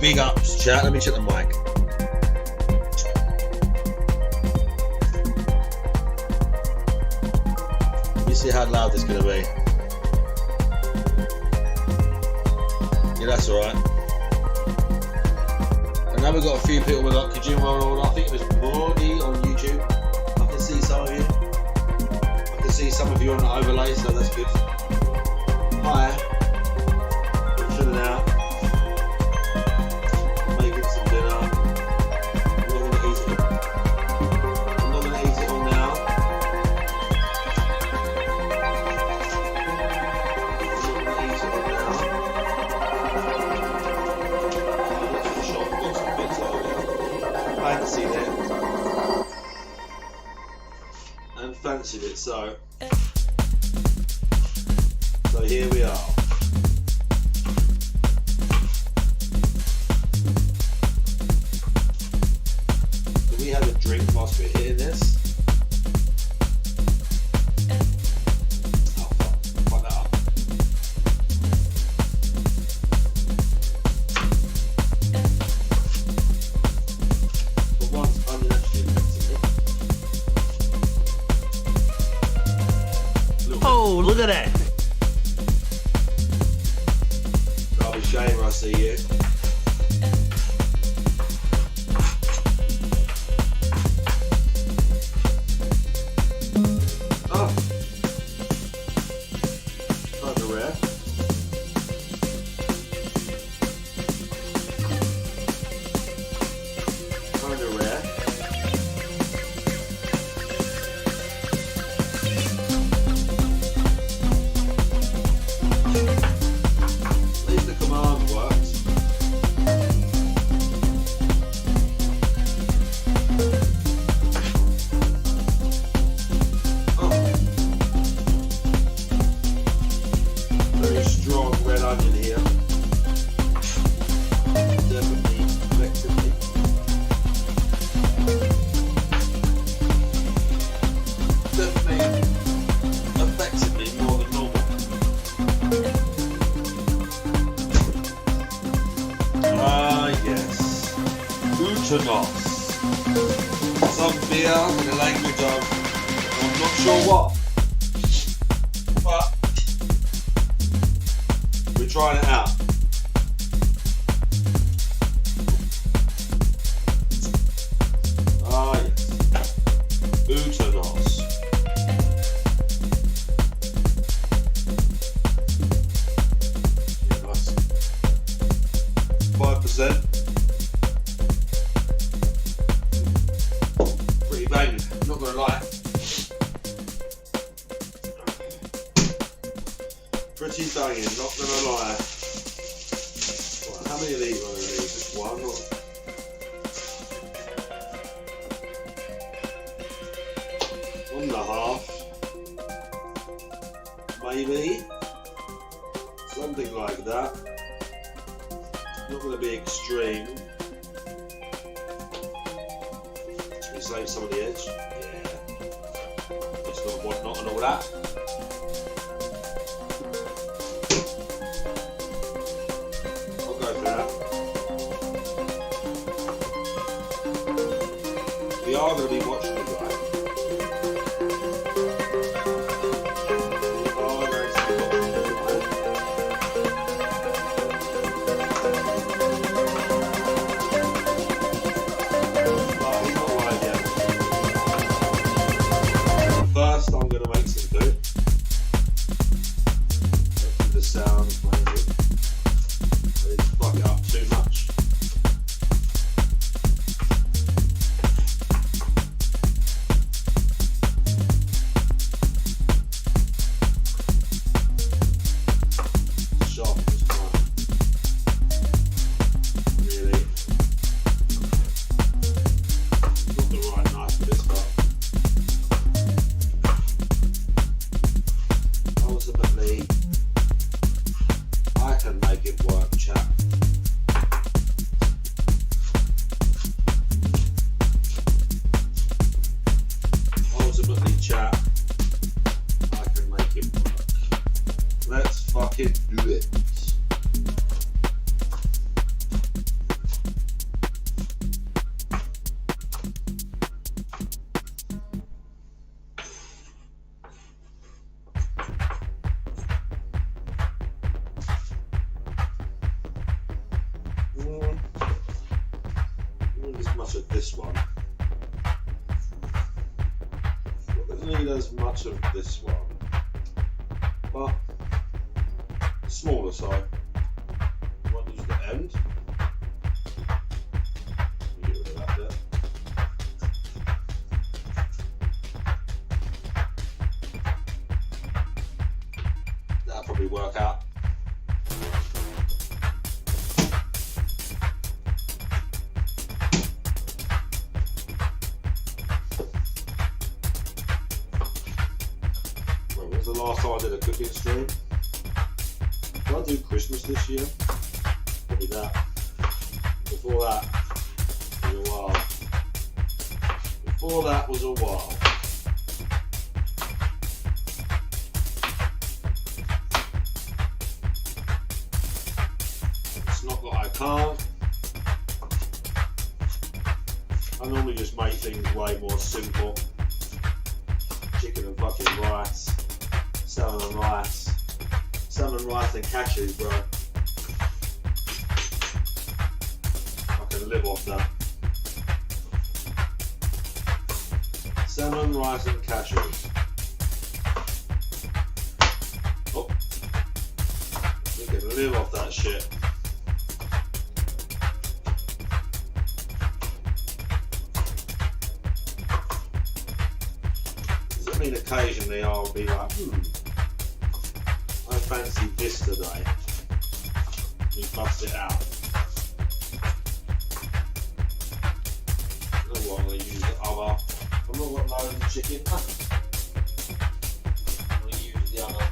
Big ups, chat. Let me check the mic. Let me see how loud this is gonna be. Yeah, that's alright. I know we've got a few people with like Kojima on. I think it was Mordy on YouTube. I can see some of you. I can see some of you on the overlay, so that's good. Hi. I'm chilling out. Making some dinner. I'm not gonna eat it. I'm not gonna eat it all now. Fancied it and fancied it, so here we are. Do we have a drink whilst we're hitting this? Oh fuck that up. Oh, look at that! I'll be ashamed when I see you. Oh, kind of rare. Kind of rare. Strong red onion here. Definitely affected me. Definitely affected me more than normal. Ah, yes. Utanos. Some beer in the language of I'm not sure what. But we're trying it out. Ah yes. Utanos. Yeah, nice. 5%. Pretty banging, not gonna lie. Pretty banging, not gonna lie. Right, how many of these are there? Just one or... One and a half. Maybe. Something like that. Not gonna be extreme. Should we save some of the edge? Yeah. It's not whatnot and all that. We are going to be watching the guy. We are going to be watching the guy. But he's not live yet. First, I'm going to make some food. Hopefully the sound is amazing. I didn't fuck it up too much. much of this one. Not going to need as much of this one, but smaller side. I won't use the end. Get rid of that there. That'll probably work out. The last time I did a cooking stream? Did I do Christmas this year? Probably that. Before that was a while. Before that was a while. It's not that I can't. I normally just make things way more simple. Chicken and fucking rice. Salmon and rice. Salmon, rice and cashews, bro. I can live off that. Salmon, rice and cashews. Oh. We can live off that shit. Does it mean occasionally I'll be like, I fancy this today. We bust it out. You know what, I'm going to use the other. I'm not got loads of chicken. I'm going to use the other.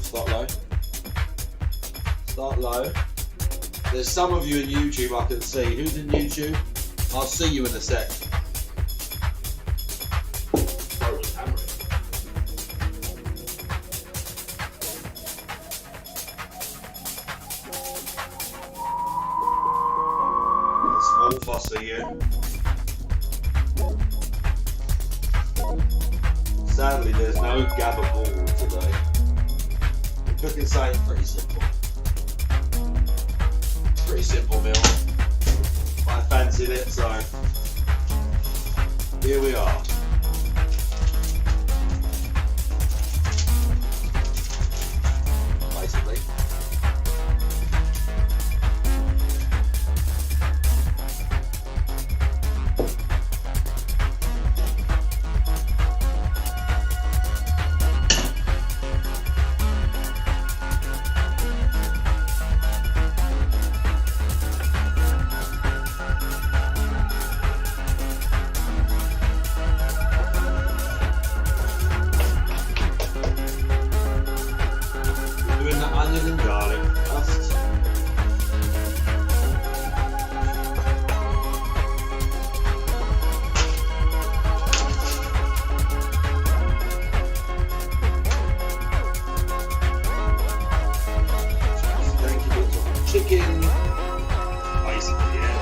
Start low. Start low. There's some of you in YouTube I can see. Who's in YouTube? I'll see you in a sec. Oh, it's hammering. Small fussy here. Sadly, there's no gabagol today. The cooking side pretty simple. Pretty simple meal. I fancied it, so here we are. Basically. Onion and garlic first. Thank you for chicken. Basically, yeah.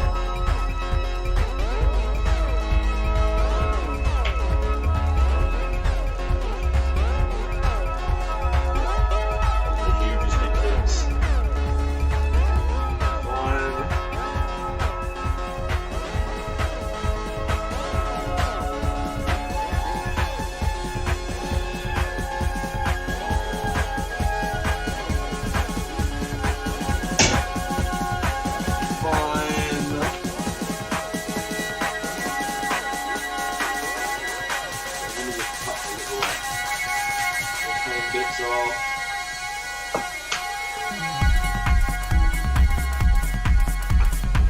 Bits off.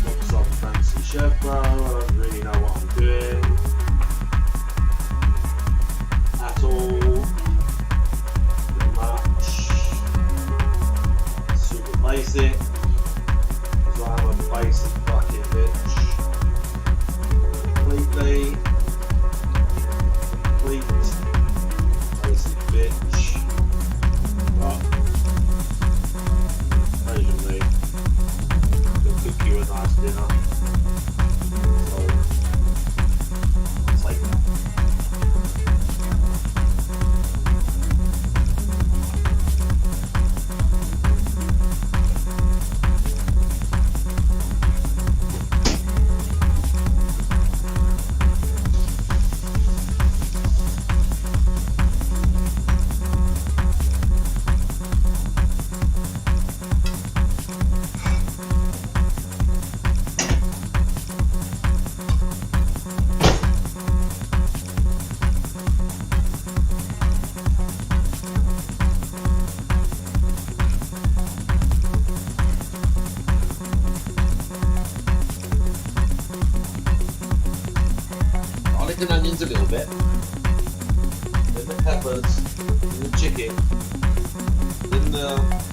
Looks like a fancy chef, bro. I don't really know what I'm doing at all. Pretty much. Super basic. Because I'm a basic fucking bitch. Completely. Complete. Basic bitch. Occasionally, they'll cook you a nice dinner. So, take that. bit. Then the peppers, then the chicken, then the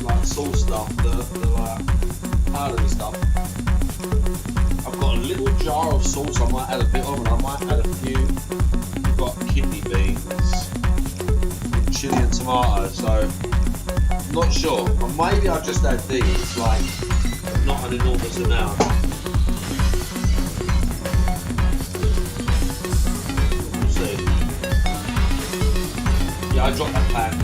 like sauce stuff, the like powdery stuff. I've got a little jar of sauce I might add a bit of, and I might add a few. We've got kidney beans, chili and tomatoes, so I'm not sure. Or maybe I'll just add these, like not an enormous amount. We'll see. Yeah, I dropped that pan.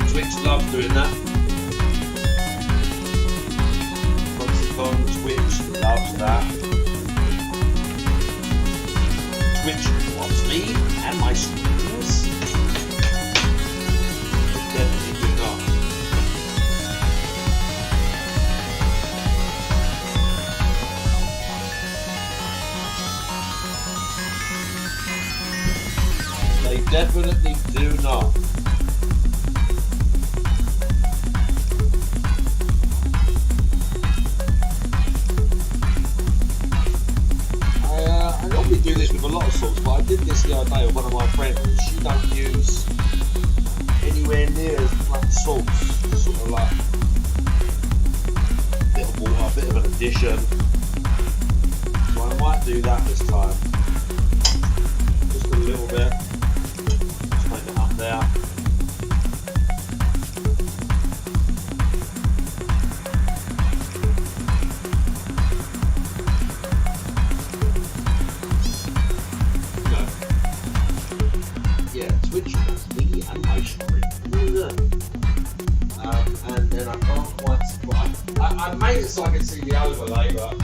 Twitch loves doing that. Twitch loves that. Twitch loves me and my streams. Definitely do not. They definitely do not. I normally do this with a lot of sauce, but I did this the other day with one of my friends. She don't use anywhere near as much sauce. Just sort of like a bit of water, a bit of an addition. So I might do that this time. Just a little bit. Just make it up there. And then I can't quite spot. I made it so I could see the overlay, but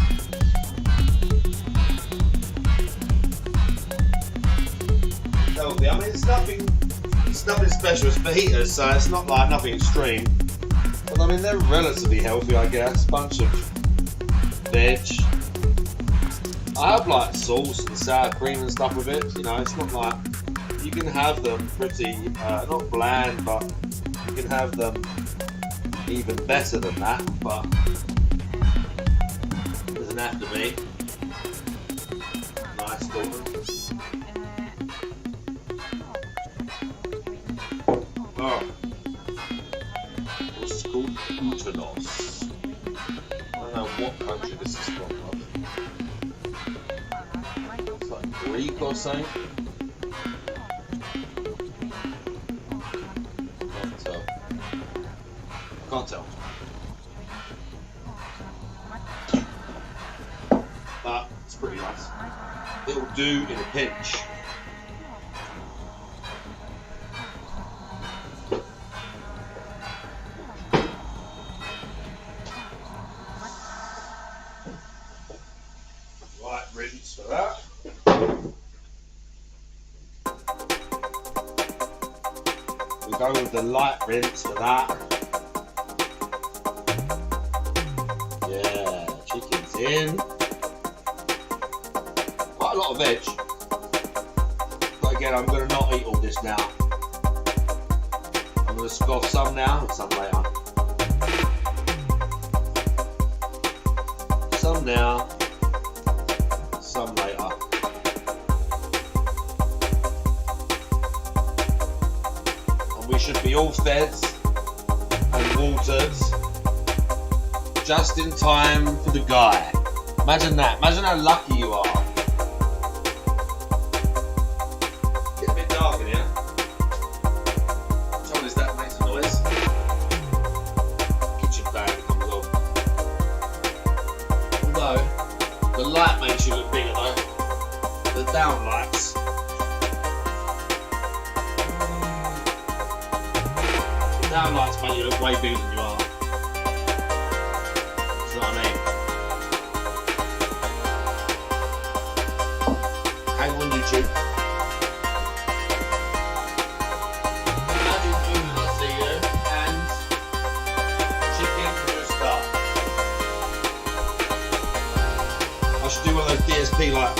healthy. I mean, it's nothing special. It's fajitas, so it's not like nothing extreme. But I mean, they're relatively healthy, I guess. Bunch of veg. I have like sauce and sour cream and stuff with it. You know, it's not like you can have them pretty not bland, but you can have them even better than that, but it doesn't have to be. Nice golden. Oh, this is called Utanos. I don't know what country this is from. It's like Greek or something. Can't tell. But it's pretty nice. It'll do in a pinch. Light rinse for that. We go with the light rinse for that. Yeah, chicken's in. Quite a lot of veg. But again, I'm going to not eat all this now. I'm going to scoff some now and some later. Some now, some later. And we should be all fed and watered just in time for the guy. Imagine that. Imagine how lucky you are. It's a bit dark in here. Trouble is that makes a noise. Kitchen fan comes on. Although the light makes you look bigger though. The down lights. The down lights make you look way bigger than you are. You know what I mean? Hang on YouTube. Imagine food I see you and chicken rooster. I should do one of those DSP like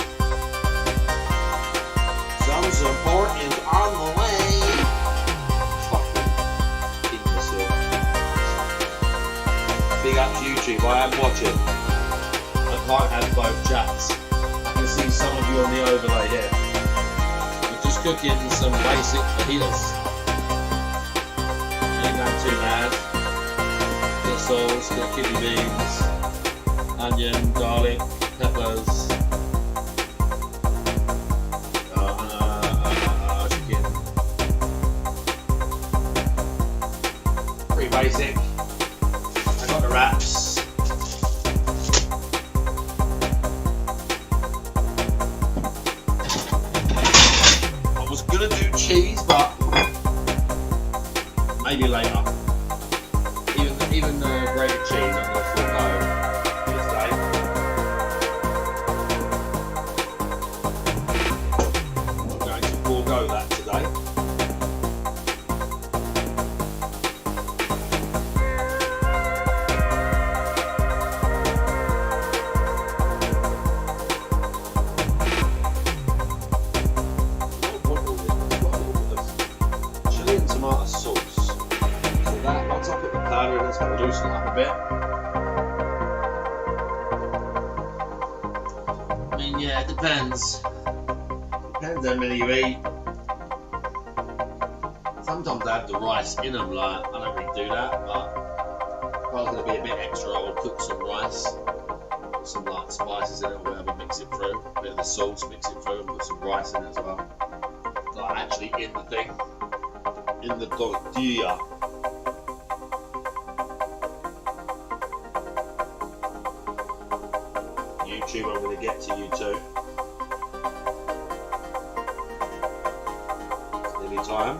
some support is on the way. Fucking imbecile. Big up to YouTube, I am watching. I can't have both chats. I can see some of you on the overlay here. We're just cooking some basic fajitas. Ain't that too bad. Got sauce, got kidney beans, onion, garlic, peppers, chicken. Pretty basic. I got the wraps. I was gonna do cheese, but maybe later. Even the grated cheese, I'm gonna forego this day. I'm going to forego that today. Chili and tomato sauce. So that, once I put the powder in, it's going to loosen it up a bit. I mean, yeah, it depends. Depends how many you eat. Sometimes I have the rice in them, like, I don't really do that, but if I was going to be a bit extra, I would cook some rice, put some like spices in it or whatever, mix it through, a bit of the sauce, mix it through, and put some rice in it as well. Like actually in the thing, in the tortilla. YouTube, I'm going to get to you too. It's nearly time.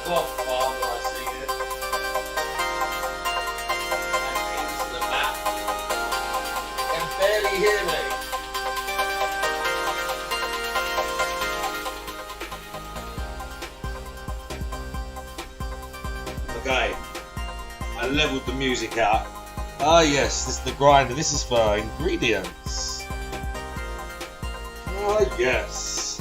What farm do I see it? And into the map. You can barely hear me. Okay, I leveled the music out. Ah yes, this is the grinder. This is for ingredients. Ah yes.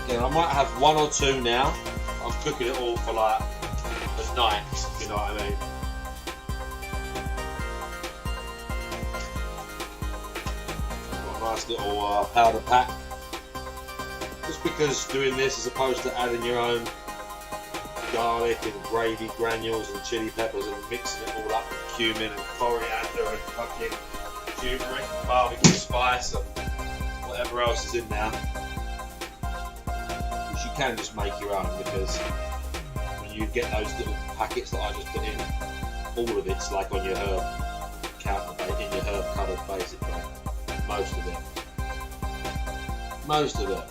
Again, I might have one or two now. I'm cooking it all for like the night, if you know what I mean. Got a nice little powder pack. Just because doing this as opposed to adding your own garlic and gravy granules and chili peppers and mixing it all up with cumin and coriander and fucking turmeric and barbecue spice and whatever else is in there. Which you can just make your own, because when you get those little packets that I just put in, all of it's like on your herb counter, in your herb cupboard basically. Most of it. Most of it.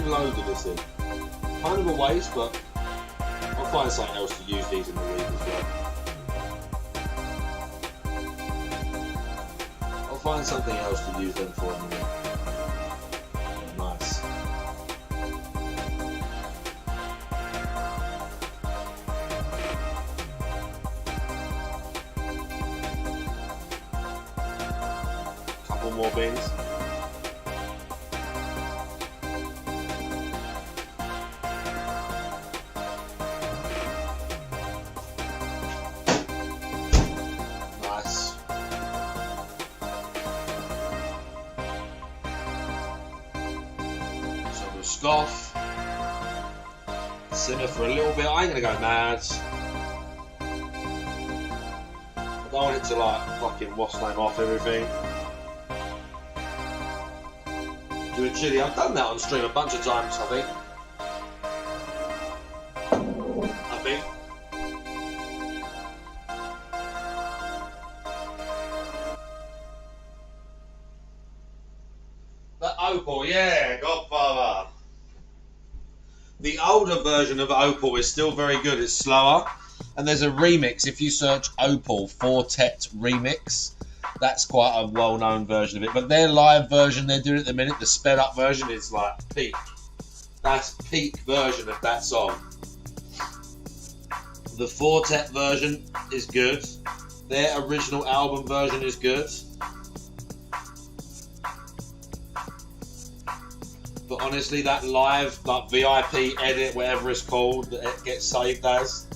Loads of this in. Kind of a waste, but I'll find something else to use these in the week as well. I'll find something else to use them for in the week. Nice. Couple more beans. Off, simmer for a little bit. I ain't gonna go mad. I don't want it to like fucking wash them off everything. Doing chili, I've done that on stream a bunch of times, I think. But Opal, yeah, Godfather. The older version of Opal is still very good. It's slower, and there's a remix. If you search Opal Fortet remix, That's quite a well-known version of it. But their live version they're doing at the minute, the sped up version, is like peak. That's peak version of that song. The Fortet version is good. Their original album version is good. But honestly, that live, like VIP edit, whatever it's called, that it gets saved as,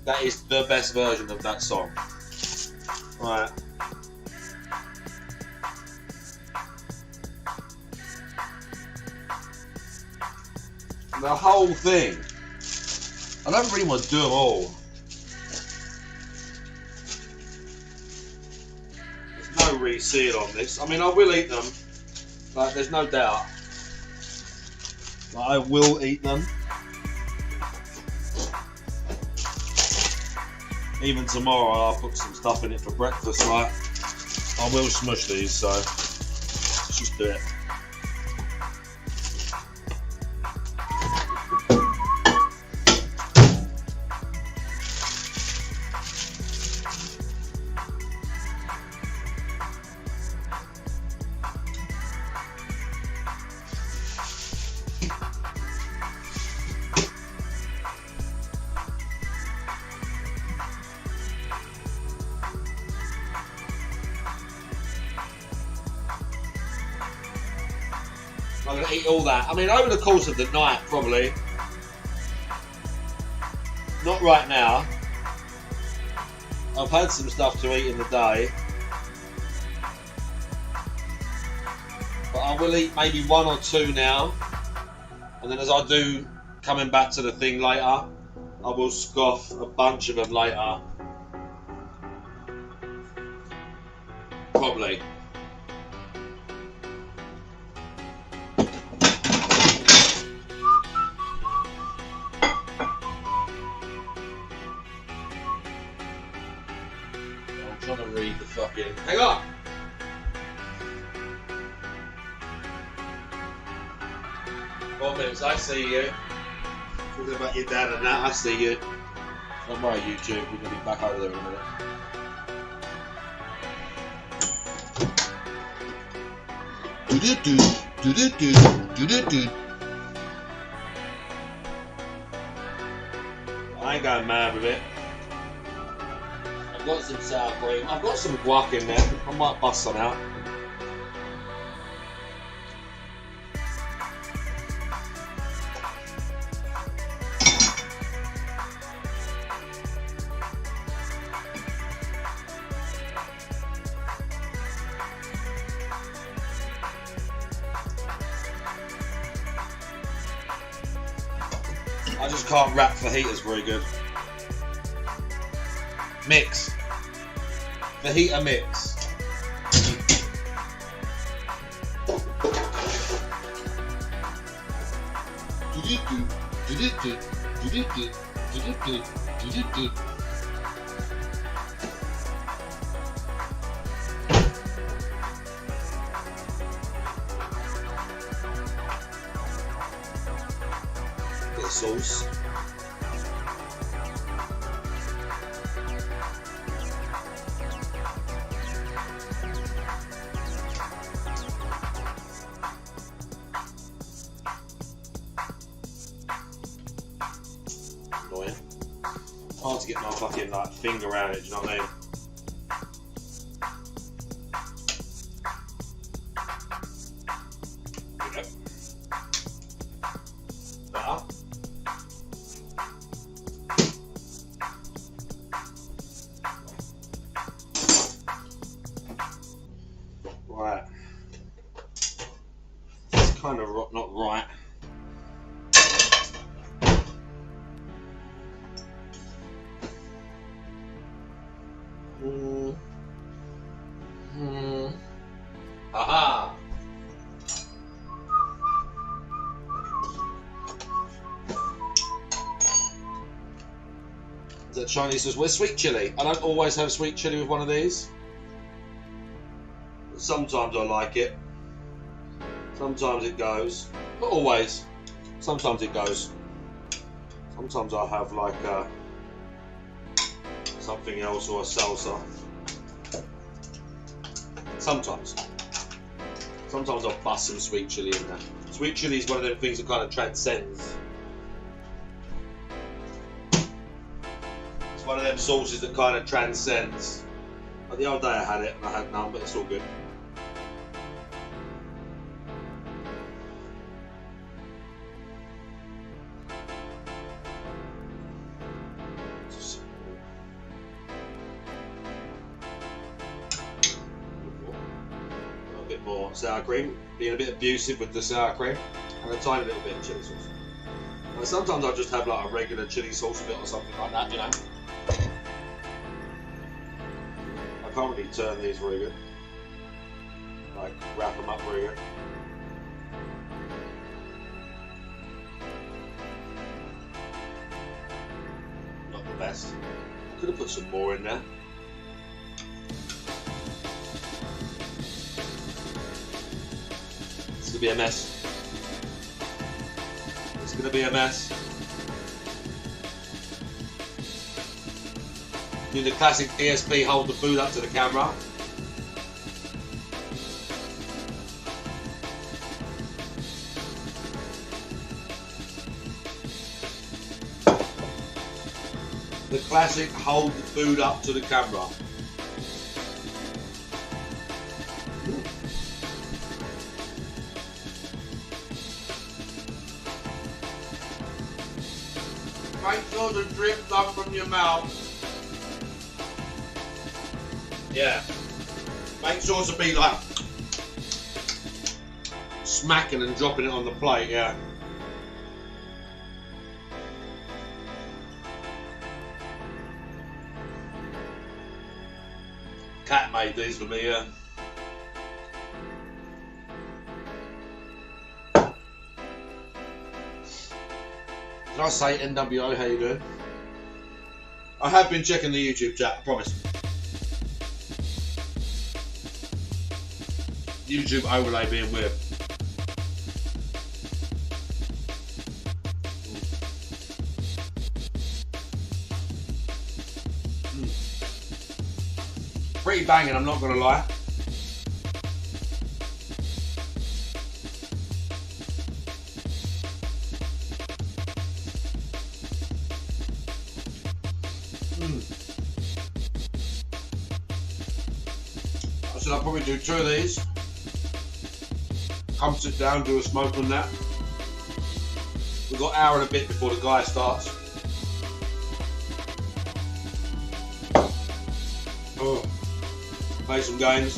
that is the best version of that song. Right. The whole thing. I don't really want to do them all. There's no reseal on this. I mean, I will eat them. Like, there's no doubt. Like, I will eat them. Even tomorrow, I'll put some stuff in it for breakfast. Right? I will smush these. So let's just do it. I'm going to eat all that. I mean, over the course of the night, probably. Not right now. I've had some stuff to eat in the day. But I will eat maybe 1 or 2 now. And then as I do, coming back to the thing later, I will scoff a bunch of them later. Probably. I'm trying to read the fucking... Hang on! Four minutes, I see you. Talking about your dad and that, I see you. Don't worry, YouTube, we're going to be back over there in a minute. I ain't going mad with it. I've got some sour cream. I've got some guac in there. I might bust some out. I just can't wrap fajitas very good. Mix. Fajita mix. Bit of sauce. Annoying. Hard to get my fucking like finger around it, do you know what I mean? Yep. Better. Right. It's kind of not right. Aha! The Chinese says, where's sweet chili? I don't always have sweet chili with one of these. Sometimes I like it. Sometimes it goes. Not always. Sometimes it goes. Sometimes I have like something else or a salsa. Sometimes. Sometimes I'll bust some sweet chilli in there. Sweet chilli is one of them things that kind of transcends. It's one of them sauces that kind of transcends. But the other day I had it and I had none, but it's all good. More sour cream, being a bit abusive with the sour cream, and a tiny little bit of chili sauce. And sometimes I'll just have like a regular chili sauce bit or something like that, you know. I can't really turn these very good, like wrap them up very good. Not the best. I could have put some more in there. It's gonna be a mess. It's gonna be a mess. Do the classic ESP, hold the food up to the camera. The classic, hold the food up to the camera. Make sure the drip comes from your mouth. Yeah. Make sure to be like smacking and dropping it on the plate, yeah. Cat made these for me, yeah. Did I say NWO, how you doing? I have been checking the YouTube chat, I promise. YouTube overlay being weird. Pretty banging, I'm not gonna lie. I said I'll probably do 2 of these. Come sit down, do a smoke on that. We've got an hour and a bit before the guy starts. Oh, play some games.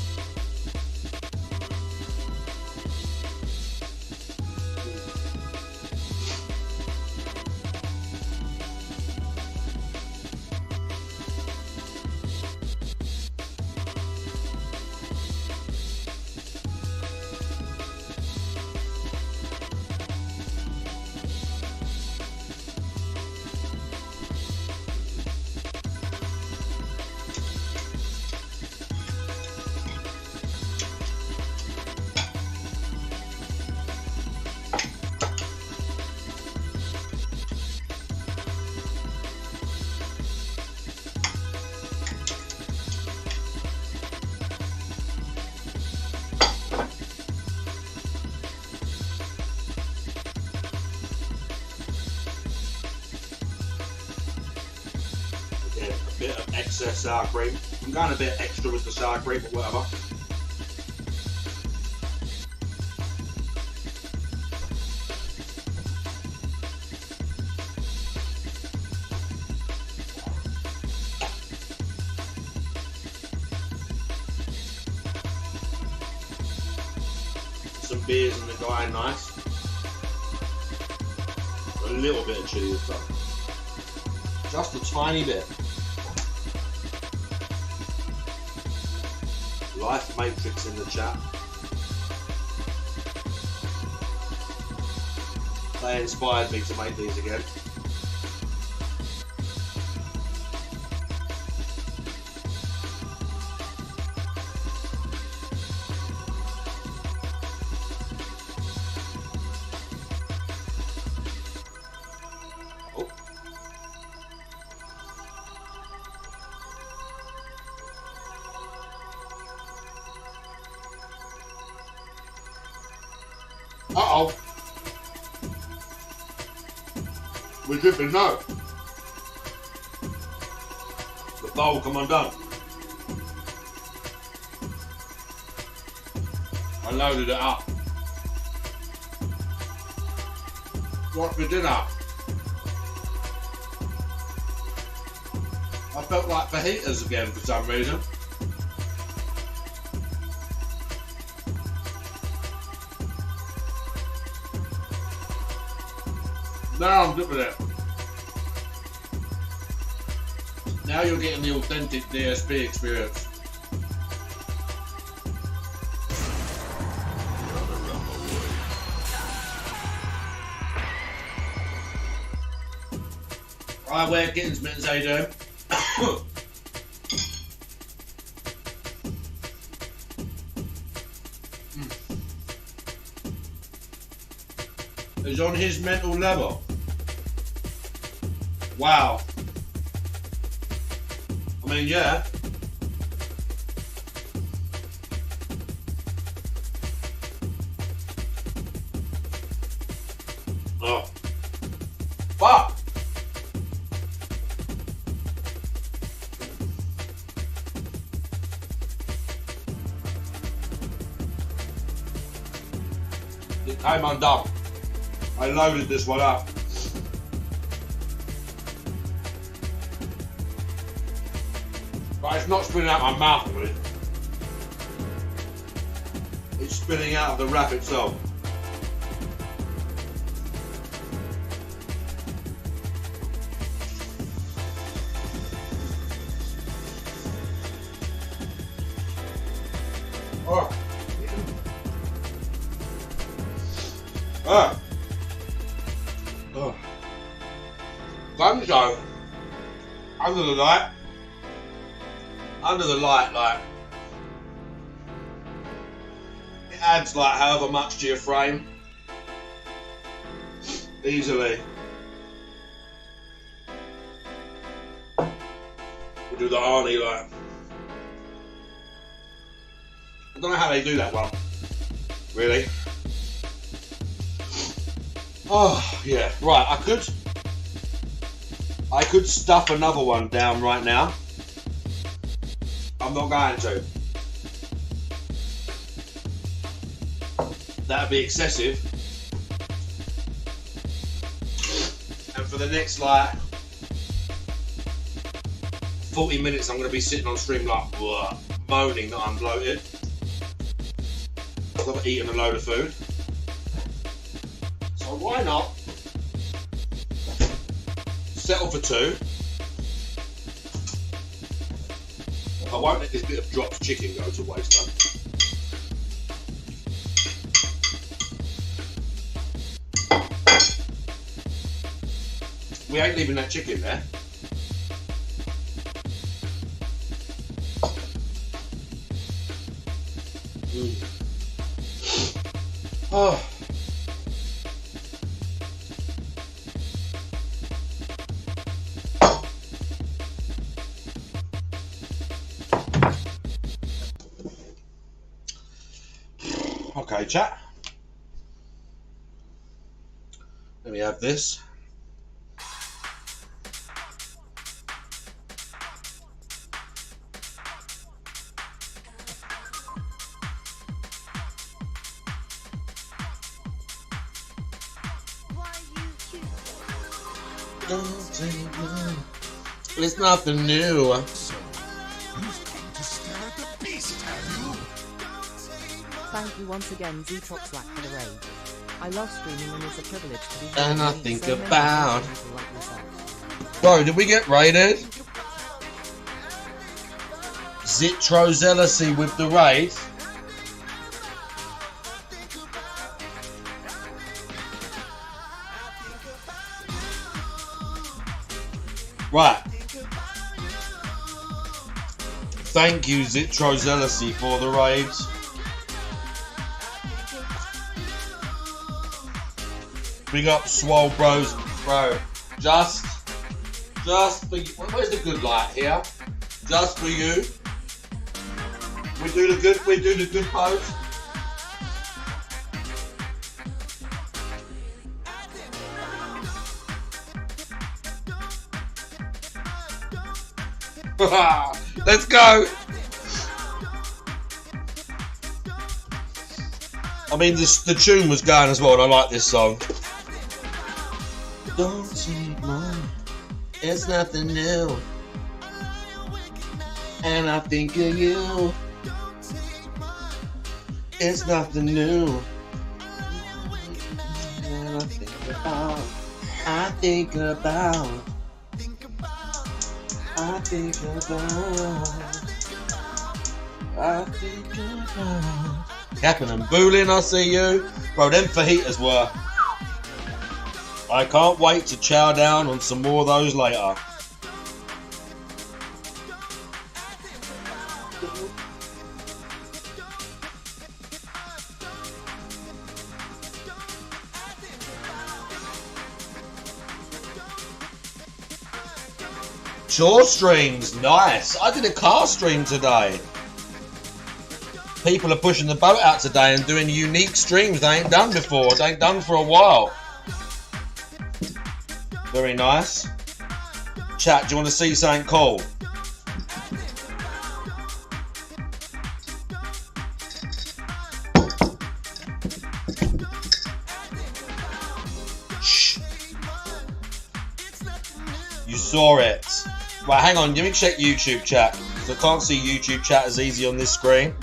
Bit of excess sour cream. I'm going a bit extra with the sour cream, but whatever. Some beers in the guy, nice. A little bit of chili as well. Just a tiny bit. Life Matrix in the chat. They inspired me to make these again. We're dripping now. The bowl come undone. I loaded it up. What's for dinner? I felt like fajitas again for some reason. Now I'm dipping it. Now you're getting the authentic DSP experience. Right, we're getting mittens, how you doing? He's on his mental level. Wow. I mean, yeah. Oh. Fuck. It came undone. I loaded this one up. But it's not spinning out my mouth with it. It's spinning out of the wrap itself. Oh. Ah. Oh. Gunjo. Under the light. Under the light, like, it adds like however much to your frame. Easily. We'll do the Arnie like. I don't know how they do that one. Really? Oh yeah, right, I could stuff another one down right now. I'm not going to. That'd be excessive. And for the next like 40 minutes I'm going to be sitting on stream like moaning that I'm bloated. I've eaten a load of food. So why not settle for 2? I won't let this bit of dropped chicken go to waste though. We ain't leaving that chicken there. Oh. Okay, chat. Let me have this. It's nothing new. Thank you once again, Zetrox Slack, for the raid. I love streaming and it's a privilege to be here. And I think about... Like yourself. Bro, did we get raided? Zitrozealousy with the raid. Right. Thank you, Zitrozealousy, for the raids. Big up Swole Bros, bro. Just for you. Where's the good light here? Just for you. We do the good pose. Let's go. I mean, the tune was going as well, and I like this song. Don't take mine, it's nothing new. And I think of you, it's nothing new. And I think about, I think about, I think about. Capping and Boolin, I see you. Bro, them fajitas were. I can't wait to chow down on some more of those later. Chore streams, nice. I did a car stream today. People are pushing the boat out today and doing unique streams they ain't done before. They ain't done for a while. Very nice. Chat, do you want to see something cool? Shh. You saw it. Right, hang on. Let me check YouTube chat. Because I can't see YouTube chat as easy on this screen.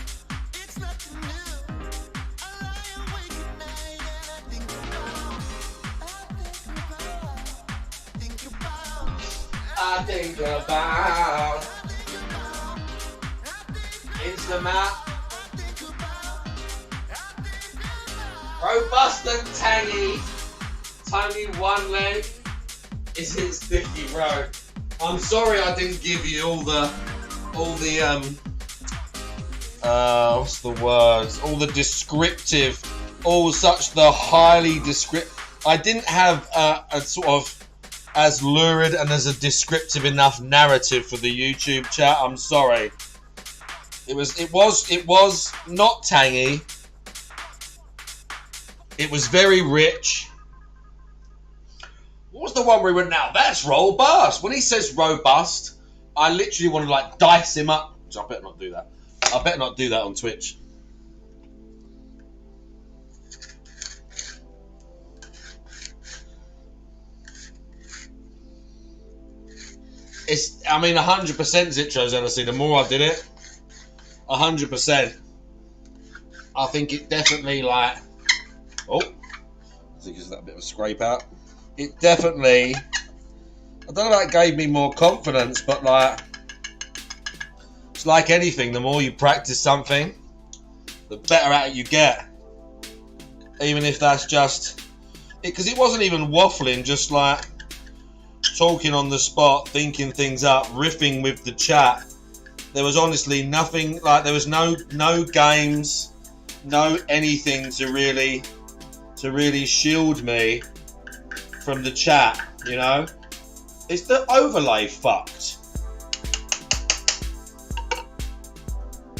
I think about Instamat. Robust and tangy. Tony one leg. Is it sticky, bro? I'm sorry I didn't give you all the what's the words? All the descriptive, all such the highly descriptive. I didn't have a sort of as lurid and as a descriptive enough narrative for the YouTube chat. I'm sorry. It was not tangy. It was very rich. What was the one where he went, now that's robust? When he says robust, I literally want to like dice him up. So I better not do that. I better not do that on Twitch. It's, I mean, 100% Zitros LSC. The more I did it, 100%. I think it definitely like, oh, I think it's that bit of a scrape out. It definitely, I don't know if that gave me more confidence, but like, it's like anything, the more you practice something, the better at it you get. Even if that's just, because it wasn't even waffling, just like talking on the spot, thinking things up, riffing with the chat. There was honestly nothing, like there was no games, no anything to really shield me from the chat, you know? Is the overlay fucked?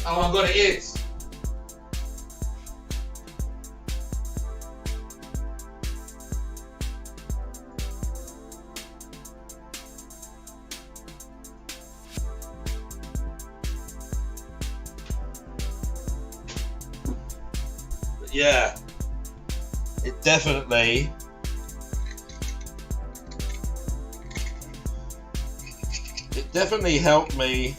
Oh my god, it is. But yeah, it definitely helped me.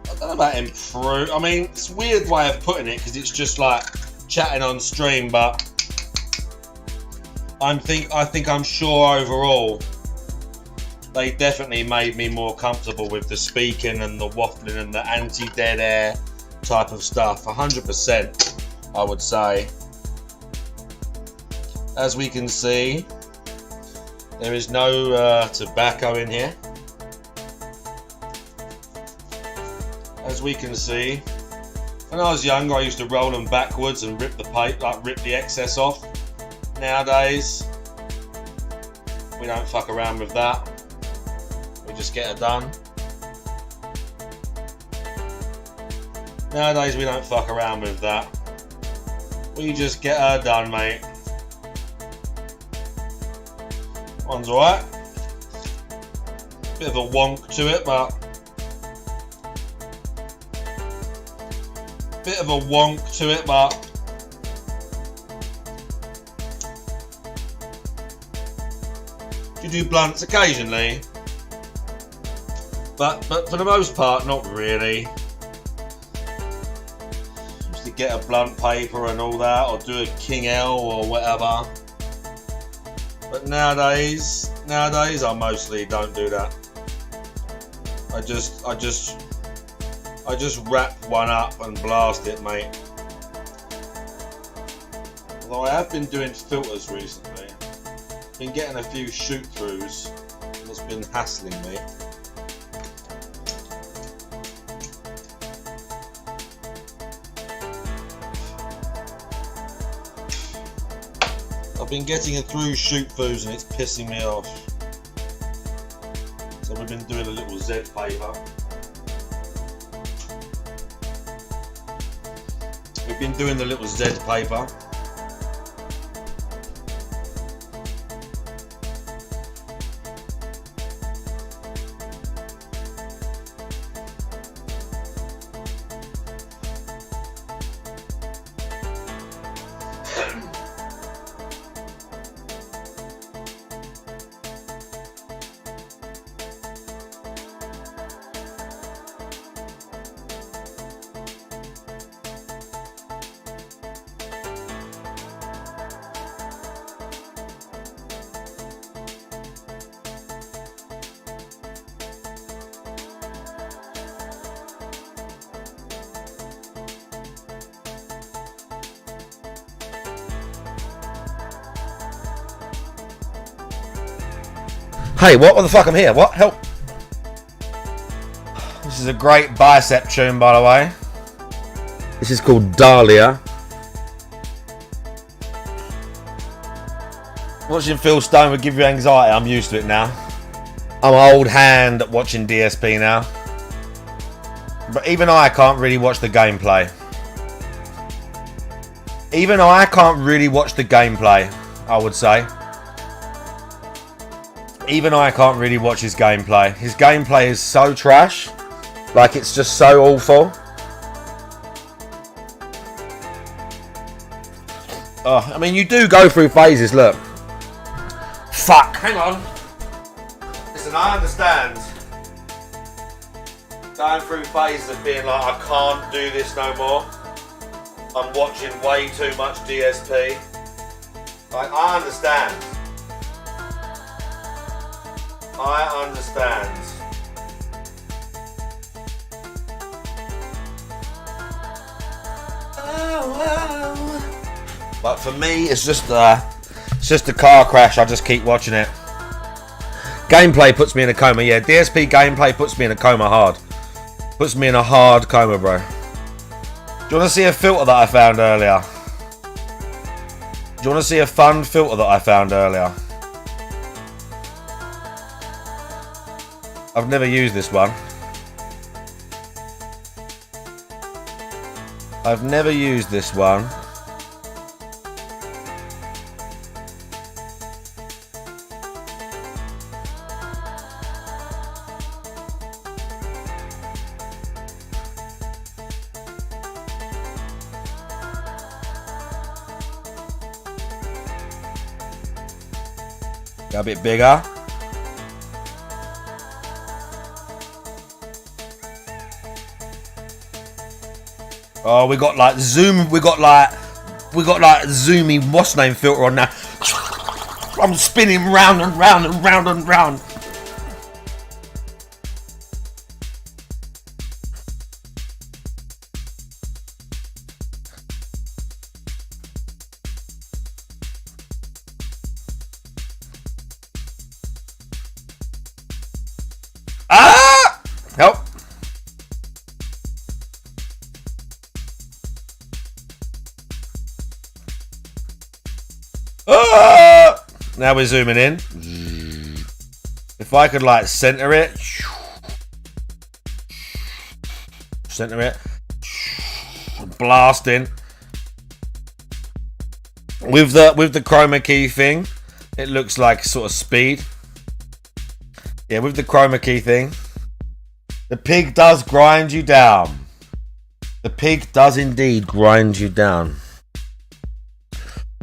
I don't know about improve. I mean, it's a weird way of putting it because it's just like chatting on stream, but I think I'm sure overall they definitely made me more comfortable with the speaking and the waffling and the anti-dead air type of stuff. 100%, I would say. As we can see, there is no tobacco in here. As we can see, when I was younger, I used to roll them backwards and rip the pipe, like rip the excess off. Nowadays, we don't fuck around with that. We just get it done. Nowadays, we don't fuck around with that. We just get her done, mate. One's alright. Bit of a wonk to it, but bit of a wonk to it, but do you do blunts occasionally? But for the most part, not really. Used to get a blunt paper and all that, or do a King L or whatever. But nowadays I mostly don't do that. I just wrap one up and blast it, mate. Although I have been doing filters recently. Been getting a few shoot throughs. It's been hassling me. I've been getting it through shoot throughs and it's pissing me off. So we've been doing a little Z paper. We've been doing the little Z paper. Hey, what the fuck? I'm here. What? Help. This is a great bicep tune, by the way. This is called Dahlia. Watching Phil Stone would give you anxiety. I'm used to it now. I'm an old hand at watching DSP now. But even I can't really watch the gameplay. Even I can't really watch the gameplay, I would say. Even I can't really watch his gameplay. His gameplay is so trash. Like, it's just so awful. Oh, I mean, you do go through phases, look. Fuck, hang on. Listen, I understand. Going through phases of being like, I can't do this no more. I'm watching way too much DSP. Like, I understand. I understand. But for me, it's just a car crash. I just keep watching it. Gameplay puts me in a coma. Yeah, DSP gameplay puts me in a coma hard. Puts me in a hard coma, bro. Do you want to see a filter that I found earlier? Do you want to see a fun filter that I found earlier? I've never used this one. I've never used this one. Got a bit bigger. Oh, we got like zoom. We got like zoomy what's name filter on now. I'm spinning round and round and round and round. Ah! Help. Ah! Now we're zooming in. If I could like center it. Center it. Blasting. With the chroma key thing, it looks like sort of speed. Yeah, with the chroma key thing, the pig does grind you down. The pig does indeed grind you down.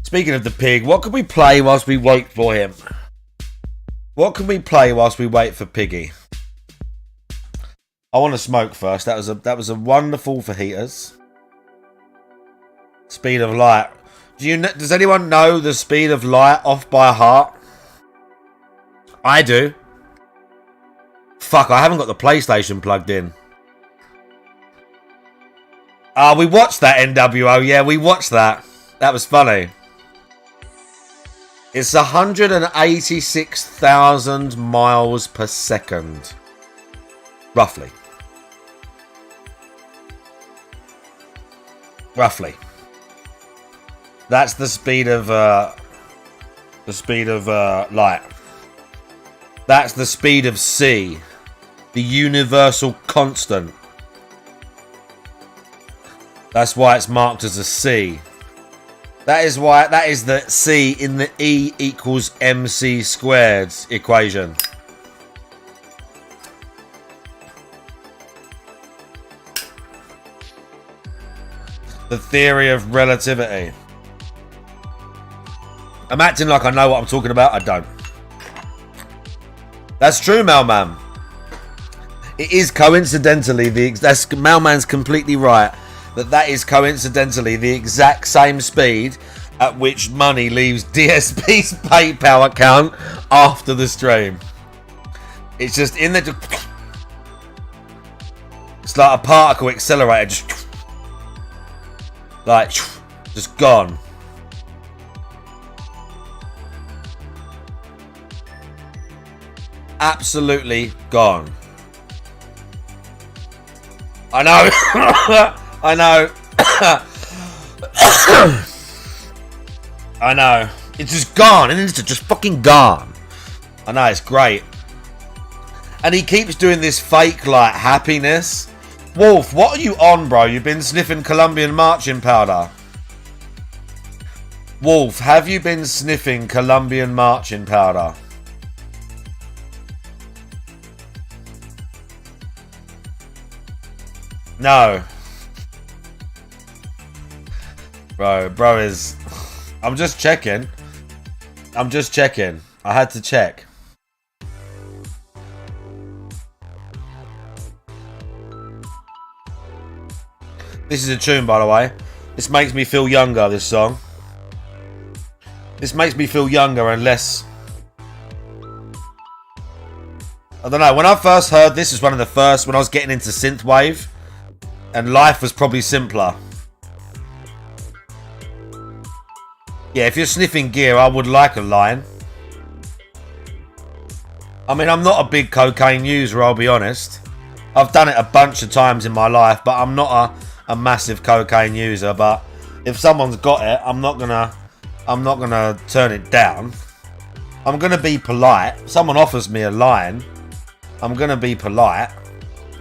Speaking of the pig, what can we play whilst we wait for him? What can we play whilst we wait for Piggy? I want to smoke first. That was a wonderful fajitas. Speed of light. Does anyone know the speed of light off by heart? I do. Fuck, I haven't got the PlayStation plugged in. We watched that NWO. Yeah, we watched that. That was funny. It's 186,000 miles per second. Roughly. Roughly. That's the speed of light. That's the speed of C. The universal constant. That's why it's marked as a C. That is the C in the E equals MC squared equation. The theory of relativity. I'm acting like I know what I'm talking about. I don't. That's true, Mailman. It is coincidentally Mailman's completely right. That is coincidentally the exact same speed at which money leaves DSP's PayPal account after the stream. It's just in there. It's like a particle accelerator, just gone. Absolutely gone. I know. I know. I know. It's just gone. And it's just fucking gone. I know, it's great. And he keeps doing this fake, like, happiness. Wolf, what are you on, bro? You've been sniffing Colombian marching powder. Wolf, have you been sniffing Colombian marching powder? No. Bro is... I'm just checking. I had to check. This is a tune, by the way. This makes me feel younger, this song. This makes me feel younger and less... I don't know, when I first heard this, was one of the first, when I was getting into synthwave. And life was probably simpler. Yeah, if you're sniffing gear, I would like a line. I mean, I'm not a big cocaine user, I'll be honest. I've done it a bunch of times in my life, but I'm not a massive cocaine user. But if someone's got it, I'm not gonna turn it down. I'm gonna be polite. If someone offers me a line, I'm gonna be polite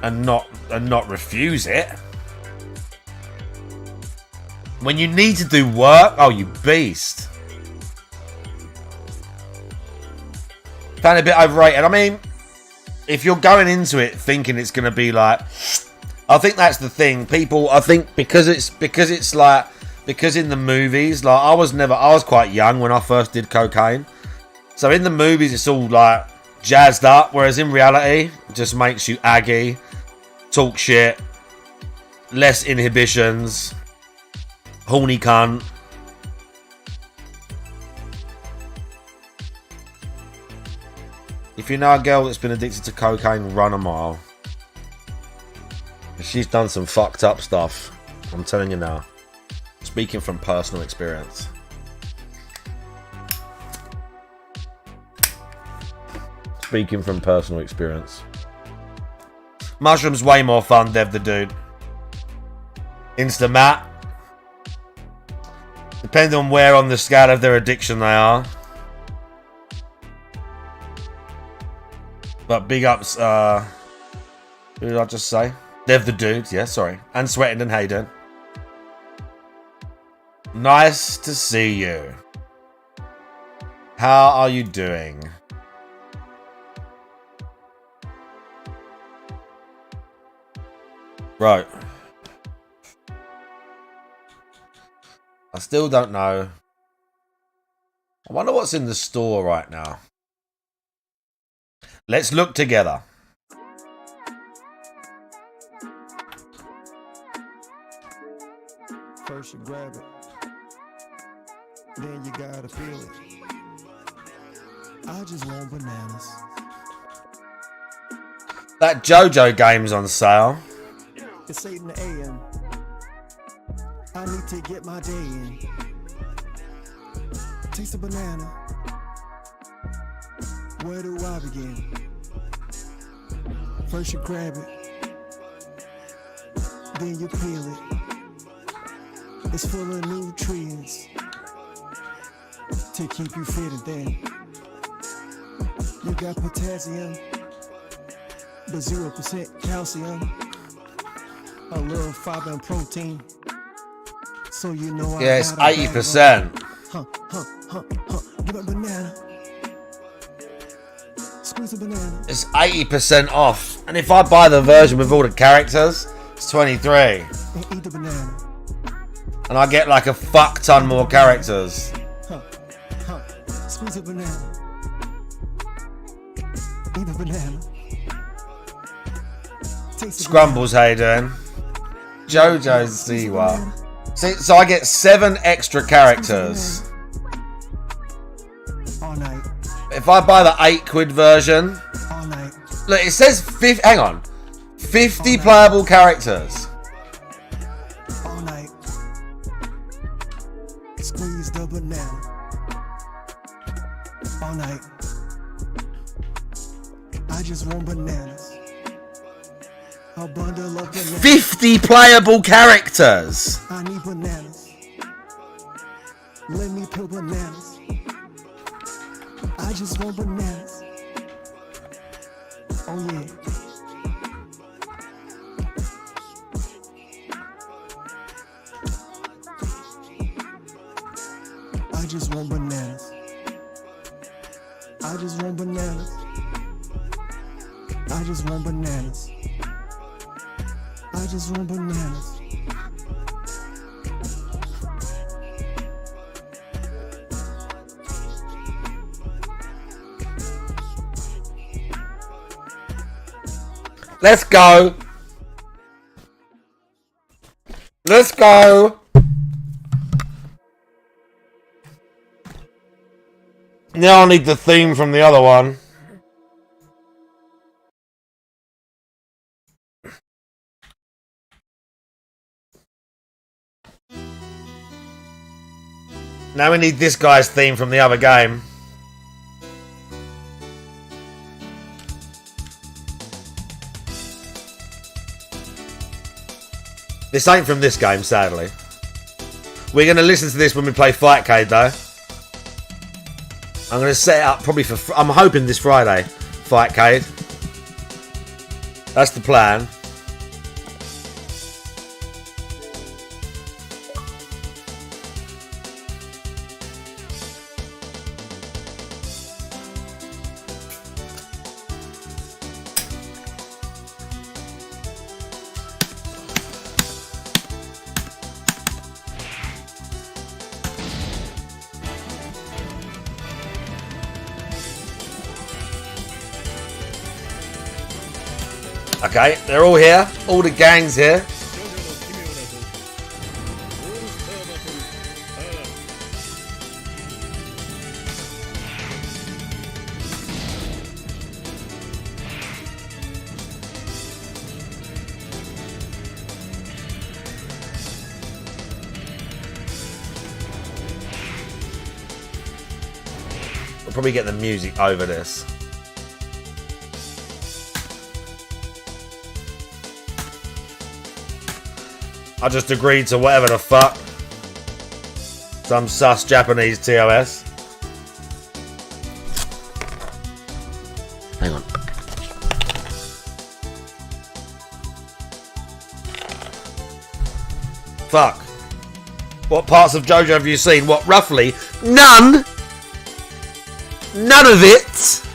and not refuse it. When you need to do work, oh, you beast. Found it a bit overrated. I mean, if you're going into it thinking it's going to be like, I think that's the thing. People, I think because in the movies, like I was quite young when I first did cocaine. So in the movies, it's all like jazzed up, whereas in reality, it just makes you aggy, talk shit, less inhibitions. Horny cunt. If you know a girl that's been addicted to cocaine, run a mile. She's done some fucked up stuff. I'm telling you now. Speaking from personal experience. Speaking from personal experience. Mushroom's way more fun, Dev the Dude. Insta Matt. Depending on where on the scale of their addiction they are. But big ups, who did I just say? Dev the Dude, yeah, sorry. And Sweating and Hayden. Nice to see you. How are you doing? Right. Still don't know. I wonder what's in the store right now. Let's look together. First you grab it, then you gotta feel it. I just want bananas. That JoJo game's on sale. It's 8 in the AM. I need to get my day in. Taste a banana. Where do I begin? First you grab it, then you peel it. It's full of nutrients to keep you fit and thin. You got potassium, but 0% calcium. A little fiber and protein. So you know Yeah, it's 80%. Give a banana. Squeeze a banana. It's 80% off. And if I buy the version with all the characters, it's 23. And eat the banana. And I get like a fuck ton more characters. Squeeze a banana. Eat a banana. Taste a Scrumbles, how you doing? JoJo's Siwa. See, so I get 7 extra characters. all night. If I buy the £8 version, All night. look, it says 50, hang on, 50 playable characters. All night. Squeeze the banana. All night. I just want bananas. A bundle of bananas. 50 playable characters. I need bananas. Let me peel bananas. I just want bananas. Oh yeah. I just want bananas. I just want bananas. I just want bananas. I just want bananas. Let's go. Let's go. Now I need the theme from the other one. Now we need this guy's theme from the other game. This ain't from this game, sadly. We're going to listen to this when we play Fightcade, though. I'm going to set it up probably for... I'm hoping this Friday, Fightcade. That's the plan. Okay, they're all here. All the gang's here. We'll probably get the music over this. I just agreed to whatever the fuck. Some sus Japanese TOS. Hang on. Fuck. What parts of JoJo have you seen? What, roughly? None! None of it!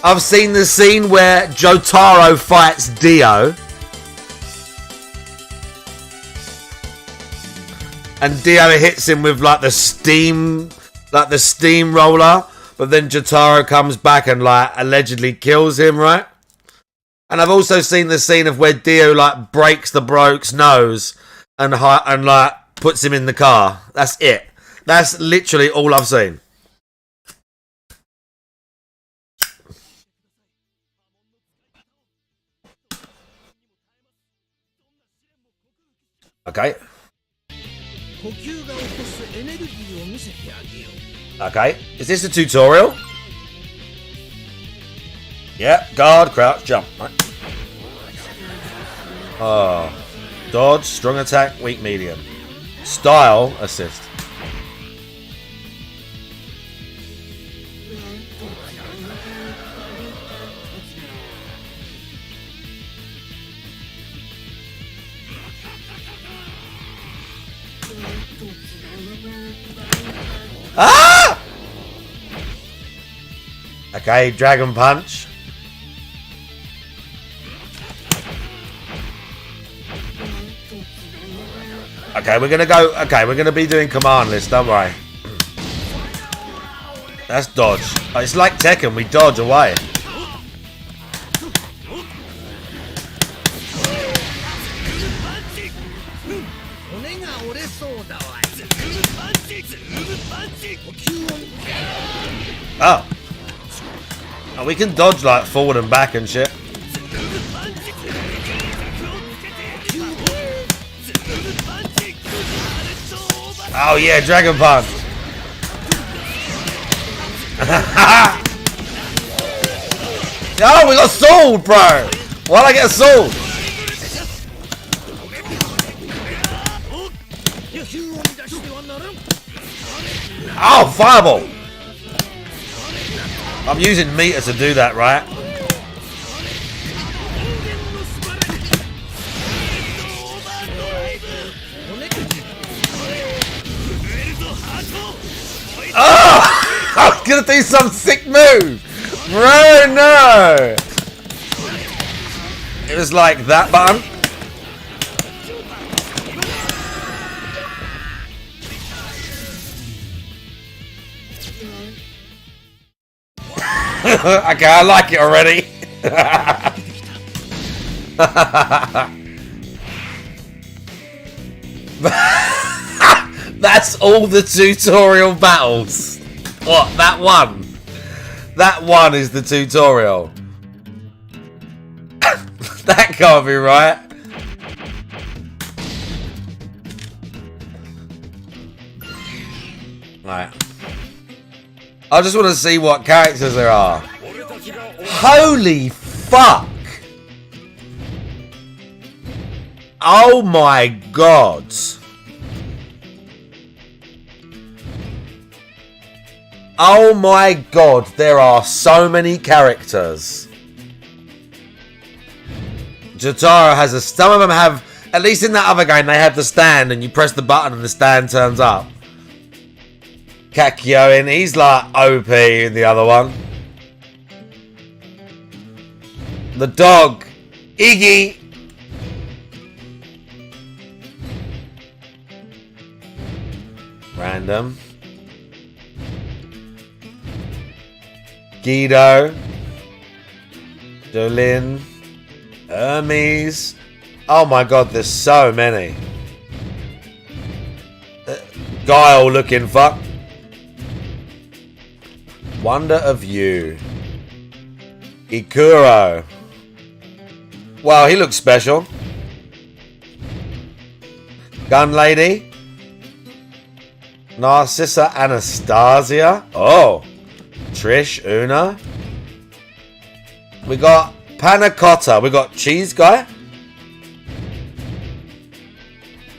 I've seen the scene where Jotaro fights Dio. and Dio hits him with like the steamroller, but then Jotaro comes back and like allegedly kills him, right? And I've also seen the scene of where Dio like breaks the bloke's nose and like puts him in the car. That's it. That's literally all I've seen. Okay. Okay. Is this a tutorial? Yeah. Guard, crouch, jump. Right. Oh. Dodge, strong attack, weak medium. Style, assist. Ah! Okay, Dragon Punch. Okay, we're gonna be doing command list, don't worry. That's dodge. Oh, it's like Tekken, we dodge away. Oh. Oh, we can dodge like forward and back and shit. Oh yeah, Dragon Punch. Oh, we got sword, bro. Why'd I get a sword? Oh, fireball. I'm using meter to do that, right? Oh! I was gonna do some sick move! Bro, no! It was like that button. Okay, I like it already. That's all the tutorial battles. What? That one? That one is the tutorial. That can't be right. Right. I just want to see what characters there are. Holy fuck! Oh my god. Oh my god, there are so many characters. Jotaro has a... Some of them have... At least in that other game, they have the stand and you press the button and the stand turns up. Kakyoin, he's like OP in the other one. The dog, Iggy. Random. Guido. Jolene. Hermes. Oh my god, there's so many. Guile looking fuck. Wonder of You. Ikuro. Wow, he looks special. Gun Lady. Narcissa Anastasia. Oh. Trish Una. We got Panna Cotta. We got Cheese Guy.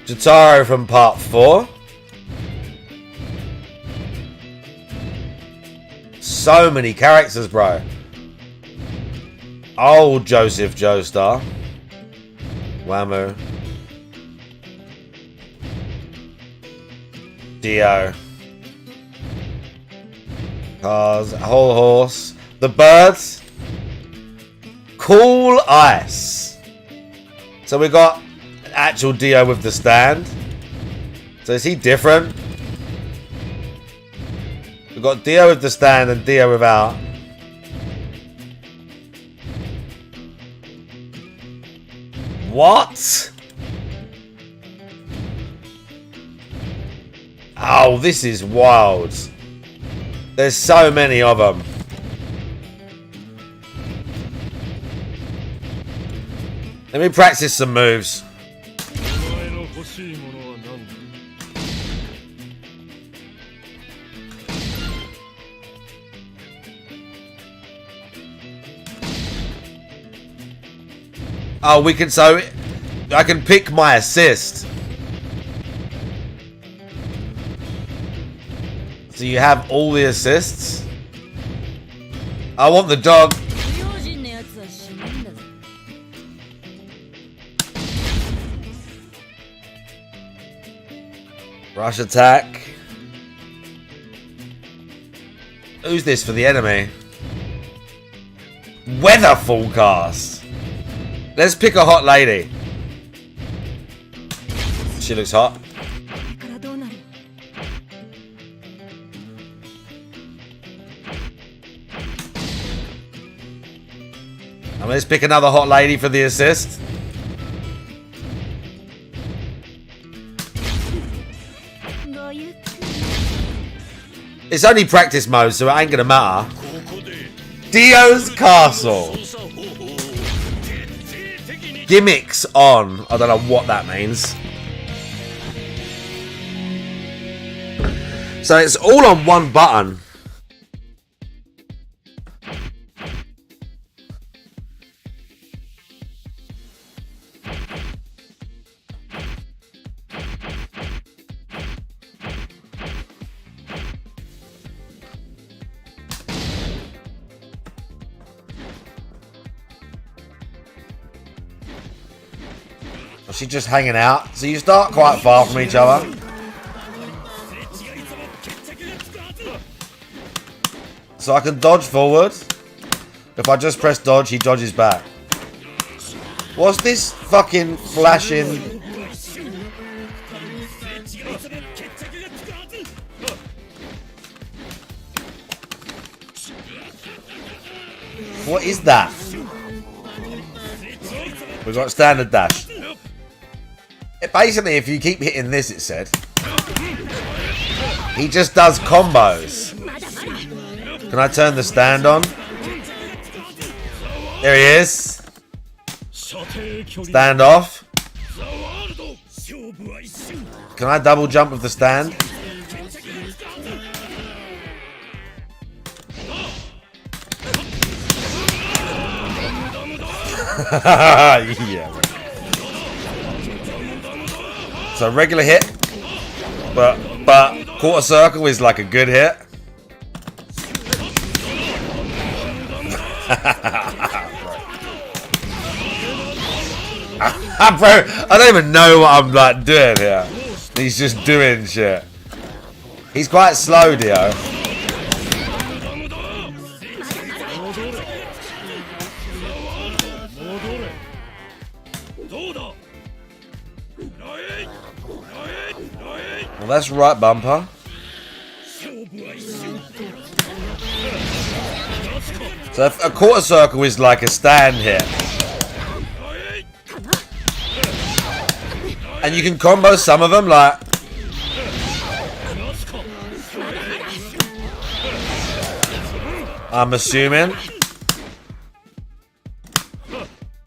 Jotaro from part 4. So many characters, bro. Old Joseph Joestar. Whammo. Dio. Cars. Whole Horse. The Birds. Cool Ice. So we got actual Dio with the stand. So is he different? We've got Dio with the stand and Dio without. What? Oh, this is wild. There's so many of them. Let me practice some moves. Oh, we can, so I can pick my assist. So you have all the assists. I want the dog. Rush attack. Who's this for the enemy? Weather forecast. Let's pick a hot lady. She looks hot. And let's pick another hot lady for the assist. It's only practice mode, so it ain't gonna matter. Dio's Castle. Gimmicks on. I don't know what that means. So it's all on one button. She's just hanging out. So you start quite far from each other. So I can dodge forward. If I just press dodge, he dodges back. What's this fucking flashing? What is that? We've got standard dash. Basically, if you keep hitting this, it said, he just does combos. Can I turn the stand on? There he is. Stand off. Can I double jump with the stand? Yeah. So regular hit, but quarter circle is like a good hit. Bro, I don't even know what I'm like doing here. He's just doing shit. He's quite slow, Dio. Well, that's right bumper. So a quarter circle is like a stand hit. And you can combo some of them, like... I'm assuming.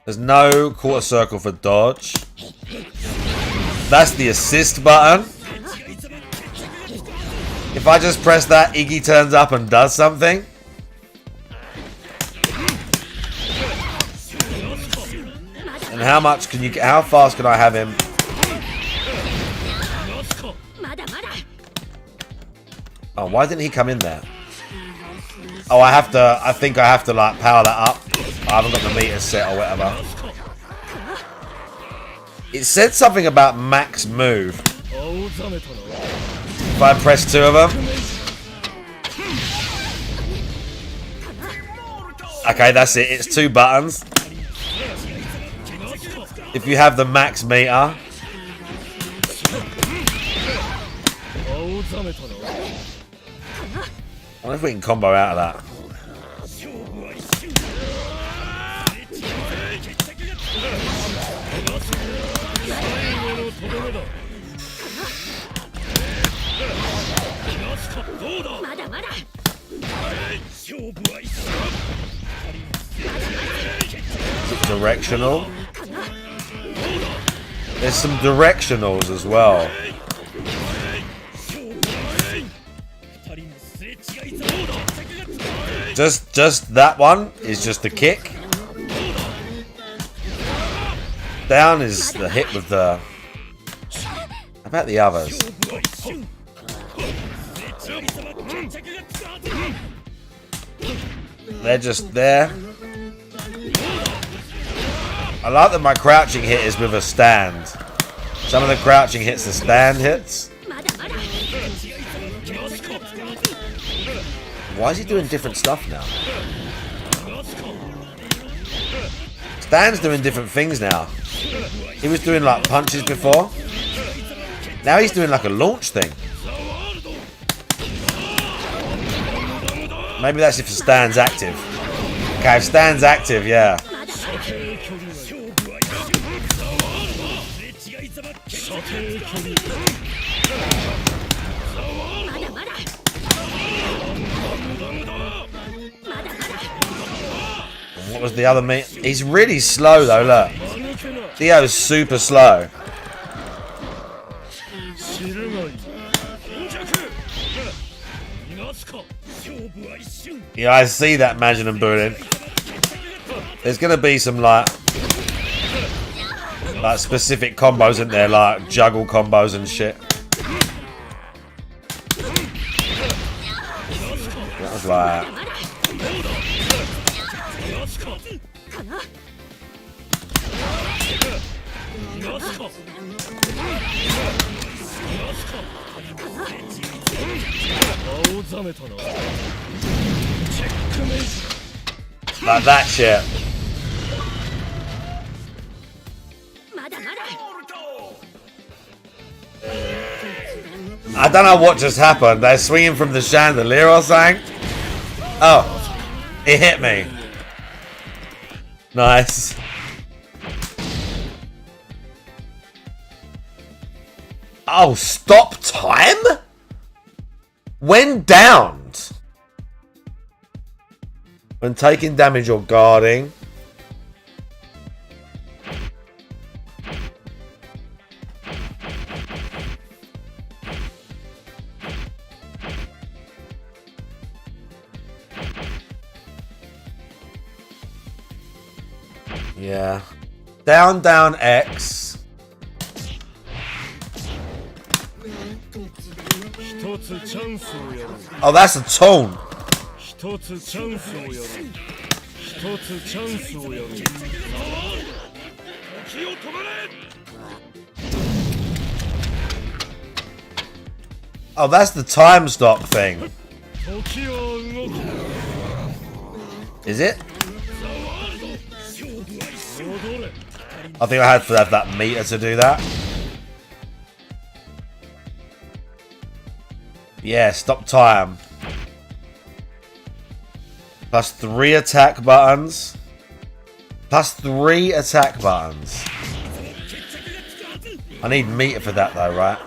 There's no quarter circle for dodge. That's the assist button. If I just press that, Iggy turns up and does something. And how much can you get? How fast can I have him? Oh, why didn't he come in there? Oh, I have to. I think I have to like power that up. I haven't got the meter set or whatever. It said something about max move. If I press two of them. Okay, that's it. It's two buttons. If you have the max meter. I wonder if we can combo out of that. Is it directional? There's some directionals as well. Just that one is just the kick. Down is the hit with the... How about the others? They're just there. I like that my crouching hit is with a stand. Some of the crouching hits are stand hits. Why is he doing different stuff now? Stan's doing different things now. He was doing like punches before. Now he's doing like a launch thing. Maybe that's if Stan's active. Okay, if Stan's active, yeah. What was the other meat? He's really slow though, look. Theo's super slow. Yeah, I see that Majin Burin. There's gonna be some like specific combos in there, like juggle combos and shit. That was like... like that shit. I don't know what just happened. They're swinging from the chandelier or something. Oh, it hit me. Nice. Oh, stop time? When downed? When taking damage or guarding. Yeah. Down, down, X. Oh, that's a taunt. Oh, that's the time stop thing. Is it? I think I had to have that meter to do that. Yeah, stop time. Plus 3 attack buttons. Plus 3 attack buttons. I need meter for that though, right?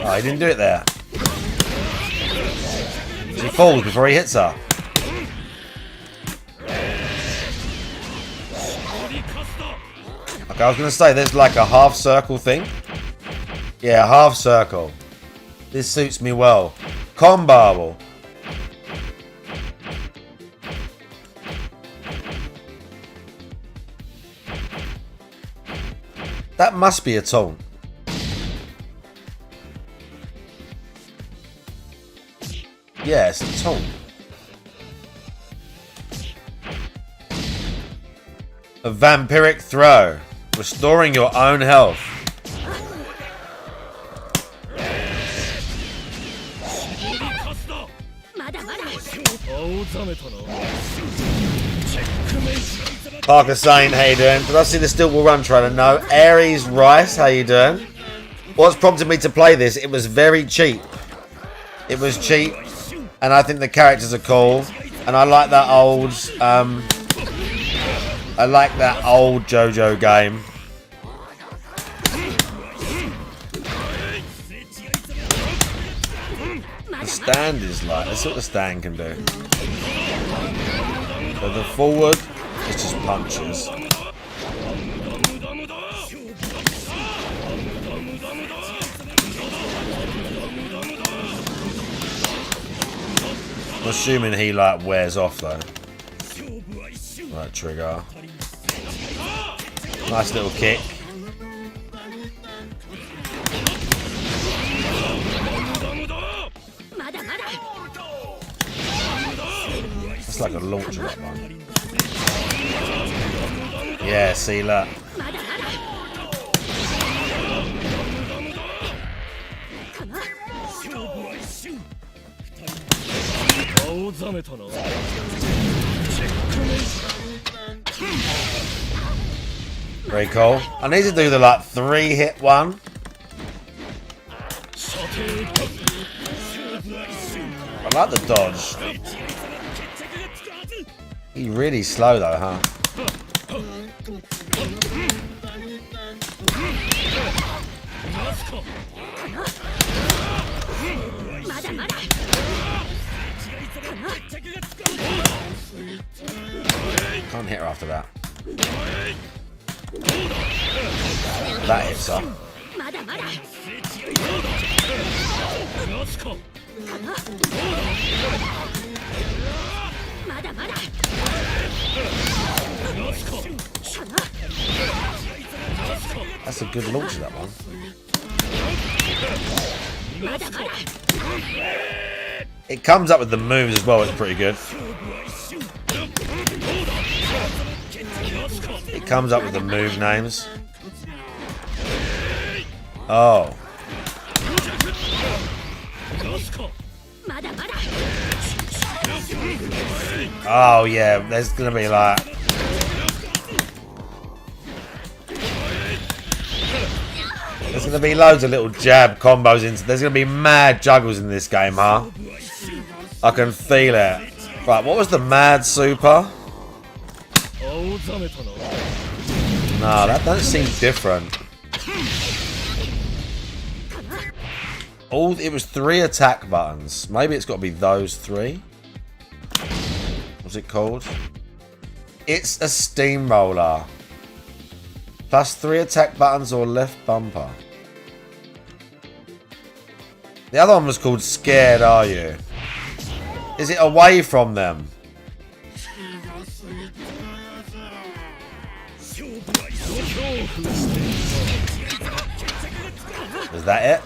Oh, he didn't do it there. She falls before he hits her. Okay, I was going to say there's like a half circle thing. Yeah, half circle. This suits me well. Combo. That must be a taunt. Yeah, it's a taunt. A vampiric throw. Restoring your own health. Parker Saint, how you doing? Did I see the Still Will Run trailer? No. Aries Rice, how you doing? What's prompted me to play this? It was very cheap. It was cheap, and I think the characters are cool, and I like that old, JoJo game. The stand is like, that's what the stand can do. So the forward, it's just punches. I'm assuming he like wears off though. Right trigger. Nice little kick. It's like a launcher, that one. Yeah, see that. Very cool. I need to do the like 3-hit one. I like the dodge. He's really slow though, huh? Can't hit her after that. That hits her. That's a good launch of that one. It comes up with the moves as well, it's pretty good. It comes up with the move names. Oh. Oh yeah, there's gonna be like... There's gonna be loads of little jab combos in. There's gonna be mad juggles in this game, huh? I can feel it. Right, what was the mad super? No, that doesn't seem different. It was 3 attack buttons. Maybe it's got to be those 3. What's it called? It's a steamroller. Plus 3 attack buttons or left bumper. The other one was called Scared Are You? Is it away from them? Is that it?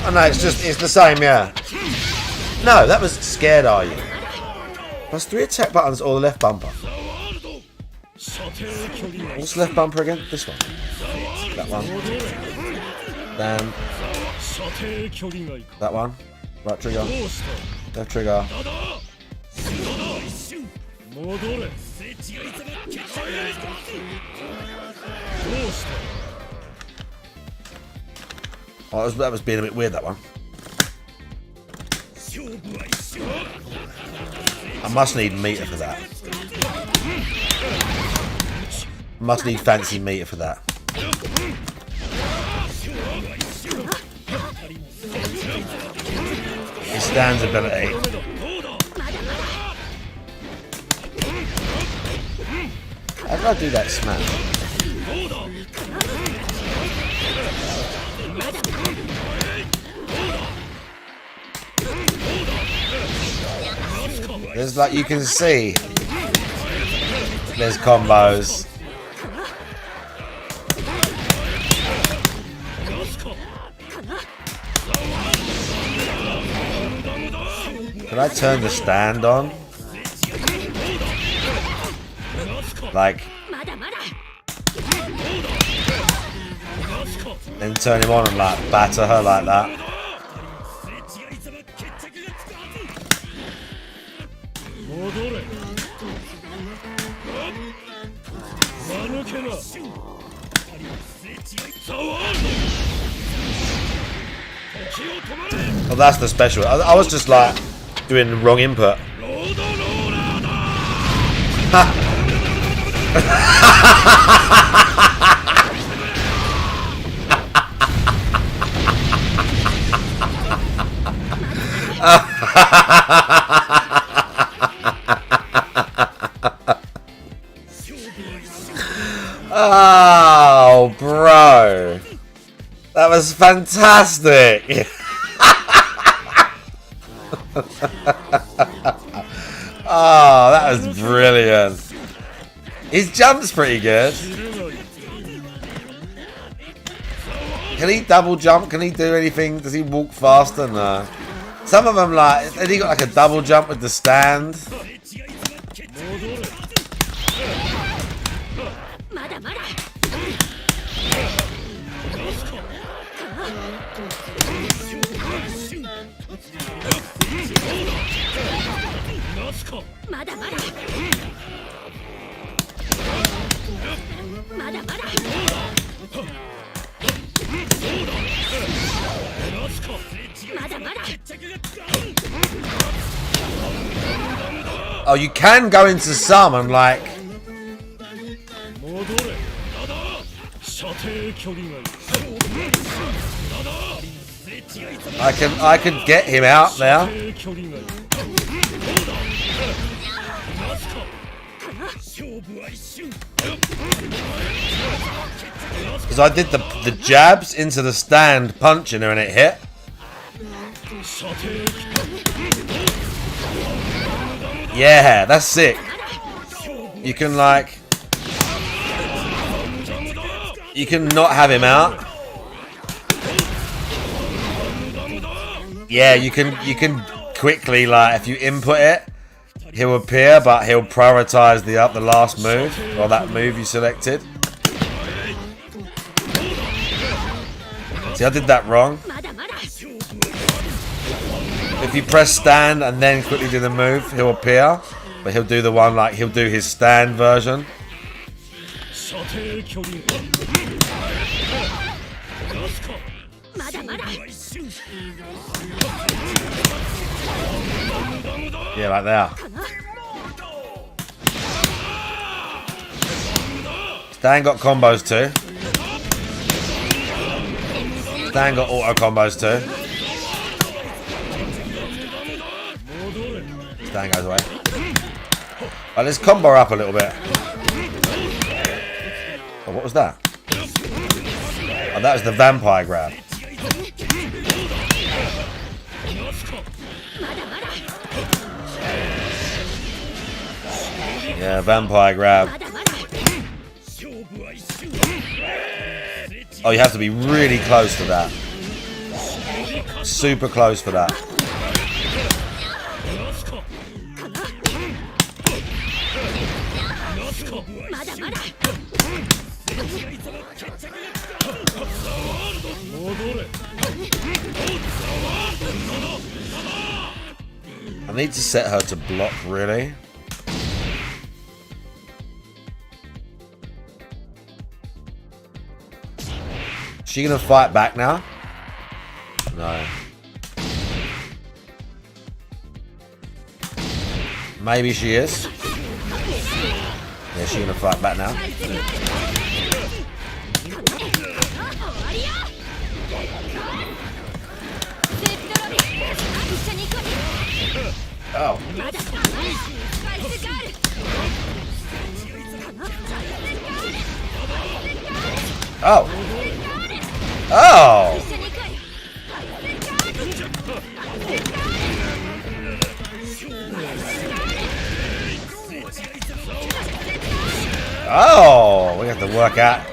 Oh no, it's the same, yeah. No, that was Scared Are You? Plus 3 attack buttons or the left bumper. What's the left bumper again? This one. That one. Then that one. Right trigger. Left trigger. Oh, that was being a bit weird, that one. I must need meter for that. Must need fancy meter for that. His stands ability. How did I do that smash? There's like, you can see there's combos. Can I turn the stand on? Then turn him on and like batter her like that. Oh, that's the special. I was just like doing the wrong input. Oh, bro. That was fantastic. Oh, that was brilliant. His jump's pretty good. Can he double jump? Can he do anything? Does he walk faster? No. Some of them, like, has he got like a double jump with the stand? Oh, you can go into some and like. I could get him out now. Because I did the jabs into the stand punching her and it hit. Yeah, that's sick. You can like, you can not have him out. Yeah, you can quickly, like, if you input it, he'll appear, but he'll prioritize the last move or that move you selected. See, I did that wrong. If you press stand and then quickly do the move, he'll appear, but he'll do the one like he'll do his stand version. Yeah, like there. Stan got combos too. Stan got auto combos too. Stan goes away. Right, let's combo up a little bit. Oh, what was that? Oh, that was the vampire grab. Yeah, vampire grab. Oh, you have to be really close to that. Super close for that. I need to set her to block, really. Is she gonna fight back now? No. Maybe she is. Yeah, she's gonna fight back now. Oh. Oh. Oh. Oh, we have to work out.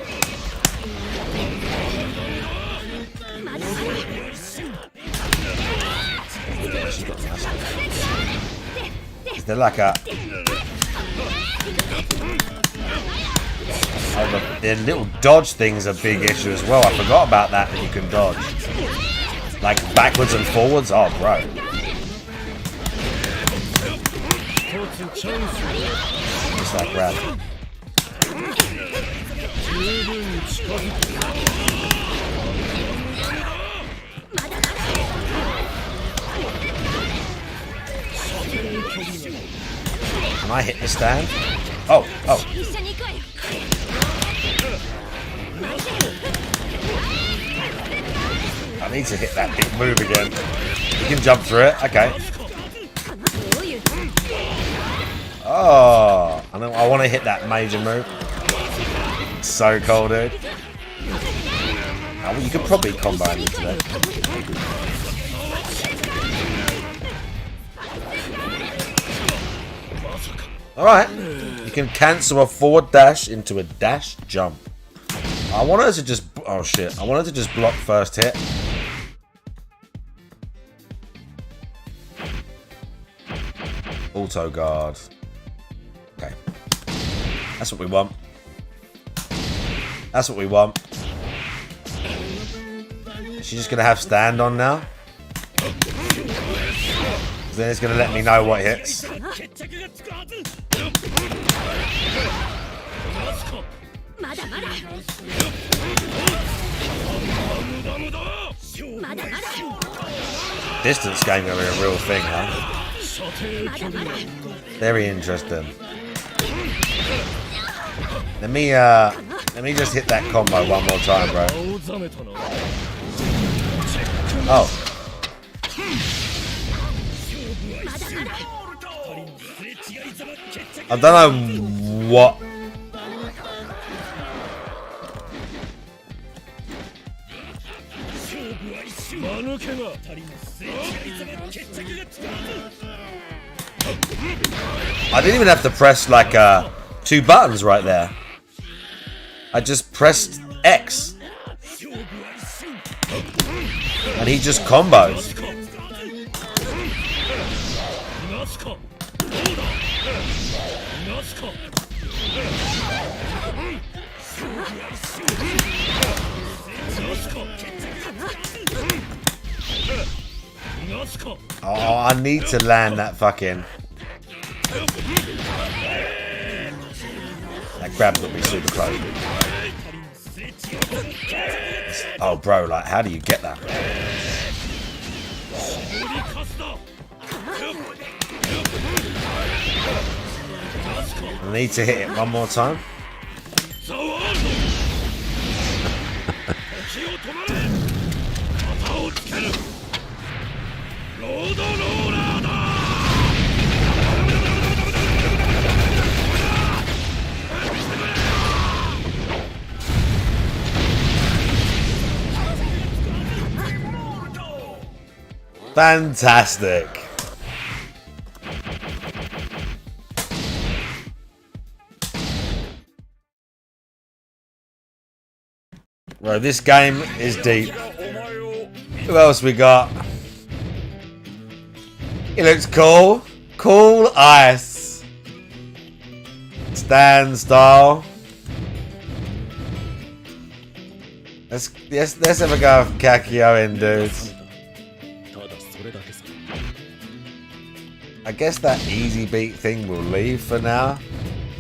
Is there like a... Oh, the little dodge thing's a big issue as well. I forgot about that you can dodge. Like backwards and forwards? Oh, bro. Just that grab. Can I hit the stand? Oh, oh. I need to hit that big move again. You can jump through it. Okay. Oh, I want to hit that major move. It's so cool, dude. Oh, well, you could probably combo me today. Alright. You can cancel a forward dash into a dash jump. I want her to just... Oh, shit. I want her to just block first hit. Auto guard. Okay. That's what we want. That's what we want. Is she just going to have stand on now? Then it's going to let me know what hits. Distance game going to be a real thing, huh? Very interesting. Let me just hit that combo one more time, bro. Oh. I don't know what. I didn't even have to press like 2 buttons right there. I just pressed X. And he just combos. Oh, I need to land that fucking... That grab will be super close. Oh, bro, like, how do you get that? I need to hit it one more time. Fantastic. Right, this game is deep. Who else we got? He looks cool. Cool ice. Stand style. Let's have a go of Kakio in, dudes. I guess that easy beat thing will leave for now.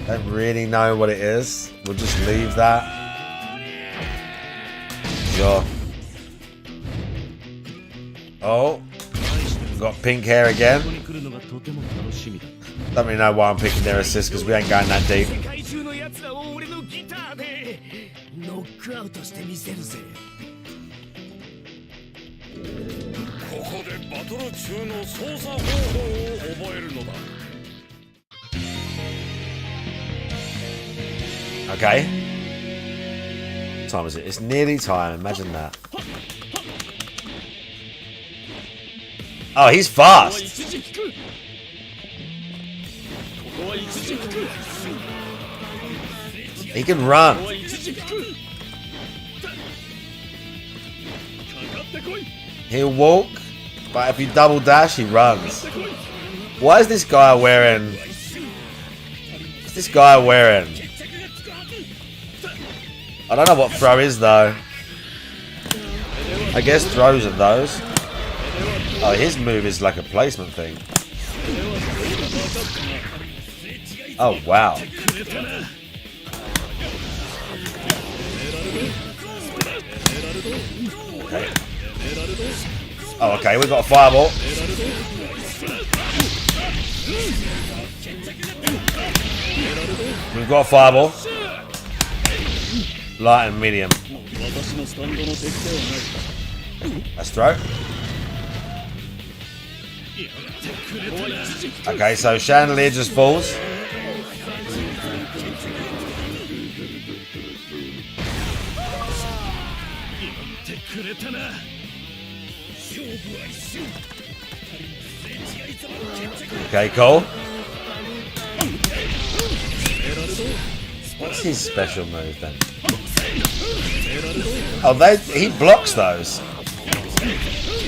Don't really know what it is. We'll just leave that. Sure. Oh. Got pink hair again. Don't really know why I'm picking their assist because we ain't going that deep. Okay. What time is it? It's nearly time. Imagine that. Oh, he's fast. He can run. He'll walk, but if you double dash, he runs. Why is this guy wearing... What's this guy wearing? I don't know what throw is though. I guess throws are those. Oh, his move is like a placement thing. Oh, wow. Okay. Oh, okay, we've got a fireball. We've got a fireball. Light and medium. That's throw. Okay, so chandelier just falls. Okay, cool. What's his special move then? Oh, he blocks those.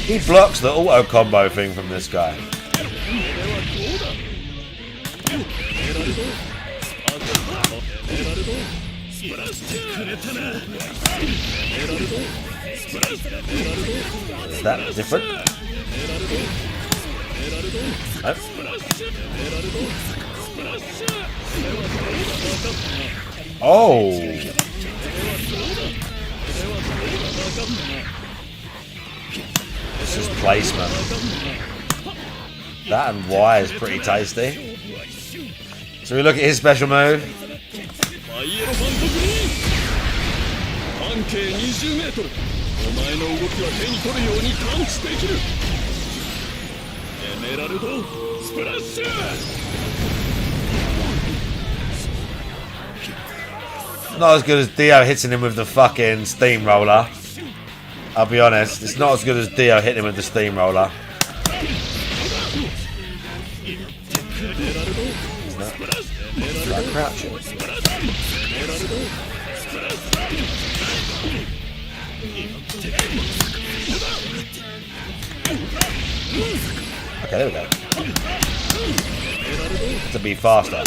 He blocks the auto combo thing from this guy. Is that different? Nope. Oh. This is placement. That and Y is pretty tasty. So we look at his special move. Not as good as Dio hitting him with the fucking steamroller. I'll be honest, it's not as good as Dio hitting him with the steamroller. Is that crouching? Okay, there we go. To be faster.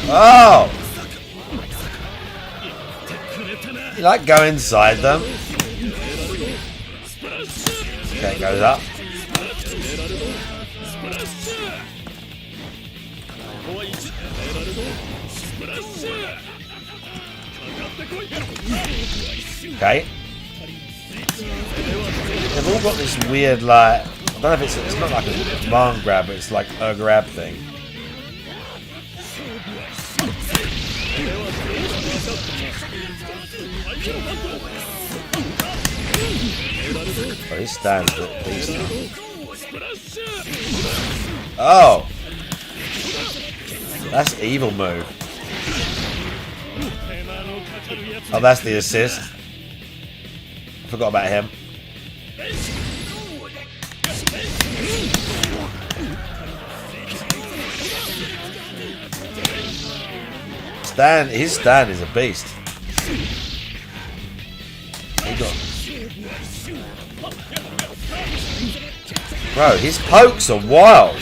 Oh! You like go inside them. Okay, it goes up. Okay. They've all got this weird, like, I don't know if it's not like a command grab, but it's like a grab thing. Oh, his stand's a beast now. Oh! That's evil move. Oh, that's the assist. Forgot about him. His stand is a beast. Bro, his pokes are wild.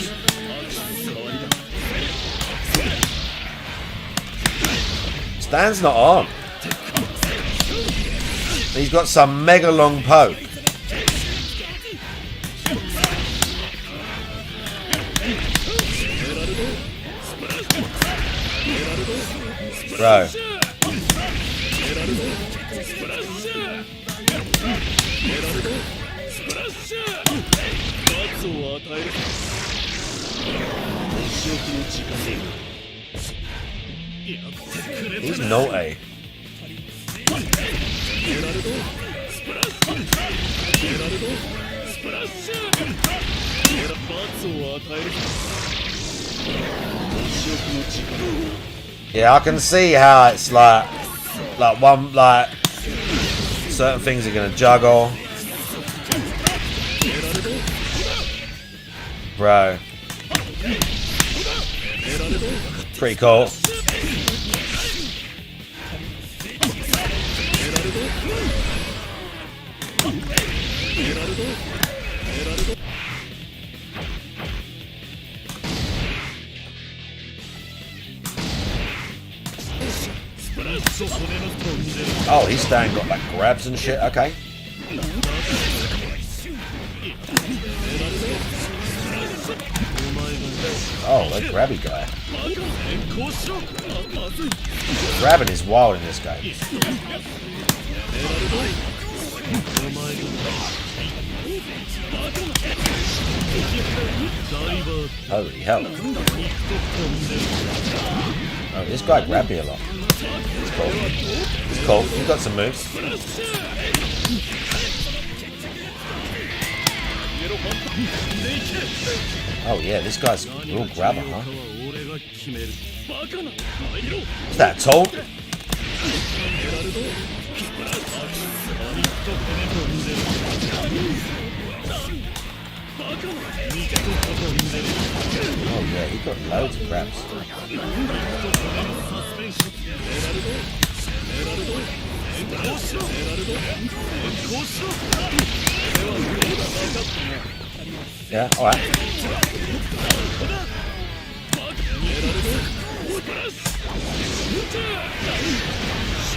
Stand's not on. He's got some mega long poke. Bro. He's naughty. Yeah, I can see how it's like certain things are gonna juggle. Bro. Pretty cool. Oh, he's staying got like grabs and shit. Okay. Oh, that grabby guy. Grabbing is wild in this game. Holy hell. Oh, this guy grabbed me a lot. It's cool. It's cool. He's got some moves. Oh yeah, this guy's a real grabber, huh? What's that, Toad? Oh yeah, he got loads of grabs. Yeah, alright.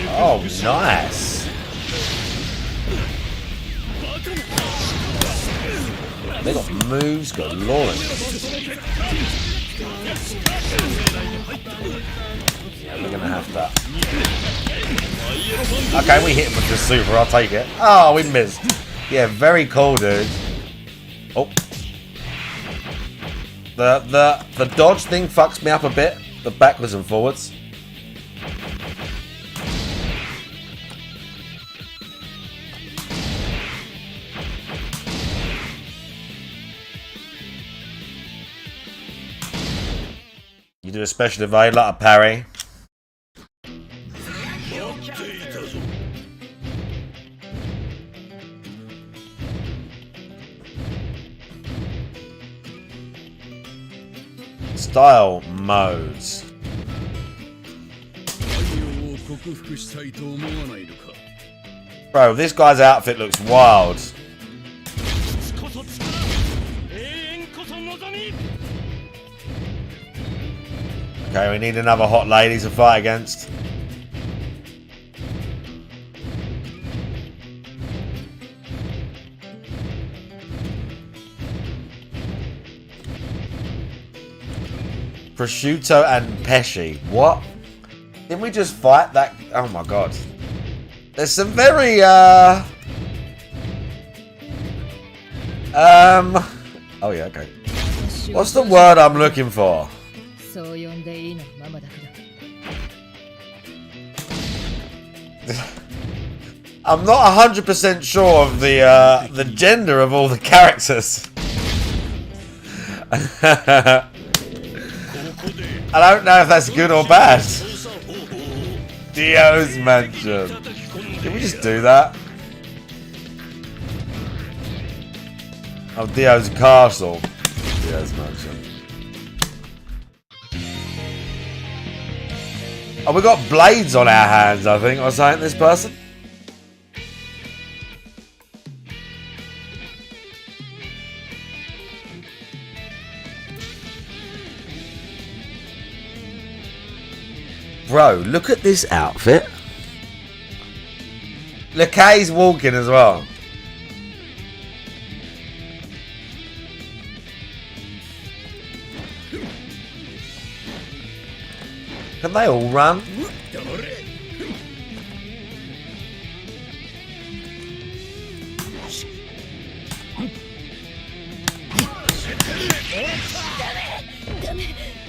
Oh, nice. They got moves galore. Yeah, we're gonna have that. Okay, we hit him with the super, I'll take it. Oh, we missed. Yeah, very cool, dude. Oh. The dodge thing fucks me up a bit. The backwards and forwards. You do a special evade like a parry. Style modes. Bro, this guy's outfit looks wild. Okay, we need another hot lady to fight against. Prosciutto and Pesci. What? Didn't we just fight that? Oh my god. There's some very, oh yeah, okay. What's the word I'm looking for? I'm not 100% sure of the gender of all the characters. I don't know if that's good or bad. Dio's mansion. Can we just do that? Oh, Dio's castle. Dio's mansion. Oh, we got blades on our hands, I think, or something, this person. Bro, look at this outfit. Lekay's walking as well. Can they all run?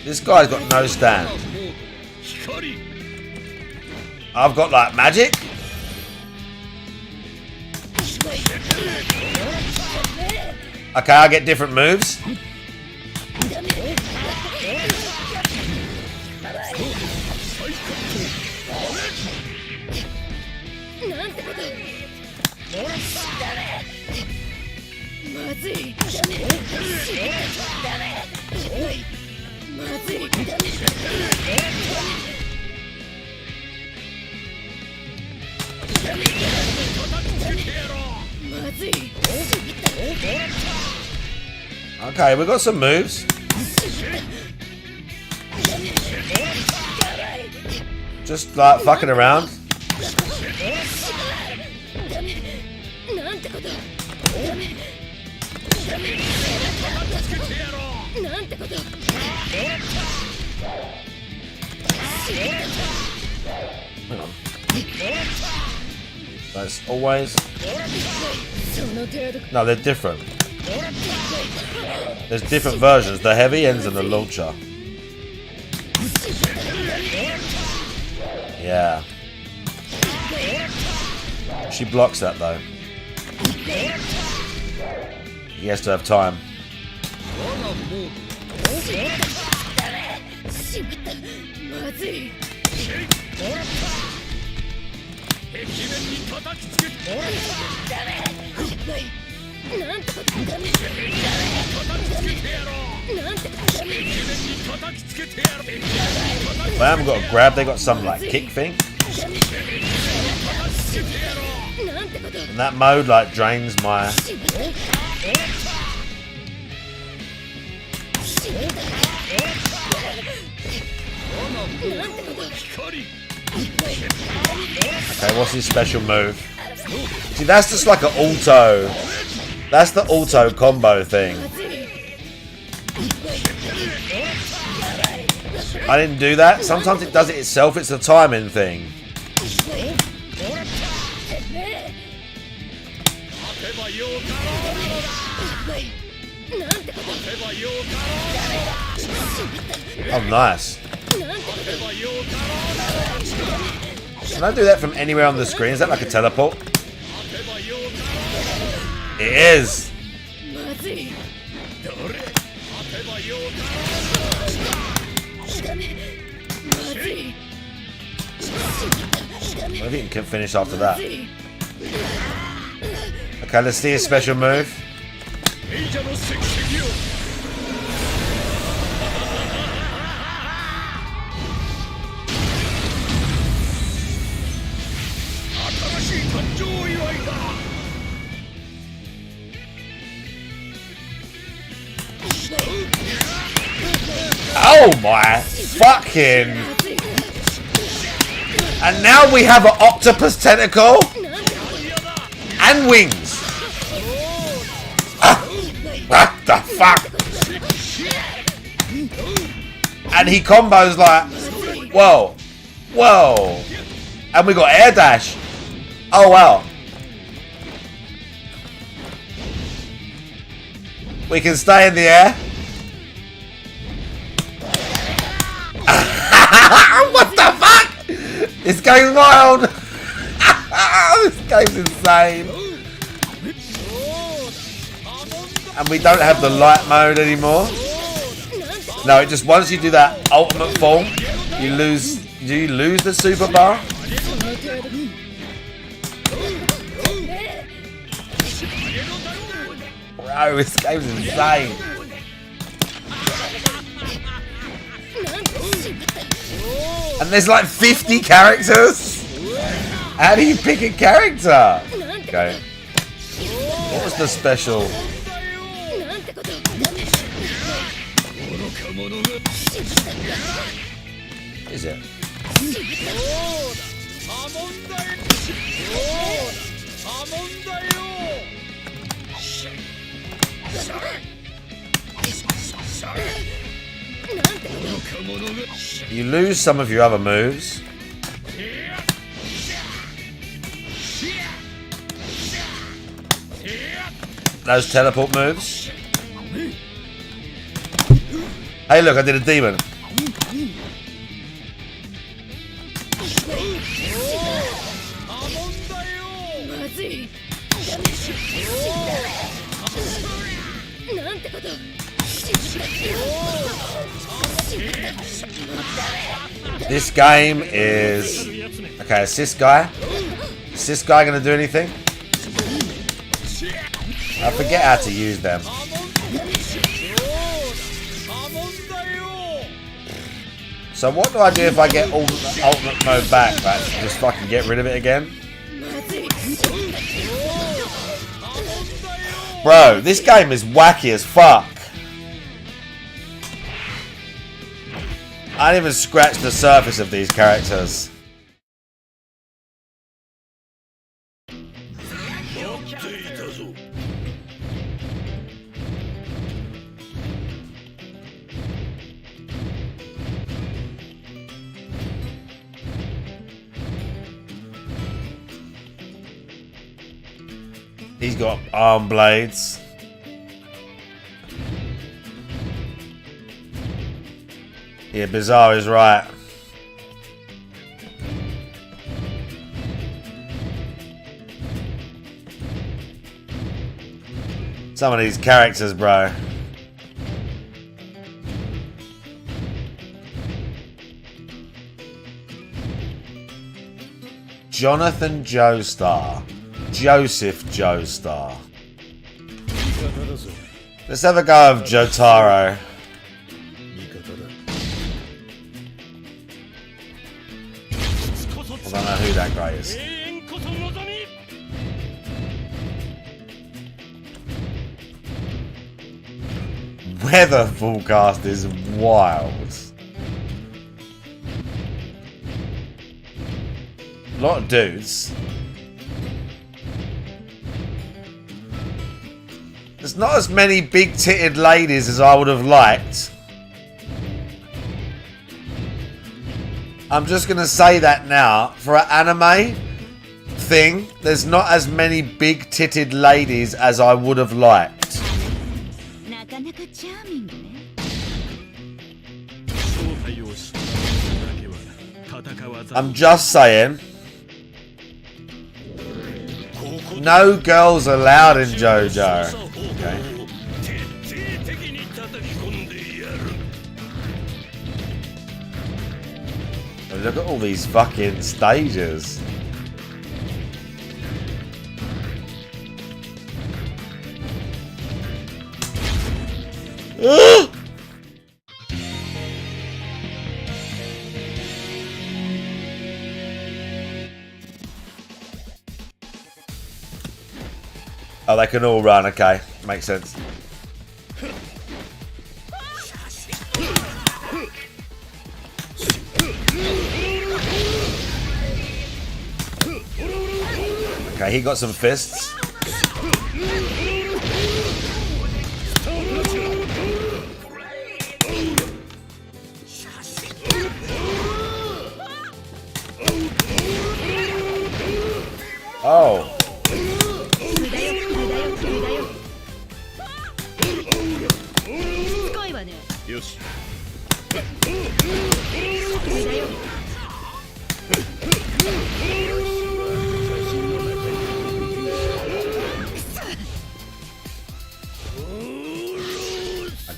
This guy's got no stand. I've got like magic. Okay, I get different moves. Okay, we got some moves. Just like fucking around. That's always. No, they're different. There's different versions. The heavy ends and the launcher. Yeah. She blocks that though. He has to have time. They haven't got a grab, they got some like kick thing. And that mode like drains my... Okay, what's his special move? See, that's just like an auto. That's the auto combo thing. I didn't do that. Sometimes it does it itself. It's a timing thing. Oh, nice. Can I do that from anywhere on the screen? Is that like a teleport? It is. I think you can finish after that. Okay, let's see a special move. Oh my fucking... And now we have an octopus tentacle and wings. What the fuck? And he combos like, whoa, whoa. And we got air dash. Oh wow. We can stay in the air. What the fuck? This game's wild. This game's insane. And we don't have the light mode anymore. No, it just once you do that ultimate form, you lose. Do you lose the super bar? Bro, this game's insane. And there's like 50 characters. How do you pick a character? Okay. What was the special? Is it? You lose some of your other moves. Those teleport moves. Hey look, I did a demon. This game is... Okay, assist guy. Assist guy gonna do anything? I forget how to use them. So what do I do if I get ultimate mode back? Like, just fucking get rid of it again? Bro, this game is wacky as fuck. I didn't even scratch the surface of these characters. He's got arm blades. Yeah, Bizarre is right. Some of these characters, bro. Jonathan Joestar. Joseph Joestar. Let's have a go of Jotaro. I don't know who that guy is. Weather forecast is wild. A lot of dudes. There's not as many big-titted ladies as I would have liked. I'm just going to say that now. For an anime thing, there's not as many big-titted ladies as I would have liked. I'm just saying. No girls allowed in JoJo. Okay. Oh, look at all these fucking stages. Oh, they can all run, okay. Makes sense. Okay, he got some fists. Oh.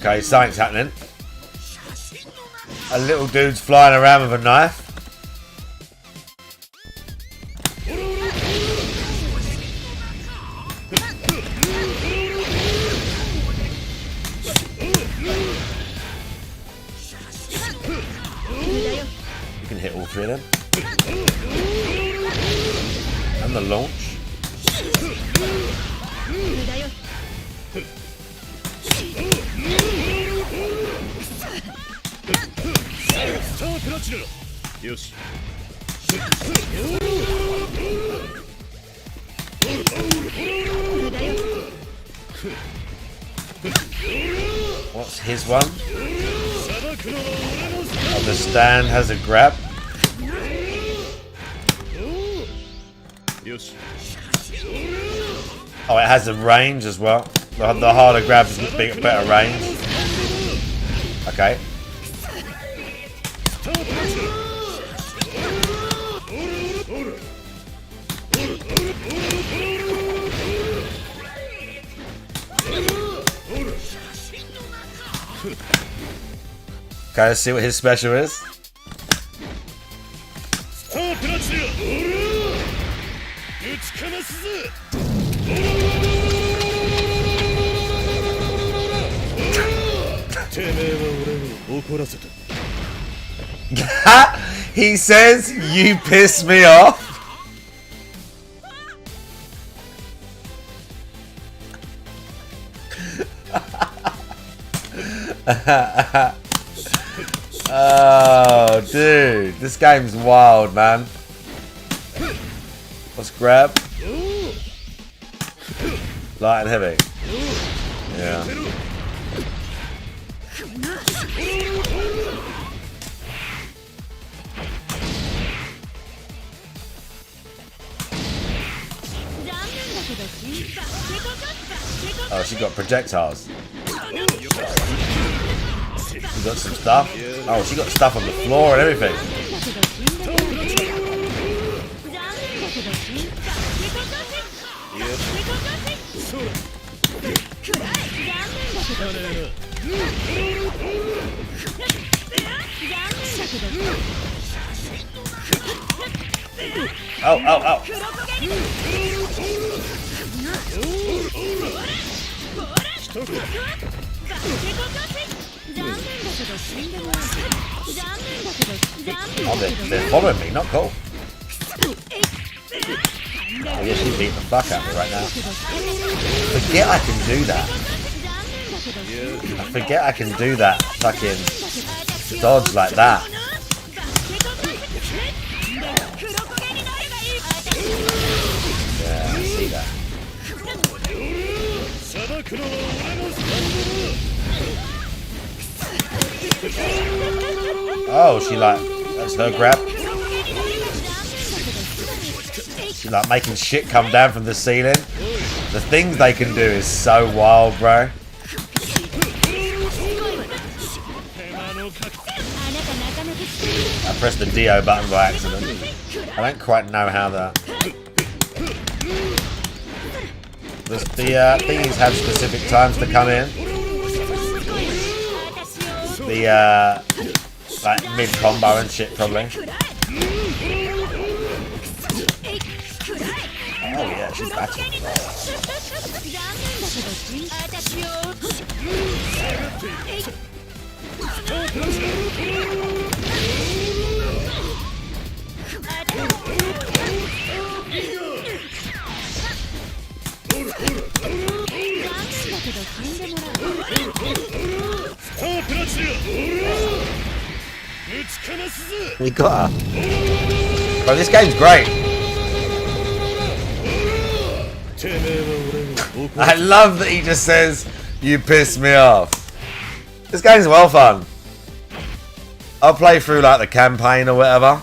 Okay, something's happening. A little dude's flying around with a knife. You can hit all three of them. And the launch. What's his one? Oh, the stand has a grab. Oh, it has a range as well. The harder grab is better range. Okay. Okay, let's see what his special is. He says, "You piss me off." Oh, dude. This game's wild, man. Let's grab. Light and heavy. Yeah. Oh, she got projectiles. She got some stuff. Oh, she got stuff on the floor and everything. Oh, oh, oh. Oh, they're following me, not cool. Oh yeah, she's beating the fuck out of me right now. Forget I can do that. I forget I can do that fucking dodge like that. Yeah, I see that. Oh, she like, that's her grab. She's like making shit come down from the ceiling. The things they can do is so wild, bro. I pressed the Dio button by accident. I don't quite know how the thingies have specific times to come in. The like mid combo and shit probably. Oh yeah, she's batting. We got her. Bro, this game's great. I love that he just says, "You piss me off." This game's well fun. I'll play through like the campaign or whatever.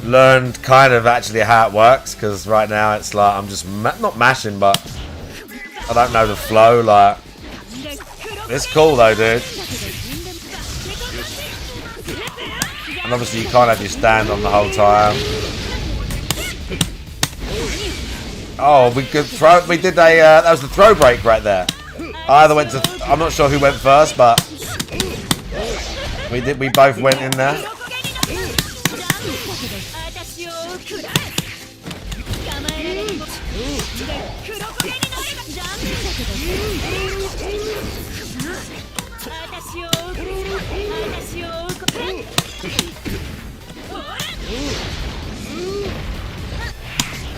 Learned kind of actually how it works, because right now it's like I'm just not mashing, but I don't know the flow. Like, it's cool though, dude. And obviously you can't have your stand on the whole time. Oh, we could throw. We did a. That was the throw break right there. I either went to. I'm not sure who went first, but we did. We both went in there.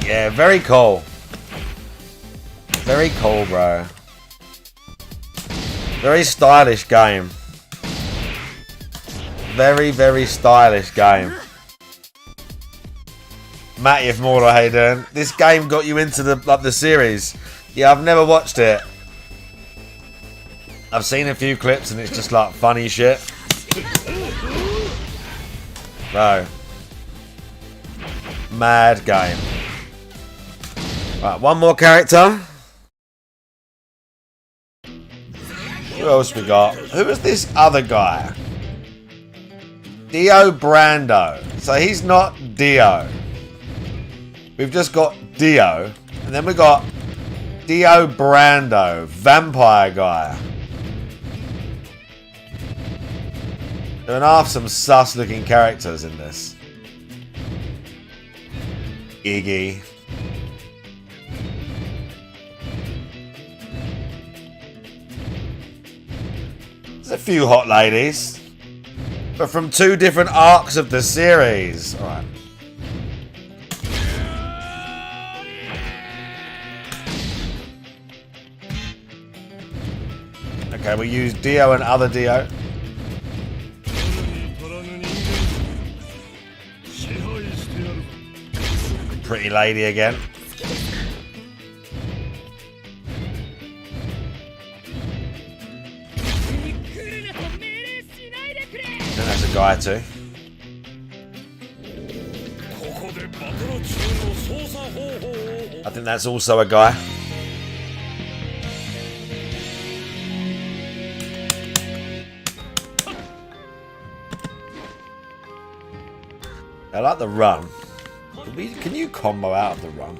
Yeah, very cool. Very cool, bro. Very stylish game. Very, very stylish game. Matty of Mauler, how you doing? This game got you into the series. Yeah, I've never watched it. I've seen a few clips and it's just like funny shit. Bro. Mad game. Right, one more character. Who else we got? Who is this other guy? Dio Brando. So he's not Dio. We've just got Dio. And then we got Dio Brando. Vampire guy. There are some sus looking characters in this. Iggy. There's a few hot ladies, but from two different arcs of the series. All right. Okay, we use Dio and other Dio. pretty lady again. I think that's a guy too. I think that's also a guy. I like the run. Can you combo out of the run?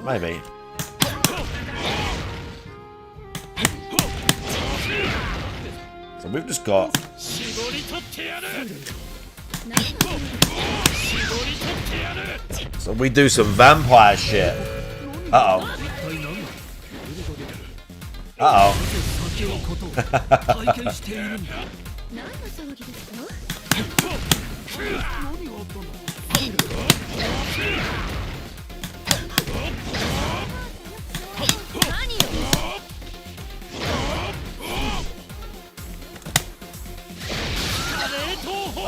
Maybe. So we've just got... So we do some vampire shit. Uh-oh. Uh-oh.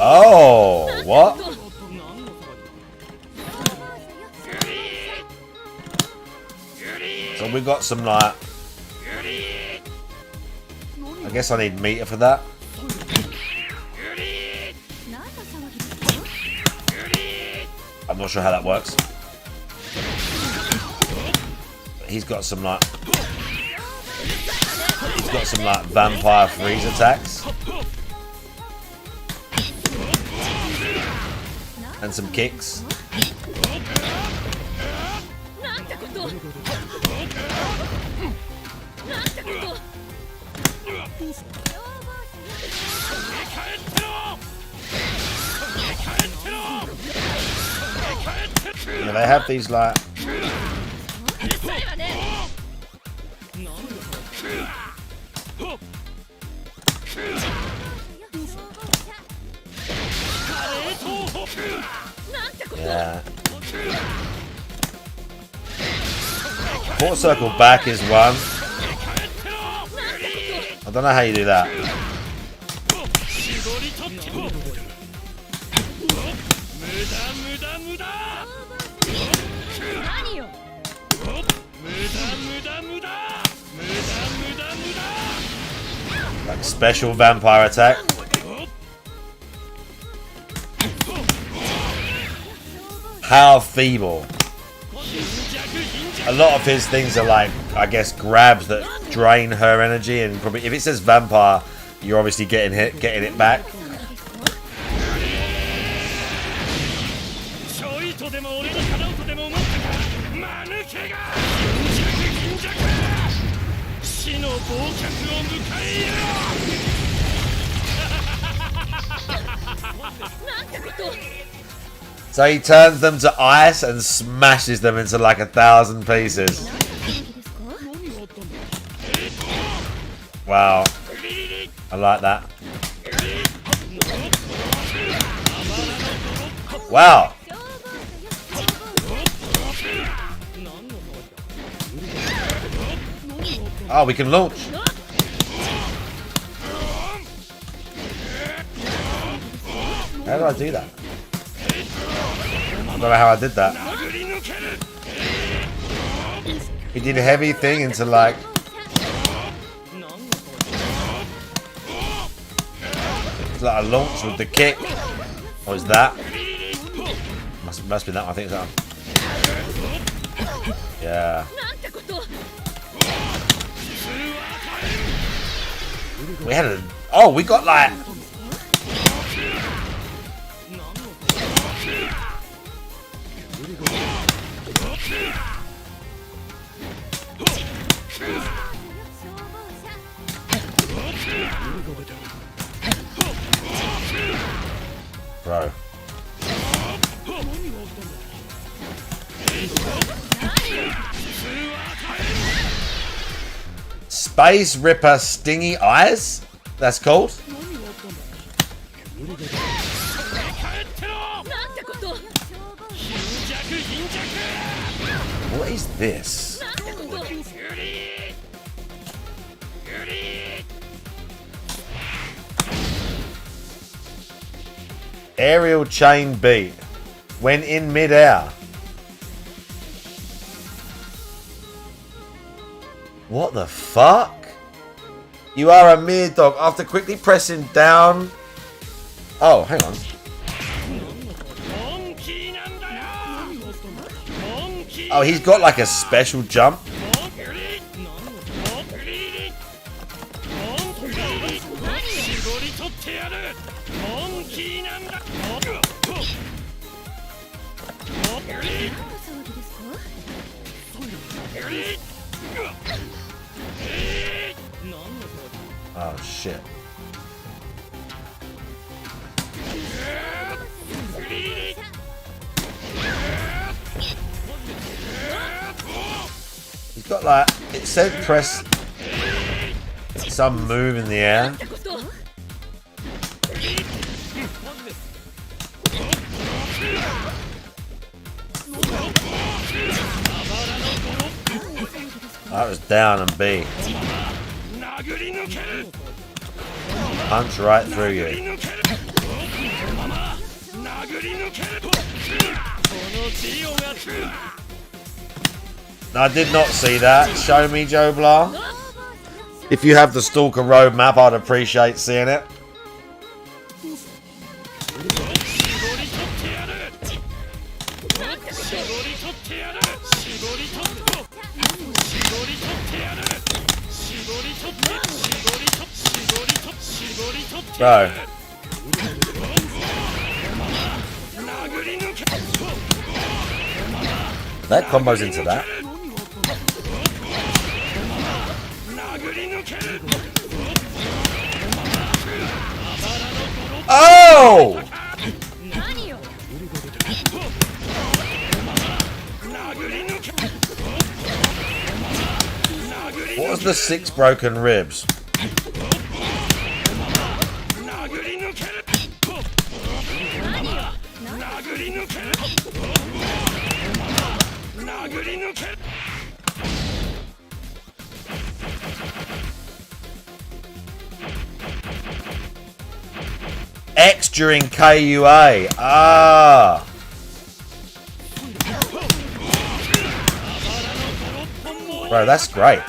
Oh, what? So we got some like... I guess I need meter for that. I'm not sure how that works. But he's got some like... He's got some like vampire freeze attacks. And some kicks. You know, they have these like... Yeah. Quarter circle back is one. I don't know how you do that. Like special vampire attack. How feeble. A lot of his things are like, I guess, grabs that drain her energy, and probably if it says vampire, you're obviously getting it back. So he turns them to ice and smashes them into like 1,000 pieces. Wow. I like that. Wow. Oh, we can launch. How did I do that? I don't know how I did that. He did a heavy thing into like... It's like a launch with the kick. Or is that? Must be that one. I think it's that one. Yeah. We had a... Oh, we got like... Bro. Space Ripper Stingy Eyes? That's called? What is this? Aerial chain beat. when in midair. What the fuck? You are a mere dog. After quickly pressing down... Oh, hang on. Oh, he's got like a special jump. Oh shit. He's got like, it said press some move in the air. That was down and B. Punch right through you. I did not see that. Show me, Joe Blah. If you have the Stalker roadmap, I'd appreciate seeing it. Bro. That combos into that. Oh! What was the 6 broken ribs? X during KUA. Ah. Bro, that's great.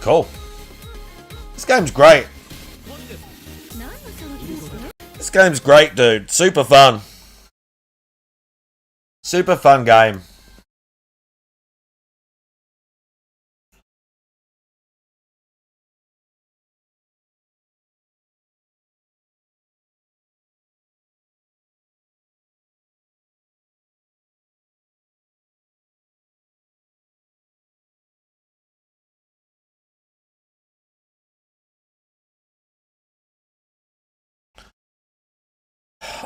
Cool. This game's great. This game's great, dude. Super fun. Super fun game.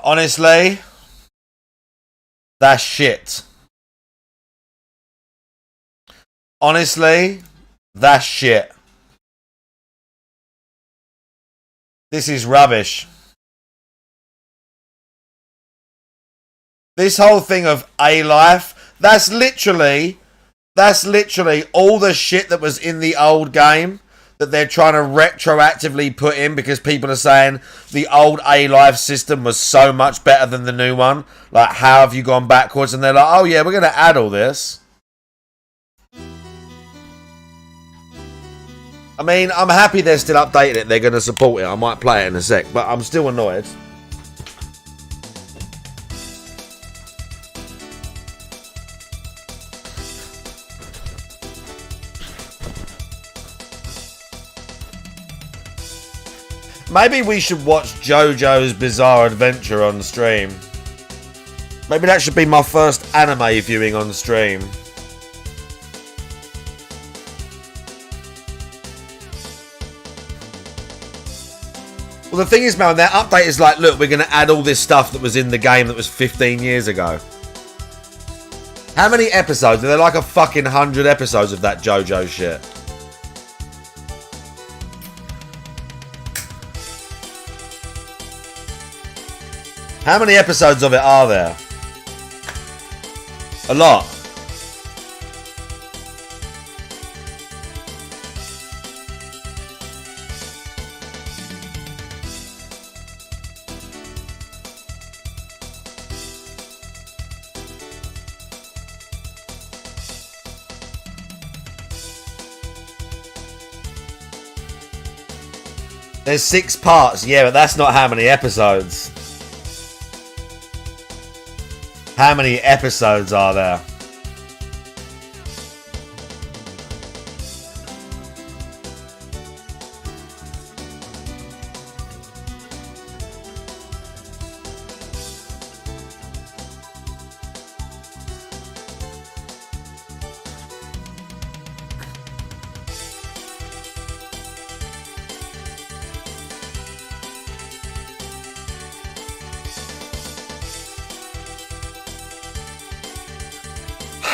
Honestly, that's shit. Honestly, that's shit. This is rubbish. This whole thing of A-Life, that's literally all the shit that was in the old game that they're trying to retroactively put in because people are saying the old A-Life system was so much better than the new one. Like, how have you gone backwards? And they're like, oh yeah, we're going to add all this. I mean, I'm happy they're still updating it. They're going to support it. I might play it in a sec, but I'm still annoyed. Maybe we should watch JoJo's Bizarre Adventure on stream. Maybe that should be my first anime viewing on stream. Well, the thing is, man, their update is like, look, we're going to add all this stuff that was in the game that was 15 years ago. How many episodes? Are there like a fucking 100 episodes of that JoJo shit? How many episodes of it are there? A lot. There's 6 parts, yeah, but that's not how many episodes. How many episodes are there?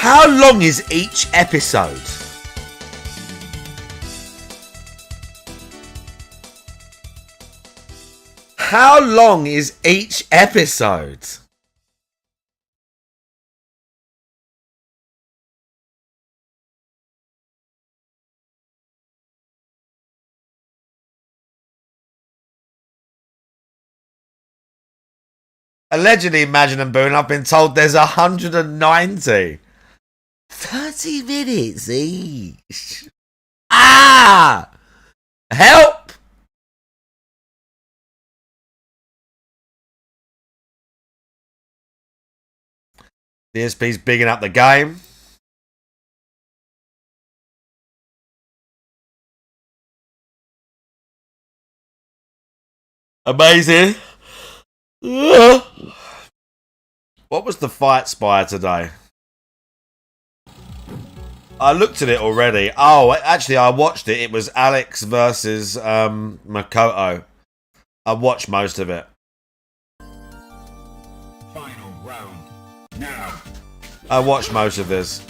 How long is each episode? How long is each episode? Allegedly, Imagine and Boone, I've been told there's 190. 30 minutes each. Ah! Help! DSP's bigging up the game. Amazing. What was the fight spire today? I looked at it already. Oh, actually, I watched it. It was Alex versus Makoto. I watched most of it. Final round. Now. I watched most of this.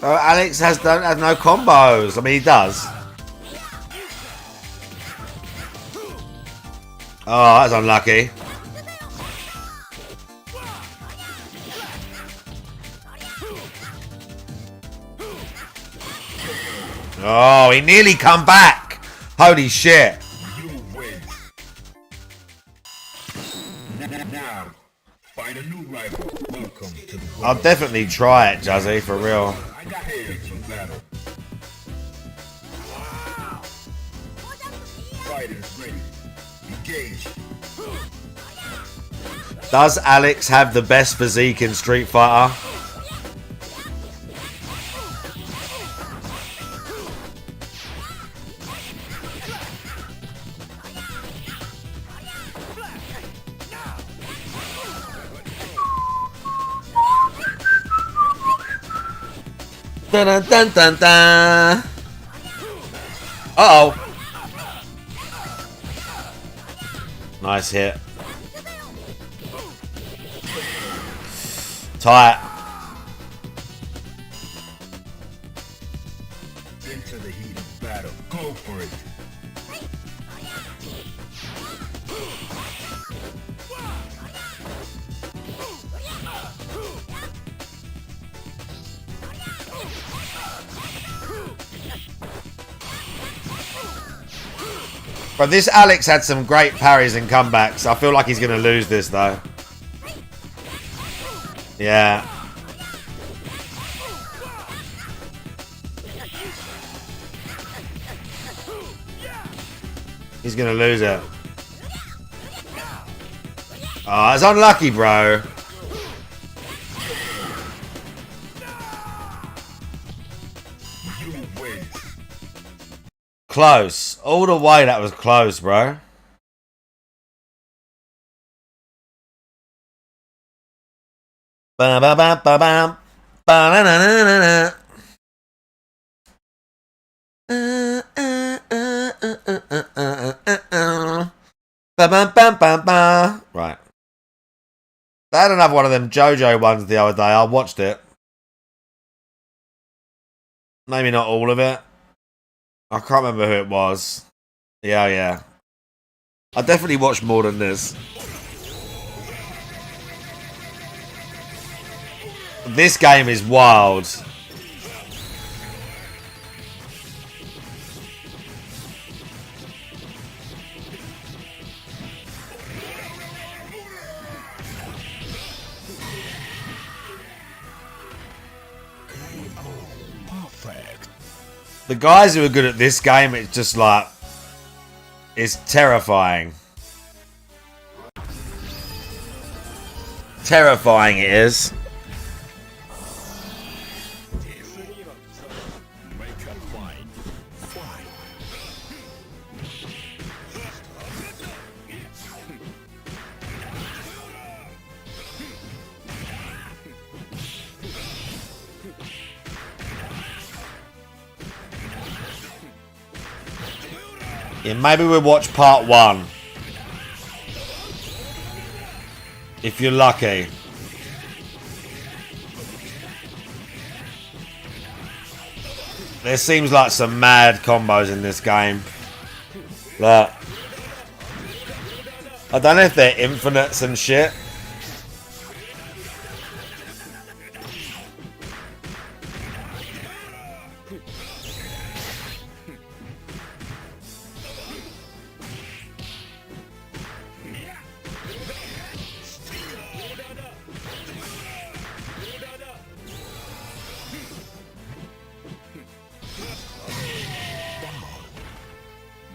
Oh, Alex has no combos. I mean, he does. Oh, that's unlucky. Oh, he nearly come back. Holy shit. You win. Now, find a new rival. Welcome to the world. I'll definitely try it, Jazzy, for real. I got here for battle. Fighters ready. Engage. Does Alex have the best physique in Street Fighter? Dun dun dun dun dun. Uh oh. Nice hit. Tight. Into the heat of battle. Go for it. But this Alex had some great parries and comebacks. I feel like he's going to lose this though. Yeah. He's going to lose it. Oh, it's unlucky, bro. You win. Close. All the way that was close, bro. Ba ba ba ba bam. Ba na na na na na. Ba ba ba ba ba. Right. They had another one of them JoJo ones the other day. I watched it. Maybe not all of it. I can't remember who it was. Yeah, yeah. I definitely watched more than this. This game is wild. Perfect. The guys who are good at this game, it's just like, it's terrifying. Terrifying it is. Make a fight. Fight. Yeah, maybe we'll watch part 1. If you're lucky. There seems like some mad combos in this game. Look. I don't know if they're infinites and shit.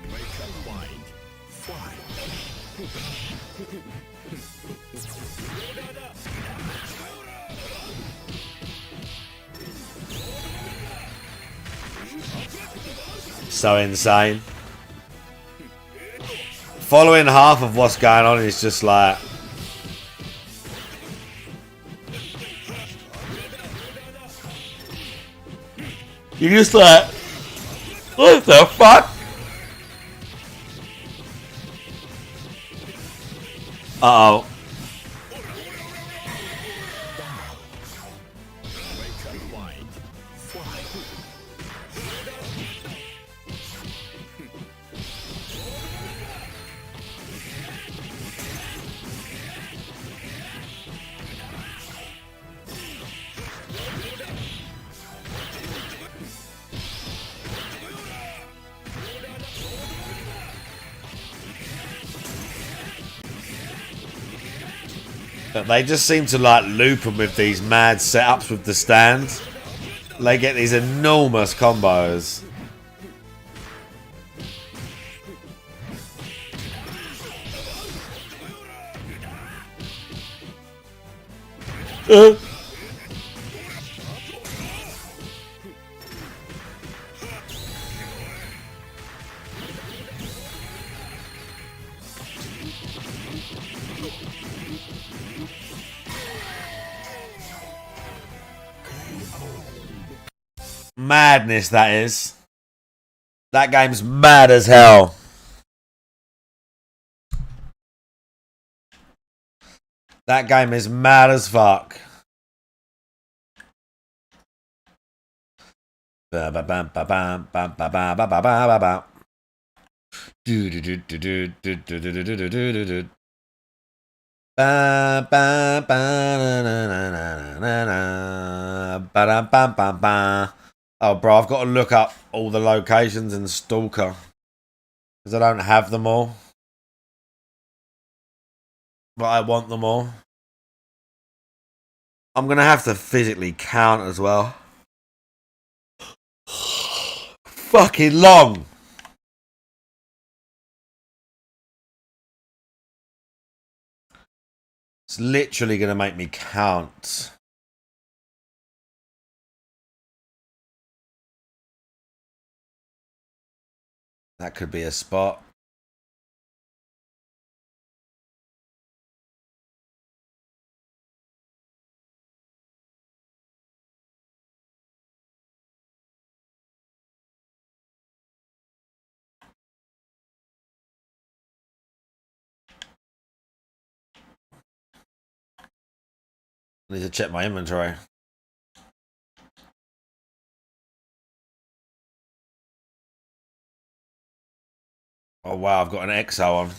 Make a fight. Fight. So insane. Following half of what's going on is just like... You're just like... What the fuck? Uh-oh. Make a fight. Fight. But they just seem to like loop them with these mad setups with the stands. They get these enormous combos. Madness, that is. That game's mad as hell. That game is mad as fuck. Oh, bro, I've got to look up all the locations in Stalker because I don't have them all, but I want them all. I'm gonna have to physically count as well. Fucking long. It's literally gonna make me count. That could be a spot. I need to check my inventory. Oh wow, I've got an EXO on.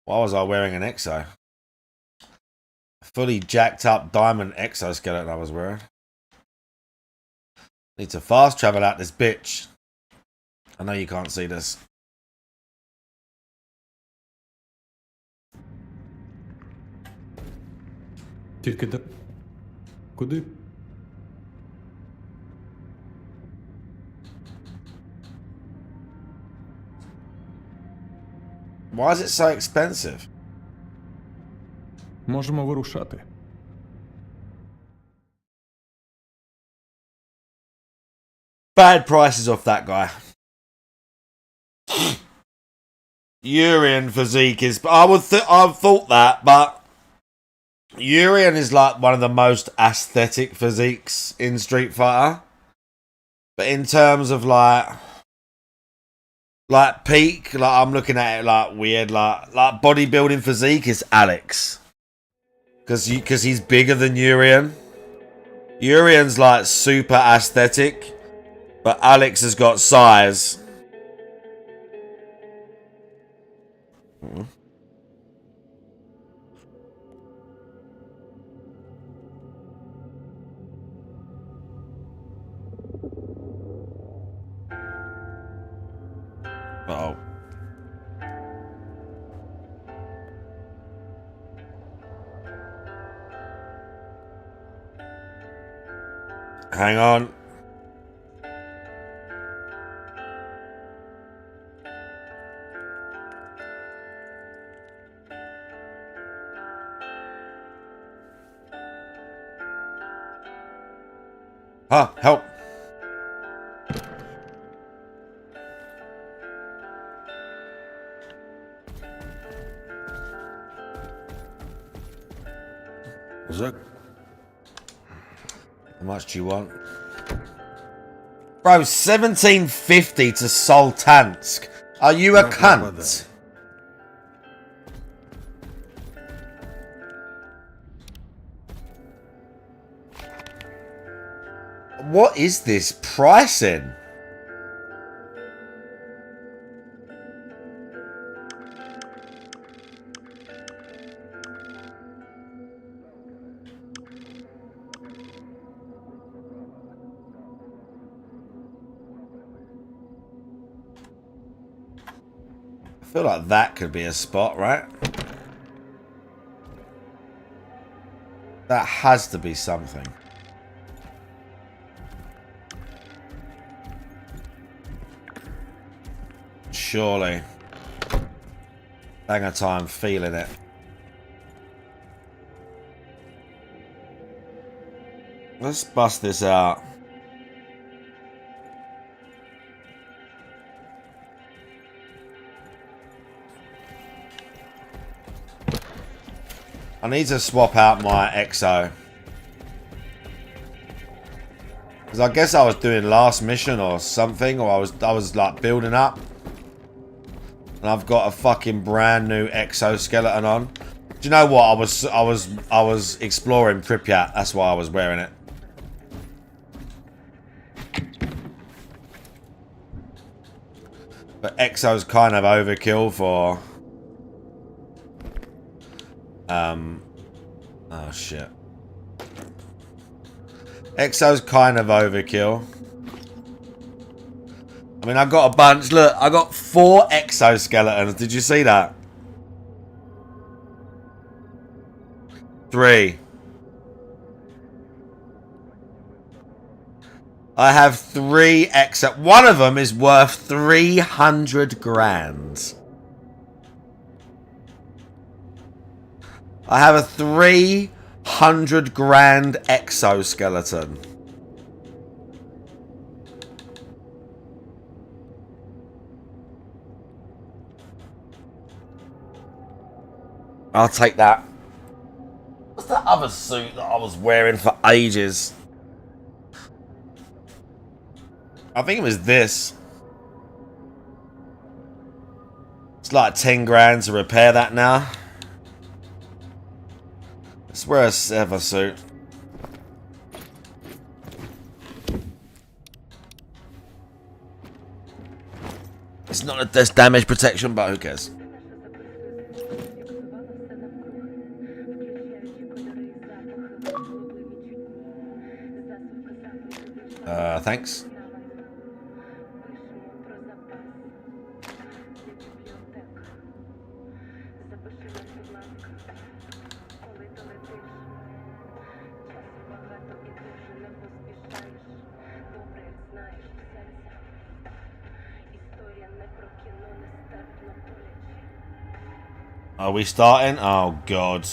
Why was I wearing an EXO? Fully jacked up diamond exoskeleton I was wearing. Need to fast travel out this bitch. I know you can't see this. Тільки куди? Why is it so expensive? Можемо вирушати. Bad prices off that guy. Urian physique is. I've thought that, but Urian is like one of the most aesthetic physiques in Street Fighter. But in terms of like peak, like I'm looking at it like weird, like bodybuilding physique is Alex, because he's bigger than Urian. Urian's like super aesthetic, but Alex has got size. Uh-oh. Hang on. Huh, help. Look. How much do you want? Bro, 1750 to Soltansk. Are you a cunt? What is this pricing? I feel like that could be a spot, right? That has to be something. Surely. Hang on, time feeling it. Let's bust this out. I need to swap out my EXO. Because I guess I was doing last mission or something, or I was like building up. And I've got a fucking brand new exoskeleton on. Do you know what? I was exploring Pripyat. That's why I was wearing it. But EXO's kind of overkill for oh shit. EXO's kind of overkill. I mean, I got a bunch. Look, I got 4 exoskeletons. Did you see that? 3. I have 3 exo. One of them is worth 300 grand. I have a 300 grand exoskeleton. I'll take that. What's that other suit that I was wearing for ages? I think it was this. It's like 10 grand to repair that now. Let's wear a Sever suit. It's not a there's damage protection, but who cares? Thanks. Are we starting? Oh, God.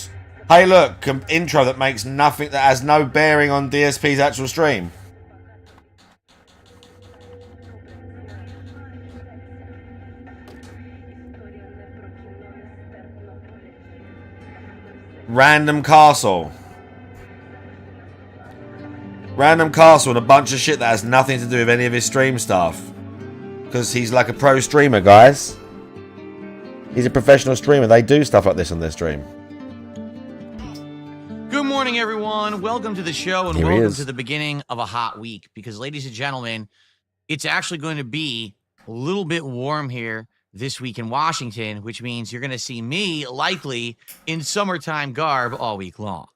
Hey, look. Intro that makes nothing, that has no bearing on DSP's actual stream. Random castle. Random castle and a bunch of shit that has nothing to do with any of his stream stuff. Because he's like a pro streamer, guys. He's a professional streamer. They do stuff like this on their stream. Good morning, everyone. Welcome to the show and Here he welcome is. to the beginning of a hot week. Because, ladies and gentlemen, it's actually going to be a little bit warm here this week in Washington, which means you're going to see me likely in summertime garb all week long.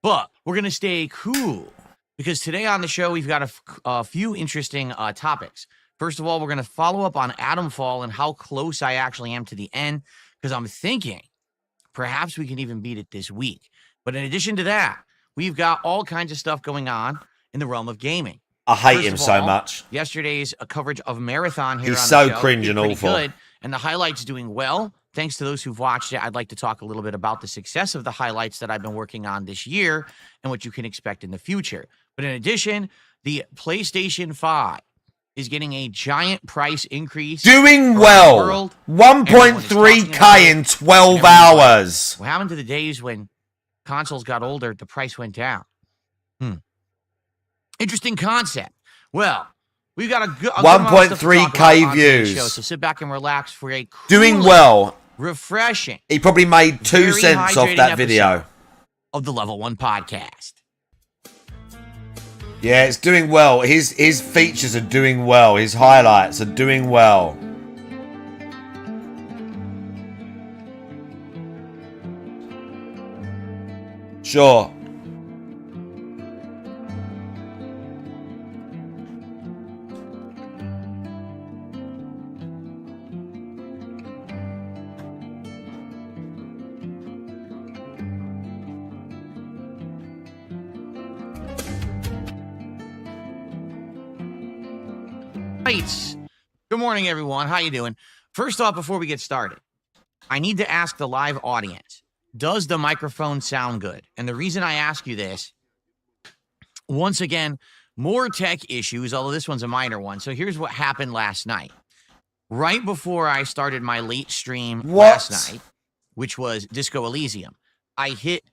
But we're going to stay cool because today on the show, we've got a few interesting topics. First of all, we're going to follow up on Atom Fall and how close I actually am to the end, because I'm thinking perhaps we can even beat it this week. But in addition to that, we've got all kinds of stuff going on in the realm of gaming. I hate First him of so all, much. Yesterday's coverage of Marathon here He's on so the show cringe did and pretty awful. good, and the highlights doing well. Thanks to those who've watched it, I'd like to talk a little bit about the success of the highlights that I've been working on this year and what you can expect in the future. But in addition, the PlayStation 5 is getting a giant price increase. Doing around the well. world. Everyone is talking 1.3k about in it. 12 And everyone's like, hours. what happened to the days when consoles got older, the price went down? Interesting concept. Well, we've got a good amount of stuff to talk 1.3K about on today's views. show, so sit back and relax for a cool, Doing well. refreshing He probably made 2 Very cents off hydrating that episode. video. of the Level 1 podcast. Yeah, it's doing well. His features are doing well. His highlights are doing well. Sure. Right. Good morning, everyone. How you doing? First off, before we get started, I need to ask the live audience, does the microphone sound good? And the reason I ask you this, once again, more tech issues, although this one's a minor one. So here's what happened last night. Right before I started my late stream last night, which was Disco Elysium, I hit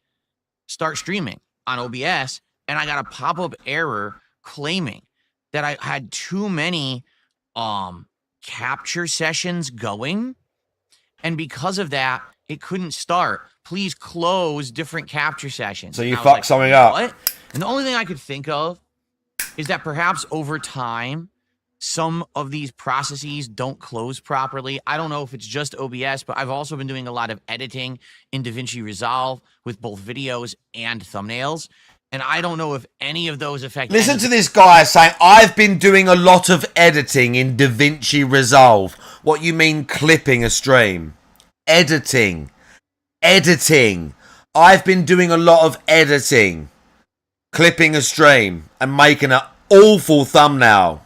start streaming on OBS, and I got a pop-up error claiming that I had too many capture sessions going, and because of that, it couldn't start. Please close different capture sessions. So you And I was fucked like, something up. What? And the only thing I could think of is that perhaps over time, some of these processes don't close properly. I don't know if it's just OBS, but I've also been doing a lot of editing in DaVinci Resolve with both videos and thumbnails. And I don't know if any of those affect. Listen to this guy saying, I've been doing a lot of editing in DaVinci Resolve. What you mean clipping a stream? Editing. Editing. I've been doing a lot of editing. Clipping a stream and making an awful thumbnail.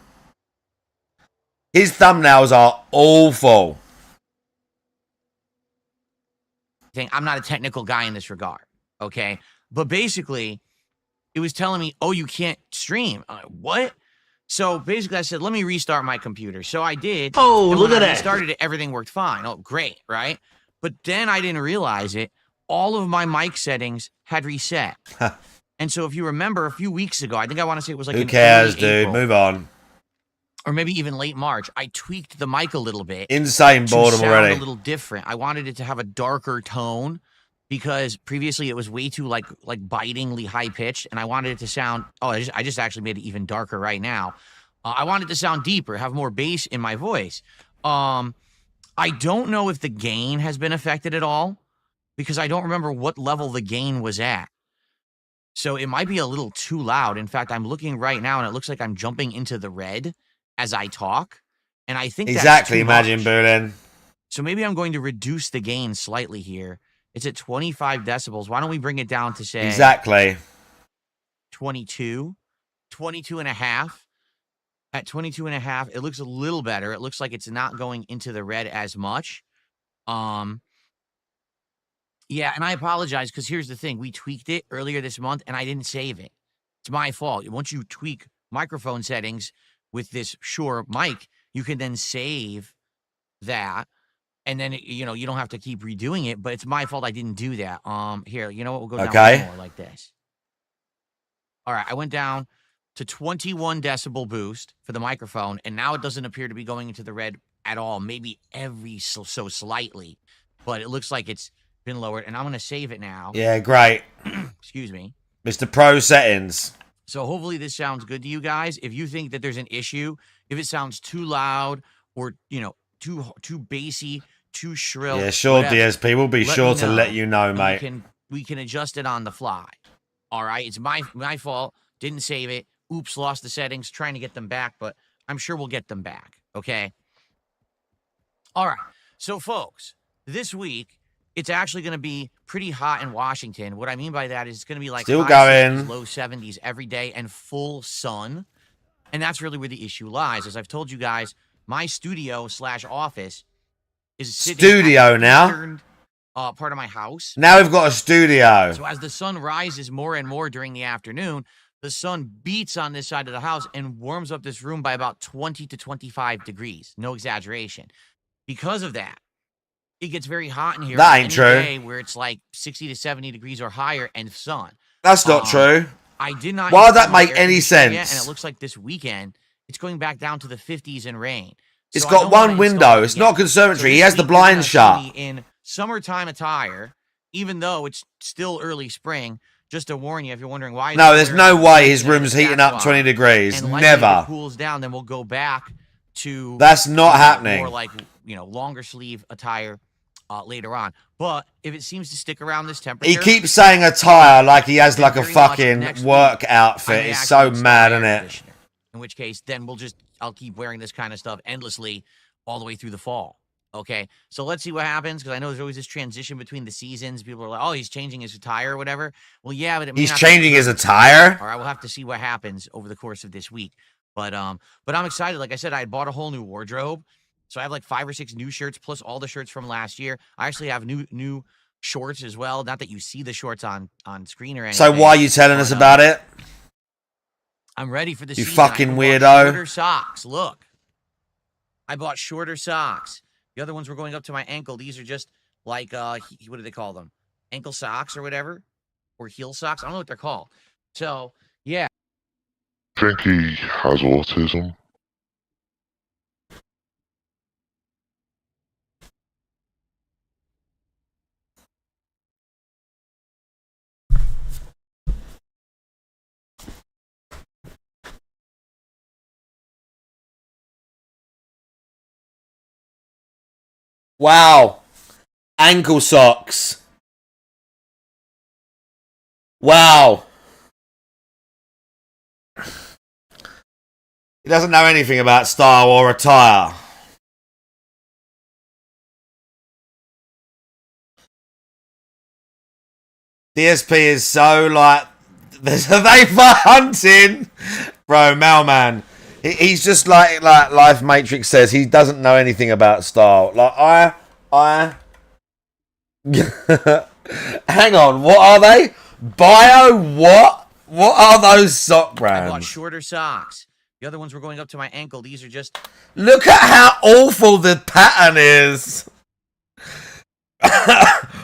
His thumbnails are awful. I'm not a technical guy in this regard, okay? But basically, it was telling me, oh, you can't stream. I'm like, what? So basically, I said, let me restart my computer. So I did. Oh, and look when at I that. restarted it, everything worked fine. Oh, great, right? But then I didn't realize it. All of my mic settings had reset. And so if you remember a few weeks ago, I think I want to say it was like Who in cares, early dude? April, Move on. or maybe even late March, I tweaked the mic a little bit. Insane To boredom sound already. a little different. I wanted it to have a darker tone because previously it was way too like bitingly high pitched, and I wanted it to sound. Oh, I just actually made it even darker right now. I wanted it to sound deeper, have more bass in my voice. I don't know if the gain has been affected at all because I don't remember what level the gain was at. So it might be a little too loud. In fact, I'm looking right now and it looks like I'm jumping into the red as I talk. And I think Exactly, that's too Imagine much. Berlin. So maybe I'm going to reduce the gain slightly here. It's at 25 decibels. Why don't we bring it down to say Exactly. 22, 22 and a half. At 22 and a half, it looks a little better. It looks like it's not going into the red as much. Yeah, and I apologize because here's the thing. We tweaked it earlier this month and I didn't save it. It's my fault. Once you tweak microphone settings with this Shure mic, you can then save that. And then, you know, you don't have to keep redoing it, but it's my fault I didn't do that. Here, you know what? We'll go down Okay. one more like this. All right, I went down to 21 decibel boost for the microphone, and now it doesn't appear to be going into the red at all, maybe every so slightly, but it looks like it's been lowered, and I'm going to save it now. Yeah, great. Excuse me. Mr. Pro settings. So hopefully this sounds good to you guys. If you think that there's an issue, if it sounds too loud or, you know, too bassy, too shrill. Yeah, sure, whatever, DSP. We'll be sure to let you know, and mate. We can adjust it on the fly. All right, it's my fault. Didn't save it. Oops, lost the settings. Trying to get them back, but I'm sure we'll get them back. Okay. All right. So, folks, this week it's actually going to be pretty hot in Washington. What I mean by that is it's going to be like still high going 60s, low 70s every day and full sun. And that's really where the issue lies. As I've told you guys, my studio/office is sitting studio at the now. eastern, part of my house. Now we've got a studio. So as the sun rises more and more during the afternoon, the sun beats on this side of the house and warms up this room by about 20 to 25 degrees. No exaggeration. Because of that, it gets very hot in here. That ain't true. Day where it's like 60 to 70 degrees or higher and sun. That's not true. I did not. Why would that make any sense? Yet, and it looks like this weekend it's going back down to the 50s and rain. It's So got one window. It's not a conservatory. So he has the blind shut. in summertime attire, even though it's still early spring. Just to warn you, if you're wondering why. No, there's no way his room's heating up 20 degrees. And Never. If it cools down, then we'll go back to. That's not happening. More like, you know, longer sleeve attire later on. But if it seems to stick around this temperature, He keeps saying attire like he has like a fucking work outfit. It's so mad, isn't it? In which case, then I'll keep wearing this kind of stuff endlessly all the way through the fall. Okay, so let's see what happens, because I know there's always this transition between the seasons. People are like, oh, he's changing his attire or whatever. Well, yeah, but he's changing his attire? All right, we'll have to see what happens over the course of this week. But I'm excited. Like I said, I bought a whole new wardrobe. So I have like 5 or 6 new shirts, plus all the shirts from last year. I actually have new shorts as well. Not that you see the shorts on screen or anything. So why are you telling us about it? I'm ready for the you season. Fucking weirdo. Shorter socks. Look. I bought shorter socks. The other ones were going up to my ankle. These are just like, what do they call them? Ankle socks or whatever? Or heel socks? I don't know what they're called. So, yeah. I think he has autism. Wow. Ankle socks. Wow. He doesn't know anything about style or attire. DSP is so like... Are they for hunting? Bro, Mailman. He's just like Life Matrix says, he doesn't know anything about style. Like, I... Hang on, what are they? Bio what? What are those sock brands? I bought shorter socks. The other ones were going up to my ankle. These are just... Look at how awful the pattern is.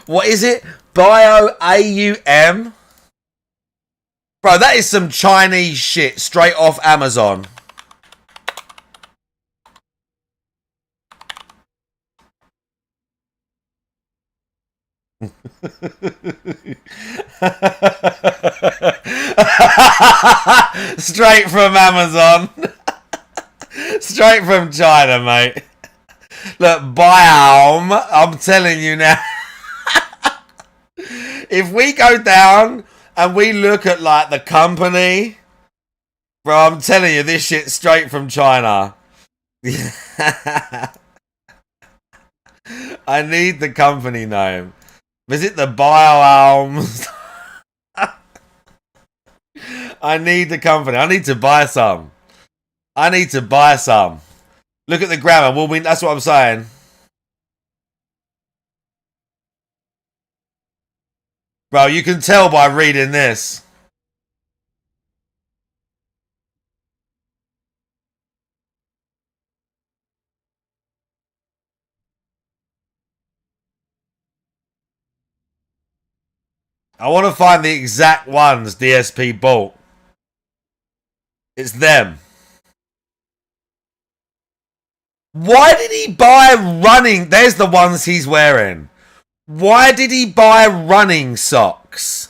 What is it? Bio AUM? Bro, that is some Chinese shit straight off Amazon. Straight from Amazon. Straight from China, mate. Look, Biome, I'm telling you now. If we go down and we look at like the company, bro, I'm telling you, this shit's straight from China. I need the company name. Visit the Bioalms. I need the company. I need to buy some. I need to buy some. Look at the grammar. Well, that's what I'm saying. Bro, you can tell by reading this. I want to find the exact ones DSP bought. It's them. Why did he buy running? There's the ones he's wearing. Why did he buy running socks?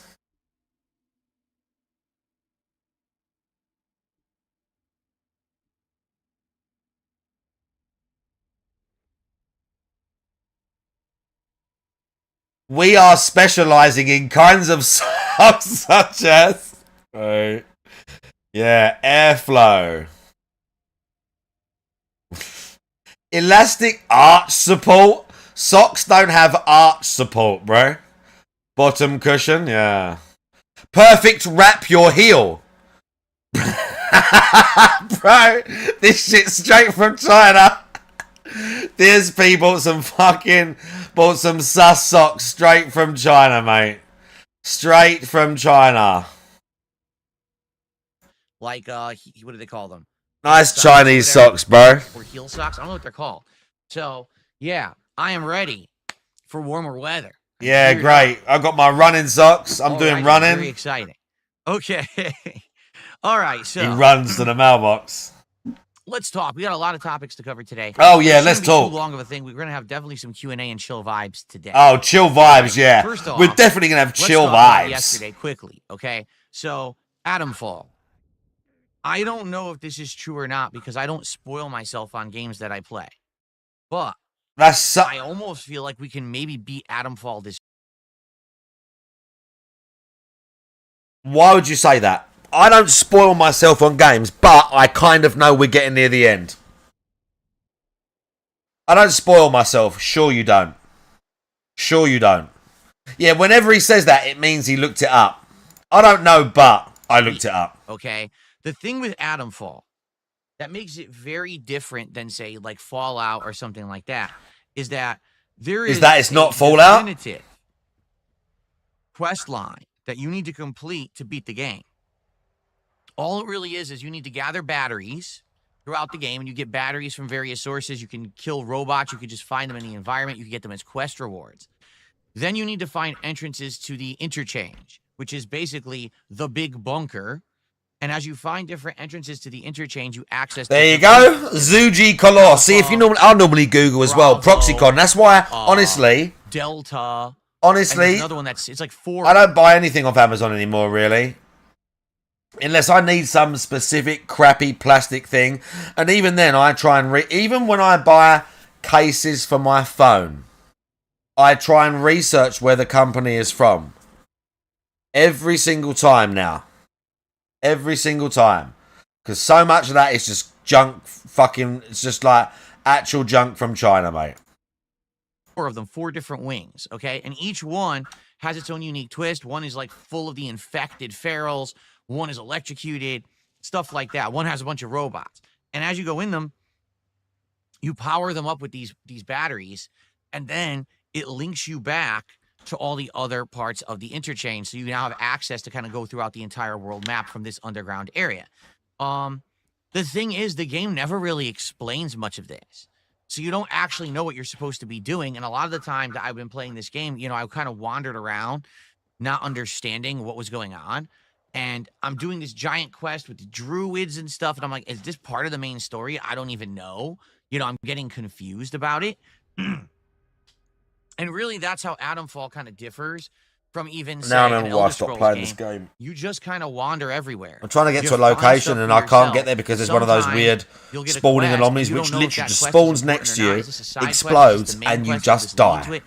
We are specializing in kinds of socks such as... Right. Yeah, airflow. Elastic arch support. Socks don't have arch support, bro. Bottom cushion, yeah. Perfect wrap your heel. Bro, this shit's straight from China. These people bought some sus socks straight from China, mate. Straight from China. Like, what do they call them? Nice Socks, Chinese whatever. socks, bro. Or heel socks. I don't know what they're called. So, yeah, I am ready for warmer weather. Yeah, Here- great. I got my running socks. I'm All doing right, running. Very exciting. Okay. All right, He so runs to the mailbox. let's talk. We got a lot of topics to cover today. Oh yeah, It let's shouldn't be talk. Too long of a thing. We're gonna have definitely some Q&A and chill vibes today. Oh, chill vibes, yeah. First off, We're definitely gonna have Let's chill talk about vibes. yesterday quickly, okay? So, Adamfall. I don't know if this is true or not because I don't spoil myself on games that I play. But That's so- I almost feel like we can maybe beat Adamfall this. Why would you say that? I don't spoil myself on games, but I kind of know we're getting near the end. I don't spoil myself. Sure you don't. Sure you don't. Yeah, whenever he says that, it means he looked it up. I don't know, but I looked it up. Okay? The thing with Adamfall that makes it very different than, say, like Fallout or something like that is that there is that it's not a Fallout? definitive quest line that you need to complete to beat the game. All it really is you need to gather batteries throughout the game, and you get batteries from various sources. You can kill robots. You can just find them in the environment. You can get them as quest rewards. Then you need to find entrances to the interchange, which is basically the big bunker. And as you find different entrances to the interchange, you access... There you different go. Zuji Color. See, if you normally... I normally Google as well. Bravo. Proxycon. That's why, honestly... Delta. And Honestly... there's another one that's... It's like 4... I don't buy anything off Amazon anymore, really. Unless I need some specific crappy plastic thing. And even then, I try and... even when I buy cases for my phone, I try and research where the company is from. Every single time now. Every single time. Because so much of that is just junk fucking... It's just like actual junk from China, mate. 4 of them, 4 different wings, okay? And each one has its own unique twist. One is like full of the infected ferals. One is electrocuted, stuff like that. One has a bunch of robots. And as you go in them, you power them up with these batteries, and then it links you back to all the other parts of the interchange. So you now have access to kind of go throughout the entire world map from this underground area. The thing is, the game never really explains much of this. So you don't actually know what you're supposed to be doing. And a lot of the time that I've been playing this game, you know, I kind of wandered around not understanding what was going on. And I'm doing this giant quest with the druids and stuff. And I'm like, is this part of the main story? I don't even know. You know, I'm getting confused about it. And really, that's how Adamfall kind of differs from even, say, Now I an remember why I Elder stopped Scrolls playing game. this game. You just kind of wander everywhere. I'm trying to get You to a find location stuff and for I can't yourself. get there because there's one of those Sometimes weird you'll get a spawning quest, anomalies you don't which know if literally that just quest is spawns important next or to not. you, Is this a side quest? Is this explodes, the main and you quest? just Is this leading to die. it?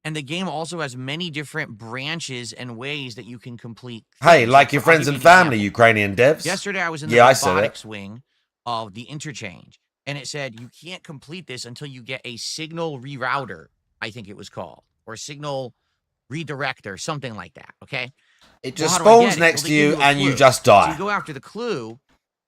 And the game also has many different branches and ways that you can complete Hey, things. like your I'll friends give and you an family, example. Ukrainian devs. Yesterday, I was in the Yeah, I said it. robotics wing of the interchange, and it said you can't complete this until you get a signal rerouter, I think it was called, or signal redirector, something like that, okay? It Well, just how do I get spawns it? next Well, to they give you a and you clue. just So you die. go after the clue,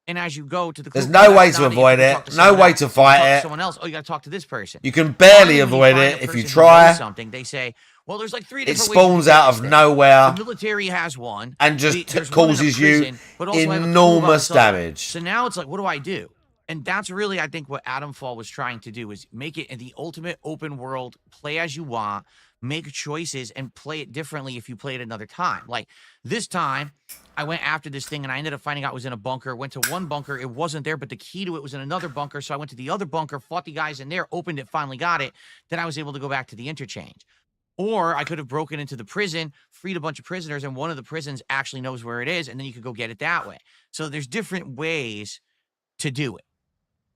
and as you go to the clue, There's no that's way to not avoid You it, talk to no someone way else. to You fight talk to it. someone else. Oh, you got to talk to this person. You can barely Finally, when you avoid find it a if you person who knows try. something, they say, Well, there's like 3 It different ways you can spawns get out this of thing. nowhere The military has one. and just There's one in a causes you prison, but also I have a tool by enormous myself. damage. So now it's like, what do I do? And that's really, I think, what Adamfall was trying to do, is make it the ultimate open world, play as you want, make choices, and play it differently if you play it another time. Like this time, I went after this thing, and I ended up finding out it was in a bunker. Went to one bunker, it wasn't there, but the key to it was in another bunker. So I went to the other bunker, fought the guys in there, opened it, finally got it. Then I was able to go back to the interchange. Or I could have broken into the prison, freed a bunch of prisoners, and one of the prisons actually knows where it is, and then you could go get it that way. So there's different ways to do it.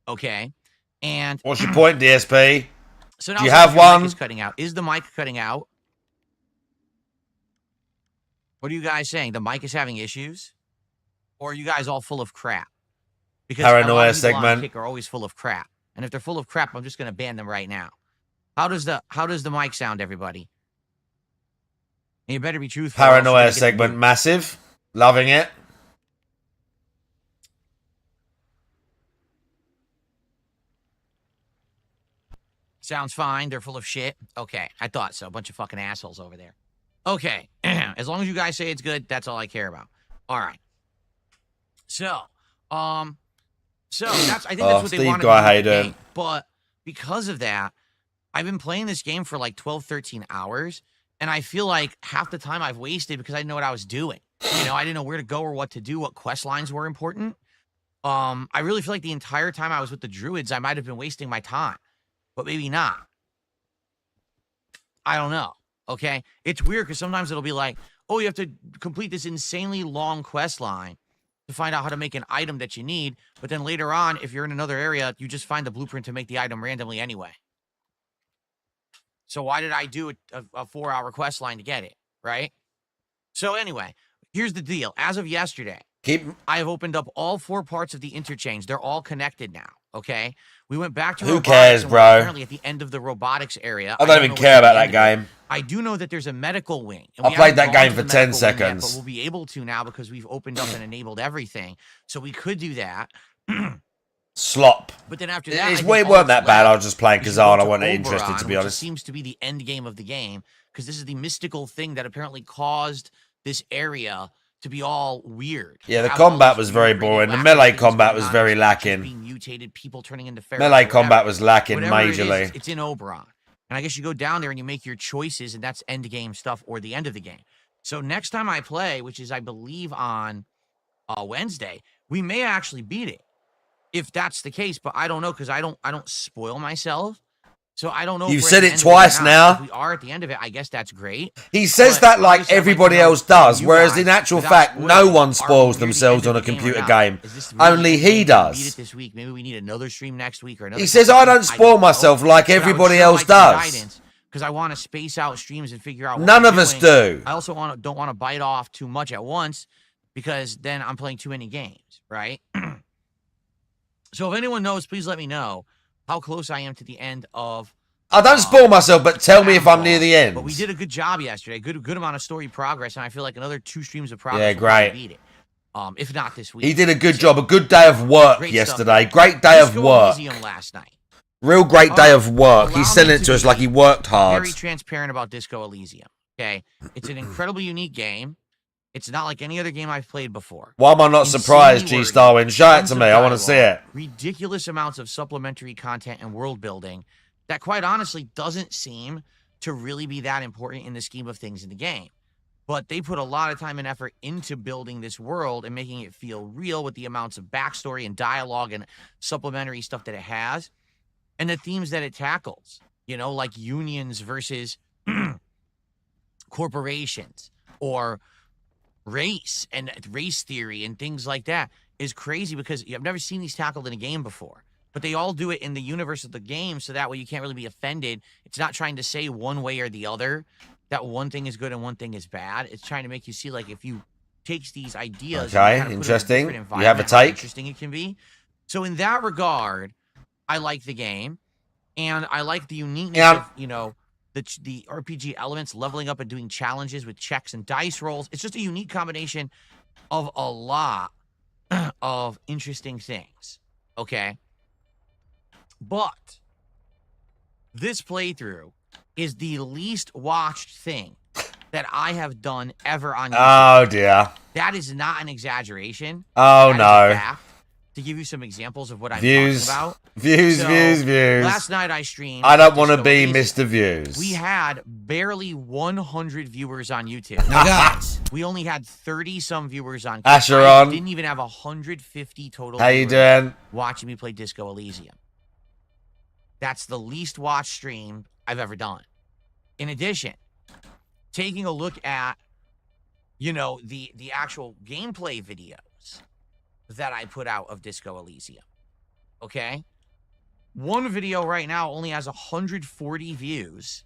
Okay, and What's your point, DSP? so now Do you it says have your one? Mic is cutting out. Is the mic cutting out? What are you guys saying? The mic is having issues, or are you guys all full of crap? Because Paranoia a lot of people on segment. Kick are always full of crap, and if they're full of crap, I'm just going to ban them right now. How does the mic sound, everybody? And you better be truthful. or else you're Paranoia gonna get segment, booed. massive. Loving it. Sounds fine. They're full of shit. Okay, I thought so. A bunch of fucking assholes over there. Okay, as long as you guys say it's good, that's all I care about. All right. So that's I think that's what they Steve wanted Guy, to how do you with the doing? game. But because of that, I've been playing this game for like 12, 13 hours, and I feel like half the time I've wasted because I didn't know what I was doing. You know, I didn't know where to go or what to do, what quest lines were important. I really feel like the entire time I was with the druids, I might have been wasting my time, but maybe not. I don't know. Okay. It's weird because sometimes it'll be like, oh, you have to complete this insanely long quest line to find out how to make an item that you need. But then later on, if you're in another area, you just find the blueprint to make the item randomly anyway. So why did I do a 4-hour quest line to get it? Right. So anyway, here's the deal. As of yesterday, I have opened up all 4 parts of the interchange. They're all connected now. Okay. We went back to Who robotics, cares, and we're bro? Apparently at the end of the robotics area. I don't even know care what's at about the that end of it. game. I do know that there's a medical wing. And I we played haven't that game gone for to the 10 medical wing yet, seconds. but we'll be able to now because we've opened up and enabled everything. So we could do that. Slop. But then after that, It weren't that bad. I was just playing is you go Kazan. I to wasn't interested, Oberon, to be which honest. seems to be the end game of the game because this is the mystical thing that apparently caused this area to be all weird. Yeah, the Have all combat this was weird very boring. The radioactive melee things combat going was on, very creatures lacking. being mutated, people turning into pharaohs. Melee or combat whatever. was lacking Whatever it is, majorly. it's in Oberon. And I guess you go down there and you make your choices, and that's end game stuff or the end of the game. So next time I play, which is I believe on Wednesday, we may actually beat it if that's the case. But I don't know because I don't spoil myself. So I don't know. You've if we're said at the it end of twice or not. now. If we are at the end of it, I guess that's great. He says But that like obviously, I'd like to everybody know else does, you whereas guys, in actual without fact, no spoiling, one are spoils we near the themselves end on a of the game or computer not? game. Is this really Only the end he game? Can we beat does. it this week. Maybe we need another stream next week or another. He says I don't spoil myself like everybody else does. Because I want to space out streams and figure out. What None we're of us doing. do. I also don't want to bite off too much at once because then I'm playing too many games, right? So if anyone knows, please let me know how close I am to the end of. I don't spoil myself, but tell me if I'm near the end. But we did a good job yesterday. Good amount of story progress, and I feel like another 2 streams of progress. Yeah, will great. beat it. If not this week. He did a good job. A good day of work Great yesterday. stuff. Great day of Disco work. Elysium last night. Real great day of work. Allow He's sending me it to to us be like he worked hard. Very transparent about Disco Elysium. Okay, it's an incredibly unique game. It's not like any other game I've played before. Why am I not Insanely surprised, G wordy, Starwin? Show it tons to of me. I want to see dialogue, it. Ridiculous amounts of supplementary content and world building that, quite honestly, doesn't seem to really be that important in the scheme of things in the game. But they put a lot of time and effort into building this world and making it feel real with the amounts of backstory and dialogue and supplementary stuff that it has, and the themes that it tackles. You know, like unions versus corporations, or race and race theory and things like that is crazy because I've never seen these tackled in a game before. But they all do it in the universe of the game, so that way you can't really be offended. It's not trying to say one way or the other that one thing is good and one thing is bad. It's trying to make you see, like, if you take these ideas, Okay, and interesting. You You have a take? How interesting it can be. So in that regard, I like the game, and I like the uniqueness of, you know, the RPG elements, leveling up and doing challenges with checks and dice rolls. It's just a unique combination of a lot of interesting things. Okay. But this playthrough is the least watched thing that I have done ever on YouTube. Oh dear. That is not an exaggeration. Oh That is a no. fact. To give you some examples of what I'm Views. talking about. Views, So, views. Last night I streamed. I don't want to Disco be Elysium. Mr. Views. We had barely 100 viewers on YouTube. Now, guys, We only had 30-some viewers on. Asher I on. didn't even have 150 total. How you viewers doing? watching me play Disco Elysium. That's the least watched stream I've ever done. In addition, taking a look at, the actual gameplay videos that I put out of Disco Elysium. Okay? One video right now only has 140 views,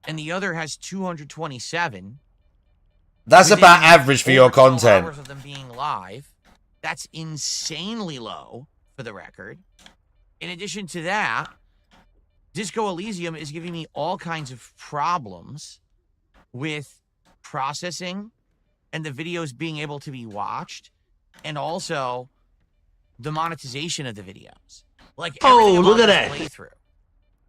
and the other has 227. That's Within about average for your over 12 content. hours of them being live. That's insanely low, for the record. In addition to that, Disco Elysium is giving me all kinds of problems with processing and the videos being able to be watched, and also the monetization of the videos. Like, look at that playthrough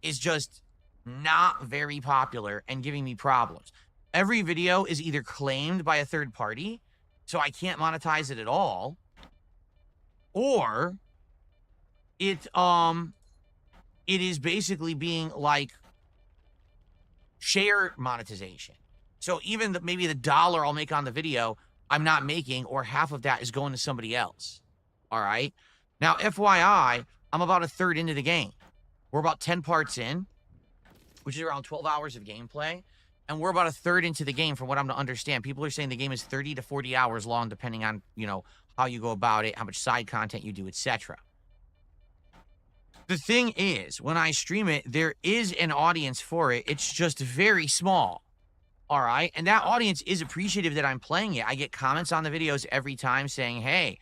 is just not very popular and giving me problems. Every video is either claimed by a third party, so I can't monetize it at all, or it is basically being like share monetization. So even maybe the dollar I'll make on the video, I'm not making, or half of that is going to somebody else. All right. Now, FYI, I'm about a third into the game. We're about 10 parts in, which is around 12 hours of gameplay. And we're about a third into the game from what I'm to understand. People are saying the game is 30 to 40 hours long, depending on, how you go about it, how much side content you do, etc. The thing is, when I stream it, there is an audience for it. It's just very small. All right. And that audience is appreciative that I'm playing it. I get comments on the videos every time saying, hey,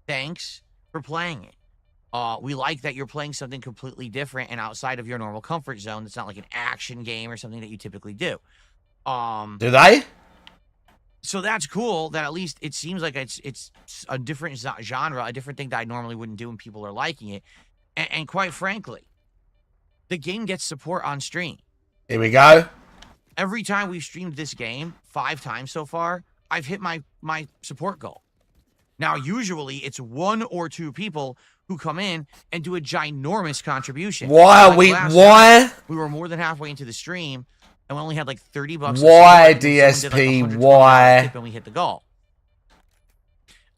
thanks for playing it. We like that you're playing something completely different and outside of your normal comfort zone. It's not like an action game or something that you typically do. Do they? So that's cool that at least it seems like it's a different genre, a different thing that I normally wouldn't do, and people are liking it. And quite frankly, the game gets support on stream. Here we go. Every time we've streamed this game, 5 times so far, I've hit my support goal. Now, usually it's 1 or 2 people who come in and do a ginormous contribution. Why Like are we? last Why? night, we were more than halfway into the stream, and we only had like $30. Why, to support, and someone did, like, DSP? $120 Why? tip, and we hit the goal.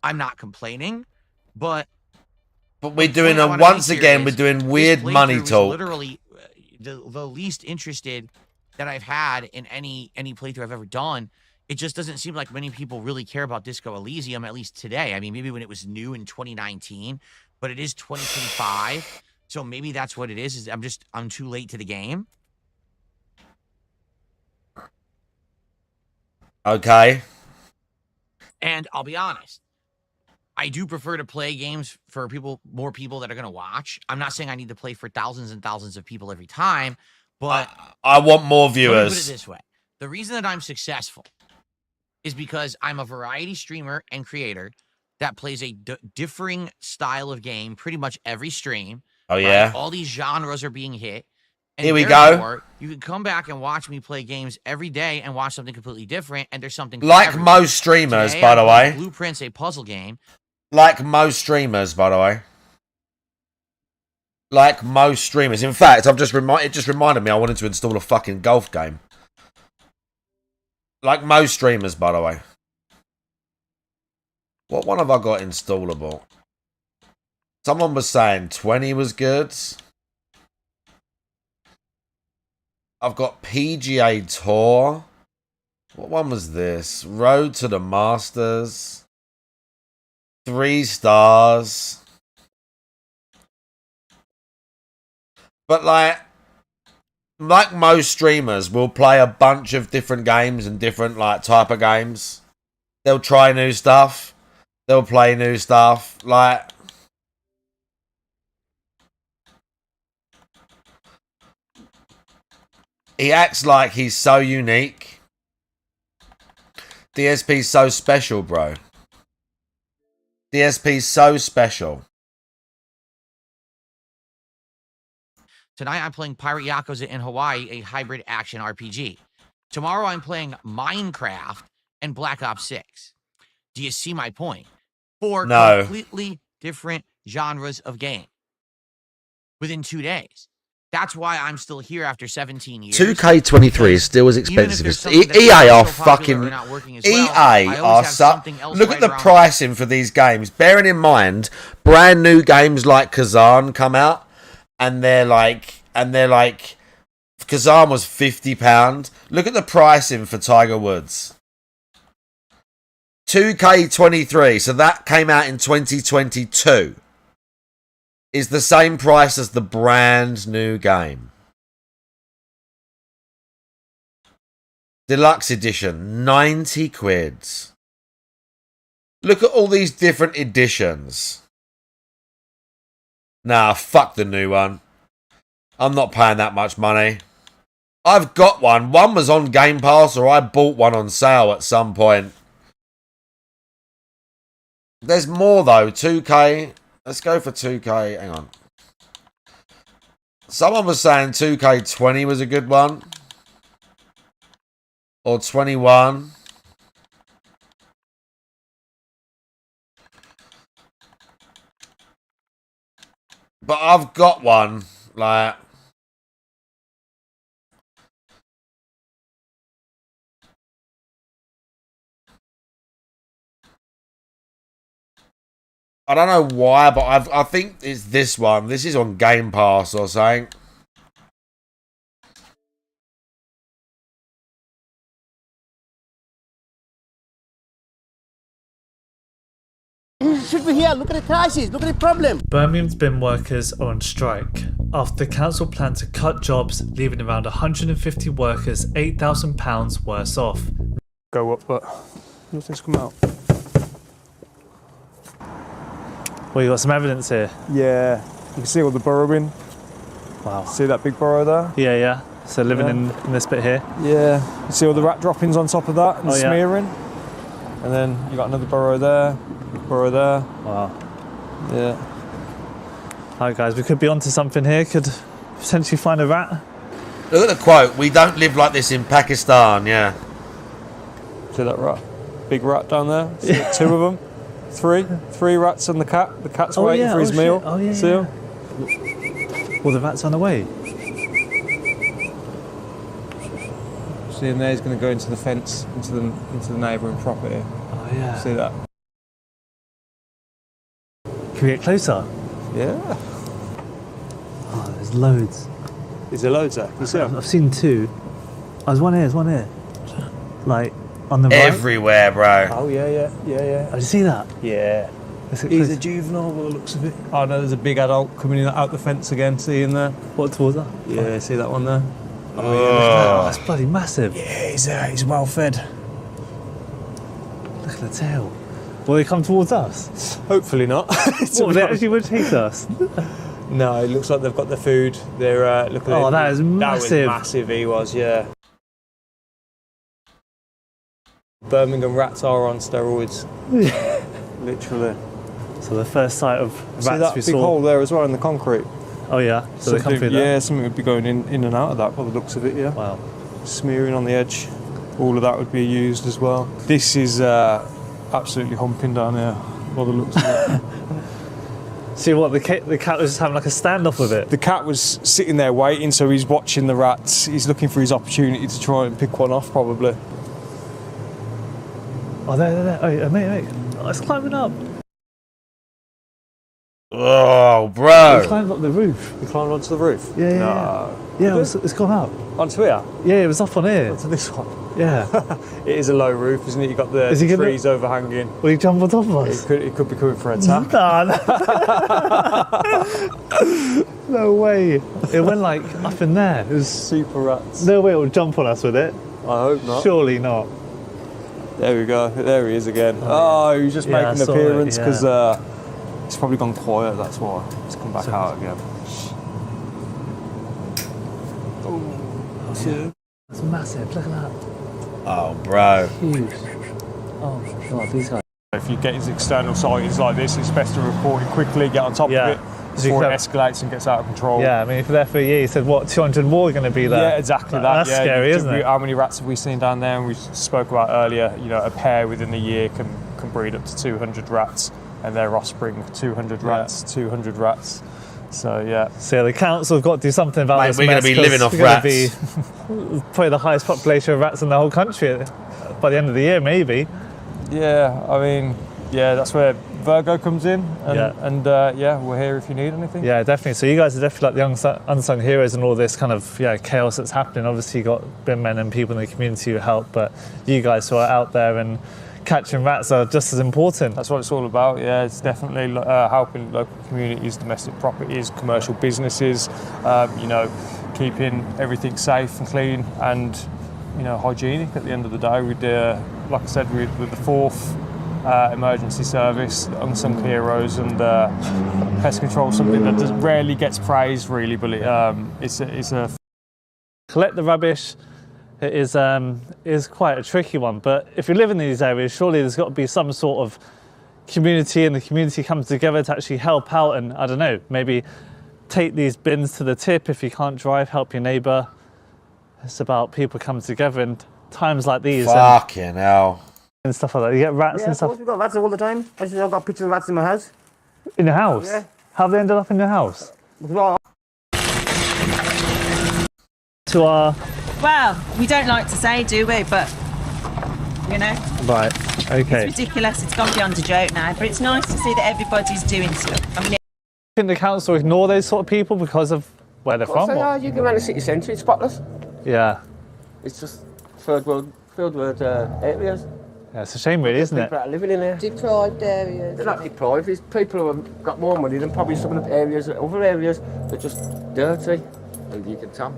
I'm not complaining, but But we're doing a point I wanna once make here again. is We're doing this weird money playthrough is talk. Literally, the least interested that I've had in any playthrough I've ever done. It just doesn't seem like many people really care about Disco Elysium, at least today. I mean, maybe when it was new in 2019, but it is 2025, so maybe that's what it is I'm too late to the game. Okay. And I'll be honest, I do prefer to play games for more people that are going to watch. I'm not saying I need to play for thousands and thousands of people every time, but I want more let me put it viewers. this way. The reason that I'm successful is because I'm a variety streamer and creator that plays a differing style of game pretty much every stream. Oh right? yeah. All these genres are being hit. And Here we go. therefore, you can come back and watch me play games every day and watch something completely different, and there's something for Like everyone. most streamers, Today, by I'm the playing way. Blueprints, a puzzle game. Like most streamers, by the way. Like most streamers. In fact, it just reminded me I wanted to install a fucking golf game. Like most streamers, by the way. What one have I got installable? Someone was saying 20 was good. I've got PGA Tour. What one was this? Road to the Masters. 3 stars. But like most streamers will play a bunch of different games and different like type of games. They'll try new stuff. They'll play new stuff. Like he acts like he's so unique. DSP's so special, bro. DSP's so special. Tonight I'm playing Pirate Yakuza in Hawaii, a hybrid action RPG. Tomorrow I'm playing Minecraft and Black Ops 6. Do you see my point? 4 No. completely different genres of game within 2 days. That's why I'm still here after 17 years. 2K23 is still as expensive as EA are fucking. EA are look at the pricing for these games. Bearing in mind, brand new games like Kazan come out, and they're like Kazan was £50. Look at the pricing for Tiger Woods. 2K23, so that came out in 2022. Is the same price as the brand new game. Deluxe edition, 90 quids. Look at all these different editions. Nah, fuck the new one. I'm not paying that much money. I've got one. One was on Game Pass, or I bought one on sale at some point. There's more though, 2K. Let's go for 2K. Hang on. Someone was saying 2K20 was a good one. Or 21. But I've got one. Like... I don't know why, but I think it's this one. This is on Game Pass or something. Should be here. Look at the crisis. Look at the problem. Birmingham's bin workers are on strike after the council plan to cut jobs, leaving around 150 workers £8,000 worse off. Go up, but nothing's come out. Well, you got some evidence here. Yeah, you can see all the burrowing. Wow. See that big burrow there? Yeah, yeah. So living in this bit here. Yeah. You see all the rat droppings on top of that and smearing? And then you got another burrow there, burrow there. Wow. Yeah. Alright guys, we could be onto something here. Could potentially find a rat. Look at the quote. We don't live like this in Pakistan, yeah. See that rat? Big rat down there? See 2 of them? 3 rats and the cat. The cat's waiting for his meal. Oh yeah. See him? Well, the rat's on the way. See him there? He's going to go into the fence, into the neighbouring property. Oh yeah. See that? Can we get closer? Yeah. Oh, there's loads. Is there loads there? You see them? I've seen 2. Oh, there's one here. There's one here. Like on the right. Everywhere, bro. Oh yeah. Oh, did you see that? Yeah. He's a juvenile by the looks of it. Oh no, there's a big adult coming in out the fence again. See him there? What, towards that? Yeah, see that one there? Oh, that's bloody massive. Yeah, he's well fed. Look at the tail. Will they come towards us? Hopefully not. What, they actually would chase us? No, it looks like they've got the food. They're looking at that is massive. That was massive, he was, yeah. Birmingham rats are on steroids. Literally. So the first sight of rats see that we big saw. hole there as well in the concrete? Oh yeah, so they come through there? Yeah, something would be going in and out of that by the looks of it, yeah. Wow. Smearing on the edge. All of that would be used as well. This is absolutely humping down here by the looks of it. See what, the cat was just having like a standoff with it? The cat was sitting there waiting, so he's watching the rats. He's looking for his opportunity to try and pick one off, probably. Oh, there. Oh, mate. Oh, it's climbing up. Oh, bro. It climbed up the roof. You climbed onto the roof? Yeah. Yeah, it's gone up. Onto here? Yeah, it was up on here. Onto this one? Yeah. It is a low roof, isn't it? You've got the trees overhanging. Will he jump on top of us? It could be coming for an attack. No way. It went like up in there. It was super rats. No way it will jump on us with it. I hope not. Surely not. There we go. There he is again. Oh, he's just making an appearance because it's probably gone quiet. That's why. It's come back out again. Yeah. That's massive. Look at that. Oh, bro. Huge. Oh, God, these guys. If you get his external sightings like this, it's best to report it quickly, get on top of it, before it escalates and gets out of control. Yeah, I mean, if you're there for a year, you said, what, 200 more are going to be there? Yeah, exactly that. That's scary, isn't it? How many rats have we seen down there? And we spoke about earlier, you know, a pair within a year can breed up to 200 rats, and their offspring, 200 rats, 200 rats. So, yeah. So, the council's got to do something about this we're going to be living off rats. rats. Be probably the highest population of rats in the whole country by the end of the year, maybe. Yeah, I mean, yeah, that's where Virgo comes in, and yeah, we're here if you need anything. Yeah, definitely. So you guys are definitely like the unsung heroes in all this kind of chaos that's happening. Obviously, you've got bin men and people in the community who help, but you guys who are out there and catching rats are just as important. That's what it's all about. Yeah, it's definitely helping local communities, domestic properties, commercial businesses. You know, keeping everything safe and clean and hygienic. At the end of the day, we do, like I said, with the 4th. Emergency service, unsung heroes, and pest control, something that rarely gets praised, really, but it's a collect the rubbish. It is quite a tricky one, but if you live in these areas, surely there's got to be some sort of community, and the community comes together to actually help out, and I don't know, maybe take these bins to the tip. If you can't drive, help your neighbour. It's about people coming together in times like these. Fucking hell. And stuff like that. You get rats and stuff. Of course, we've got rats all the time. I've got pictures of rats in my house. In your house? Yeah. How have they ended up in your house? Well, Well, we don't like to say, do we? But, you know. Right, okay. It's ridiculous. It's gone beyond a joke now. But it's nice to see that everybody's doing stuff. I mean, Can the council ignore those sort of people because of where they're from? You go around the city centre, it's spotless. Yeah. It's just third world areas. Yeah, it's a shame, really, isn't it? People that are living in there. Deprived areas. They're not deprived. It's people who have got more money than probably some of the areas, other areas. They're just dirty, and you can tell.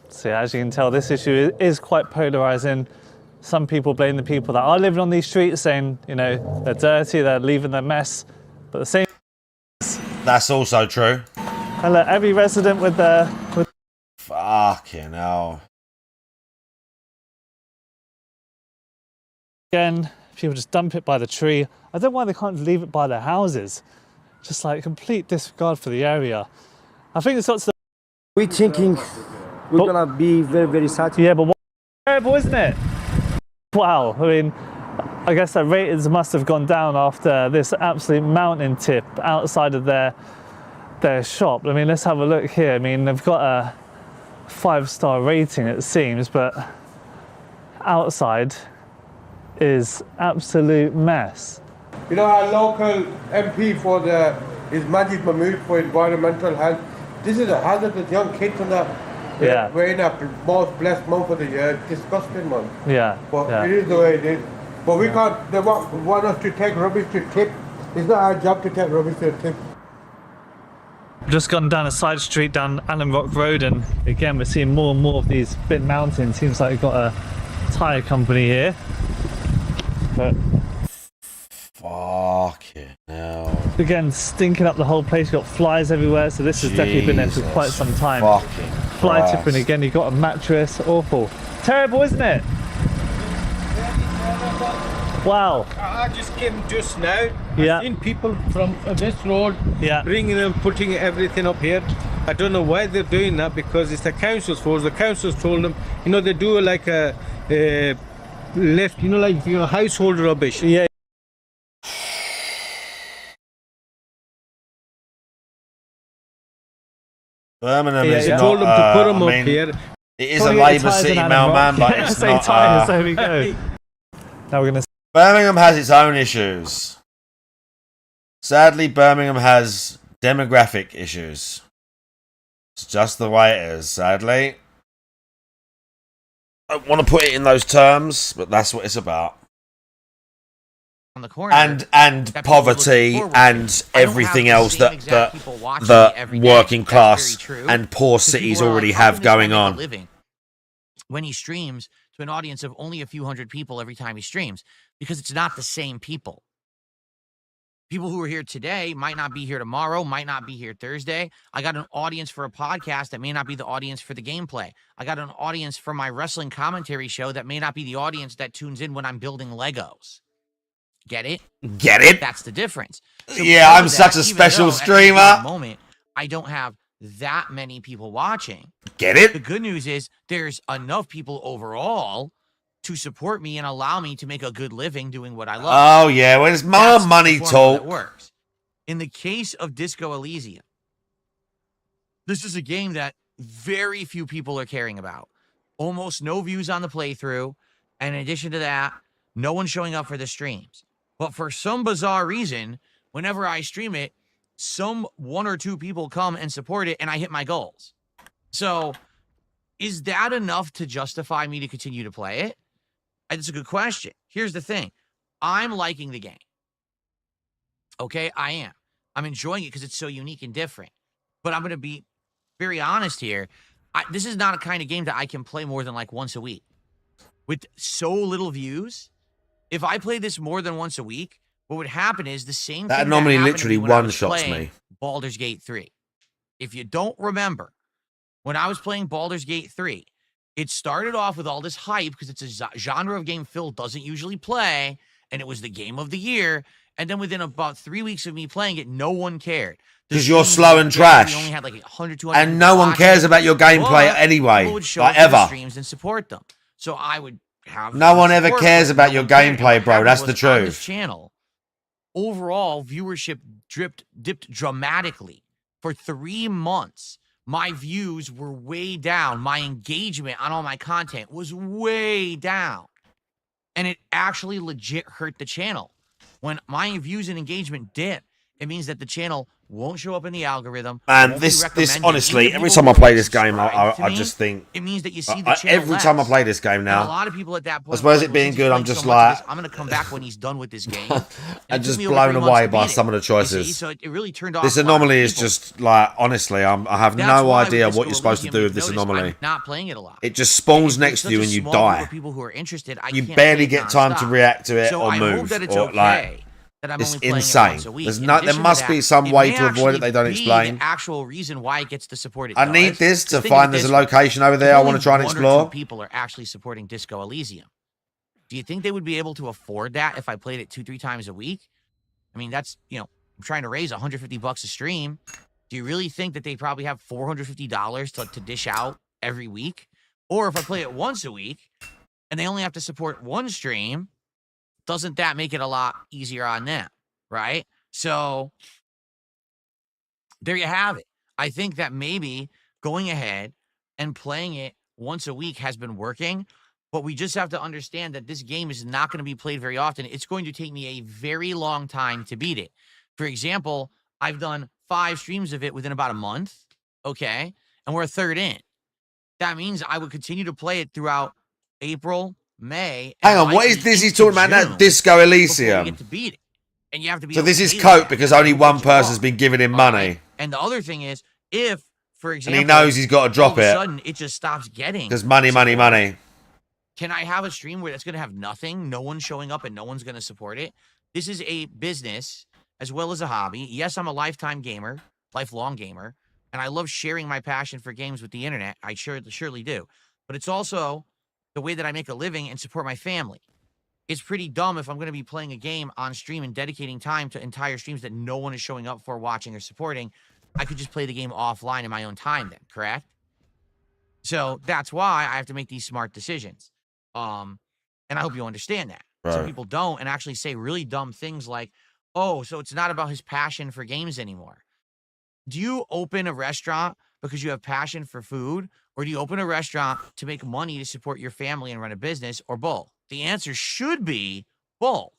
So as you can tell, this issue is quite polarising. Some people blame the people that are living on these streets, saying, you know, they're dirty, they're leaving their mess. But the same... That's also true. And look, every resident with their... Fucking hell. Again, people just dump it by the tree. I don't know why they can't leave it by their houses. Just like complete disregard for the area. I think it's got to... We're thinking we're gonna be very, very sad. Yeah, but what terrible, isn't it? Wow, I mean, I guess their ratings must have gone down after this absolute mountain tip outside of their shop. I mean, let's have a look here. I mean, they've got a 5-star rating, it seems, but outside is absolute mess. You know, our local MP for is Majid Mahmood for environmental health. This is a hazardous young kids and we're in a most blessed month of the year. Disgusting month. Yeah. But it is the way it is. But we can't, they want us to take rubbish to tip. It's not our job to take rubbish to tip. Just gone down a side street down Allen Rock Road, and again we're seeing more and more of these bit mountains. Seems like we've got a tyre company here. But fucking hell. Again, stinking up the whole place. You've got flies everywhere, so this has definitely been there for quite some time. Fucking fly Christ. tipping again. You've got a mattress. Awful. Terrible, isn't it? Wow. I just came just now. Yeah. I've seen people from this road bringing them, putting everything up here. I don't know why they're doing that, because it's the council's fault. The council's told them, you know, they do like a left, you know, like household rubbish. Yeah. Birmingham is not. Told them to put them up here. It is a Labour City, mailman, but it's not. Tires, there we go. Now we're gonna. Birmingham has its own issues. Sadly, Birmingham has demographic issues. It's just the way it is, sadly. I don't want to put it in those terms, but that's what it's about. On the corner, and poverty and everything else that working class and poor cities already have going on. When he streams to an audience of only a few hundred people every time he streams, because it's not the same people. People who are here today might not be here tomorrow, might not be here Thursday. I got an audience for a podcast that may not be the audience for the gameplay. I got an audience for my wrestling commentary show that may not be the audience that tunes in when I'm building Legos. Get it? Get it? That's the difference. So Yeah, because I'm of such a even special though at any streamer. given moment, I don't have that many people watching. Get it? The good news is there's enough people overall to support me and allow me to make a good living doing what I love. Oh, yeah, well, it's more That's money the formula that talk. works. In the case of Disco Elysium, this is a game that very few people are caring about. Almost no views on the playthrough. And in addition to that, no one showing up for the streams. But for some bizarre reason, whenever I stream it, some 1 or 2 people come and support it, and I hit my goals. So is that enough to justify me to continue to play it? It's a good question. Here's the thing. I'm liking the game. Okay, I am. I'm enjoying it because it's so unique and different. But I'm going to be very honest here. This is not a kind of game that I can play more than like once a week. With so little views, if I play this more than once a week, what would happen is the same That thing anomaly that happened literally to me when I was one-shots playing me. Baldur's Gate 3. If you don't remember, when I was playing Baldur's Gate 3, it started off with all this hype because it's a genre of game Phil doesn't usually play, and it was the game of the year. And then within about 3 weeks of me playing it, no one cared. Because you're slow and trash. Only had like 100, 200 And no one cares about your gameplay anyway. People would show Like, up to the ever. streams and support them. So I would have No one ever support, cares but about no your one cared. And gameplay, what bro. happened That's the was, on this truth. channel, overall viewership dipped dramatically. For 3 months, my views were way down. My engagement on all my content was way down. And it actually legit hurt the channel. When my views and engagement dip, it means that the channel won't show up in the algorithm. And won't be this recommended. honestly, Even every people time I who play don't this game, subscribe to I me, just think. it means that you see the channel Every time I less. play this game And a now, lot of people at that point, I suppose were it like, being since good, he's I'm played just so much of like. this, I'm gonna come back when he's done with this game. I'm And it took just me over blown 3 months away to by beat some of the it. You choices. see? So it really turned off This a lot of anomaly is people. just like, honestly, I have That's no why with idea Disco what you're supposed to Elysium, do with you've this noticed anomaly. I'm not playing it a lot. It just spawns It's next to such you a and you small group die. of people who are interested. I You can't barely play it get time to nonstop. react to it So or I hope move. that it's Or, okay like, that I'm it's only playing insane. it once a week. There's In no, addition there to must that, be some it way may to avoid it they don't actually be explain. The actual reason why it gets the support it I does. need this to The thing find with there's a this, location over there if I only want to try and 1 or 2 explore. people are actually supporting Disco Elysium. Do you think they would be able to afford that if I played it 2-3 times a week? I mean, that's, I'm trying to raise $150 a stream. Do you really think that they probably have $450 to dish out every week? Or if I play it once a week and they only have to support 1 stream, doesn't that make it a lot easier on them, right? So there you have it. I think that maybe going ahead and playing it once a week has been working, but we just have to understand that this game is not going to be played very often. It's going to take me a very long time to beat it. For example, I've done 5 streams of it within about a month, okay? And we're a third in. That means I would continue to play it throughout April, May. Hang on, what is this he's talking about now? Disco Elysium. Get to beat it. And you have to be So able this to is pay cope that. because only one What you person's want. been giving him All money. right? And the other thing is, if, for And example, he knows he's got to all drop of a it. sudden it just stops getting. Because money, money, support, money. Can I have a stream where it's going to have nothing, no one showing up, and no one's going to support it? This is a business as well as a hobby. Yes, I'm a lifetime gamer, lifelong gamer, and I love sharing my passion for games with the internet. I surely do. But it's also the way that I make a living and support my family. It's pretty dumb if I'm going to be playing a game on stream and dedicating time to entire streams that no one is showing up for, watching, or supporting. I could just play the game offline in my own time then, correct? So that's why I have to make these smart decisions. And I hope you understand that. Some Right. people don't and actually say really dumb things like, oh, so it's not about his passion for games anymore. Do you open a restaurant because you have passion for food? Or do you open a restaurant to make money to support your family and run a business, or both? The answer should be both.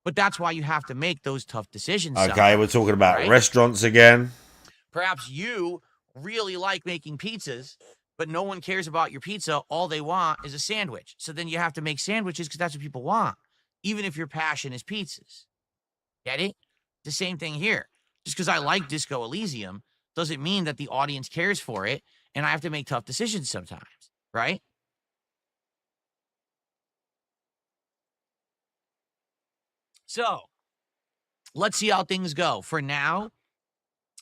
But that's why you have to make those tough decisions. Okay, we're talking about right? restaurants again. Perhaps you really like making pizzas, but no one cares about your pizza. All they want is a sandwich. So then you have to make sandwiches because that's what people want, even if your passion is pizzas. Get it? The same thing here. Just because I like Disco Elysium doesn't mean that the audience cares for it, and I have to make tough decisions sometimes, right? So, let's see how things go. For now,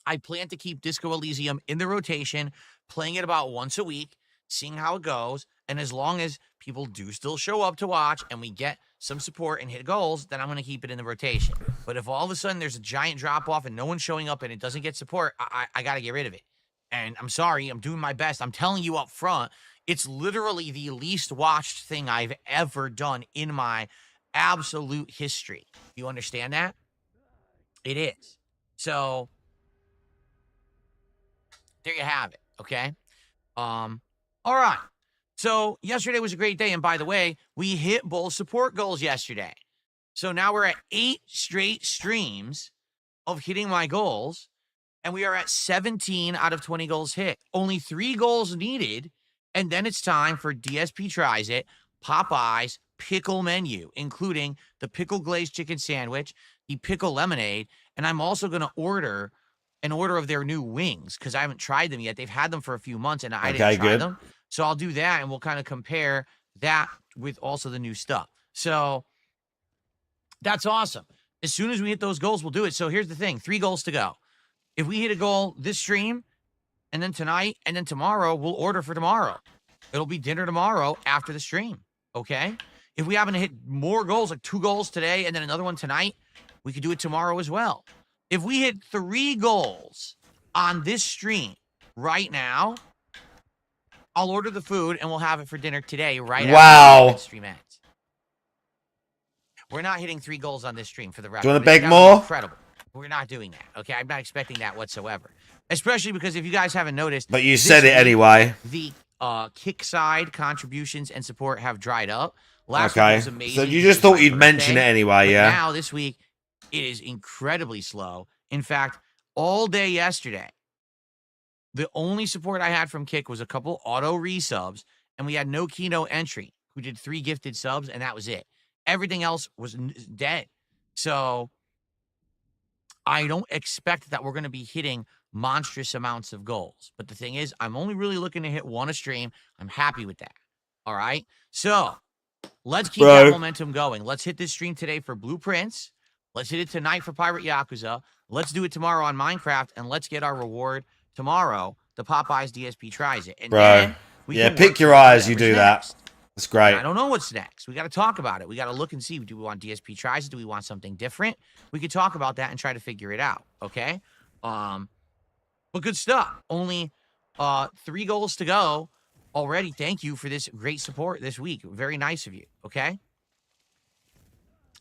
I plan to keep Disco Elysium in the rotation, playing it about once a week, seeing how it goes, and as long as people do still show up to watch and we get some support and hit goals, then I'm going to keep it in the rotation. But if all of a sudden there's a giant drop off and no one's showing up and it doesn't get support, I got to get rid of it. And I'm sorry, I'm doing my best. I'm telling you up front, it's literally the least watched thing I've ever done in my absolute history. You understand that? It is. So there you have it. Okay. All right. So yesterday was a great day. And by the way, we hit both support goals yesterday. So now we're at 8 straight streams of hitting my goals. And we are at 17 out of 20 goals hit. Only 3 goals needed. And then it's time for DSP Tries It, Popeye's pickle menu, including the pickle glazed chicken sandwich, the pickle lemonade. And I'm also going to order an order of their new wings because I haven't tried them yet. They've had them for a few months and I didn't try them. So I'll do that and we'll kind of compare that with also the new stuff. So that's awesome. As soon as we hit those goals, we'll do it. So here's the thing, 3 goals to go. If we hit a goal this stream and then tonight and then tomorrow, we'll order for tomorrow. It'll be dinner tomorrow after the stream. Okay. If we happen to hit more goals, like 2 goals today and then another one tonight, we could do it tomorrow as well. If we hit 3 goals on this stream right now, I'll order the food and we'll have it for dinner today, right after the stream ends. We're not hitting 3 goals on this stream for the record. Do you want to beg more? Incredible. We're not doing that, okay? I'm not expecting that whatsoever. Especially because if you guys haven't noticed... But you said it anyway. The kick side contributions and support have dried up. Last week was amazing. So you just thought you'd mention it anyway, yeah? Now, this week, it is incredibly slow. In fact, all day yesterday, the only support I had from Kick was a couple auto resubs, and we had no Kino entry, who did 3 gifted subs, and that was it. Everything else was dead. So I don't expect that we're going to be hitting monstrous amounts of goals. But the thing is, I'm only really looking to hit 1 a stream. I'm happy with that. All right? So let's keep that momentum going. Let's hit this stream today for Blueprints. Let's hit it tonight for Pirate Yakuza. Let's do it tomorrow on Minecraft, and let's get our reward tomorrow. The Popeyes DSP Tries It. And then we can pick your eyes. You do next. that. That's great. And I don't know what's next. We got to talk about it. We got to look and see. Do we want DSP Tries It? Do we want something different? We could talk about that and try to figure it out. Okay. But good stuff. Only 3 goals to go already. Thank you for this great support this week. Very nice of you. Okay.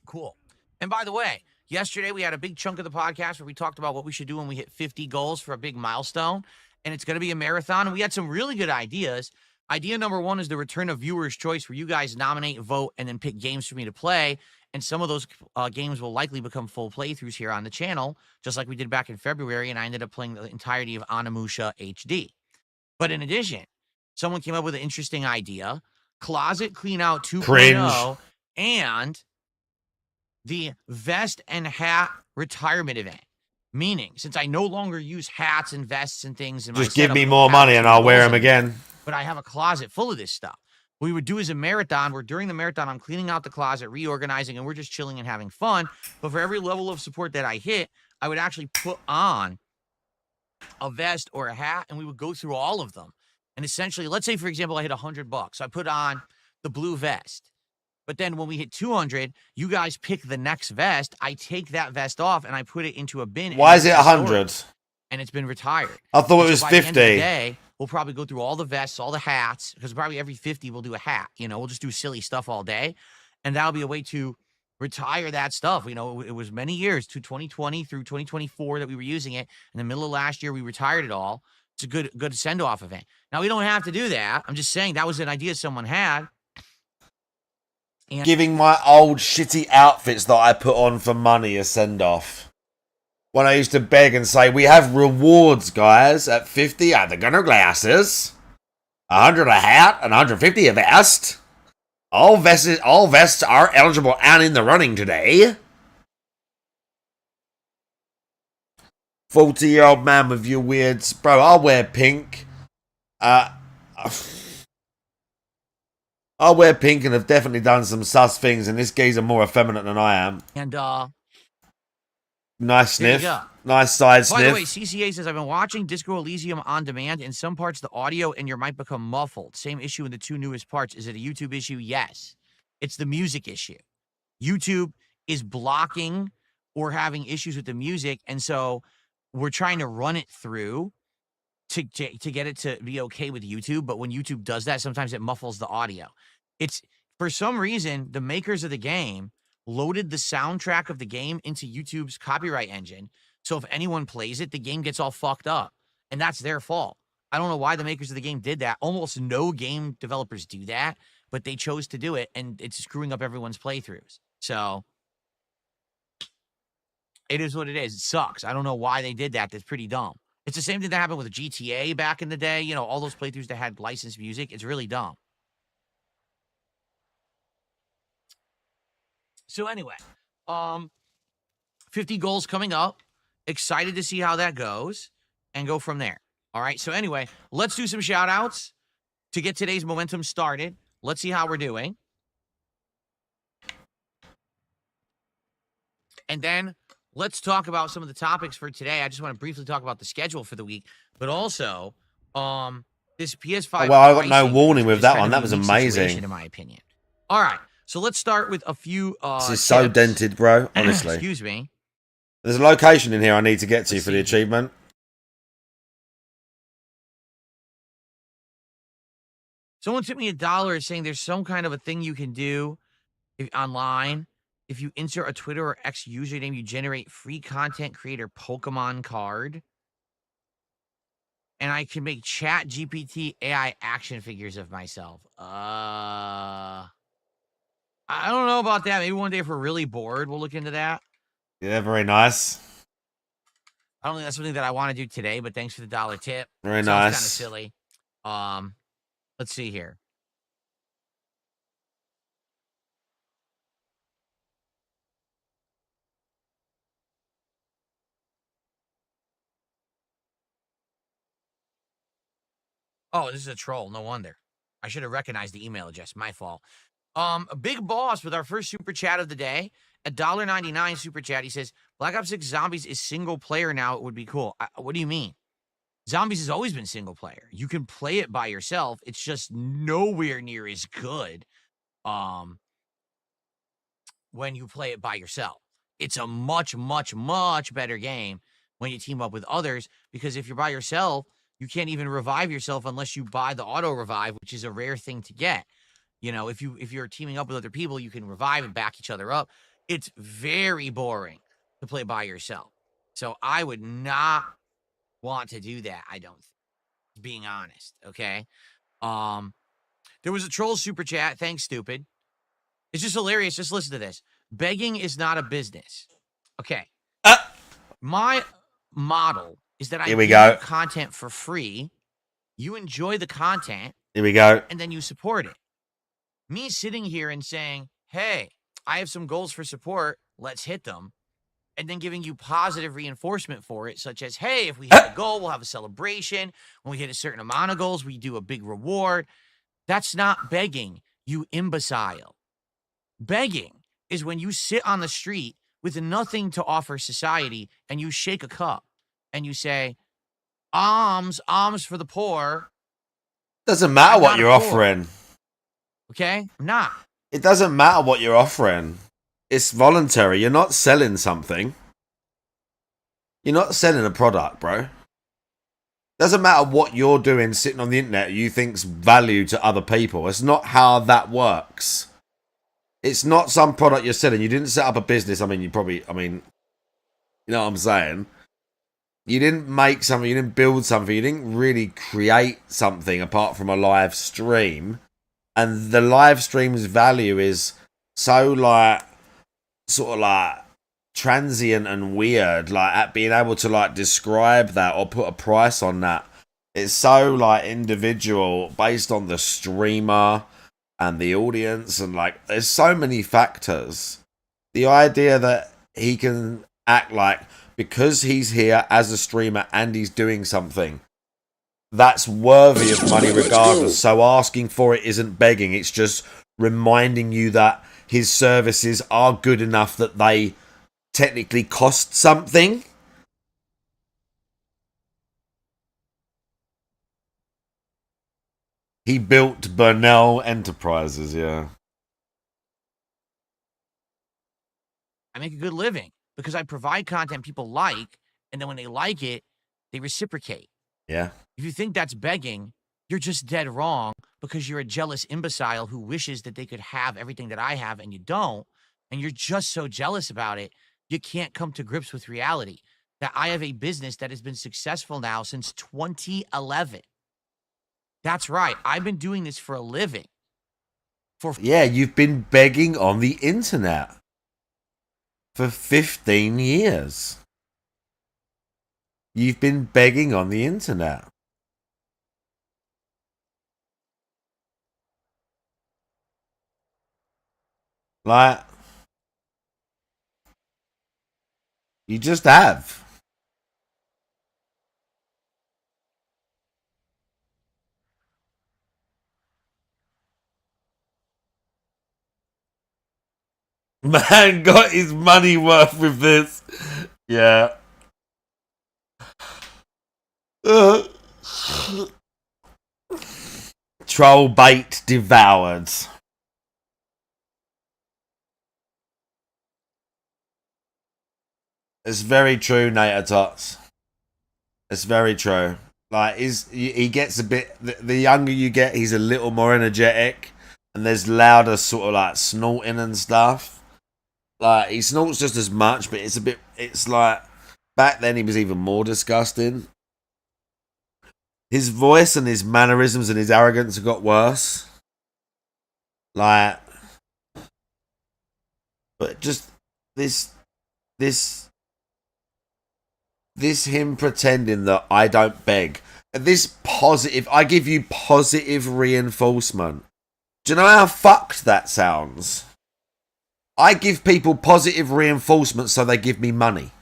Cool. And by the way, yesterday we had a big chunk of the podcast where we talked about what we should do when we hit 50 goals for a big milestone. And it's going to be a marathon. And we had some really good ideas. Idea number 1 is the return of viewer's choice, where you guys nominate, vote, and then pick games for me to play. And some of those games will likely become full playthroughs here on the channel, just like we did back in February. And I ended up playing the entirety of Onimusha HD. But in addition, someone came up with an interesting idea. Closet Clean Out 2.0 and the vest and hat retirement event. Meaning, since I no longer use hats and vests and things in my just give me more money and I'll wear them again. But I have a closet full of this stuff. What we would do is a marathon where during the marathon, I'm cleaning out the closet, reorganizing, and we're just chilling and having fun. But for every level of support that I hit, I would actually put on a vest or a hat, and we would go through all of them. And essentially, let's say, for example, I hit $100. So I put on the blue vest. But then when we hit 200, you guys pick the next vest. I take that vest off and I put it into a bin. Why is it 100? And it's been retired. I thought it was 50. By the end of the day, we'll probably go through all the vests, all the hats, because probably every 50 we'll do a hat. You know, we'll just do silly stuff all day. And that'll be a way to retire that stuff. You know, it was many years, to 2020 through 2024 that we were using it. In the middle of last year, we retired it all. It's a good send-off event. Now, we don't have to do that. I'm just saying that was an idea someone had. And giving my old shitty outfits that I put on for money a send-off. When I used to beg and say, we have rewards, guys, at 50 at the gunner glasses, 100 a hat, and 150 a vest. All vests are eligible and in the running today. 40-year-old man with your weirds. Bro, I'll wear pink. I'll wear pink and have definitely done some sus things, and this geezer more effeminate than I am. And nice sniff. There you go. Nice side By the way, sniff. CCA says, I've been watching Disco Elysium on demand. In some parts, the audio and your mic become muffled. Same issue in the 2 newest parts. Is it a YouTube issue? Yes. It's the music issue. YouTube is blocking or having issues with the music, and so we're trying to run it through to get it to be okay with YouTube. But when YouTube does that, sometimes it muffles the audio. It's, for some reason, the makers of the game loaded the soundtrack of the game into YouTube's copyright engine. So if anyone plays it, the game gets all fucked up, and that's their fault. I don't know why the makers of the game did that. Almost no game developers do that, but they chose to do it, and it's screwing up everyone's playthroughs. So it is what it is. It sucks. I don't know why they did that. That's pretty dumb. It's the same thing that happened with GTA back in the day. You know, all those playthroughs that had licensed music. It's really dumb. So anyway, 50 goals coming up. Excited to see how that goes and go from there. All right. So anyway, let's do some shout outs to get today's momentum started. Let's see how we're doing. And then let's talk about some of the topics for today. I just want to briefly talk about the schedule for the week, but also this PS5. Oh, well, I got no warning with that one. That was amazing, in my opinion. All right. So let's start with a few this is so tips. dented, bro. Honestly. Excuse me. There's a location in here I need to get to for the achievement. Someone tipped me $1 saying there's some kind of a thing you can do online. If you insert a Twitter or X username, you generate free content creator Pokemon card. And I can make Chat GPT AI action figures of myself. I don't know about that. Maybe one day if we're really bored, we'll look into that. Yeah, very nice. I don't think that's something that I want to do today, but thanks for the $1 tip. Very Sounds nice. kind of silly. Let's see here. Oh, this is a troll. No wonder. I should have recognized the email address. My fault. A big boss with our first super chat of the day. $1.99 super chat. He says, Black Ops 6 Zombies is single player now. It would be cool. What do you mean? Zombies has always been single player. You can play it by yourself. It's just nowhere near as good when you play it by yourself. It's a much, much, much better game when you team up with others, because if you're by yourself, you can't even revive yourself unless you buy the auto revive, which is a rare thing to get. You know, if you're teaming up with other people, you can revive and back each other up. It's very boring to play by yourself. So I would not want to do that, I don't think, being honest, okay? There was a troll super chat. Thanks, stupid. It's just hilarious. Just listen to this. Begging is not a business. Okay. My model is that I give you content for free. You enjoy the content. Here we go. And then you support it. Me sitting here and saying, hey, I have some goals for support. Let's hit them. And then giving you positive reinforcement for it, such as, hey, if we hit a goal, we'll have a celebration. When we hit a certain amount of goals, we do a big reward. That's not begging, you imbecile. Begging is when you sit on the street with nothing to offer society and you shake a cup and you say, alms for the poor. Doesn't matter what you're offering. Okay? I'm not. It doesn't matter what you're offering. It's voluntary. You're not selling something. You're not selling a product, bro. Doesn't matter what you're doing sitting on the internet you think's value to other people. It's not how that works. It's not some product you're selling. You didn't set up a business. You know what I'm saying? You didn't make something. You didn't build something. You didn't really create something apart from a live stream. And the live stream's value is so sort of transient and weird, at being able to describe that or put a price on that. It's so individual based on the streamer and the audience, and there's so many factors. The idea that he can act because he's here as a streamer and he's doing something that's worthy of money regardless. So asking for it isn't begging. It's just reminding you that his services are good enough that they technically cost something. He built Burnell Enterprises, yeah. I make a good living because I provide content people like, and then when they like it, they reciprocate. Yeah. If you think that's begging, you're just dead wrong because you're a jealous imbecile who wishes that they could have everything that I have and you don't, and you're just so jealous about it, you can't come to grips with reality that I have a business that has been successful now since 2011. That's right. I've been doing this for a living. Yeah, you've been begging on the internet for 15 years. You've been begging on the internet. Like, you just have. Man got his money worth with this. Yeah. Troll bait devoured. It's very true, Nater Tots. It's very true. Like, he gets a bit. The younger you get, he's a little more energetic, and there's louder sort of like snorting and stuff. Like, he snorts just as much, but it's a bit. It's like back then he was even more disgusting. His voice and his mannerisms and his arrogance have got worse. Like, but just this him pretending that I don't beg. This positive, I give you positive reinforcement. Do you know how fucked that sounds? I give people positive reinforcement so they give me money.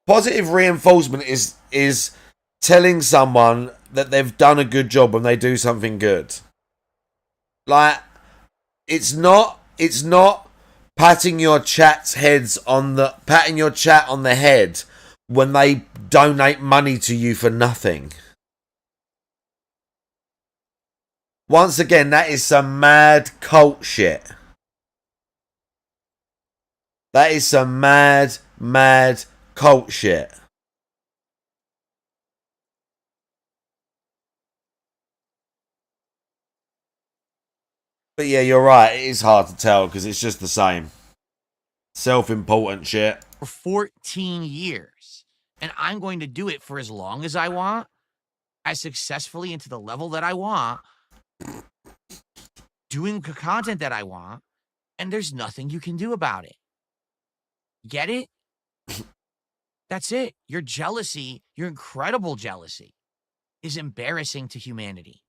Positive reinforcement is telling someone that they've done a good job when they do something good. Like, it's not patting your chat on the head when they donate money to you for nothing. Once again, that is some mad cult shit. That is some mad cult shit. But yeah, you're right. It is hard to tell because it's just the same. Self-important shit. For 14 years. And I'm going to do it for as long as I want, as successfully and to the level that I want, doing the content that I want, and there's nothing you can do about it. Get it? That's it. Your jealousy, your incredible jealousy, is embarrassing to humanity.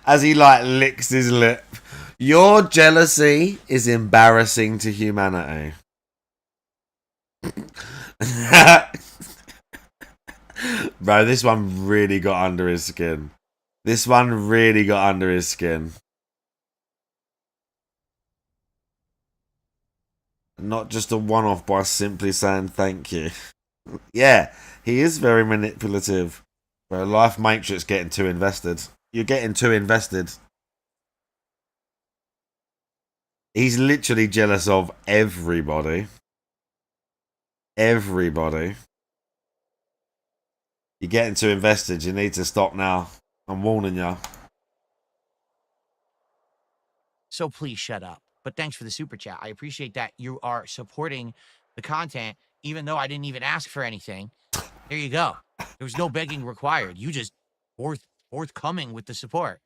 As he like licks his lip. Your jealousy is embarrassing to humanity. Bro, this one really got under his skin. This one really got under his skin. Not just a one-off by simply saying thank you. Yeah, he is very manipulative. Bro, Life Matrix getting too invested. You're getting too invested. He's literally jealous of everybody. Everybody. You're getting too invested. You need to stop now. I'm warning you. So please shut up. But thanks for the super chat. I appreciate that you are supporting the content, even though I didn't even ask for anything. There you go. There was no begging required. You just forthcoming with the support.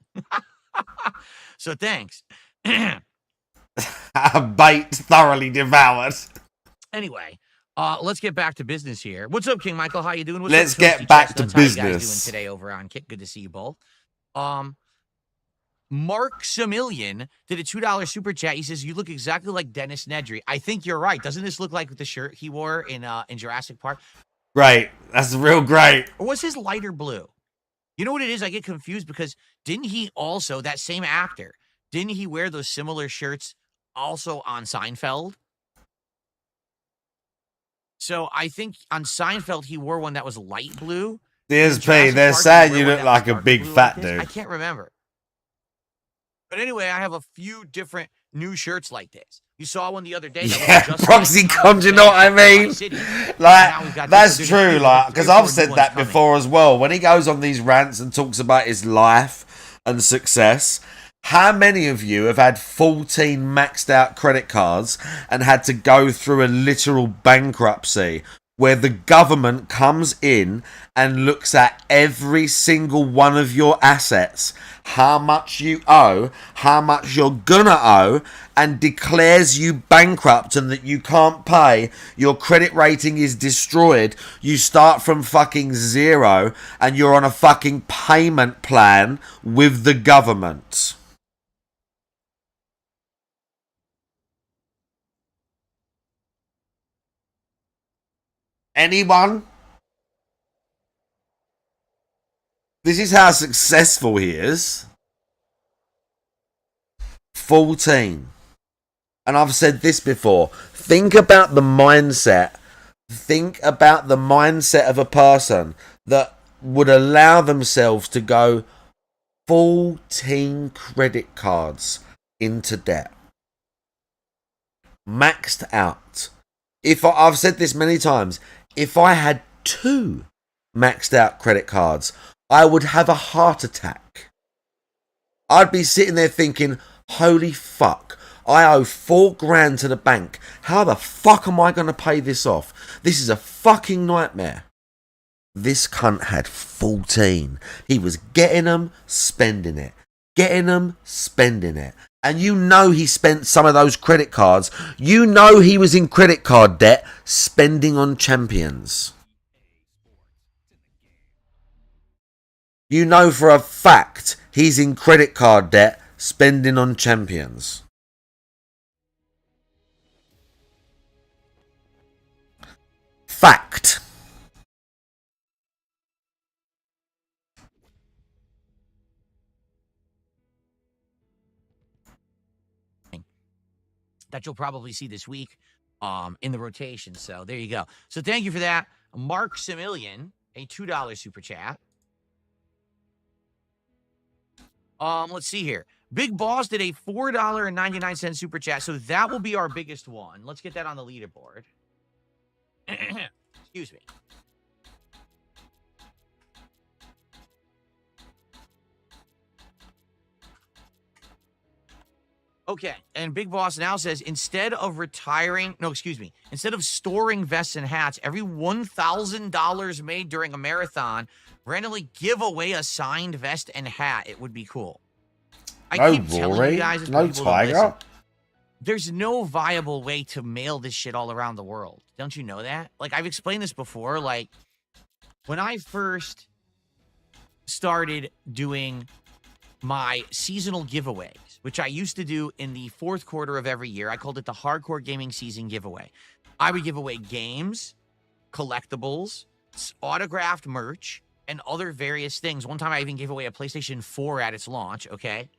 So thanks. Bait thoroughly devoured. Anyway, let's get back to business here. What's up, King Michael? How you doing? What's Let's up, get Toasty back Chestnuts? to How you guys business. doing today over on Kit? Good to see you both. Mark Samillion did a $2 super chat. He says, "You look exactly like Dennis Nedry." I think you're right. Doesn't this look like the shirt he wore in Jurassic Park? Great. That's real great. Or was his lighter blue? You know what it is? I get confused because didn't he also, that same actor, didn't he wear those similar shirts also on Seinfeld? So I think on Seinfeld he wore one that was light blue. DSP, they're saying you look like a big fat dude. I can't remember. But anyway, I have a few different new shirts like this. You saw one the other day. Yeah, proxy con, you know what I mean? Like, that's true, like, because I've said that before as well. When he goes on these rants and talks about his life and success, how many of you have had 14 maxed out credit cards and had to go through a literal bankruptcy where the government comes in and looks at every single one of your assets, how much you owe, how much you're gonna owe, and declares you bankrupt and that you can't pay, your credit rating is destroyed, you start from fucking zero, and you're on a fucking payment plan with the government. Anyone? This is how successful he is. 14. And I've said this before. Think about the mindset. Think about the mindset of a person that would allow themselves to go 14 credit cards into debt. Maxed out. I've said this many times. If I had 2 maxed out credit cards, I would have a heart attack. I'd be sitting there thinking, holy fuck, I owe $4,000 to the bank. How the fuck am I going to pay this off? This is a fucking nightmare. This cunt had 14. He was getting them, spending it. Getting them, spending it. And you know he spent some of those credit cards. You know he was in credit card debt spending on champions. You know for a fact he's in credit card debt spending on champions. Fact. That you'll probably see this week in the rotation. So there you go. So thank you for that. Mark Similian, a $2 super chat. Let's see here. Big Boss did a $4.99 super chat. So that will be our biggest one. Let's get that on the leaderboard. Excuse me. Okay, and Big Boss now says, instead of storing vests and hats, every $1,000 made during a marathon, randomly give away a signed vest and hat. It would be cool. I keep telling you guys, no Tiger. There's no viable way to mail this shit all around the world. Don't you know that? Like, I've explained this before. Like, when I first started doing my seasonal giveaways, which I used to do in the fourth quarter of every year. I called it the Hardcore Gaming Season Giveaway. I would give away games, collectibles, autographed merch, and other various things. One time I even gave away a PlayStation 4 at its launch, okay?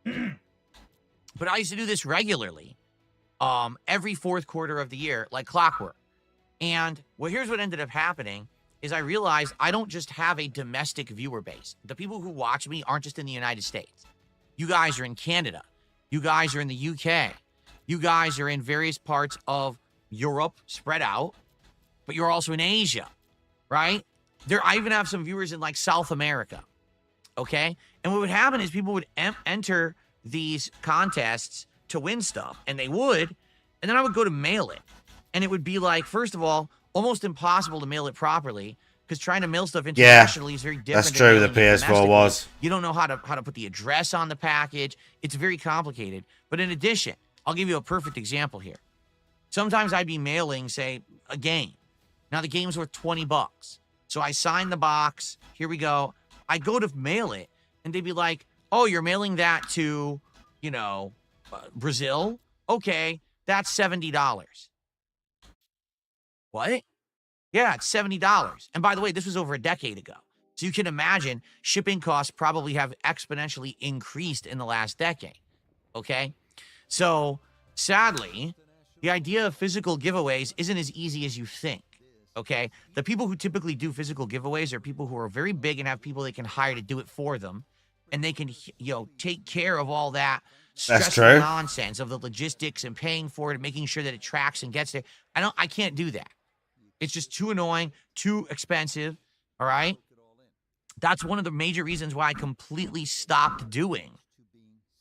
But I used to do this regularly, every fourth quarter of the year, like clockwork. And here's what ended up happening is I realized I don't just have a domestic viewer base. The people who watch me aren't just in the United States. You guys are in Canada. You guys are in the UK. You guys are in various parts of Europe spread out, but you're also in Asia, right? I even have some viewers in like South America, okay? And what would happen is people would enter these contests to win stuff, and they would, and then I would go to mail it. And it would be like, first of all, almost impossible to mail it properly, because trying to mail stuff internationally is very different. That's true. The PS4 was. You don't know how to put the address on the package. It's very complicated. But in addition, I'll give you a perfect example here. Sometimes I'd be mailing, say, a game. Now the game's worth $20. So I sign the box. Here we go. I go to mail it, and they'd be like, "Oh, you're mailing that to, Brazil? Okay, that's $70." What? Yeah, it's $70. And by the way, this was over a decade ago. So you can imagine shipping costs probably have exponentially increased in the last decade. Okay? So sadly, the idea of physical giveaways isn't as easy as you think. Okay, the people who typically do physical giveaways are people who are very big and have people they can hire to do it for them, and they can take care of all that stressful true. nonsense of the logistics and paying for it and making sure that it tracks and gets there. I can't do that. It's just too annoying, too expensive. All right, that's one of the major reasons why I completely stopped doing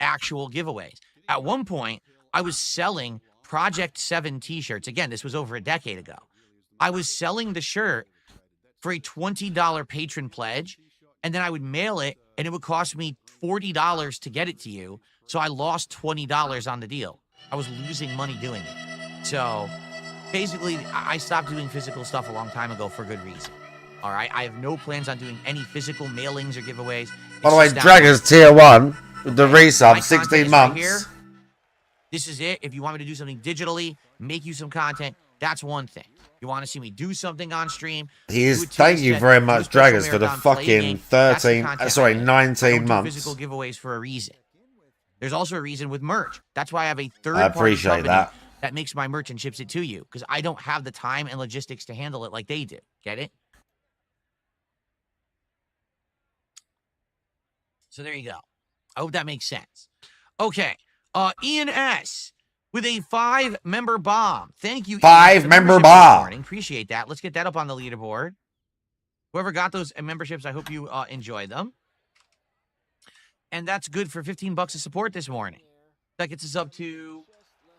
actual giveaways. At one point, I was selling Project 7 t-shirts. Again, this was over a decade ago. I was selling the shirt for a $20 patron pledge, and then I would mail it, and it would cost me $40 to get it to you. So I lost $20 on the deal. I was losing money doing it. So basically, I stopped doing physical stuff a long time ago for good reason. All right? I have no plans on doing any physical mailings or giveaways. By the way, Dragger's tier 1 with the resub, 16 months. Right here. This is it. If you want me to do something digitally, make you some content, that's one thing. You want to see me do something on stream? Thank you very much, Draggers, for the fucking 19 months. Physical giveaways for a reason. There's also a reason with merch. That's why I have a third I party appreciate company that makes my merch and ships it to you, because I don't have the time and logistics to handle it like they do. Get it? So there you go. I hope that makes sense. Okay. Ian S. with a 5-member bomb. Thank you, Ian. 5-member bomb. Appreciate that. Let's get that up on the leaderboard. Whoever got those memberships, I hope you enjoy them. And that's good for $15 of support this morning. That gets us up to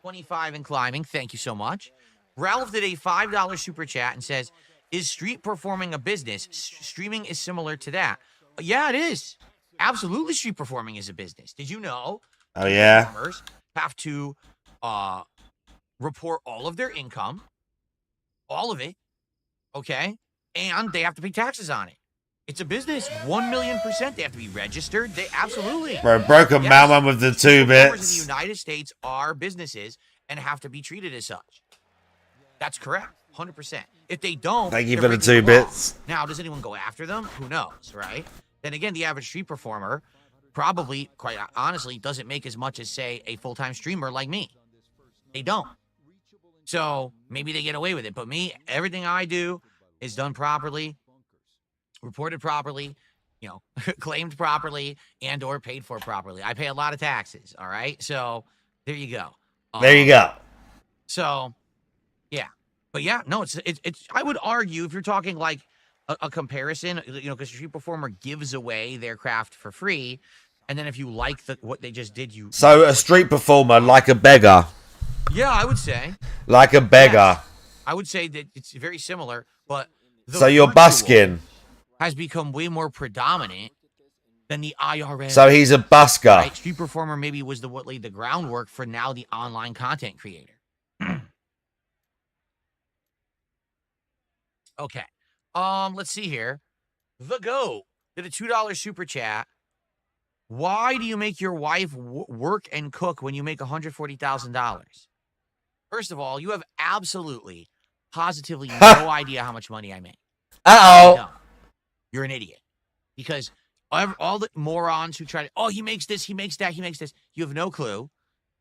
25 and climbing. Thank you so much. Ralph did a $5 super chat and says, is street performing a business? Streaming is similar to that. Yeah, it is. Absolutely, street performing is a business. Did you know? Oh, yeah. Performers have to report all of their income, all of it, okay? And they have to pay taxes on it. It's a business, 1,000,000%. They have to be registered. They absolutely. Bro, broken Malman with the 2 bits. In the United States are businesses and have to be treated as such. That's correct, 100%. If they don't, thank you for the 2 bits. Now, does anyone go after them? Who knows, right? Then again, the average street performer probably, quite honestly, doesn't make as much as, say, a full-time streamer like me. They don't. So maybe they get away with it. But me, everything I do is done properly, reported properly, claimed properly, and or paid for properly. I pay a lot of taxes, all right? So there you go. There you go. So, yeah. But yeah, no, it's I would argue, if you're talking like a comparison, because a street performer gives away their craft for free, and then if you like what they just did, you... So a street performer, like a beggar. Yeah, I would say. Like a beggar. Yes. I would say that it's very similar, but... So you're busking. Has become way more predominant than the IRL. So he's a busker. Right? Street performer maybe was what laid the groundwork for now the online content creator. Okay. Let's see here. The Goat did a $2 super chat. Why do you make your wife work and cook when you make $140,000? First of all, you have absolutely, positively no idea how much money I make. Uh-oh. You're an idiot. Because all the morons who try to, he makes this, he makes that, he makes this. You have no clue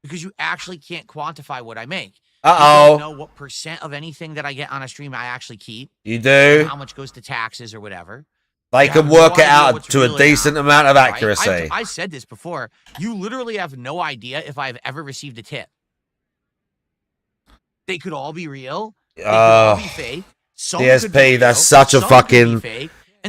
because you actually can't quantify what I make. Uh-oh. You don't know what percent of anything that I get on a stream I actually keep. You do. How much goes to taxes or whatever. They can work it out to a decent amount of accuracy. Right? I said this before. You literally have no idea if I've ever received a tip. They could all be real. They could all be fake. DSP, that's such a fucking...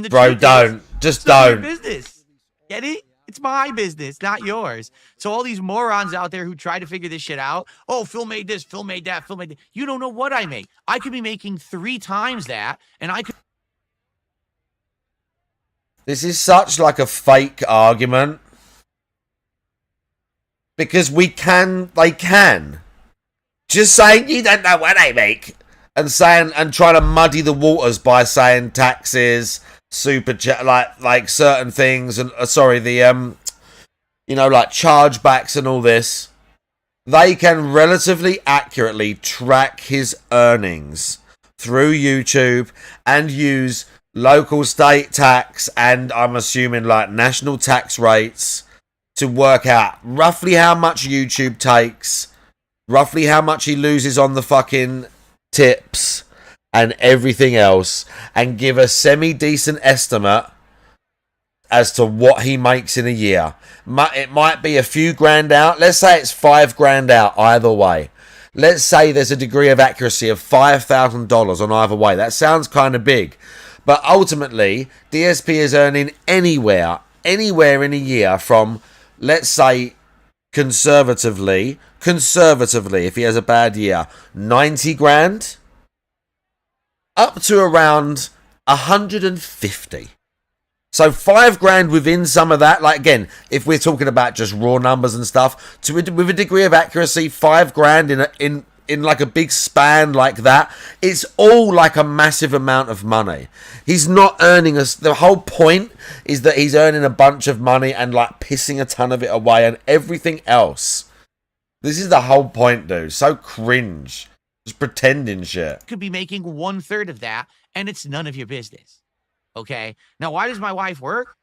Bro, don't. Just don't. Business. Get it? It's my business, not yours. So all these morons out there who try to figure this shit out, Phil made this, Phil made that, Phil made that. You don't know what I make. I could be making 3 times that, and I could... This is such like a fake argument. Because they can. Just saying you don't know what I make. And trying to muddy the waters by saying taxes, super chat, like certain things, and like chargebacks and all this. They can relatively accurately track his earnings through YouTube and use local state tax and I'm assuming like national tax rates to work out roughly how much YouTube takes, roughly how much he loses on the fucking tips, and everything else, and give a semi-decent estimate as to what he makes in a year. It might be a few grand out. Let's say it's 5 grand out either way. Let's say there's a degree of accuracy of $5,000 on either way. That sounds kind of big. But ultimately, DSP is earning anywhere in a year from, let's say, conservatively, if he has a bad year, 90 grand up to around 150. So 5 grand within some of that, like again, if we're talking about just raw numbers and stuff, with a degree of accuracy, 5 grand in like a big span like that, it's all like a massive amount of money. He's not earning us. The whole point is that he's earning a bunch of money and like pissing a ton of it away and everything else. This is the whole point, dude. So cringe. Just pretending shit. Could be making 1/3 of that, and it's none of your business. Okay. Now, why does my wife work?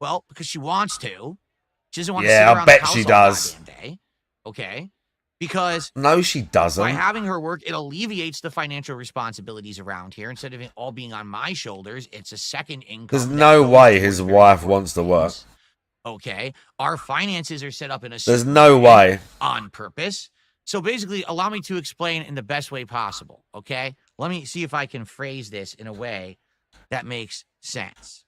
Well, because she wants to. She doesn't want to sit around I bet the house she all does. goddamn day. Okay. Because no, she doesn't. By having her work, it alleviates the financial responsibilities around here. Instead of it all being on my shoulders, it's a second income. There's no way his wife wants to work. Okay. Our finances are set up in a There's no way. On purpose. So basically, allow me to explain in the best way possible. Okay. Let me see if I can phrase this in a way that makes sense.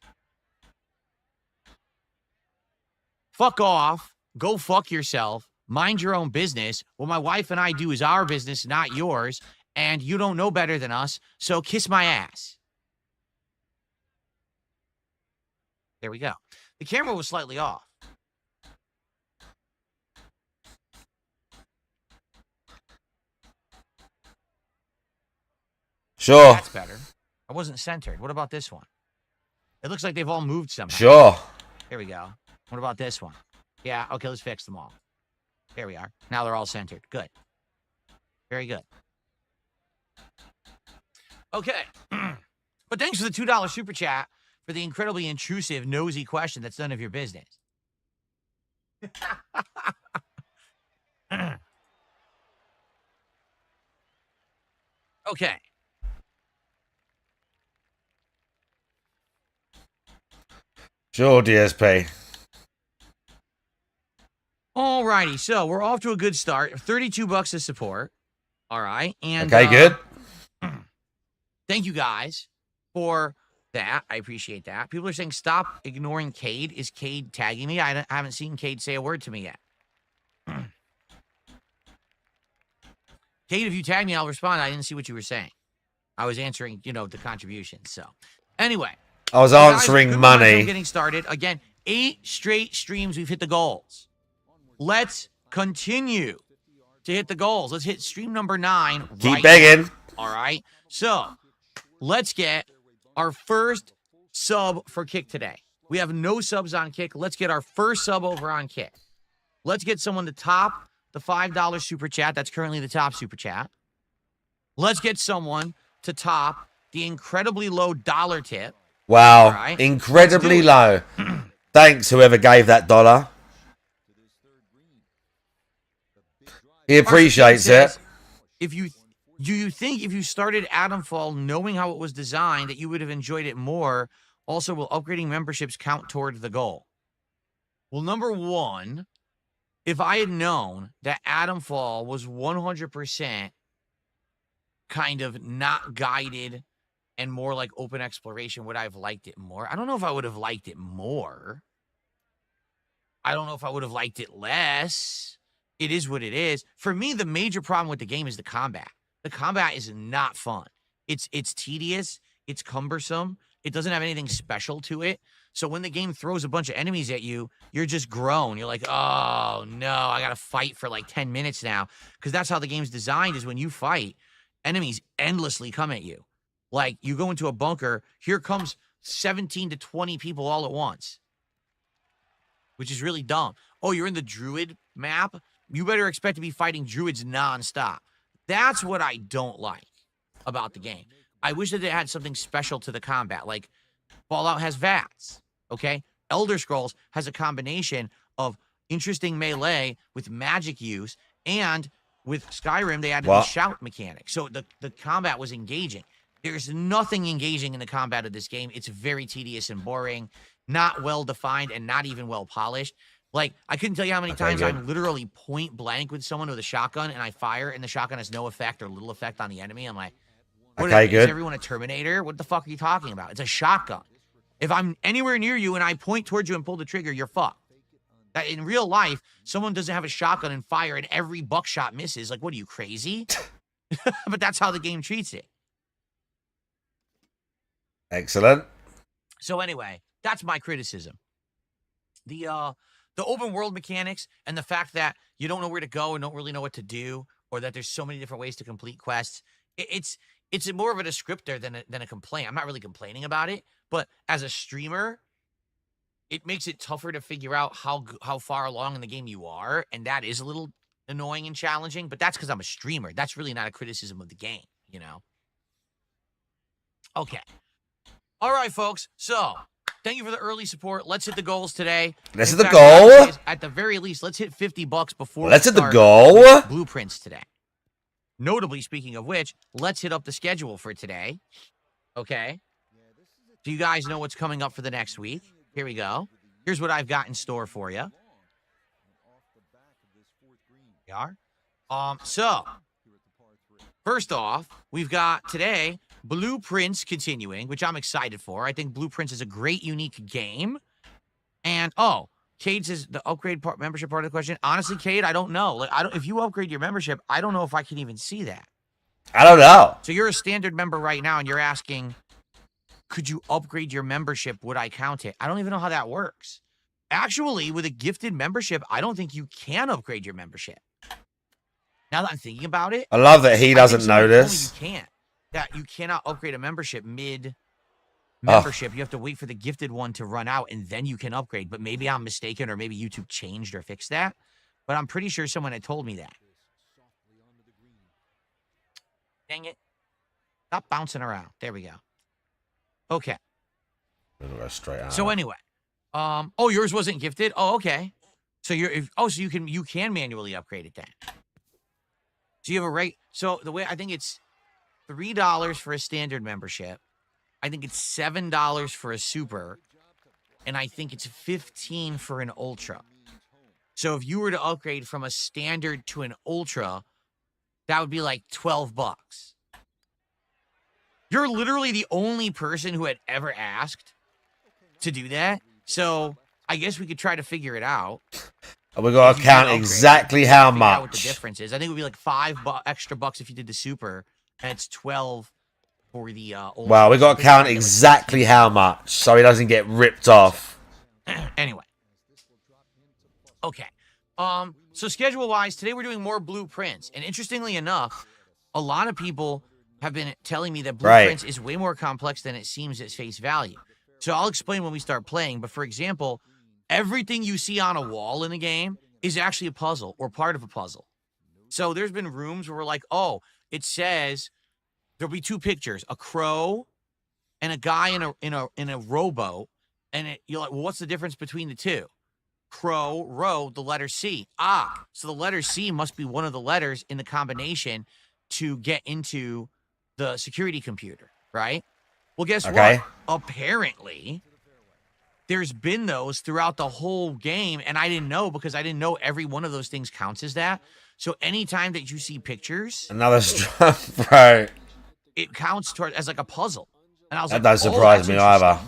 Fuck off. Go fuck yourself. Mind your own business. What my wife and I do is our business, not yours. And you don't know better than us, so kiss my ass. There we go. The camera was slightly off. Sure. That's better. I wasn't centered. What about this one? It looks like they've all moved somehow. Sure. Here we go. What about this one? Yeah, okay, let's fix them all. There we are. Now they're all centered. Good. Very good. Okay. But thanks for the $2 super chat for the incredibly intrusive, nosy question that's none of your business. Okay. Sure, DSP. Alrighty, so we're off to a good start. $32 to support. All right. And okay, good. Thank you guys for that. I appreciate that. People are saying, stop ignoring Cade. Is Cade tagging me? I haven't seen Cade say a word to me yet. Cade, if you tag me, I'll respond. I didn't see what you were saying. I was answering, the contributions. So, anyway. I was answering money. Getting started. Again, 8 straight streams. We've hit the goals. Let's continue to hit the goals. Let's hit stream number 9. Keep begging. All right. So, let's get our first sub for Kick today. We have no subs on Kick. Let's get our first sub over on Kick. Let's get someone to top the $5 super chat. That's currently the top super chat. Let's get someone to top the incredibly low dollar tip. Wow. Right. Incredibly low. Thanks, whoever gave that dollar. He appreciates it. Do you think if you started Atomfall knowing how it was designed that you would have enjoyed it more? Also, will upgrading memberships count toward the goal? Well, number one, if I had known that Atomfall was 100% kind of not guided and more like open exploration, would I have liked it more? I don't know if I would have liked it more. I don't know if I would have liked it less. It is what it is. For me, the major problem with the game is the combat. The combat is not fun. It's tedious. It's cumbersome. It doesn't have anything special to it. So when the game throws a bunch of enemies at you, you're just grown. You're like, oh, no, I got to fight for like 10 minutes now. Because that's how the game's designed is when you fight, enemies endlessly come at you. Like, you go into a bunker, here comes 17 to 20 people all at once. Which is really dumb. Oh, you're in the Druid map? You better expect to be fighting Druids nonstop. That's what I don't like about the game. I wish that it had something special to the combat. Like, Fallout has VATS, okay? Elder Scrolls has a combination of interesting melee with magic use, and with Skyrim, they added the shout mechanic. So the combat was engaging. There's nothing engaging in the combat of this game. It's very tedious and boring, not well defined, and not even well polished. Like, I couldn't tell you how many times I'm literally point blank with someone with a shotgun, and I fire, and the shotgun has no effect or little effect on the enemy. I'm like, what is everyone a Terminator? What the fuck are you talking about? It's a shotgun. If I'm anywhere near you and I point towards you and pull the trigger, you're fucked. That in real life, someone doesn't have a shotgun and fire, and every buckshot misses. Like, what are you, crazy? But that's how the game treats it. Excellent. So anyway, that's my criticism. The open world mechanics and the fact that you don't know where to go and don't really know what to do, or that there's so many different ways to complete quests. It's more of a descriptor than a complaint. I'm not really complaining about it, but as a streamer, it makes it tougher to figure out how far along in the game you are, and that is a little annoying and challenging. But that's because I'm a streamer. That's really not a criticism of the game, you know. Okay. All right, folks. So, thank you for the early support. Let's hit the goals today. Let's hit the goal. At the very least, let's hit $50 before let's we hit the start goal. Blueprints today. Notably, speaking of which, let's hit up the schedule for today. Okay. Do you guys know what's coming up for the next week? Here we go. Here's what I've got in store for you. We are. So, first off, we've got today Blueprints continuing, which I'm excited for. I think Blueprints is a great, unique game. And, Cade says the upgrade membership part of the question. Honestly, Cade, I don't know. Like, if you upgrade your membership, I don't know if I can even see that. I don't know. So you're a standard member right now, and you're asking, could you upgrade your membership? Would I count it? I don't even know how that works. Actually, with a gifted membership, I don't think you can upgrade your membership. Now that I'm thinking about it, I love that he doesn't know this. You can't. That you cannot upgrade a membership mid-membership. You have to wait for the gifted one to run out, and then you can upgrade. But maybe I'm mistaken, or maybe YouTube changed or fixed that. But I'm pretty sure someone had told me that. Dang it. Stop bouncing around. There we go. Okay. We'll go straight out. So anyway. Yours wasn't gifted? Oh, okay. So so you can manually upgrade it then. So you have a rate. So the way I think it's $3 for a standard membership. I think it's $7 for a super. And I think it's $15 for an ultra. So if you were to upgrade from a standard to an ultra, that would be like $12. You're literally the only person who had ever asked to do that. So I guess we could try to figure it out. We got to count exactly how much. What the difference is. I think it would be like $5 extra if you did the super, and it's 12 for the ultra. Well, we got to count exactly how much so he doesn't get ripped off. Anyway. Okay. So schedule-wise, today we're doing more Blueprints. And interestingly enough, a lot of people have been telling me that Blueprints is way more complex than it seems at face value. So I'll explain when we start playing. But for example, everything you see on a wall in the game is actually a puzzle or part of a puzzle. So there's been rooms where we're like, oh, it says there'll be two pictures, a crow and a guy in a rowboat. And you're like, well, what's the difference between the two? Crow, row, the letter C. So the letter C must be one of the letters in the combination to get into the security computer, right? Well, guess what? Apparently, there's been those throughout the whole game, and I didn't know because I didn't know every one of those things counts as that. So anytime that you see pictures, another strap, right? It counts toward as like a puzzle. And I was that doesn't surprise me either.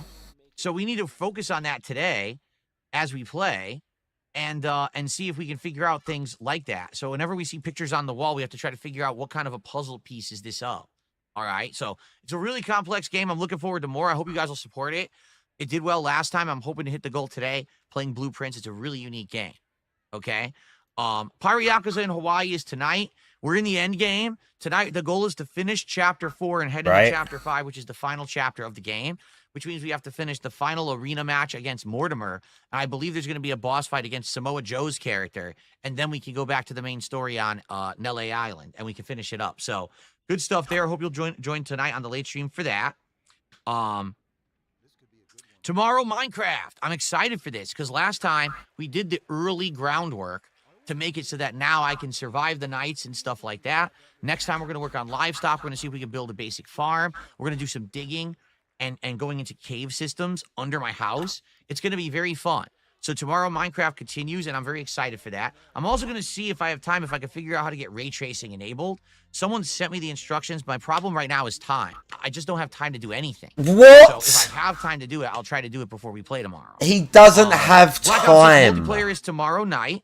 So we need to focus on that today as we play, and see if we can figure out things like that. So whenever we see pictures on the wall, we have to try to figure out what kind of a puzzle piece is this of. All right. So it's a really complex game. I'm looking forward to more. I hope you guys will support it. It did well last time. I'm hoping to hit the goal today. Playing Blueprints. It's a really unique game. Okay. Pirate Yakuza in Hawaii is tonight. We're in the end game. Tonight, the goal is to finish Chapter 4 and head into Chapter 5, which is the final chapter of the game, which means we have to finish the final arena match against Mortimer. And I believe there's going to be a boss fight against Samoa Joe's character. And then we can go back to the main story on Nele Island, and we can finish it up. So, good stuff there. Hope you'll join tonight on the late stream for that. Tomorrow, Minecraft. I'm excited for this because last time we did the early groundwork to make it so that now I can survive the nights and stuff like that. Next time we're going to work on livestock. We're going to see if we can build a basic farm. We're going to do some digging and going into cave systems under my house. It's going to be very fun. So tomorrow Minecraft continues, and I'm very excited for that. I'm also going to see if I have time, if I can figure out how to get ray tracing enabled. Someone sent me the instructions. My problem right now is time. I just don't have time to do anything. What? So if I have time to do it, I'll try to do it before we play tomorrow. He doesn't have time. Multiplayer is tomorrow night.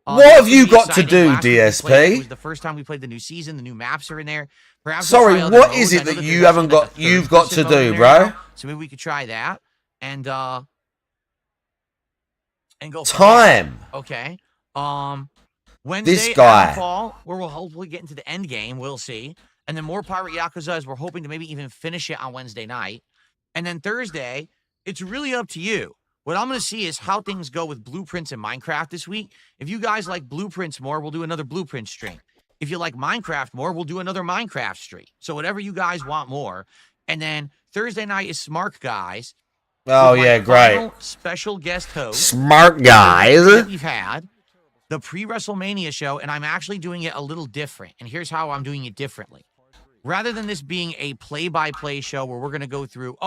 What have you got to do, DSP? It was the first time we played the new season. The new maps are in there. Perhaps Sorry, what is it that you haven't got? You've got to do, bro. So maybe we could try that and go time. Okay. Wednesday, This guy. Fall, where we'll hopefully get into the end game. We'll see. And then more Pirate Yakuza, as we're hoping to maybe even finish it on Wednesday night. And then Thursday, it's really up to you. What I'm going to see is how things go with Blueprints in Minecraft this week. If you guys like Blueprints more, we'll do another Blueprint stream. If you like Minecraft more, we'll do another Minecraft stream. So whatever you guys want more. And then Thursday night is Smart Guys. Oh, yeah, great. Special guest host. Smart Guys. That we've had the pre-WrestleMania show, and I'm actually doing it a little different. And here's how I'm doing it differently. Rather than this being a play-by-play show where we're going to go through,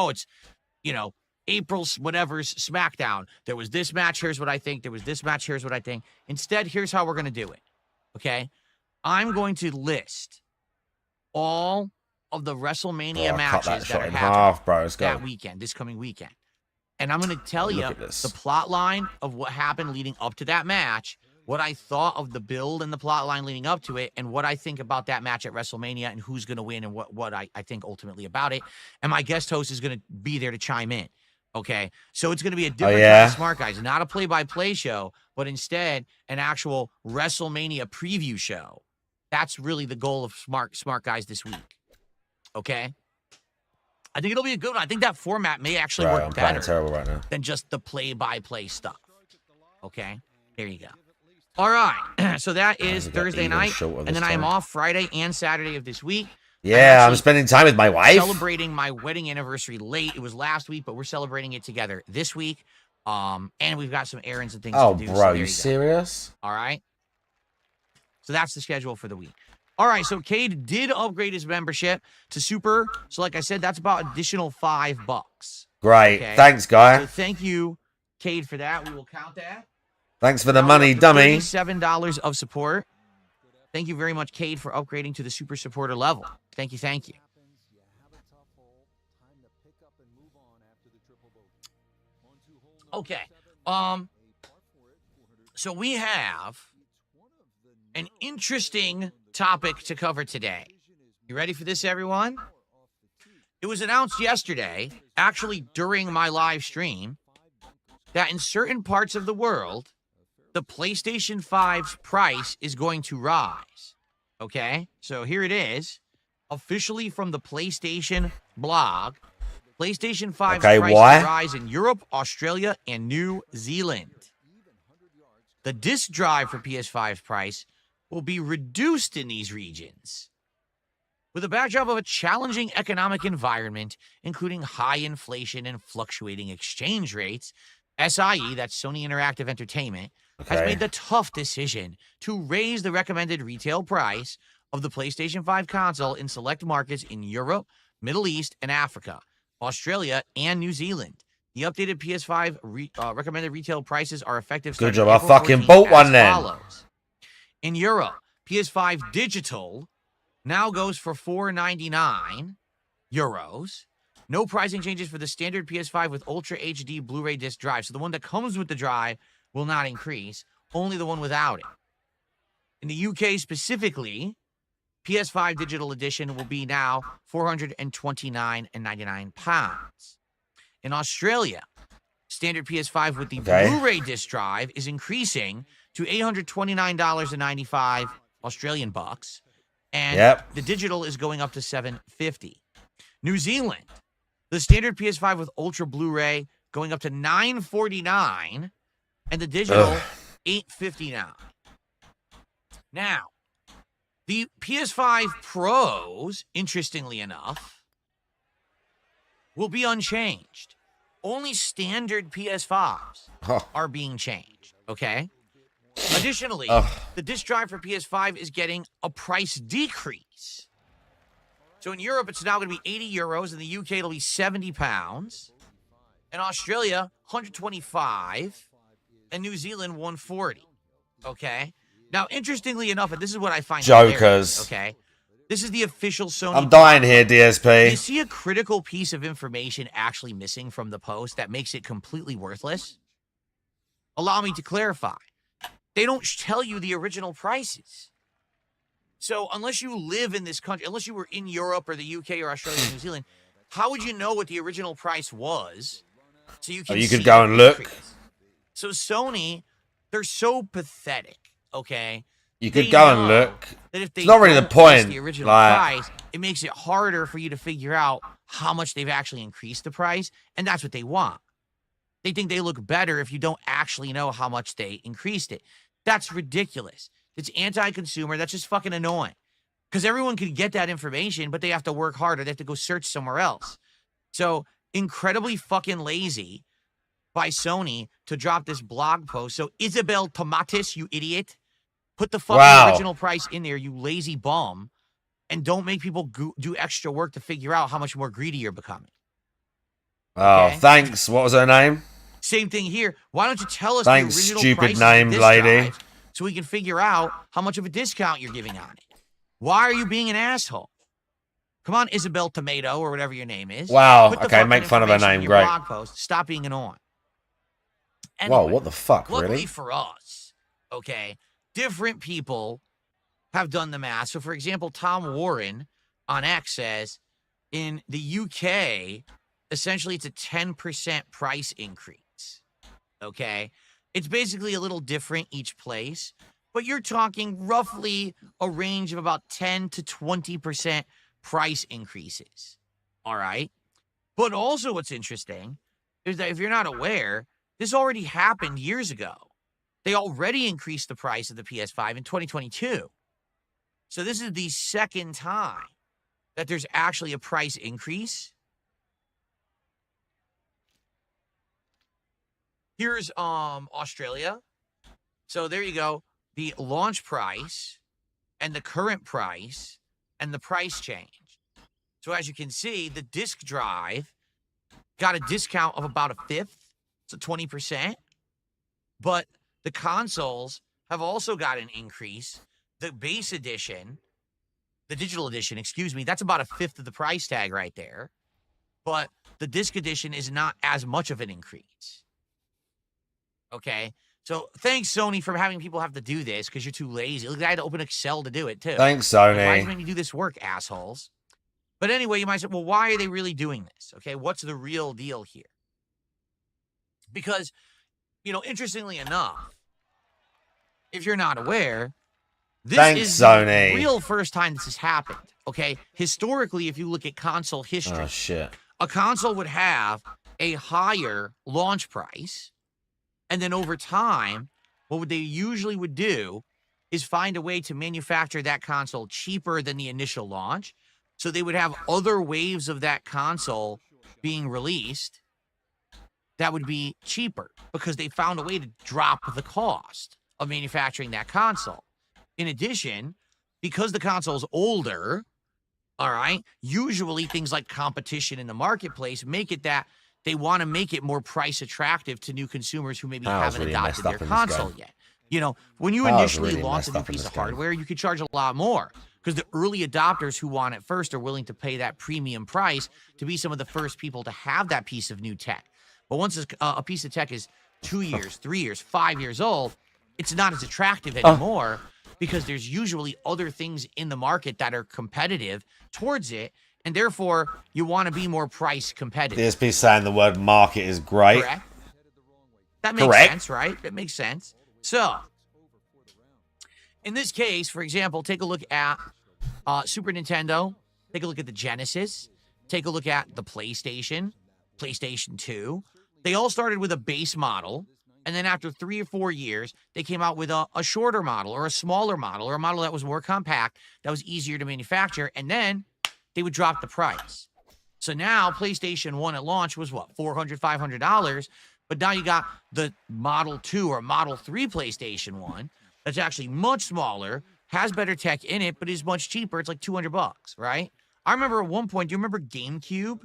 April's whatever's SmackDown. There was this match, here's what I think. There was this match, here's what I think. Instead, here's how we're going to do it, okay? I'm going to list all of the WrestleMania matches that are happening that weekend, this coming weekend. And I'm going to tell you the plot line of what happened leading up to that match, what I thought of the build and the plot line leading up to it, and what I think about that match at WrestleMania and who's going to win and what I think ultimately about it. And my guest host is going to be there to chime in. Okay, so it's going to be a different kind of Smart Guys, not a play-by-play show, but instead an actual WrestleMania preview show. That's really the goal of Smart Guys this week. Okay, I think it'll be a good one. I think that format may actually work better than just the play-by-play stuff. Okay, there you go. All right, so that is Thursday night, and then I am off Friday and Saturday of this week. Yeah, I'm spending time with my wife. Celebrating my wedding anniversary late. It was last week, but we're celebrating it together this week. And we've got some errands and things to do. Oh, bro, you serious? All right. So that's the schedule for the week. All right, so Cade did upgrade his membership to Super. So like I said, that's about additional $5. Great. Okay? Thanks, guy. So thank you, Cade, for that. We will count that. Thanks for the money, dummy. $37 of support. Thank you very much, Cade, for upgrading to the Super Supporter level. Thank you, thank you. Okay. So we have an interesting topic to cover today. You ready for this, everyone? It was announced yesterday, actually during my live stream, that in certain parts of the world, the PlayStation 5's price is going to rise. Okay, so here it is, officially from the PlayStation blog. PlayStation 5's price will rise in Europe, Australia, and New Zealand. The disc drive for PS5's price will be reduced in these regions. With a backdrop of a challenging economic environment, including high inflation and fluctuating exchange rates, SIE, that's Sony Interactive Entertainment, has made the tough decision to raise the recommended retail price of the PlayStation 5 console in select markets in Europe, Middle East, and Africa, Australia, and New Zealand. The updated PS5 recommended retail prices are effective. Good job, I fucking bought one then. Follows. In Europe, PS5 Digital now goes for €4.99. No pricing changes for the standard PS5 with Ultra HD Blu-ray disc drive. So the one that comes with the drive will not increase, only the one without it. In the UK specifically, PS5 Digital Edition will be now £429.99. In Australia, standard PS5 with the Blu-ray disc drive is increasing to $829.95 Australian bucks, and the digital is going up to $750. New Zealand, the standard PS5 with Ultra Blu-ray going up to $949, and the digital $859. Now, the PS5 Pros, interestingly enough, will be unchanged. Only standard PS5s are being changed, okay? Additionally, the disc drive for PS5 is getting a price decrease. So in Europe, it's now going to be 80 euros. In the UK, it'll be 70 pounds. In Australia, 125. And New Zealand, 140. Okay? Now, interestingly enough, and this is what I find Jokers. hilarious, okay? This is the official Sony. I'm dying here, DSP. You see a critical piece of information actually missing from the post that makes it completely worthless? Allow me to clarify. They don't tell you the original prices. So unless you live in this country, unless you were in Europe or the UK or Australia or New Zealand, how would you know what the original price was? So you can you could go and look. Increase. So Sony, they're so pathetic, okay? You could go and look. That if they it's not really the point. The original price, it makes it harder for you to figure out how much they've actually increased the price, and that's what they want. They think they look better if you don't actually know how much they increased it. That's ridiculous. It's anti-consumer. That's just fucking annoying. Because everyone can get that information, but they have to work harder. They have to go search somewhere else. So incredibly fucking lazy by Sony to drop this blog post. So Isabel Tomatis, you idiot, put the fucking original price in there, you lazy bum, and don't make people do extra work to figure out how much more greedy you're becoming. Oh, thanks. What was her name? Same thing here. Why don't you tell us thanks, the original stupid price named of this lady. drive so we can figure out how much of a discount you're giving on it? Why are you being an asshole? Come on, Isabel Tomato or whatever your name is. Wow. Put the Okay, make fun of her information in name. your Great. blog post. Stop being annoying. Anyway, Whoa, what the fuck, luckily really? for us, okay, different people have done the math. So, for example, Tom Warren on X says in the UK, essentially it's a 10% price increase, okay? It's basically a little different each place, but you're talking roughly a range of about 10 to 20% price increases, all right? But also what's interesting is that if you're not aware, this already happened years ago. They already increased the price of the PS5 in 2022. So this is the second time that there's actually a price increase. Here's Australia. So there you go. The launch price and the current price and the price change. So as you can see, the disk drive got a discount of about a fifth, so 20%. But the consoles have also got an increase. The base edition, the digital edition, excuse me, that's about a fifth of the price tag right there. But the disc edition is not as much of an increase. Okay? So thanks, Sony, for having people have to do this because you're too lazy. Look, I had to open Excel to do it, too. Thanks, Like, why Sony. is it making you do this work, assholes? But anyway, you might say, well, why are they really doing this? Okay, what's the real deal here? Because, you know, interestingly enough, if you're not aware, this Thanks, is Sony. the real first time this has happened. Okay, historically, if you look at console history, Oh, shit. a console would have a higher launch price, and then over time, what they usually would do is find a way to manufacture that console cheaper than the initial launch. So they would have other waves of that console being released that would be cheaper because they found a way to drop the cost of manufacturing that console. In addition, because the console's older, all right, usually things like competition in the marketplace make it that they want to make it more price attractive to new consumers who maybe Power's haven't really adopted messed their up in this console game. yet. You know, when you Power's initially really launch a messed new up in piece this of game. hardware, you could charge a lot more because the early adopters who want it first are willing to pay that premium price to be some of the first people to have that piece of new tech. But once a piece of tech is 2 years, 3 years, 5 years old, it's not as attractive anymore because there's usually other things in the market that are competitive towards it, and therefore you want to be more price competitive. DSP saying the word market is great. Correct. That makes Correct. sense, right? That makes sense. So, in this case, for example, take a look at Super Nintendo. Take a look at the Genesis. Take a look at the PlayStation, PlayStation 2. They all started with a base model, and then after 3 or 4 years, they came out with a shorter model or a smaller model or a model that was more compact, that was easier to manufacture, and then they would drop the price. So now PlayStation 1 at launch was what, $400, $500, But now you got the Model 2 or Model 3 PlayStation 1 that's actually much smaller, has better tech in it, but is much cheaper. It's like $200, right? I remember at one point, do you remember GameCube?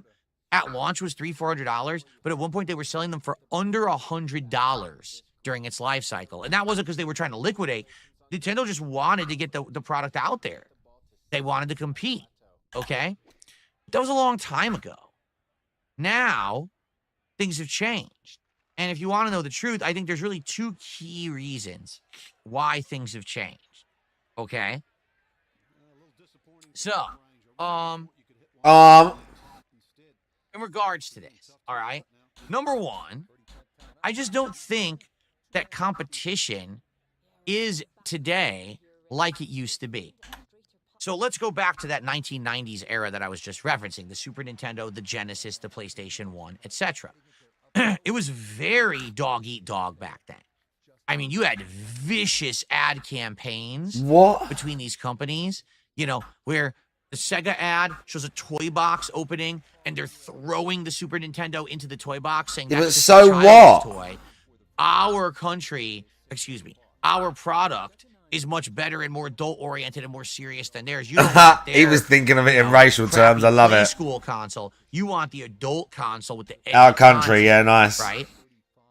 At launch was $300-$400, but at one point they were selling them for under $100 during its life cycle. And that wasn't because they were trying to liquidate. Nintendo just wanted to get the product out there. They wanted to compete, okay? That was a long time ago. Now, things have changed. And if you want to know the truth, I think there's really two key reasons why things have changed, okay? So, in regards to this, all right? Number one, I just don't think that competition is today like it used to be. So let's go back to that 1990s era that I was just referencing, the Super Nintendo, the Genesis, the PlayStation 1, etc. It was very dog-eat-dog back then. I mean, you had vicious ad campaigns between these companies, you know, where the Sega ad shows a toy box opening and they're throwing the Super Nintendo into the toy box saying, that's just a child's toy. Our country, excuse me, our product is much better and more adult-oriented and more serious than theirs. You don't want their, he was thinking of it in racial terms. I love it. School console. You want the adult console with the Our country, yeah, nice. Right?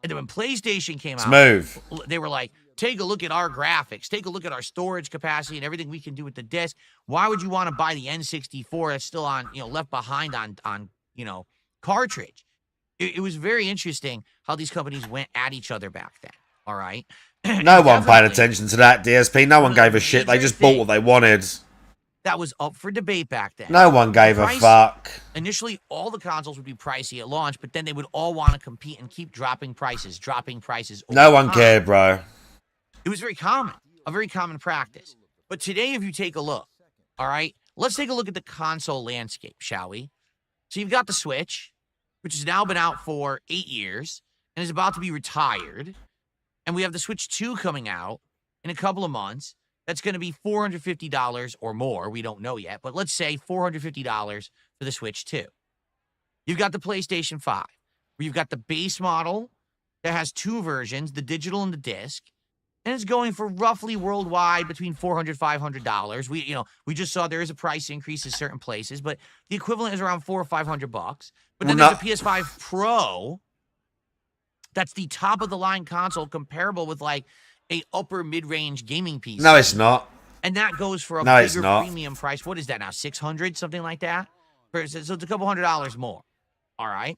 And then when PlayStation came out, smooth. They were like, take a look at our graphics. Take a look at our storage capacity and everything we can do with the disc. Why would you want to buy the N64 that's still on, you know, left behind on you know, cartridge? It was very interesting how these companies went at each other back then. All right. No one paid attention to that, DSP. No one gave a shit. They just bought what they wanted. That was up for debate back then. No one gave a fuck. Initially, all the consoles would be pricey at launch, but then they would all want to compete and keep dropping prices. No one cared, bro. It was very common, a very common practice. But today, if you take a look, all right, let's take a look at the console landscape, shall we? So you've got the Switch, which has now been out for 8 years and is about to be retired. And we have the Switch 2 coming out in a couple of months. That's going to be $450 or more. We don't know yet, but let's say $450 for the Switch 2. You've got the PlayStation 5, where you've got the base model that has two versions, the digital and the disc, and it's going for roughly worldwide between $400, $500. We just saw there is a price increase in certain places, but the equivalent is around $400 or $500. But then there's a PS5 Pro. That's the top of the line console comparable with like a upper mid-range gaming PC. No, it's not. And that goes for a bigger premium price. What is that now? $600, something like that? So it's a couple $100 more. All right.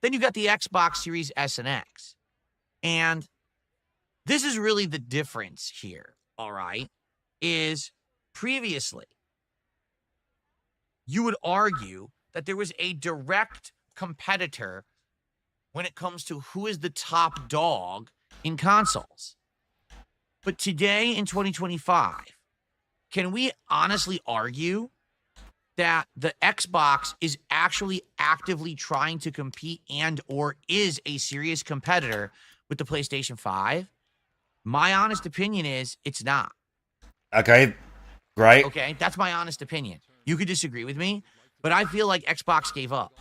Then you got the Xbox Series S and X. And this is really the difference here. All right. Is previously you would argue that there was a direct competitor when it comes to who is the top dog in consoles. But today in 2025, can we honestly argue that the Xbox is actually actively trying to compete and or is a serious competitor with the PlayStation 5? My honest opinion is it's not. Okay, great. Okay, that's my honest opinion. You could disagree with me, but I feel like Xbox gave up.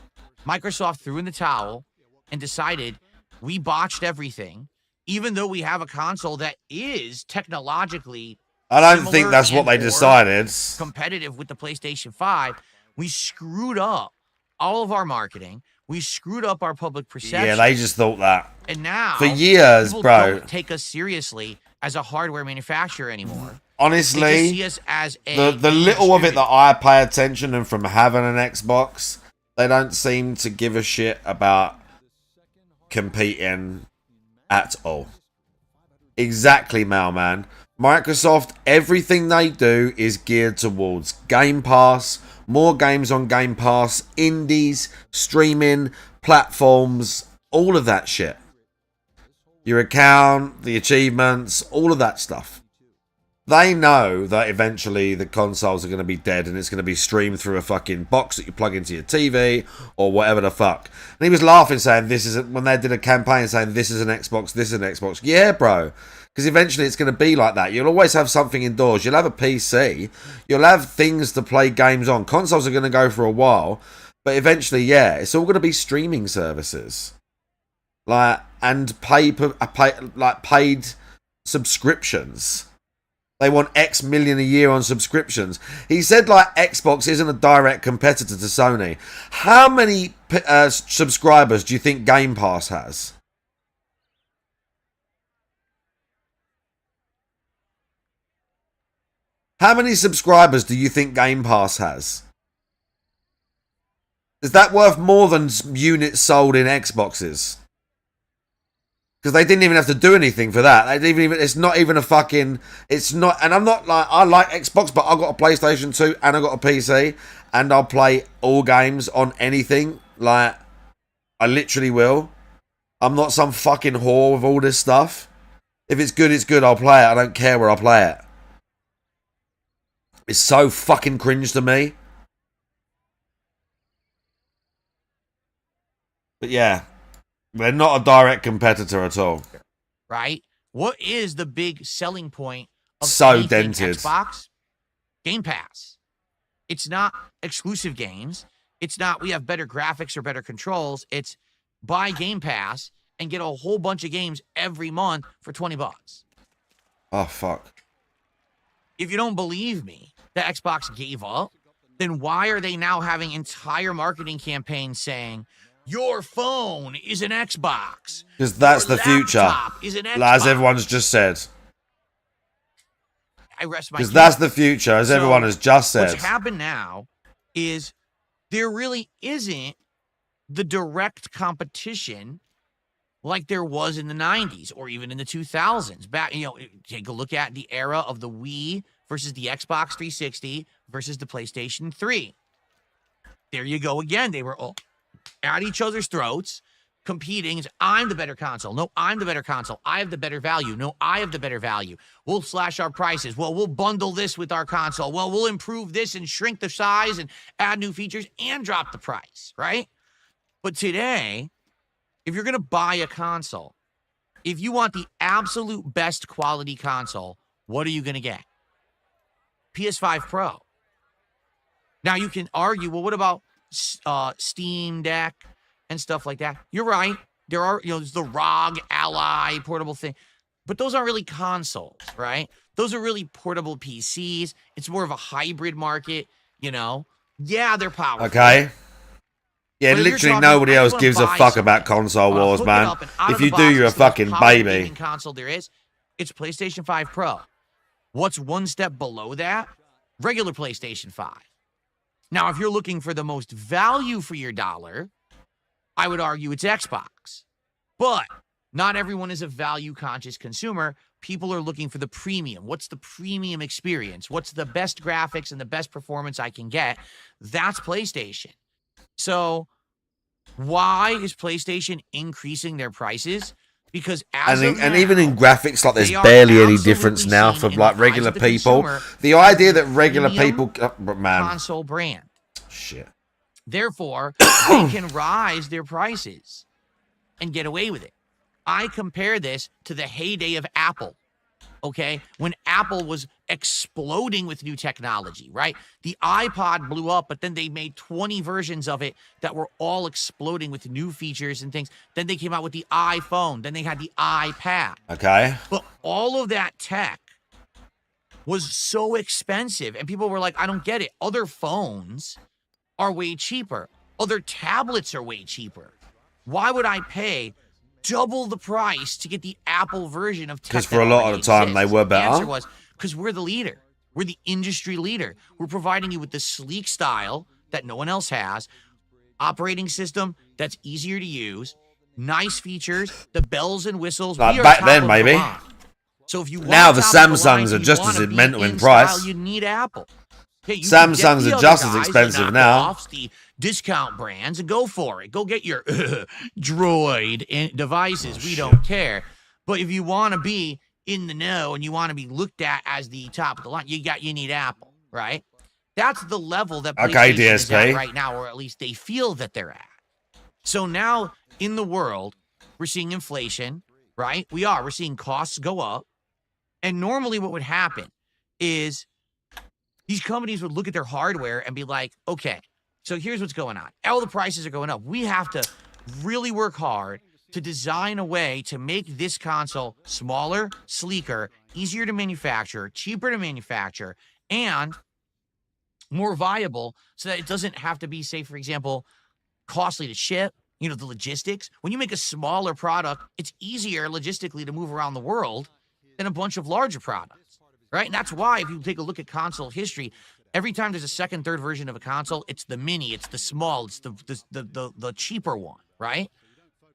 Microsoft threw in the towel and decided we botched everything, even though we have a console that is technologically I don't think that's what they decided. Competitive with the PlayStation 5. We screwed up all of our marketing. We screwed up our public perception. Yeah, they just thought that. And now, for years, people bro, don't take us seriously as a hardware manufacturer anymore. Honestly, they just see us as the little of it that I pay attention and from having an Xbox, they don't seem to give a shit about competing at all. Exactly, Mailman. Microsoft, everything they do is geared towards Game Pass, more games on Game Pass, indies, streaming, platforms, all of that shit. Your account, the achievements, all of that stuff. They know that eventually the consoles are going to be dead and it's going to be streamed through a fucking box that you plug into your TV or whatever the fuck. And he was laughing saying this is, when they did a campaign saying this is an Xbox, this is an Xbox. Yeah, bro. Because eventually it's going to be like that. You'll always have something indoors. You'll have a PC. You'll have things to play games on. Consoles are going to go for a while. But eventually, yeah, it's all going to be streaming services. like, and pay like paid subscriptions. They want X million a year on subscriptions. He said like Xbox isn't a direct competitor to Sony. How many subscribers do you think Game Pass has? How many subscribers do you think Game Pass has? Is that worth more than units sold in Xboxes? Because they didn't even have to do anything for that. They didn't even. It's not even a fucking. It's not. And I'm not like, I like Xbox, but I've got a PlayStation 2 and I've got a PC, and I'll play all games on anything. Like, I literally will. I'm not some fucking whore with all this stuff. If it's good, it's good. I'll play it. I don't care where I play it. It's so fucking cringe to me. But yeah. They're not a direct competitor at all. Right? What is the big selling point of so dented Xbox? Game Pass. It's not exclusive games. It's not we have better graphics or better controls. It's buy Game Pass and get a whole bunch of games every month for $20. Oh, fuck. If you don't believe me that Xbox gave up, then why are they now having entire marketing campaigns saying, your phone is an Xbox? Because that's Your the future. laptop is an Xbox. As everyone's just said. I rest my Because case. that's the future, as everyone has just said. What's happened now is there really isn't the direct competition like there was in the 90s or even in the 2000s. Back, take a look at the era of the Wii versus the Xbox 360 versus the PlayStation 3. There you go again. They were all at each other's throats, competing. I'm the better console. No, I'm the better console. I have the better value. No, I have the better value. We'll slash our prices. Well, we'll bundle this with our console. Well, we'll improve this and shrink the size and add new features and drop the price, right? But today, if you're going to buy a console, if you want the absolute best quality console, what are you going to get? PS5 Pro. Now, you can argue, well, what about Steam Deck and stuff like that? You're right. There are, there's the ROG Ally portable thing, but those aren't really consoles, right? Those are really portable PCs. It's more of a hybrid market, Yeah, they're powerful. Okay. Yeah, literally nobody else gives a fuck about console wars, man. If you do, you're a fucking baby. Console there is, it's PlayStation 5 Pro. What's one step below that? Regular PlayStation 5. Now, if you're looking for the most value for your dollar, I would argue it's Xbox. But not everyone is a value-conscious consumer. People are looking for the premium. What's the premium experience? What's the best graphics and the best performance I can get? That's PlayStation. So why is PlayStation increasing their prices? Because and even in graphics, like, there's barely any difference now for like regular people. The idea that regular people, man, console brand, shit. Therefore, they can rise their prices and get away with it. I compare this to the heyday of Apple. Okay, when Apple was exploding with new technology, right? The iPod blew up, but then they made 20 versions of it that were all exploding with new features and things. Then they came out with the iPhone. Then they had the iPad. Okay. But all of that tech was so expensive, and people were like, I don't get it. Other phones are way cheaper. Other tablets are way cheaper. Why would I pay double the price to get the Apple version of tech? Because for a lot of the time they were better. The answer was because we're the leader. We're the industry leader. We're providing you with the sleek style that no one else has, operating system that's easier to use, nice features, the bells and whistles. Like back then, maybe. So if you want now the Samsungs are just as mental in price. Style, you need Apple. Hey, Samsungs are just as expensive now. The discount brands, and go for it. Go get your Droid devices. We don't care. But if you want to be in the know and you want to be looked at as the top of the line, you need Apple, right? That's the level that PlayStation is at right now, or at least they feel that they're at. So now in the world, we're seeing inflation, right? We're seeing costs go up. And normally what would happen is these companies would look at their hardware and be like, okay, so here's what's going on. All the prices are going up. We have to really work hard to design a way to make this console smaller, sleeker, easier to manufacture, cheaper to manufacture, and more viable so that it doesn't have to be, say, for example, costly to ship, you know, the logistics. When you make a smaller product, it's easier logistically to move around the world than a bunch of larger products, right? And that's why if you take a look at console history, every time there's a second, third version of a console, it's the mini, it's the small, it's the cheaper one, right?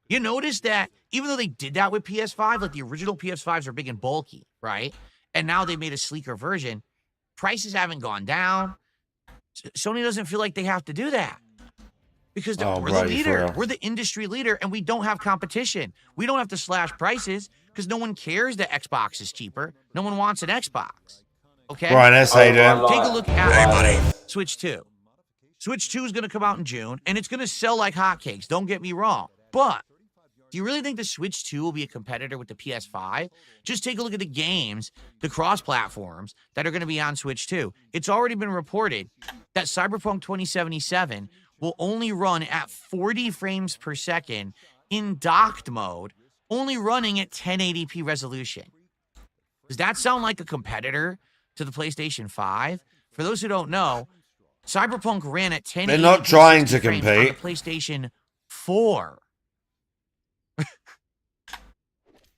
You notice that even though they did that with PS5, like the original PS5s are big and bulky, right? And now they made a sleeker version. Prices haven't gone down. Sony doesn't feel like they have to do that because we're the leader. We're the industry leader, and we don't have competition. We don't have to slash prices because no one cares that Xbox is cheaper. No one wants an Xbox. Okay? Brian S. How you doing? Take a look at Switch 2. Switch 2 is going to come out in June, and it's going to sell like hotcakes. Don't get me wrong. But do you really think the Switch 2 will be a competitor with the PS5? Just take a look at the games, the cross-platforms that are going to be on Switch 2. It's already been reported that Cyberpunk 2077 will only run at 40 frames per second in docked mode, only running at 1080p resolution. Does that sound like a competitor to the PlayStation 5? For those who don't know, Cyberpunk ran at 1080p. They're not trying to compete. On the PlayStation 4.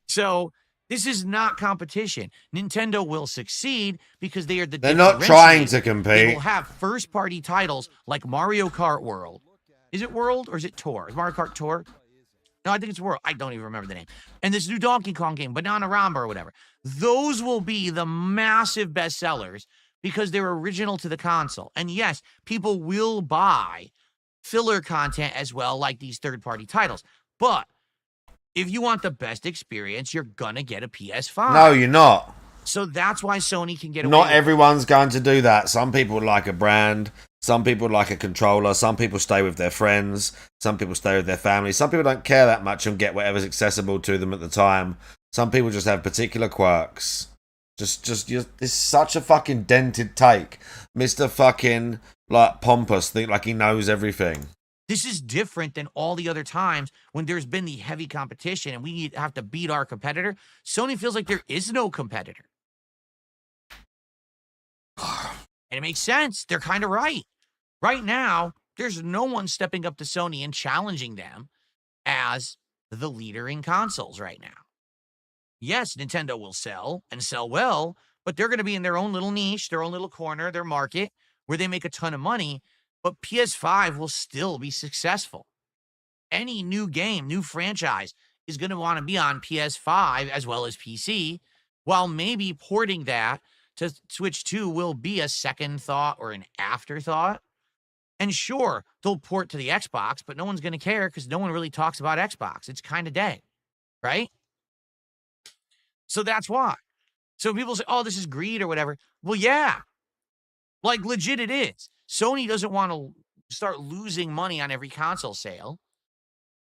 So this is not competition. Nintendo will succeed because they are the. They're not trying to compete. They will have first-party titles like Mario Kart World. Is it World or is it Tour? Is Mario Kart Tour? No, I think it's World. I don't even remember the name. And this new Donkey Kong game, Banana Ramba or whatever. Those will be the massive bestsellers because they're original to the console. And yes, people will buy filler content as well, like these third-party titles. But if you want the best experience, you're gonna get a PS5. No, you're not. So that's why Sony can get away. Not everyone's going to do that. Some people like a brand. Some people like a controller. Some people stay with their friends. Some people stay with their family. Some people don't care that much and get whatever's accessible to them at the time. Some people just have particular quirks. It's such a fucking dented take. Mr. fucking, like, pompous, think like he knows everything. This is different than all the other times when there's been the heavy competition and we have to beat our competitor. Sony feels like there is no competitor. And it makes sense. They're kind of right. Right now, there's no one stepping up to Sony and challenging them as the leader in consoles right now. Yes, Nintendo will sell and sell well, but they're going to be in their own little niche, their own little corner, their market, where they make a ton of money. But PS5 will still be successful. Any new game, new franchise is going to want to be on PS5 as well as PC, while maybe porting that to Switch 2 will be a second thought or an afterthought. And sure, they'll port to the Xbox, but no one's going to care because no one really talks about Xbox. It's kind of dead, right? So that's why. So people say, oh, this is greed or whatever. Well, yeah. Like, legit it is. Sony doesn't want to start losing money on every console sale.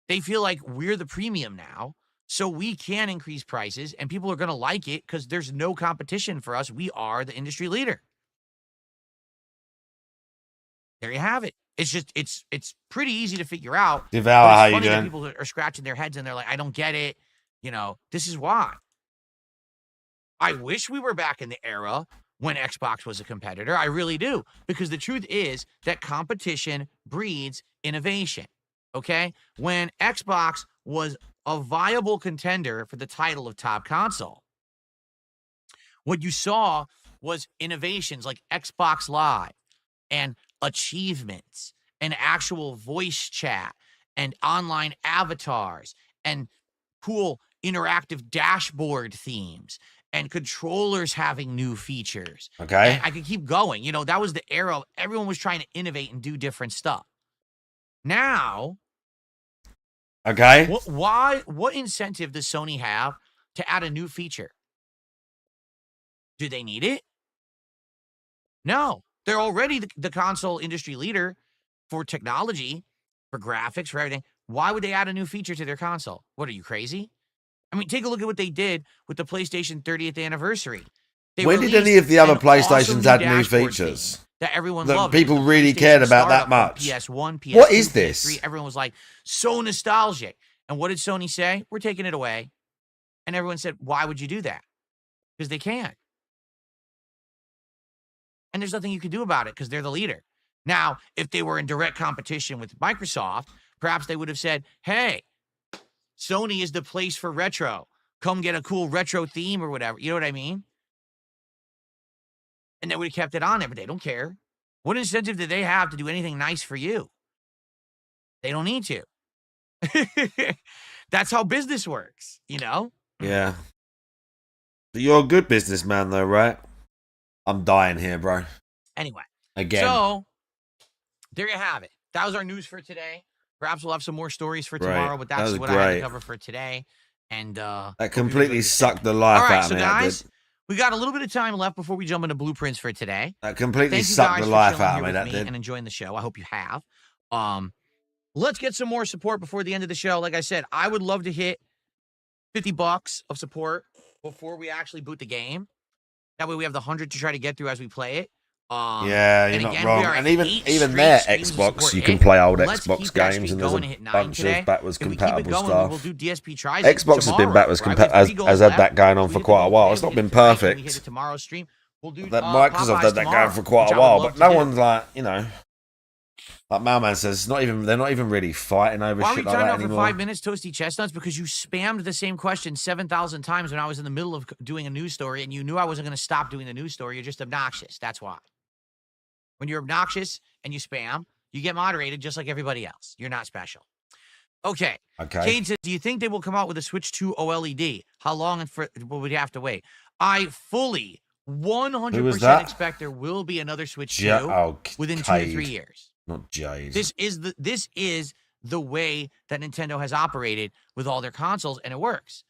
They feel like we're the premium now, so we can increase prices, and people are going to like it because there's no competition for us. We are the industry leader. There you have it. It's just, it's pretty easy to figure out. Devour, how you funny that doing? people are scratching their heads and they're like, I don't get it. You know, this is why. I wish we were back in the era when Xbox was a competitor. I really do. Because the truth is that competition breeds innovation. Okay? When Xbox was a viable contender for the title of top console, what you saw was innovations like Xbox Live and achievements and actual voice chat and online avatars and cool interactive dashboard themes and controllers having new features. Okay. And I could keep going. You know, that was the era. Everyone was trying to innovate and do different stuff. Now, okay. What incentive does Sony have to add a new feature? Do they need it? No. They're already the console industry leader for technology, for graphics, for everything. Why would they add a new feature to their console? What, are you crazy? I mean, take a look at what they did with the PlayStation 30th anniversary. When did any of the other PlayStations add new features that everyone that loved? people really cared about that much? PS1, PS2, What is this? PS3, everyone was like so nostalgic. And what did Sony say? We're taking it away. And everyone said, why would you do that? Because they can. And there's nothing you can do about it because they're the leader. Now, if they were in direct competition with Microsoft, perhaps they would have said, hey, Sony is the place for retro. Come get a cool retro theme or whatever. You know what I mean? And they would have kept it on there, but they don't care. What incentive do they have to do anything nice for you? They don't need to. That's how business works, you know? Yeah. But you're a good businessman, though, right? I'm dying here, bro. Anyway. Again. So, there you have it. That was our news for today. Perhaps we'll have some more stories for tomorrow, but that's what I had to cover for today. And that completely sucked the life out of me. All right, so guys, we got a little bit of time left before we jump into blueprints for today. That completely sucked the life out of me. That did. And enjoying the show. I hope you have. Let's get some more support before the end of the show. Like I said, I would love to hit $50 of support before we actually boot the game. That way we have the 100 to try to get through as we play it. Yeah, you're not wrong. And even their Xbox, you can play old Xbox games, and there's a bunch of backwards compatible stuff. We'll do DSP tries Xbox has been backwards compatible, has had that going on for quite a while. It's not been perfect. Tomorrow's stream. We'll do that Microsoft had that going for quite a while, but no one's like, you know, like Mailman says, they're not even really fighting over shit like that anymore. Why are we talking for 5 minutes, Toasty Chestnuts? Because you spammed the same question 7,000 times when I was in the middle of doing a news story, and you knew I wasn't going to stop doing the news story. You're just obnoxious. That's why. When you're obnoxious and you spam, you get moderated just like everybody else. You're not special. Okay. Cade says, do you think they will come out with a Switch 2 OLED? How long will we have to wait? I fully 100% expect there will be another Switch 2 within 2 to 3 years. Not Jay's. This is the way that Nintendo has operated with all their consoles, and it works.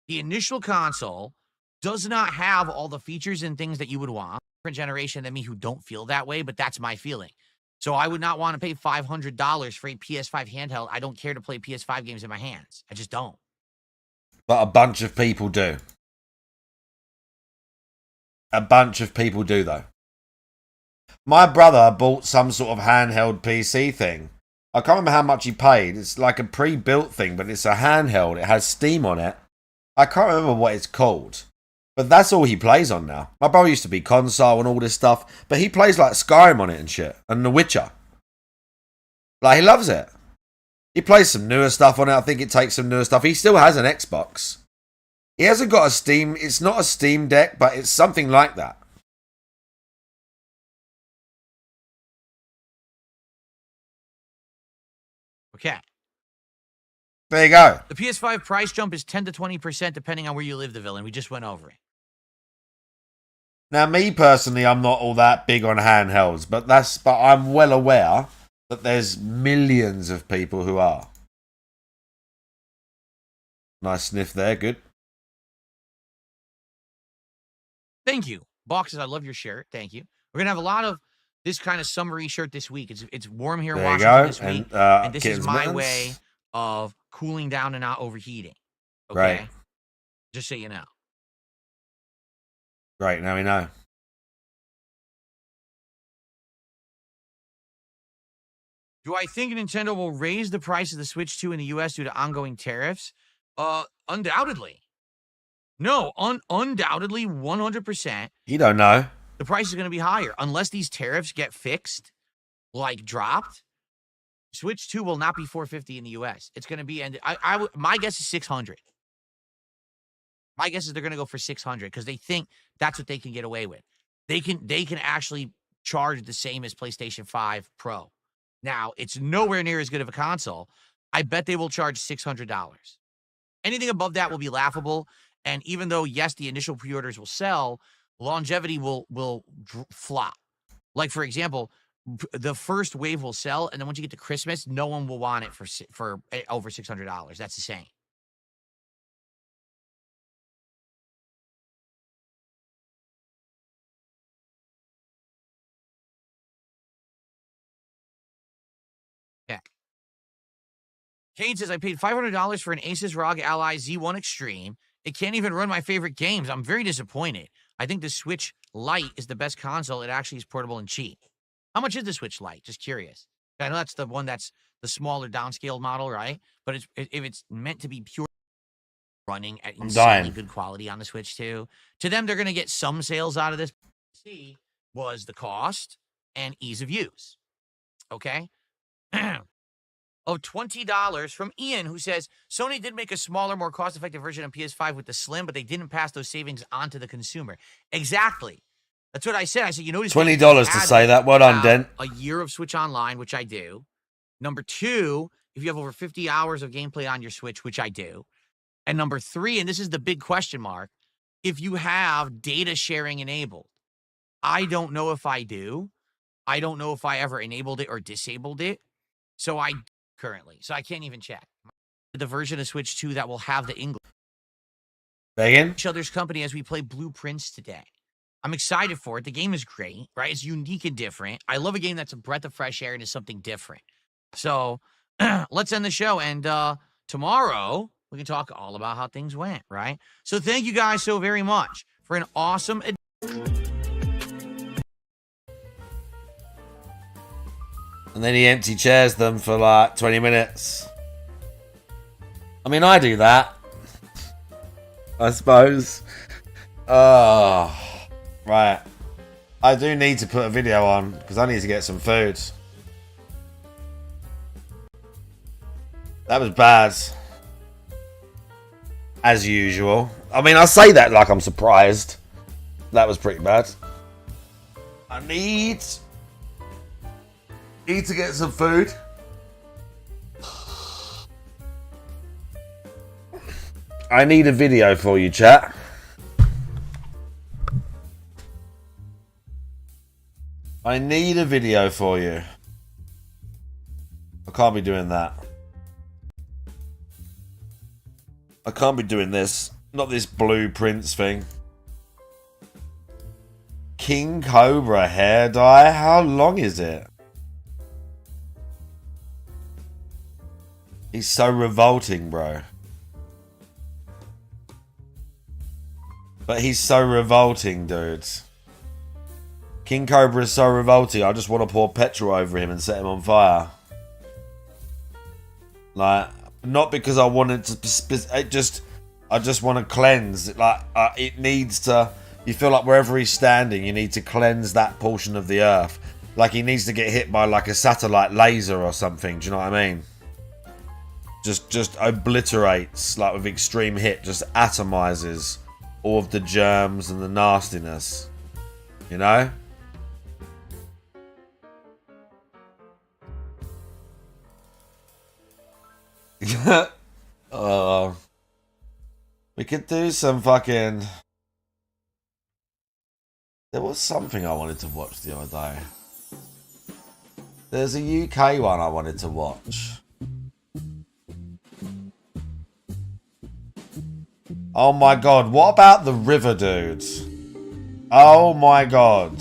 The initial console does not have all the features and things that you would want. Different generation than me who don't feel that way, but that's my feeling. So I would not want to pay $500 for a PS5 handheld. I don't care to play PS5 games in my hands. I just don't. But a bunch of people do. A bunch of people do, though. My brother bought some sort of handheld PC thing. I can't remember how much he paid. It's like a pre-built thing, but it's a handheld. It has Steam on it. I can't remember what it's called. But that's all he plays on now. My brother used to be console and all this stuff, but he plays like Skyrim on it and shit, and The Witcher. Like, he loves it. He plays some newer stuff on it. I think it takes some newer stuff. He still has an Xbox. He hasn't got a Steam. It's not a Steam Deck, but it's something like that. Okay. There you go. The PS5 price jump is 10 to 20% depending on where you live, the villain. We just went over it. Now, me personally, I'm not all that big on handhelds, but I'm well aware that there's millions of people who are. Nice sniff there, good. Thank you. Boxes, I love your shirt. Thank you. We're going to have a lot of this kind of summery shirt this week. It's warm here in Washington this week. And this is my way of cooling down and not overheating. Okay? Right. Just so you know. Right, now we know. Do I think Nintendo will raise the price of the Switch 2 in the US due to ongoing tariffs? Undoubtedly. No, undoubtedly, 100%. You don't know. The price is going to be higher. Unless these tariffs get fixed, like dropped, Switch 2 will not be $450 in the US. It's going to be, and my guess is $600. My guess is they're going to go for $600 because they think that's what they can get away with. They can actually charge the same as PlayStation 5 Pro. Now, it's nowhere near as good of a console. I bet they will charge $600. Anything above that will be laughable. And even though, yes, the initial pre-orders will sell, longevity will flop. Like, for example, the first wave will sell, and then once you get to Christmas, no one will want it for over $600. That's the same. Yeah. Kane says, I paid $500 for an Asus ROG Ally Z1 Extreme. It can't even run my favorite games. I'm very disappointed. I think the Switch Lite is the best console. It actually is portable and cheap. How much is the Switch Lite? Just curious. I know that's the one that's the smaller downscaled model, right? But if it's meant to be pure running at insanely good quality on the Switch too, to them they're going to get some sales out of this. See, was the cost and ease of use. Okay. Of $20 from Ian, who says Sony did make a smaller, more cost-effective version of PS5 with the Slim, but they didn't pass those savings on to the consumer. Exactly. That's what I said. I said, you notice $20 to say that. Well done, Dent. A year of Switch Online, which I do. Number 2, if you have over 50 hours of gameplay on your Switch, which I do. And number 3, and this is the big question mark, if you have data sharing enabled. I don't know if I do. I don't know if I ever enabled it or disabled it. So I currently. So I can't even check. The version of Switch 2 that will have the English. Megan? Each other's company as we play Blueprints today. I'm excited for it. The game is great, right? It's unique and different. I love a game that's a breath of fresh air and is something different. So let's end the show. And tomorrow, we can talk all about how things went, right? So thank you guys so very much for an awesome... And then he empty chairs them for like 20 minutes. I mean, I do that. I suppose. Oh, right. I do need to put a video on because I need to get some food. That was bad. As usual. I mean, I say that like I'm surprised. That was pretty bad. I need to get some food. I need a video for you, chat. I need a video for you. I can't be doing that. I can't be doing this. Not this Blueprints thing. King Cobra hair dye? How long is it? He's so revolting, bro. But he's so revolting, dudes. King Cobra is so revolting, I just want to pour petrol over him and set him on fire. Like, not because I wanted to... I just want to cleanse. Like, it needs to... You feel like wherever he's standing, you need to cleanse that portion of the earth. Like, he needs to get hit by, like, a satellite laser or something. Do you know what I mean? Just obliterates, like with extreme hit, just atomizes all of the germs and the nastiness. You know? Oh. We could do some fucking... There was something I wanted to watch the other day. There's a UK one I wanted to watch. Oh my god, what about the River Dudes? Oh my god.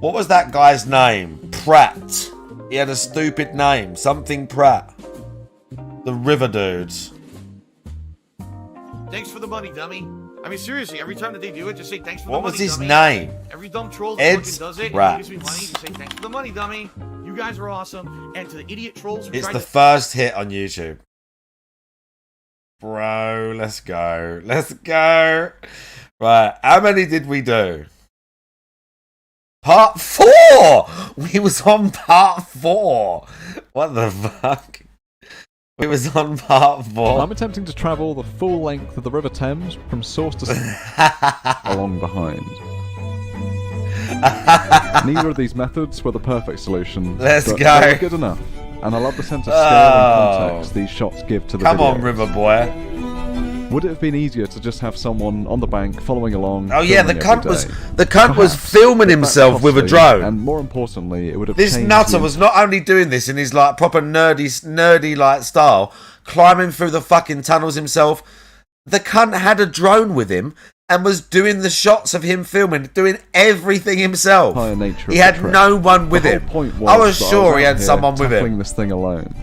What was that guy's name? Pratt. He had a stupid name. Something Pratt. The River Dudes. Thanks for the money, dummy. I mean, seriously, every time that they do it, just say thanks for the money, What was his dummy. name? Every dumb troll that fucking does it, Pratt. and gives me money, just say thanks for the money, dummy. You guys are awesome. And to the idiot trolls who It's tried the to... first hit on YouTube. Bro, let's go. Let's go. Right, how many did we do? Part 4! We was on part 4. What the fuck? We was on part 4. I'm attempting to travel the full length of the River Thames from source to along behind. Neither of these methods were the perfect solution. Let's but go. they were good enough. And I love the sense of scale and context these shots give to the Come video. on, River Boy. Would it have been easier to just have someone on the bank following along? Oh yeah, the filming cunt every day? was filming himself with a costly, drone. And more importantly, it would have This changed nutter the was not only doing this in his like proper nerdy like style, climbing through the fucking tunnels himself. The cunt had a drone with him and was doing the shots of him filming, doing everything himself. He had no one with him. I was sure he had someone with him. This thing alone.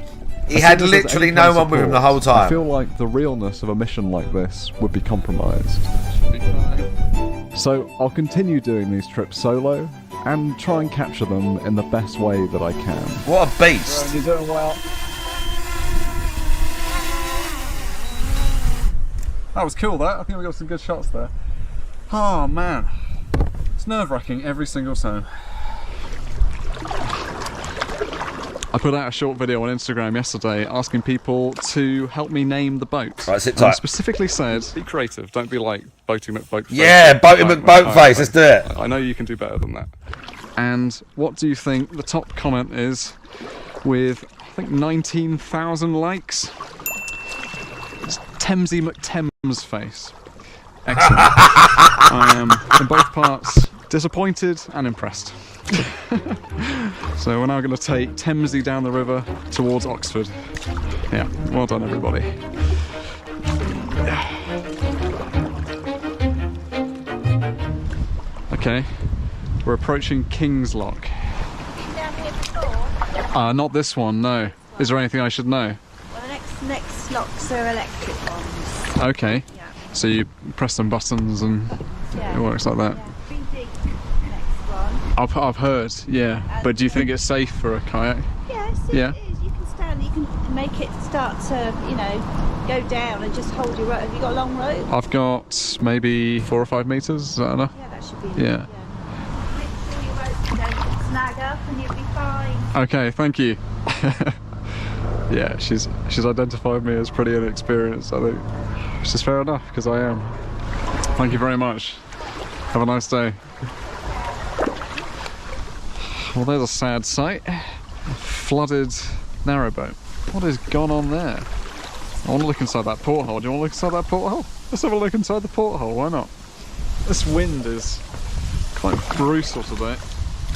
He had literally no one with him the whole I time. feel like the realness of a mission like this would be compromised. So I'll continue doing these trips solo, and try and capture them in the best way that I can. What a beast! You're doing well. That was cool, that. I think we got some good shots there. Oh man, it's nerve-wracking every single time. I put out a short video on Instagram yesterday asking people to help me name the boat. Right, sit tight. I specifically said, be creative, don't be like Boating McBoatface. Yeah, Boating McBoatface, let's do it. I know you can do better than that. And what do you think the top comment is with, I think, 19,000 likes? It's Temsy McTems face. Excellent. I am, in both parts, disappointed and impressed. So we're now going to take Temsey down the river towards Oxford. Yeah, well done everybody. Okay, we're approaching King's Lock. Not this one, no. Is there anything I should know? Well, the next locks are electric ones. Okay, yeah. So you press some buttons and it works like that. Yeah. 3D next one. I've heard, yeah. But do you think it's safe for a kayak? Yes, it is. You can stand, you can make it start to, you know, go down and just hold your rope. Have you got a long rope? I've got maybe 4 or 5 meters, is that enough? Yeah, that should be enough. Yeah. Make sure your rope don't snag up and you'll be fine. Okay, thank you. Yeah, she's identified me as pretty inexperienced, I think. Which is fair enough, because I am. Thank you very much. Have a nice day. Well, there's a sad sight. Flooded narrowboat. What has gone on there? I want to look inside that porthole. Do you want to look inside that porthole? Let's have a look inside the porthole, why not? This wind is quite brutal today.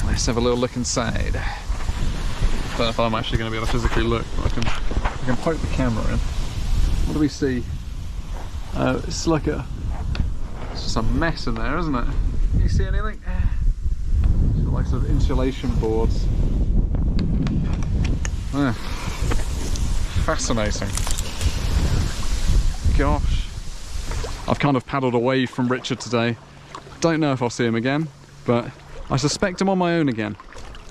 Let's have a little look inside. I don't know if I'm actually going to be able to physically look, but I can poke the camera in. What do we see? It's like it's just a mess in there, isn't it? Can you see anything? It's got like sort of insulation boards. Fascinating. Gosh. I've kind of paddled away from Richard today. Don't know if I'll see him again, but I suspect I'm on my own again,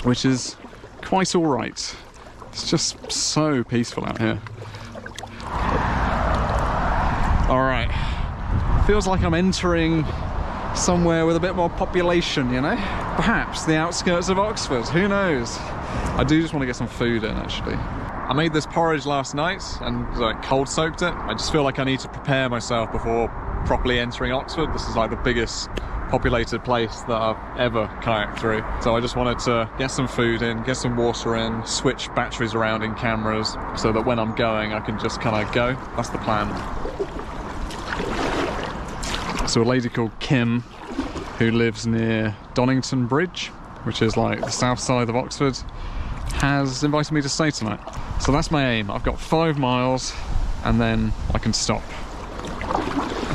which is quite alright. It's just so peaceful out here. Alright. Feels like I'm entering somewhere with a bit more population, you know? Perhaps the outskirts of Oxford, who knows? I do just want to get some food in, actually. I made this porridge last night and cold soaked it. I just feel like I need to prepare myself before properly entering Oxford. This is like the biggest populated place that I've ever kayaked through. So I just wanted to get some food in, get some water in, switch batteries around in cameras so that when I'm going I can just kind of go. That's the plan. So a lady called Kim, who lives near Donington Bridge, which is like the south side of Oxford, has invited me to stay tonight. So that's my aim. I've got 5 miles and then I can stop.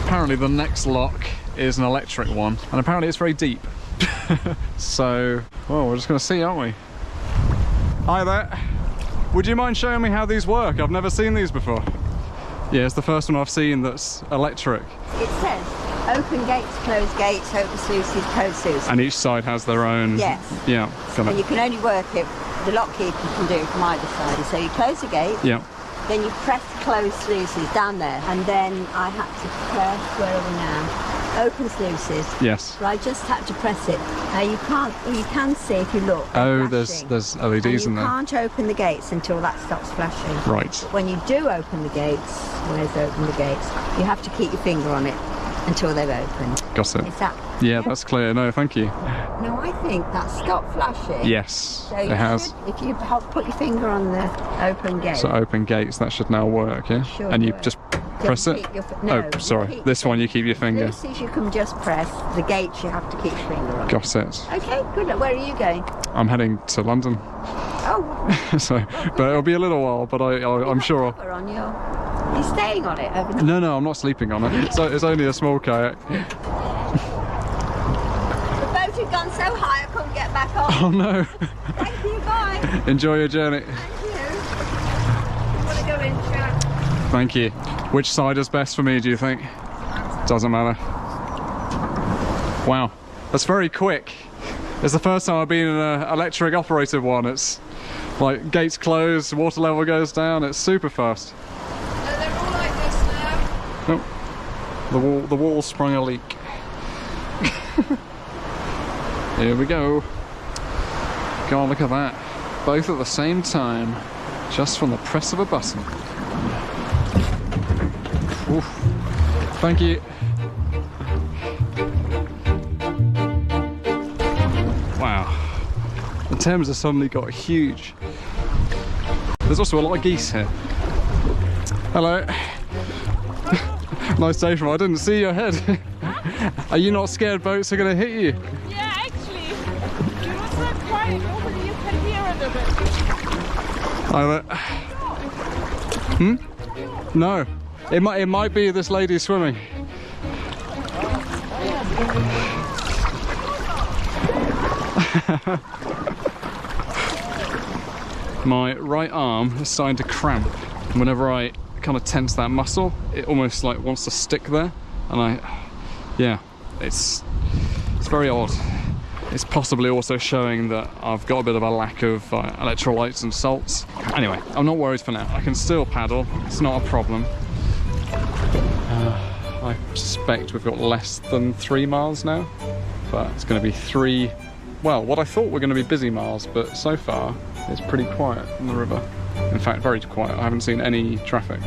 Apparently the next lock is an electric one, and apparently it's very deep. So, well, we're just going to see, aren't we? Hi there. Would you mind showing me how these work? I've never seen these before. Yeah, it's the first one I've seen that's electric. It says open gates, close gates, open sluices, close sluices. And each side has their own... Yes. Yeah, got And it. you can only work it, the lock keeper can do it from either side. So you close the gate. Yeah. Then you press close sluices down there, and then I had to press, where are we now? Open sluices. Yes. But I just had to press it. Now you can see if you look. Oh, there's LEDs in there. You can't open the gates until that stops flashing. Right. When you do open the gates, where's open the gates? You have to keep your finger on it until they've opened. Got it. Is that? Yeah, that's clear. No, thank you. No, I think that stopped flashing. Yes, So it you has. should, if you put your finger on the open gate. So open gates, that should now work, yeah? Should And you work. just You press have it? to keep your no, Oh, sorry. keep This your one you keep your finger. Sluices you can just press. The gates you have to keep your finger on. Got it. Okay, good. Where are you going? I'm heading to London. Oh. So, but it'll be a little while, but I'm sure. Cover on you're staying on it overnight. No, I'm not sleeping on it. So it's only a small kayak. The boat had gone so high I couldn't get back on. Oh no. Thank you, bye. Enjoy your journey. Thank you. I want to go in, Jack. Thank you. Which side is best for me, do you think? Doesn't matter. Wow, that's very quick. It's the first time I've been in an electric operated one. It's like gates closed, water level goes down. It's super fast. They're all like this now. Oh, the wall sprung a leak. Here we go. God, look at that. Both at the same time, just from the press of a button. Oof. Thank you. Wow. The Thames has suddenly got huge. There's also a lot of geese here. Hello. Nice day from. I didn't see your head. Are you not scared boats are going to hit you? Yeah, actually. It was not quiet. Normally you can hear it a bit. Hmm? No. It might be this lady swimming. My right arm is starting to cramp. Whenever I kind of tense that muscle, it almost like wants to stick there, and yeah, it's very odd. It's possibly also showing that I've got a bit of a lack of electrolytes and salts. Anyway, I'm not worried for now. I can still paddle. It's not a problem. I suspect we've got less than 3 miles now, but it's going to be 3, well, what I thought were going to be busy miles, but so far it's pretty quiet on the river. In fact, very quiet. I haven't seen any traffic.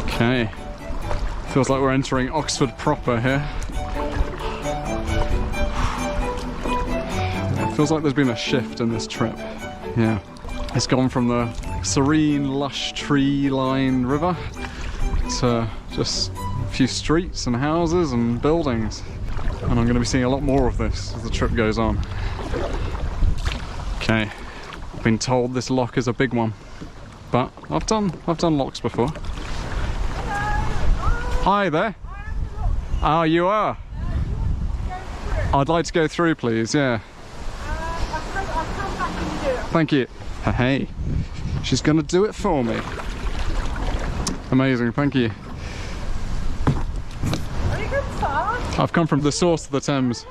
Okay. Feels like we're entering Oxford proper here. It feels like there's been a shift in this trip. Yeah. It's gone from the serene, lush, tree-lined river to just a few streets and houses and buildings. And I'm going to be seeing a lot more of this as the trip goes on. Okay. I've been told this lock is a big one, but I've done locks before. Hi there. Ah, you are. I'd like to go through, please. Yeah. Thank you. Hey, she's gonna do it for me. Amazing. Thank you. Are you good, sir? I've come from the source of the Thames.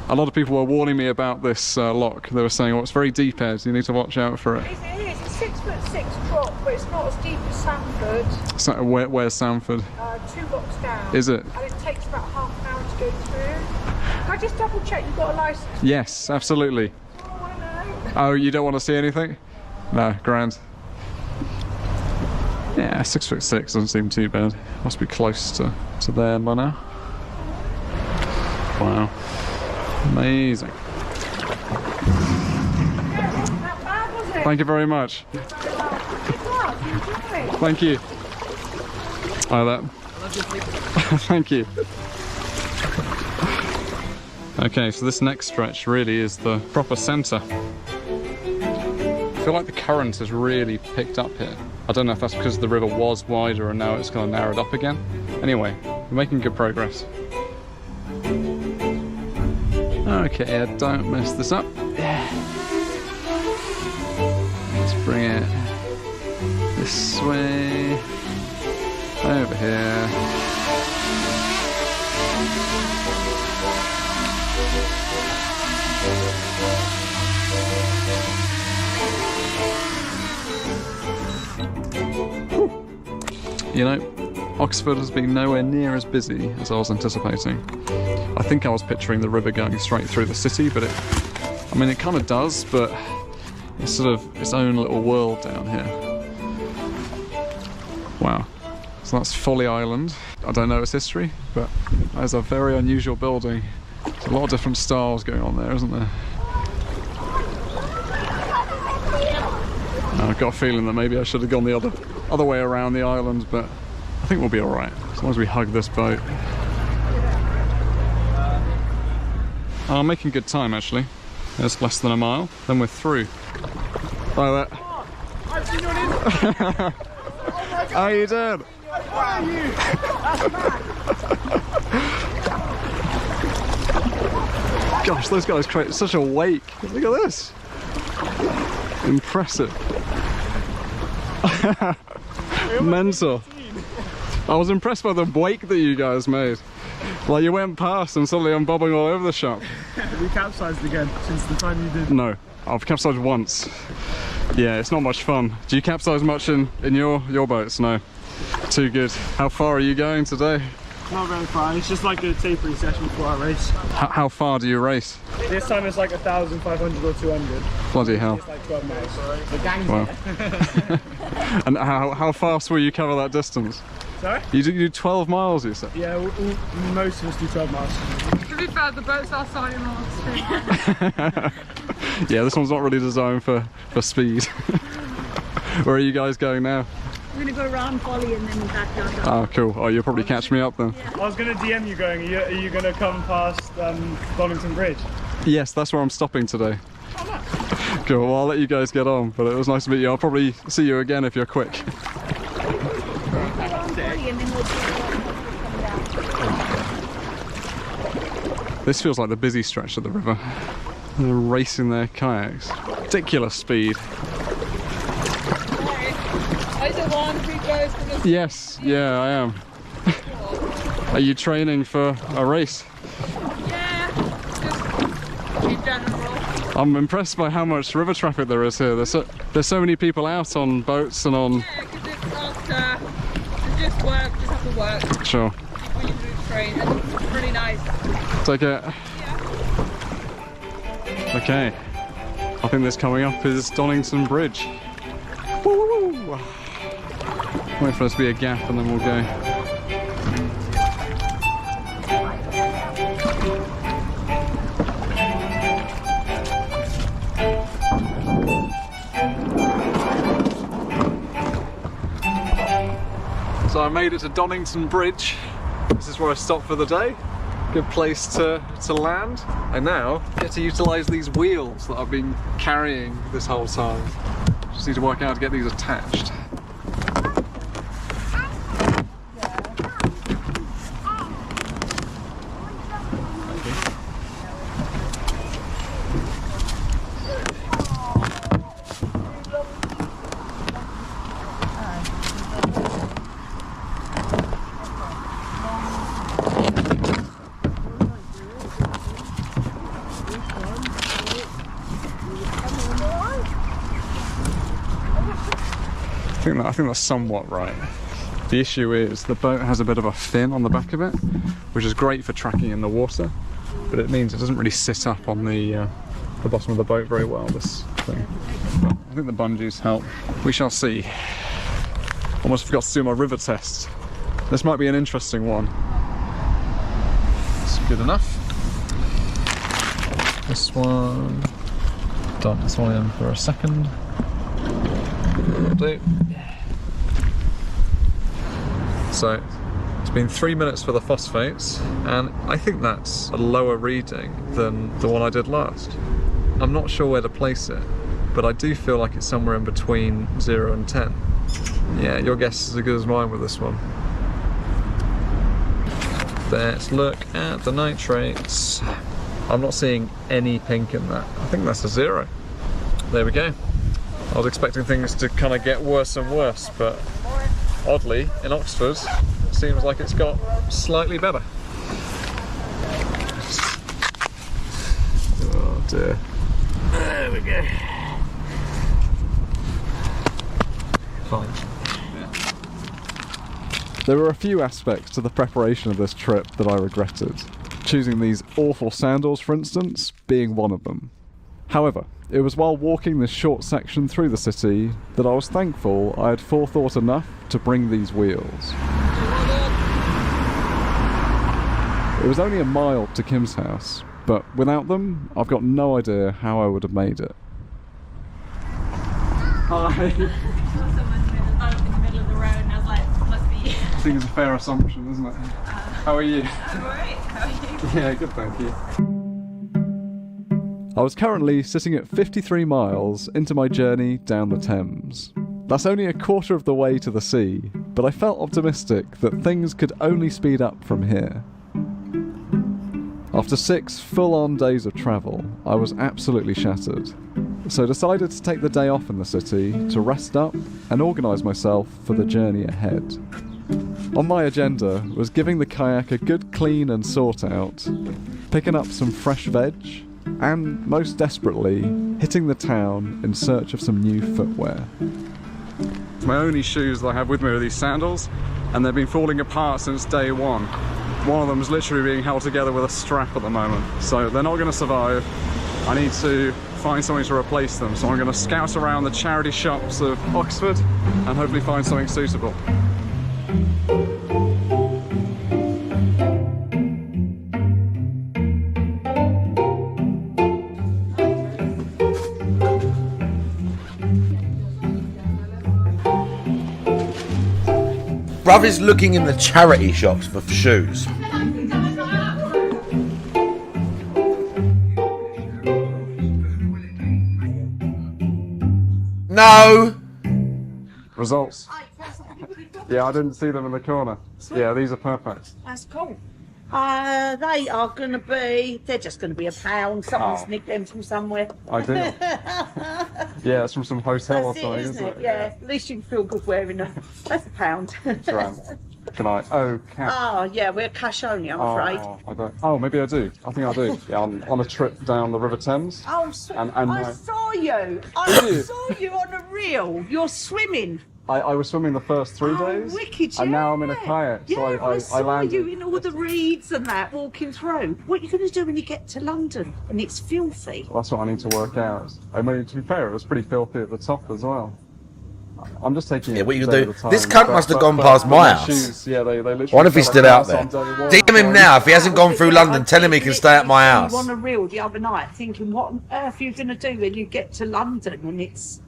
A lot of people were warning me about this lock. They were saying, oh, it's very deep, Ed. You need to watch out for it. It is. It's a 6'6" drop, but it's not as deep as Sanford. So, where's Sanford? 2 blocks down. Is it? And it takes about half an hour to go through. Can I just double check you've got a license? Yes, absolutely. Oh, you don't want to see anything? No, grand. Yeah, 6'6" doesn't seem too bad. Must be close to there by now. Wow. Amazing. Thank you very much. Thank you. Hi there. Thank you. Okay, so this next stretch really is the proper centre. I feel like the current has really picked up here. I don't know if that's because the river was wider and now it's kind of narrowed up again. Anyway, we're making good progress. Okay, don't mess this up. Let's bring it this way, over here. You know, Oxford has been nowhere near as busy as I was anticipating. I think I was picturing the river going straight through the city, but it kind of does, but it's sort of its own little world down here. Wow. So that's Folly Island. I don't know its history, but there's a very unusual building. There's a lot of different styles going on there, isn't there? I've got a feeling that maybe I should have gone the other way around the island, but I think we'll be alright, as long as we hug this boat. I'm making good time, actually. It's less than a mile, then we're through. Hi there. How you doing? Gosh, those guys create such a wake. Look at this. Impressive. Mental. I was impressed by the wake that you guys made. Like you went past and suddenly I'm bobbing all over the shop. Have you capsized again since the time you did? No, I've capsized once. Yeah, it's not much fun. Do you capsize much in your boats? No. Too good. How far are you going today? Not very far. It's just like a tapering session before our race. How far do you race? This time it's like 1,500 or 200. Bloody hell. It's like 12 miles. The gang's Wow. there. And how fast will you cover that distance? Sorry? You do 12 miles, you said? Yeah, most of us do 12 miles. To be fair, the boats are slightly more extreme. Yeah, this one's not really designed for speed. Where are you guys going now? We're going to go around Folly and then back down. Oh, cool. Oh, you'll probably catch me up then. I was going to DM you going, are you going to come past Donington Bridge? Yes, that's where I'm stopping today. Cool, well I'll let you guys get on, but it was nice to meet you. I'll probably see you again if you're quick. This feels like the busy stretch of the river. They're racing their kayaks. Ridiculous speed. I don't want to be close to the... Yes, yeah, I am. Are you training for a race? Yeah, just in general. I'm impressed by how much river traffic there is here. There's so many people out on boats and on... Yeah, because it's not just work, just have to work. Sure. When you do the train, and it's really nice. Take it. Okay. I think this coming up is Donington Bridge. Woo! Wait for us to be a gap and then we'll go. So I made it to Donington Bridge. This is where I stopped for the day. Good place to land. And now get to utilise these wheels that I've been carrying this whole time. Just need to work out how to get these attached. I think that's somewhat right. The issue is the boat has a bit of a fin on the back of it, which is great for tracking in the water, but it means it doesn't really sit up on the bottom of the boat very well, this thing. But I think the bungees help. We shall see. Almost forgot to do my river test. This might be an interesting one. It's good enough. This one. Done this one in for a second. That'll do. So it's been 3 minutes for the phosphates, and I think that's a lower reading than the one I did last. I'm not sure where to place it, but I do feel like it's somewhere in between 0 and 10. Yeah, your guess is as good as mine with this one. Let's look at the nitrates. I'm not seeing any pink in that. I think that's a 0. There we go. I was expecting things to kind of get worse and worse, but oddly, in Oxford, it seems like it's got slightly better. Oh dear. There we go. Fine. There were a few aspects to the preparation of this trip that I regretted. Choosing these awful sandals, for instance, being one of them. However, it was while walking this short section through the city that I was thankful I had forethought enough to bring these wheels. It was only a mile to Kim's house, but without them, I've got no idea how I would have made it. Hi. In the middle of the road, and I was like, must be you. I think it's a fair assumption, isn't it? How are you? I'm alright, how are you? Yeah, good, thank you. I was currently sitting at 53 miles into my journey down the Thames. That's only a quarter of the way to the sea, but I felt optimistic that things could only speed up from here. After 6 full-on days of travel, I was absolutely shattered, so decided to take the day off in the city to rest up and organise myself for the journey ahead. On my agenda was giving the kayak a good clean and sort out, picking up some fresh veg, and most desperately, hitting the town in search of some new footwear. My only shoes that I have with me are these sandals, and they've been falling apart since day one. One of them is literally being held together with a strap at the moment, so they're not going to survive. I need to find something to replace them, so I'm going to scout around the charity shops of Oxford and hopefully find something suitable. Bruv is looking in the charity shops for shoes. No! Results. Yeah, I didn't see them in the corner. Yeah, these are perfect. That's cool. They are going to be, they're just going to be £1. Someone's nicked them from somewhere. Ideal. Yeah, it's from some hotel or something, isn't it? Yeah, at least you can feel good wearing them. That's £1. Can I? Oh, cash. Oh, yeah, we're cash only, I'm afraid. I don't. Oh, maybe I do. I think I do. Yeah, I'm on a trip down the River Thames. Oh, sweet. And I saw you. I saw you on a reel. You're swimming. I was swimming the first 3 days. Wicked, and now I'm in a kayak. Yeah, so I saw landed. you in all the reeds and that, walking through. What are you going to do when you get to London and it's filthy? Well, that's what I need to work out. I mean, to be fair, it was pretty filthy at the top as well. I'm just taking what you can do? This cunt must have gone past my house. Shoes, yeah, they literally. I wonder if he's still out there. DM him now. If he hasn't gone through London, tell him he can stay at my house. You on a reel the other night thinking, what on earth are you going to do when you get to London and it's...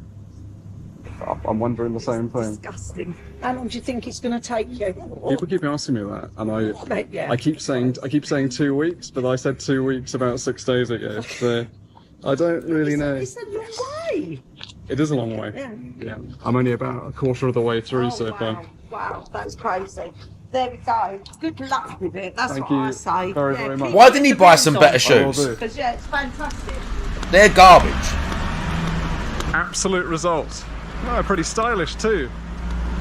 I'm wondering the same thing. Disgusting. How long do you think it's going to take you? People keep asking me that, and I keep saying 2 weeks, but I said 2 weeks about 6 days ago. So I don't really know. It's a long way. It is a long way. Yeah. I'm only about a quarter of the way through so far. Wow, that's crazy. There we go. Good luck with it. That's Thank what I you say. very much. Why didn't he buy some better shoes? Because it's fantastic. They're garbage. Absolute results. Oh, pretty stylish too.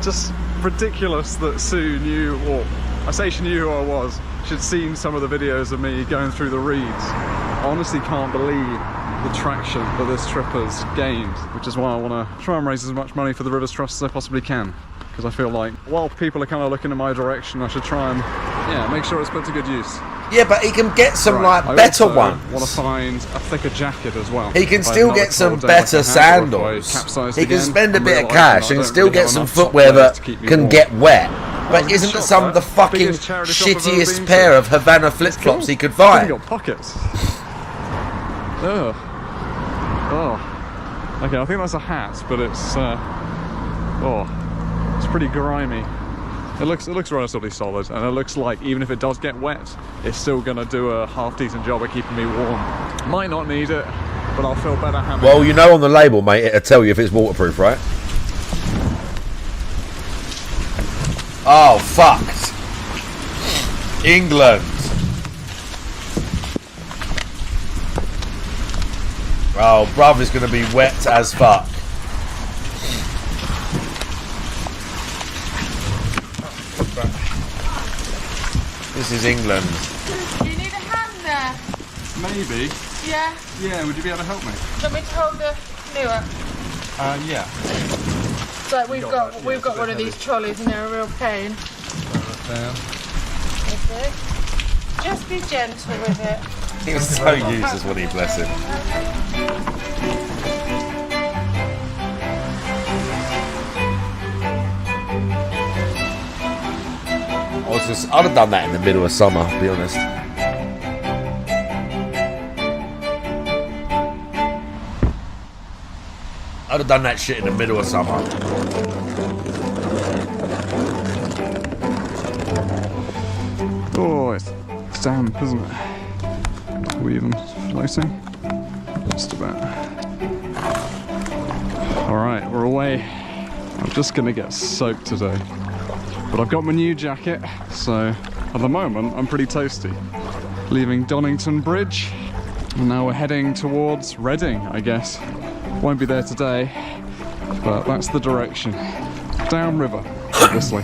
Just ridiculous that Sue knew, or I say she knew who I was. She'd seen some of the videos of me going through the reeds. I honestly can't believe the traction that this trip has gained, which is why I want to try and raise as much money for the Rivers Trust as I possibly can. Because I feel like while people are kind of looking in my direction, I should try and make sure it's put to good use. Yeah, but he can get some better ones. I want to find a thicker jacket as well. He can still get some better sandals. He can spend a bit of cash and still get some footwear that can get wet. But isn't it some of the fucking shittiest pair of Havana flip-flops he could find? Got pockets. Ugh. Oh. Okay, I think that's a hat, but it's it's pretty grimy. It looks relatively solid, and it looks like even if it does get wet, it's still gonna do a half-decent job of keeping me warm. Might not need it, but I'll feel better having it. Well, you know on the label, mate, it'll tell you if it's waterproof, right? Oh, fucked. England. Oh, brother's gonna be wet as fuck. This is England. Do you need a hand there? Maybe. Yeah. Yeah, would you be able to help me? Do you want me to hold the canoe up? Yeah. So we've got one of these trolleys and they're a real pain. That's it. Just be gentle with it. He was so useless when he bless him. I'd have done that in the middle of summer, to be honest. I'd have done that shit in the middle of summer. Oh, it's damp, isn't it? Are we even floating? Just about. Alright, we're away. I'm just gonna get soaked today. But I've got my new jacket, so at the moment I'm pretty toasty. Leaving Donington Bridge, and now we're heading towards Reading, I guess. Won't be there today, but that's the direction. Downriver, obviously.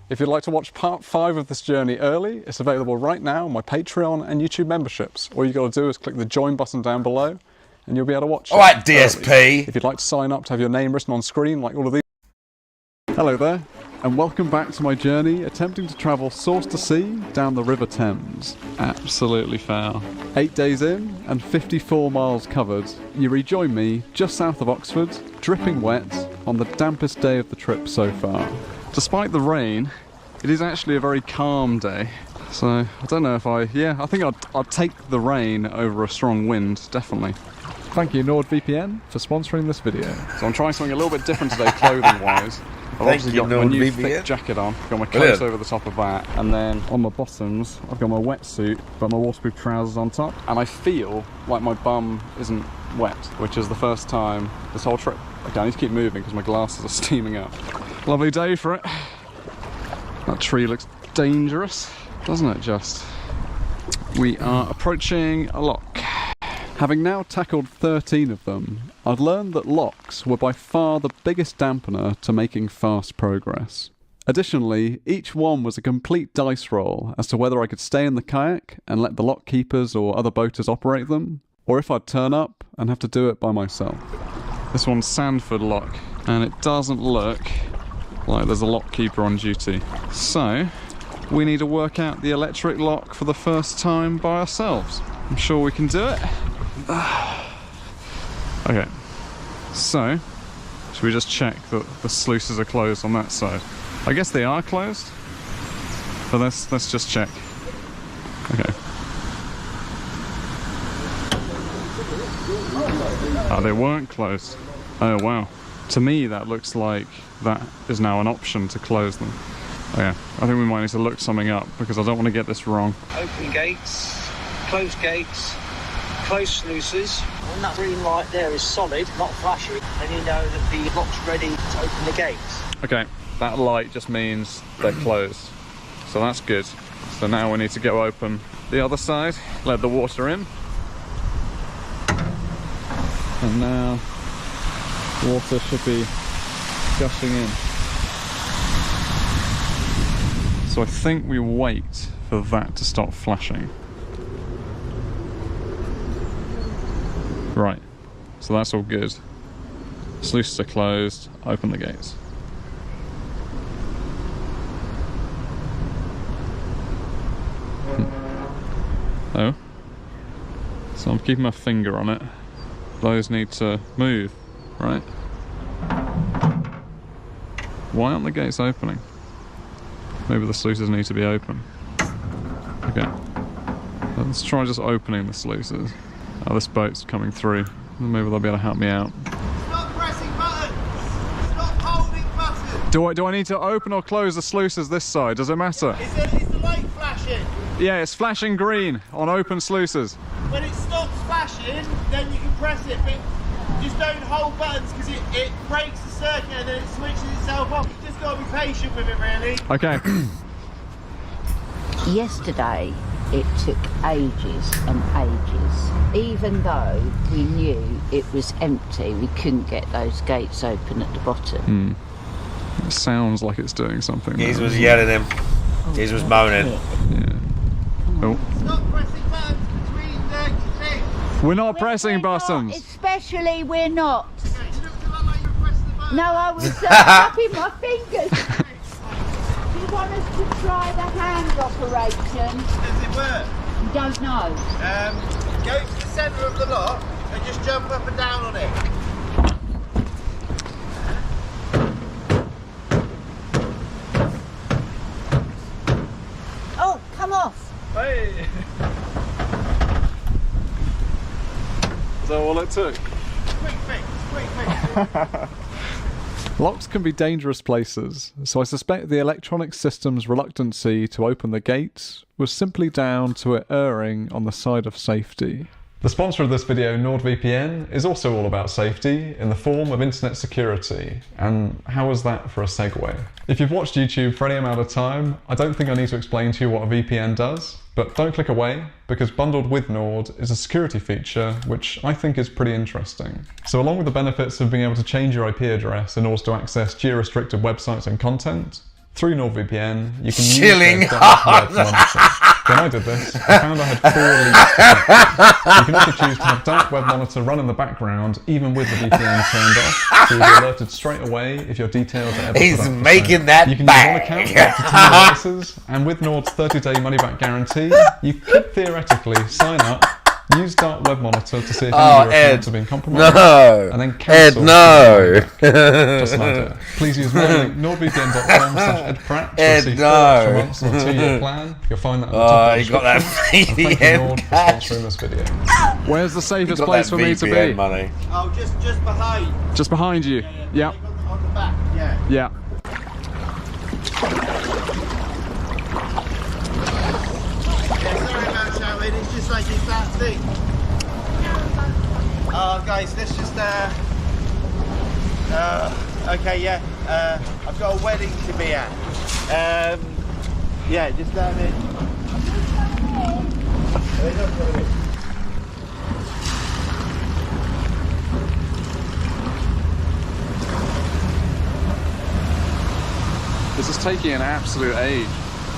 If you'd like to watch part 5 of this journey early, it's available right now on my Patreon and YouTube memberships. All you got to do is click the join button down below and you'll be able to watch it. Alright, DSP. early. If you'd like to sign up to have your name written on screen like all of these. Hello there, and welcome back to my journey attempting to travel source to sea down the River Thames. Absolutely foul. 8 days in and 54 miles covered, you rejoin me just south of Oxford, dripping wet, on the dampest day of the trip so far. Despite the rain, it is actually a very calm day. So, I don't know if I think I'd take the rain over a strong wind, definitely. Thank you NordVPN for sponsoring this video. So I'm trying something a little bit different today clothing-wise. I've obviously got my new thick jacket on, got my coat over the top of that, and then on my bottoms I've got my wetsuit, but my waterproof trousers on top, and I feel like my bum isn't wet, which is the first time this whole trip. Okay, I need to keep moving because my glasses are steaming up. Lovely day for it. That tree looks dangerous, doesn't it just? We are approaching a lock. Having now tackled 13 of them, I'd learned that locks were by far the biggest dampener to making fast progress. Additionally, each one was a complete dice roll as to whether I could stay in the kayak and let the lock keepers or other boaters operate them, or if I'd turn up and have to do it by myself. This one's Sandford lock, and it doesn't look like there's a lock keeper on duty. So, we need to work out the electric lock for the first time by ourselves. I'm sure we can do it. Okay, so should we just check that the sluices are closed on that side? I guess they are closed, but let's just check. Okay. Oh, they weren't closed. Oh wow. To me that looks like that is now an option to close them. Okay, I think we might need to look something up because I don't want to get this wrong. Open gates, close gates, close sluices. When that green light there is solid, not flashing, then you know that the lock's ready to open the gates. Okay, that light just means they're closed. So that's good. So now we need to go open the other side, let the water in. And now water should be gushing in. So I think we wait for that to stop flashing. Right, so that's all good. Sluices are closed, open the gates. Oh, so I'm keeping my finger on it. Those need to move, right? Why aren't the gates opening? Maybe the sluices need to be open. Okay, let's try just opening the sluices. Oh, this boat's coming through. Maybe they'll be able to help me out. Stop pressing buttons! Stop holding buttons! Do I need to open or close the sluices this side? Does it matter? Is the light flashing? Yeah, it's flashing green on open sluices. When it stops flashing, then you can press it, but just don't hold buttons because it breaks the circuit and then it switches itself off. You just got to be patient with it, really. Okay. Yesterday, it took ages and ages. Even though we knew it was empty, we couldn't get those gates open at the bottom. It sounds like it's doing something. Giz was yelling at him. Giz was moaning. Yeah. Oh. Stop pressing buttons between the things. We're not pressing buttons. Especially we're not. No, I was tapping my fingers. Do you want us to try the hand operation? Does it work? Don't know. Go to the centre of the lock and just jump up and down on it. Oh, come off. Hey. Is that all it took? Quick fix, quick fix. Locks can be dangerous places, so I suspect the electronic system's reluctancy to open the gates was simply down to it erring on the side of safety. The sponsor of this video, NordVPN, is also all about safety in the form of internet security. And how was that for a segue? If you've watched YouTube for any amount of time, I don't think I need to explain to you what a VPN does, but don't click away, because bundled with Nord is a security feature which I think is pretty interesting. So along with the benefits of being able to change your IP address in order to access geo-restricted websites and content, through NordVPN, you can use their web monitor. When I did this, I found I had 4 leaks. You can also choose to have dark web monitor run in the background, even with the VPN turned off, so you'll be alerted straight away if your details are ever He's put up for making sale. that You can back. use one account for up to 10 devices, and with Nord's 30-day money-back guarantee, you could theoretically sign up, use dark web monitor to see if any of your accounts have been compromised, no. and then cancel. No. Just an idea. Please use my link nordvpn.com/edpratt to receive 4 extra months on a 2-year plan. You'll find that at the top of the you got that description. And thank you, Nord, for sponsoring this video. Where's the safest place for me to be? Money. Oh, just behind. Just behind you. Yeah. On the back, yeah. Yeah. Sorry about shouting, it's just like it's that thing. Oh, guys, let's just, okay, yeah, I've got a wedding to be at. Yeah, just down in. This is taking an absolute age.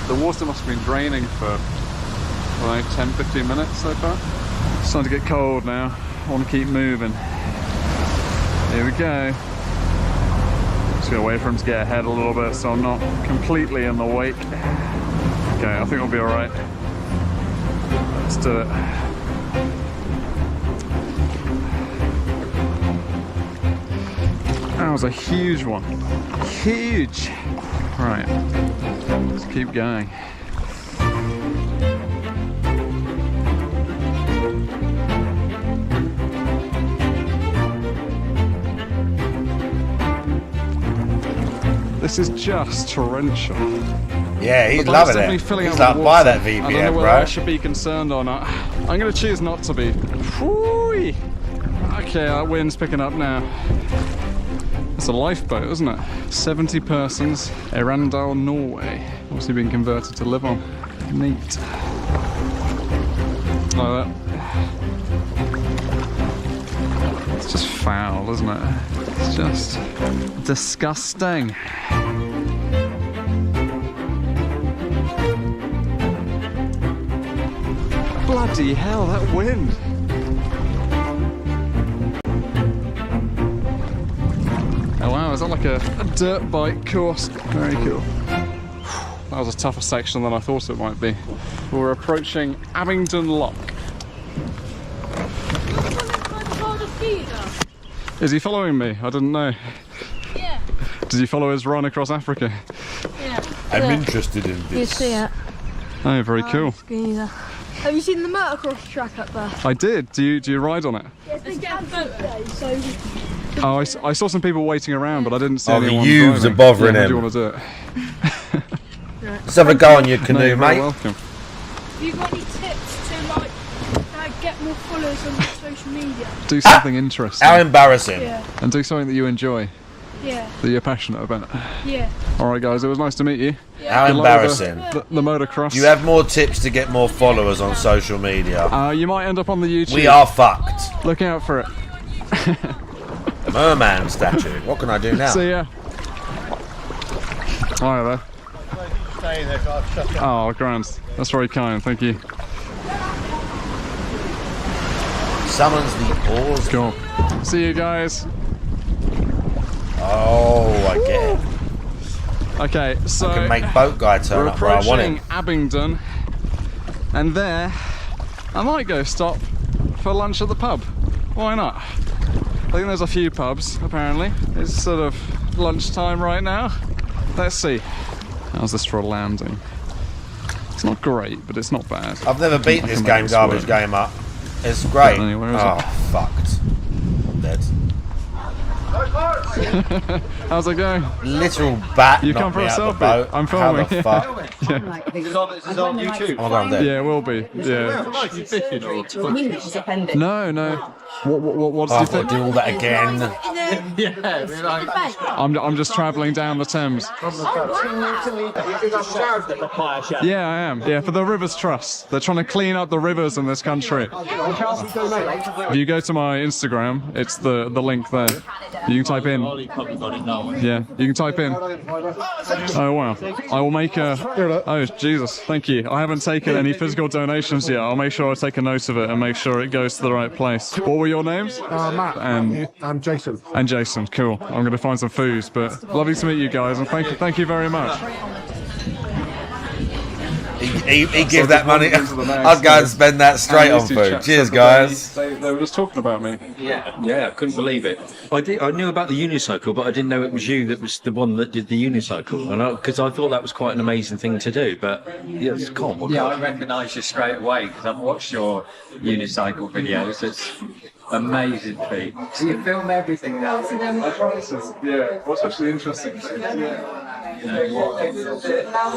The water must have been draining for like 10-15 minutes so far. It's starting to get cold now. I want to keep moving. Here we go. Just gonna wait for him to get ahead a little bit so I'm not completely in the wake. Okay, I think I'll be alright. Let's do it. That was a huge one. Huge! Right, let's keep going. This is just torrential. Yeah, he's The loving definitely it. filling He's up like, with buy water. that VPN, I don't know whether bro. I should be concerned or not. I'm going to choose not to be. Whoo-wee. Okay, that wind's picking up now. It's a lifeboat, isn't it? 70 persons, Arendal, Norway. Obviously been converted to live on. Neat. Like that. It's just foul, isn't it? It's just disgusting. Bloody hell, that wind! Oh wow, is that like a dirt bike course? Very cool. That was a tougher section than I thought it might be. We're approaching Abingdon Lock. Is he following me? I didn't know. Yeah. Did he follow his run across Africa? Yeah. I'm interested in this. You see it. Oh, very cool. Have you seen the motocross track up there? I did. Do you ride on it? Yes, they get a photo. So. Oh, I saw some people waiting around, but I didn't see Oh, the anyone youths driving. are bothering Yeah, how him. do you want to do it? Let's have a go on your No, canoe, you're very mate. welcome. Have you got any tips to like get more followers on social media? Do something interesting. How embarrassing. Yeah. And do something that you enjoy, Yeah. that you're passionate about. Yeah. Alright guys, it was nice to meet you. How Good luck with embarrassing. The motocross. You have more tips to get more followers on social media. You might end up on the YouTube. We are fucked. Look out for it. Merman statue. What can I do now? See ya. Hi there. Oh, grand. That's very kind, thank you. Summons the oars. Cool. See you guys. Oh, I get it. Okay, so I can make boat guy turn we're up where I want approaching him. Abingdon, and there I might go stop for lunch at the pub. Why not? I think there's a few pubs apparently. It's sort of lunchtime right now. Let's see. How's this for a landing? It's not great, but it's not bad. I've never beat this game, garbage game up. It's great. Anywhere, is Oh, it? fucked. I'm dead. How's it going? Literal bat. You come for a selfie? I'm filming. How the fuck? Yeah. This is on YouTube. Oh, I'm dead. Yeah, it will be. Yeah. No, no. What did Oh, you I've got think? to do all that again. I'm just travelling down the Thames. Yeah, I am. Yeah, for the Rivers Trust. They're trying to clean up the rivers in this country. If you go to my Instagram, it's the link there. You can type in. Yeah, you can type in. Oh wow. I will make a. Oh Jesus, thank you. I haven't taken any physical donations yet. I'll make sure I take a note of it and make sure it goes to the right place. What were your names? Matt. And Jason. And Jason, cool. I'm going to find some foods, but lovely to meet you guys, and thank you very much. He give that money. I'd go and spend that straight on food. Cheers, guys. They were just talking about me. Yeah, I couldn't believe it. I knew about the unicycle, but I didn't know it was you that was the one that did the unicycle, and because I thought that was quite an amazing thing to do. But yeah, it's cool. Yeah, I recognised you straight away because I've watched your unicycle videos. It's amazing feat. So you film everything now? Yeah, what's actually interesting?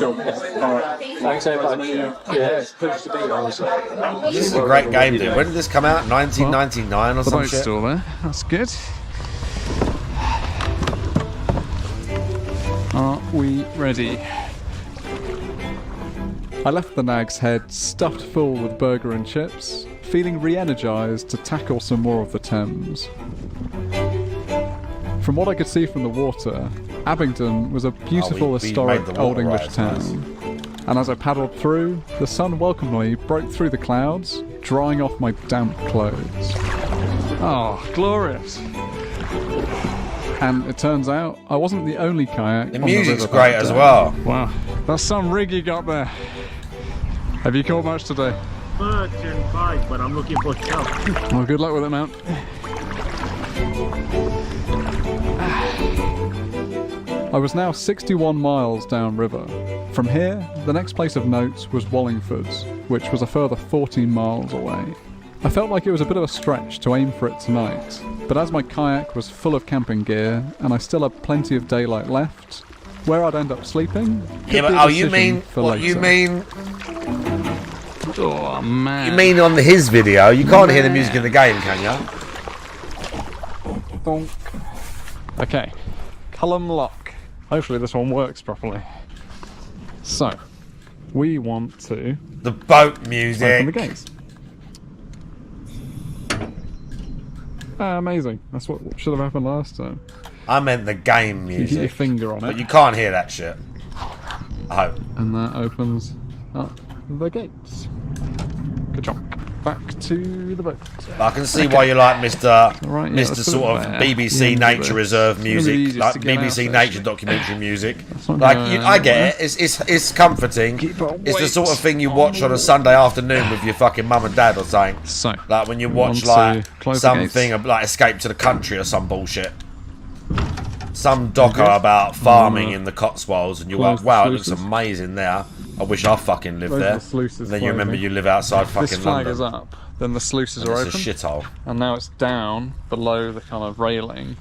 Thanks so much. Yeah, it's pleased to be here. This is a great game, dude. When did this come out? 1999 or The some boat's shit? still there. That's good. Are we ready? I left the Nag's Head stuffed full with burger and chips, feeling re-energised to tackle some more of the Thames. From what I could see from the water, Abingdon was a beautiful we historic made the old water English rise, town. nice. And as I paddled through, the sun welcomely broke through the clouds, drying off my damp clothes. Oh, glorious! And it turns out I wasn't the only kayak. The on music's river great that as day. well. Wow, that's some rig you got there. Have you caught much today? 5, but I'm looking for stuff. Well, good luck with it, man. I was now 61 miles downriver. From here, the next place of note was Wallingford's, which was a further 14 miles away. I felt like it was a bit of a stretch to aim for it tonight, but as my kayak was full of camping gear and I still had plenty of daylight left, where I'd end up sleeping. Yeah, but you mean what you mean? Oh man! You mean on his video? You can't hear the music in the game, can you? Bonk. Okay, Cullum Lock. Hopefully this one works properly. So, we want to the boat open music. the gates. Amazing. That's what should have happened last time. I meant the game You music. get your finger on But it. you can't hear that shit. I hope. And that opens up the gates. Good job. Back to the boat. I can see why you like Mr. Right, yeah, Mr. let's put sort it of there. BBC Yeah, Nature Reserve it's gonna be music, easiest like to get BBC out, Nature actually. documentary music. not Like going I get it. It's comforting. It's the sort of thing you watch on a Sunday afternoon with your fucking mum and dad or something. So, like when you watch want to like close the gates. something like Escape to the Country or some bullshit. Some doco about farming in the Cotswolds, and you're close like, wow, the it looks sluices. amazing there. I wish I fucking lived Those are there. the sluices Then you remember closing. you live outside If fucking this flag London. is up, then the sluices And are it's a open. shithole. And now it's down below the kind of railing.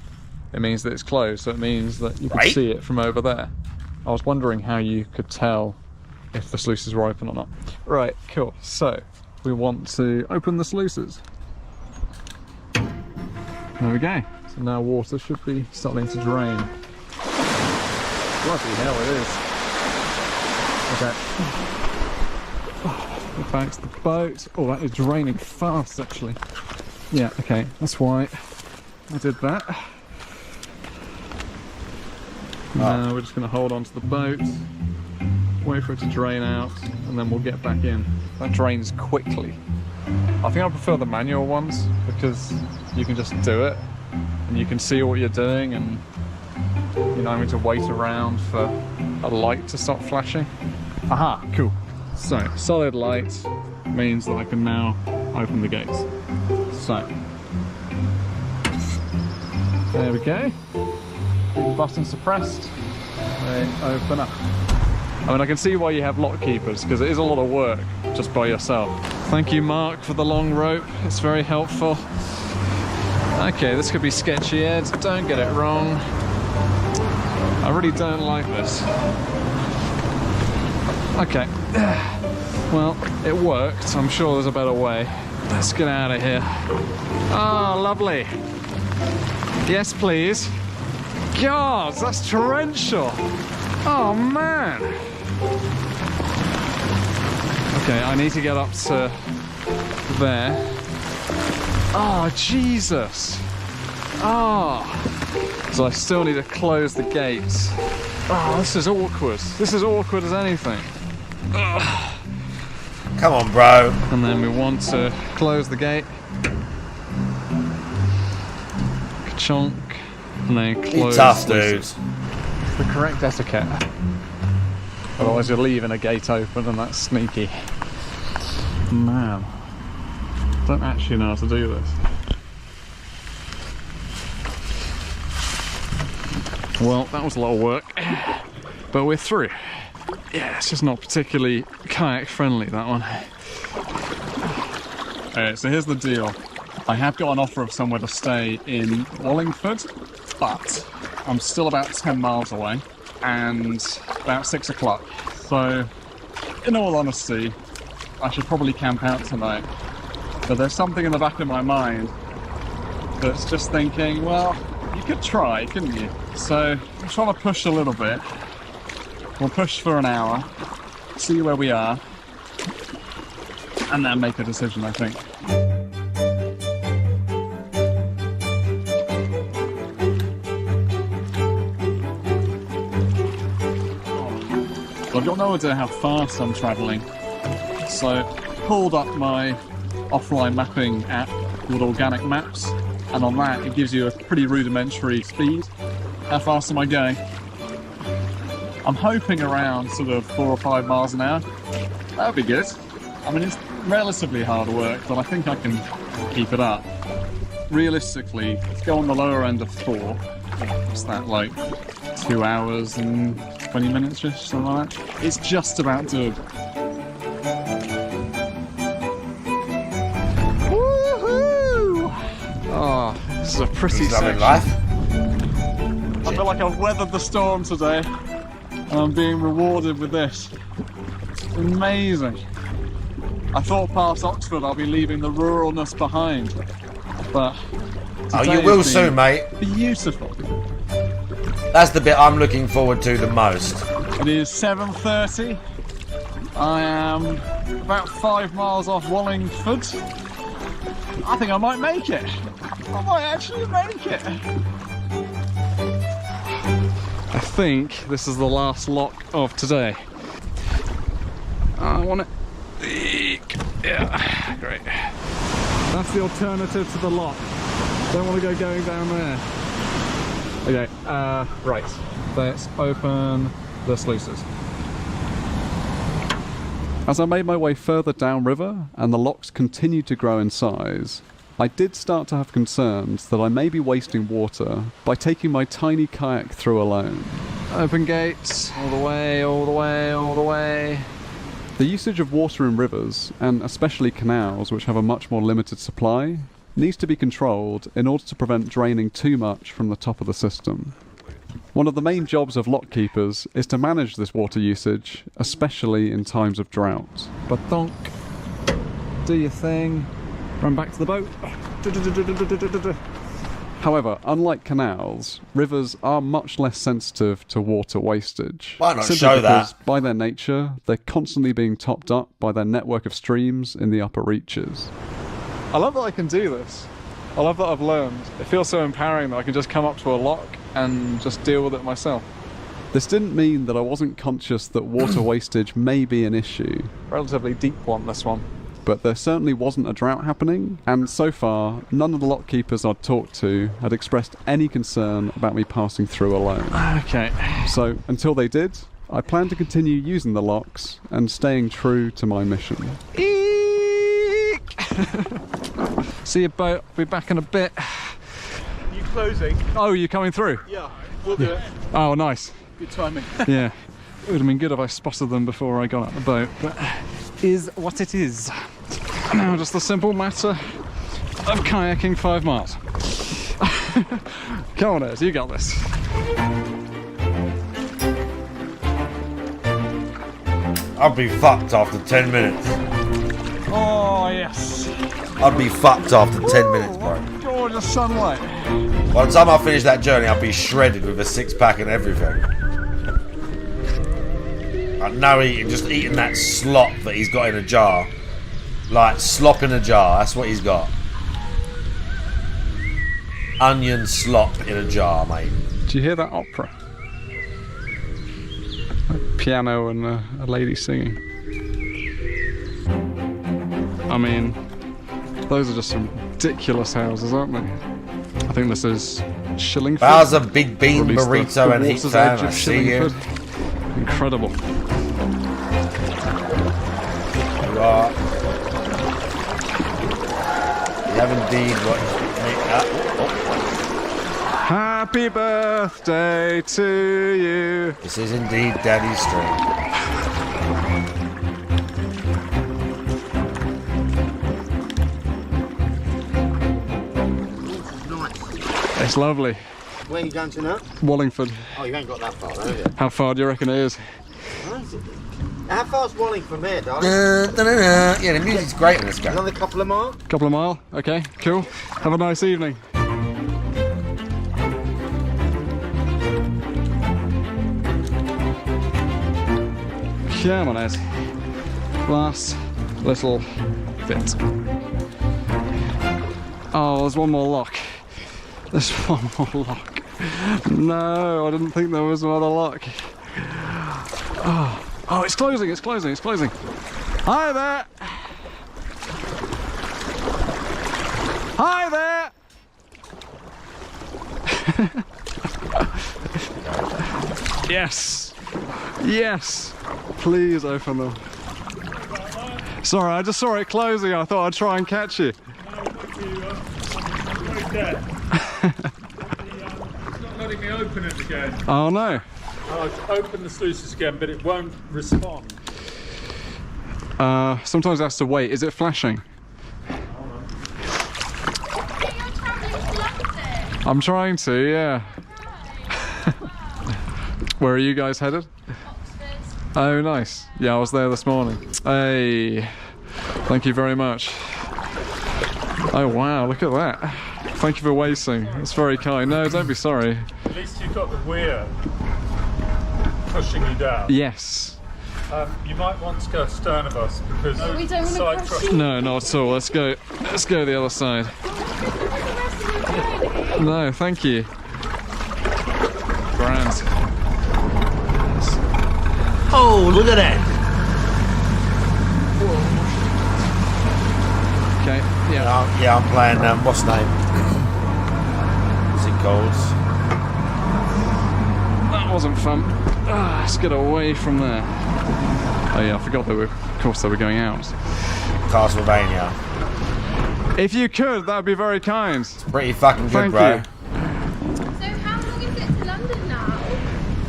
It means that it's closed, so it means that you can Right. see it from over there. I was wondering how you could tell if the sluices were open or not. Right, cool. So, we want to open the sluices. There we go. So now water should be starting to drain. Bloody hell, it is. Okay. Back to the boat. Oh, that is draining fast, actually. Yeah, okay, that's why I did that. Now we're just going to hold on to the boat, wait for it to drain out, and then we'll get back in. That drains quickly. I think I prefer the manual ones because you can just do it and you can see what you're doing, and you're not having to wait around for a light to stop flashing. Aha, cool. So, solid light means that I can now open the gates. So, there we go. Keep the button suppressed. They open up. I mean, I can see why you have lock keepers, because it is a lot of work just by yourself. Thank you, Mark, for the long rope. It's very helpful. Okay, this could be sketchy, Ed. Don't get it wrong. I really don't like this. Okay. Well, it worked. I'm sure there's a better way. Let's get out of here. Oh, lovely. Yes, please. God, that's torrential. Oh, man. Okay, I need to get up to there. Oh, Jesus. Oh. So I still need to close the gates. Oh, this is awkward. This is awkward as anything. Ugh. Come on, bro. And then we want to close the gate. Ka-chonk. And then close. Tough, dude. It's the correct etiquette. Otherwise you're leaving a gate open and that's sneaky. Man. I don't actually know how to do this. Well, that was a lot of work. But we're through. Yeah, it's just not particularly kayak friendly, that one. Alright, so here's the deal. I have got an offer of somewhere to stay in Wallingford, but I'm still about 10 miles away and about 6 o'clock. So, in all honesty, I should probably camp out tonight. But there's something in the back of my mind that's just thinking, well, you could try, couldn't you? So, I'm trying to push a little bit. We'll push for an hour, see where we are, and then make a decision, I think. Well, I've got no idea how fast I'm travelling, so pulled up my offline mapping app called Organic Maps, and on that it gives you a pretty rudimentary speed. How fast am I going? I'm hoping around sort of 4 or 5 miles an hour. That would be good. I mean, it's relatively hard work, but I think I can keep it up. Realistically, let's go on the lower end of 4. What's that, like 2 hours and 20 minutes-ish, something like that? It's just about doable. Woohoo! Oh, this is a pretty section. Life. I feel like I've weathered the storm today. And I'm being rewarded with this. It's amazing. I thought past Oxford I'll be leaving the ruralness behind, but oh, you will soon, mate. Beautiful. That's the bit I'm looking forward to the most. It is 7:30. I am about 5 miles off Wallingford. I think I might make it. I might actually make it. I think this is the last lock of today. I want it. Yeah, great. That's the alternative to the lock. Don't want to go going down there. Okay, right. Let's open the sluices. As I made my way further downriver and the locks continued to grow in size, I did start to have concerns that I may be wasting water by taking my tiny kayak through alone. Open gates, all the way, all the way, all the way. The usage of water in rivers, and especially canals which have a much more limited supply, needs to be controlled in order to prevent draining too much from the top of the system. One of the main jobs of lock keepers is to manage this water usage, especially in times of drought. But donk, do your thing. Run back to the boat. However, unlike canals, rivers are much less sensitive to water wastage. Why not simply show because, that? by their nature, they're constantly being topped up by their network of streams in the upper reaches. I love that I can do this. I love that I've learned. It feels so empowering that I can just come up to a lock and just deal with it myself. This didn't mean that I wasn't conscious that water wastage may be an issue. Relatively deep one, this one. But there certainly wasn't a drought happening, and so far, none of the lock keepers I'd talked to had expressed any concern about me passing through alone. Okay. So, until they did, I plan to continue using the locks and staying true to my mission. See you boat, be back in a bit. Are you closing? Oh, you're coming through? Yeah, we'll do it. Oh, nice. Good timing. Yeah. It would have been good if I spotted them before I got out the boat, but is what it is. Now just the simple matter of kayaking 5 miles. Come on, Ez, you got this. I'd be fucked after 10 minutes. Oh, yes. I'd be fucked after 10 minutes, bro. Gorgeous sunlight. By the time I finish that journey, I'll be shredded with a six-pack and everything. I know just eating that slop that he's got in a jar. Like, slop in a jar, that's what he's got. Onion slop in a jar, mate. Do you hear that opera? A piano and a lady singing. I mean, those are just some ridiculous houses, aren't they? I think this is Shillingford. How's a big bean burrito the and heat water's fan? edge I of see you. Shillingford. Incredible. You are. You have indeed what. Happy birthday to you. This is indeed Daddy's stream. It's lovely. Where are you going to now? Wallingford. Oh, you ain't got that far, have you? How far do you reckon it is? How far's Wallingford from here, darling? Yeah, the music's great in this game. Another couple of miles? Couple of mile? Okay, cool. Have a nice evening. Come on, Ed. Last little bit. Oh, there's one more lock. There's one more lock. No, I didn't think there was another lock. Oh, it's closing, it's closing, it's closing. Hi there! Hi there! Yes! Yes! Please open them. Sorry, I just saw it closing. I thought I'd try and catch you. It's not letting me open it again. Oh no. I've opened the sluices again, but it won't respond. Sometimes it has to wait. Is it flashing? I'm trying to, yeah. Where are you guys headed? Oh, nice. Yeah, I was there this morning. Hey, thank you very much. Oh, wow, look at that. Thank you for waiting. That's very kind. No, don't be sorry. At least you've got the weir pushing you down. Yes. You might want to go astern of us because we don't want to crush you. No, not at all. Let's go the other side. No, thank you. Grand. Oh, look at that! Okay, yeah. Yeah, I'm playing, what's the name? What's it called? That wasn't fun. Let's get away from there. Oh yeah, I forgot they were, of course they were going out. Castlevania. If you could, that would be very kind. It's pretty fucking good, Thank bro. you. So how long is it to London now?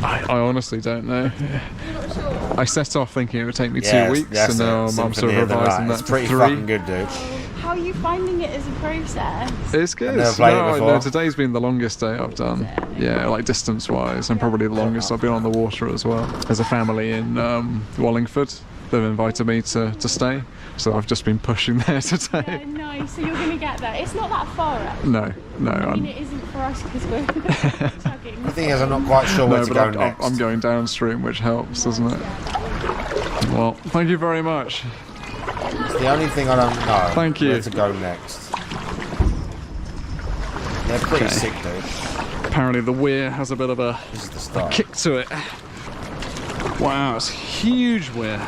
I honestly don't know. You're not sure? I set off thinking it would take me Yeah, 2 weeks, that's and now it. I'm sort Symphony of of the revising Night. that It's pretty to 3. fucking good, dude. How are you finding it as a process? It's good. never played it before. No, today's been the longest day I've done. Yeah, like distance-wise, and probably the longest I've been on the water as well. There's a family in Wallingford. They've invited me to stay, so I've just been pushing there today. Yeah, nice. So you're going to get there. It's not that far actually. No. I mean, it isn't for us because we're chugging. The thing is, I'm not quite sure where No, to but go next. I'm going downstream, which helps, doesn't it? Well, thank you very much. It's the only thing I don't know. Thank you. Where to go next. They're pretty Okay. sick, dude. Apparently the weir has a bit of a This is the start. kick to it. Wow, it's a huge weir.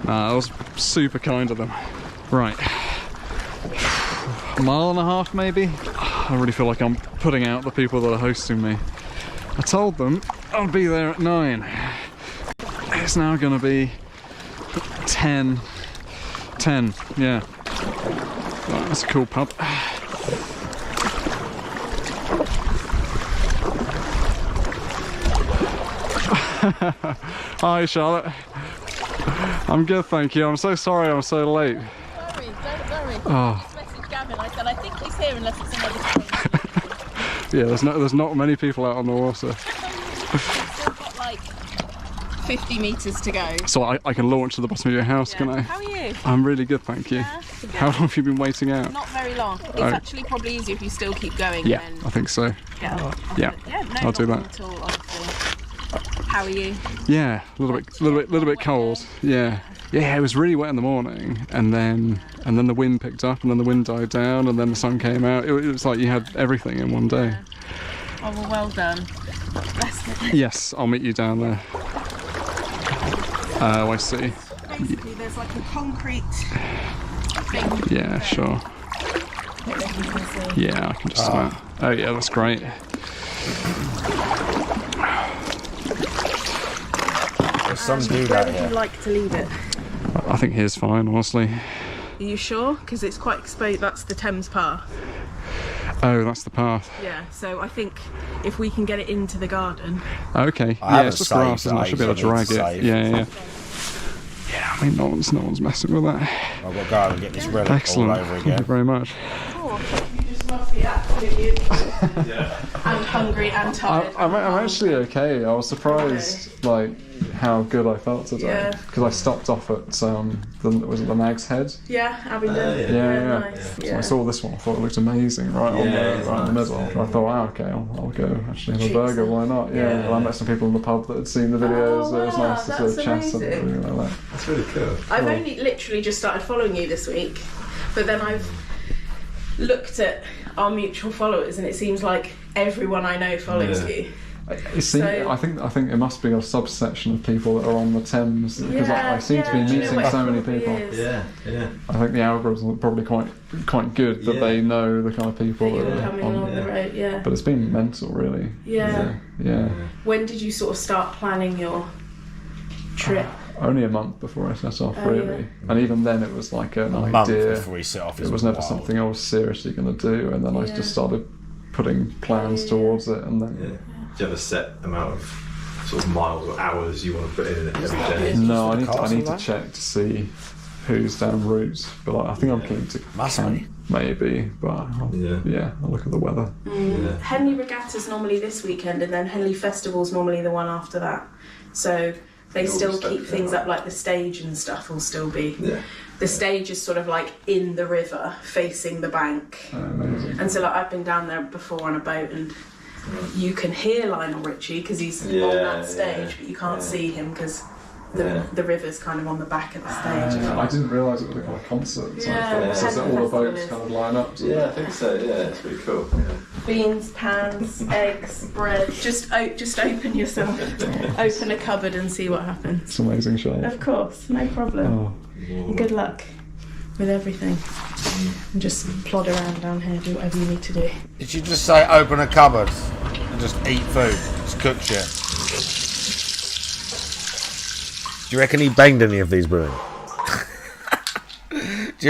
That was super kind of them. Right. A mile and a half maybe? I really feel like I'm putting out the people that are hosting me. I told them I'll be there at 9. It's now gonna be 10. 10, yeah. Right, that's a cool pub. Hi Charlotte. I'm good, thank you. I'm so sorry I'm so late. Don't worry. Oh. I just messaged Gavin. I said, I think he's here unless it's another train. Yeah, there's not many people out on the water. We've got like 50 metres to go. So I can launch to the bottom of your house, can I? How are you? I'm really good, thank you. Yeah. How long have you been waiting out? Not very long. It's actually probably easier if you still keep going. Yeah, and I think so. Yeah. Yeah, No I'll do problem that. At all, honestly. How are you? Yeah, a little bit cold. Yeah. Yeah, it was really wet in the morning, and then the wind picked up, and then the wind died down, and then the sun came out. It was like you had everything in one day. Oh, well done. Yes, I'll meet you down there. Oh, I see. Basically, there's like a concrete thing. Yeah, sure. Yeah, I can just about. Oh yeah, that's great. There's some dude Where out would here. you like to leave it? I think here's fine, honestly. Are you sure? Because it's quite exposed. That's the Thames path. Oh, that's the path. Yeah, so I think if we can get it into the garden. Okay. I Yeah, haven't it's just saved grass, and I should be able to it, I need drag to it. save. Yeah. Yeah, I mean, no one's messing with that. I've got to go and get this relic Excellent. all over Thank you again. very much. You just must be absolutely and hungry and tired. I'm actually okay. I was surprised, like, how good I felt today. Yeah. Because I stopped off at was it the Nag's Head? Yeah, Abingdon. Yeah. Nice. So Yeah. I saw this one. I thought it looked amazing, right in the middle. And I thought, wow, okay, I'll go actually have a burger. Why not? Yeah. And I met some people in the pub that had seen the videos. Oh, It was nice to sort of that's chat and amazing. everything like that. That's really cool. I've only literally just started following you this week, but then I've looked at our mutual followers, and it seems like everyone I know follows you. You see, So- I think it must be a subsection of people that are on the Thames because I seem to be do you know meeting what it so many probably people. is? Yeah. I think the algorithms are probably quite good that they know the kind of people That that you're are coming on. along the road, yeah. But it's been mental, really. Yeah. Yeah. When did you sort of start planning your trip? Only a month before I set off, Oh, really. yeah. And even then, it was like an month idea. before you set off It is was never wild. something I was seriously going to do, and then I just started putting plans towards it, and then. Do you have a set amount of sort of miles or hours you want to put in it every day? No, I need to check to see who's down route, but I think I'm keen to camp, maybe, but I'll look at the weather. Henley Regatta's normally this weekend, and then Henley Festival's normally the one after that. So they still keep things up, like the stage and stuff will still be. Yeah. The stage is sort of like in the river, facing the bank. Amazing. And so like I've been down there before on a boat, and you can hear Lionel Richie because he's on Yeah, that stage, but you can't see him because the river's kind of on the back of the stage. I didn't realise it was a kind of concert. So Yeah, I thought, so all the festival boats is. kind of line up. Yeah, I think so. Yeah, it's pretty cool. Beans, pans, eggs, bread. Just open yourself, open a cupboard and see what happens. It's an amazing show. Of course, no problem. And good luck with everything. And just plod around down here, do whatever you need to do. Did you just say open a cupboard and just eat food? Just cook shit? Do you reckon he banged any of these women? Do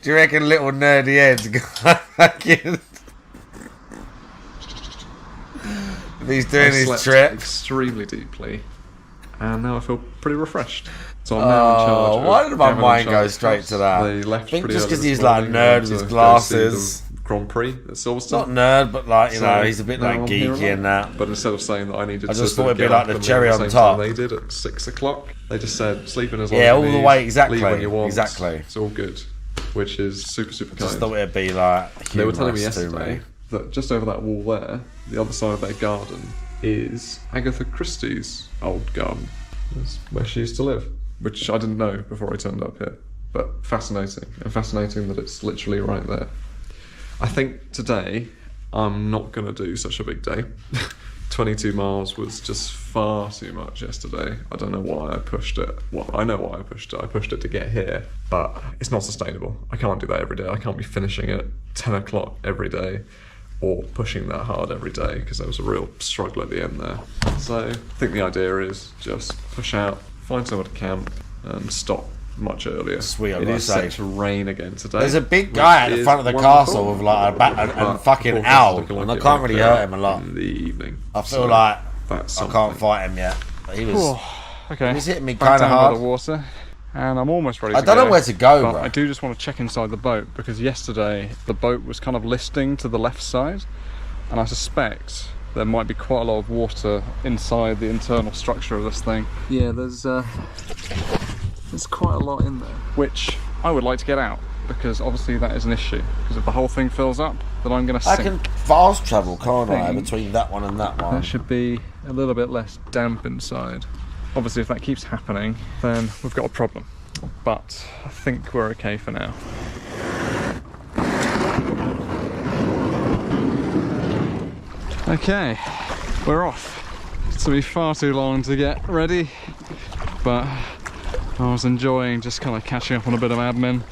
you reckon little nerdy heads got fucking... If he's doing I his slept trip? extremely deeply, and now I feel pretty refreshed. So I'm now in charge. Oh, why did my Gavin mind and go Charlotte's straight house. to that? They left I think pretty just early because this he's like a morning, nerd with to his go see glasses. the Grand Prix at Silverstone. Not nerd, but like, you know, he's a bit now like I'm here geeky alone. and that. But instead of saying that I needed I to just sort thought of it'd be get like up the and cherry leave on at the same top. time they did at 6 o'clock. They just said sleep in as long Yeah, as all you the need, way, exactly, leave when you want. exactly. It's all good, which is super Just kind. thought it'd be like They were telling me humorous to yesterday me. that just over that wall there, the other side of their garden, is Agatha Christie's old garden. That's where she used to live, which I didn't know before I turned up here. But fascinating, and fascinating that it's literally right there. I think today I'm not going to do such a big day. 22 miles was just far too much yesterday. I don't know why I pushed it. Well, I know why I pushed it. I pushed it to get here, but it's not sustainable. I can't do that every day. I can't be finishing at 10 o'clock every day or pushing that hard every day, because there was a real struggle at the end there. So I think the idea is just push out, find somewhere to camp, and stop much earlier. Sweet, I've It gotta is say. set to rain again today. There's a big guy at the front of the castle with like a bat and fucking owl, and I can't really hurt him a lot. In the evening. I feel So like that's I can't fight him yet. But he was, Okay. he was hitting me Back kind of down by hard. the water. and I'm almost ready to I don't know where to go, but bro. I do just want to check inside the boat, because yesterday the boat was kind of listing to the left side, and I suspect there might be quite a lot of water inside the internal structure of this thing. Yeah, there's quite a lot in there, which I would like to get out, because obviously that is an issue, because if the whole thing fills up, then I'm going to sink. I can fast travel, can't I, between that one and that one? There should be a little bit less damp inside. Obviously if that keeps happening, then we've got a problem, but I think we're okay for now. Okay, we're off. It's going to be far too long to get ready, but I was enjoying just kind of catching up on a bit of admin.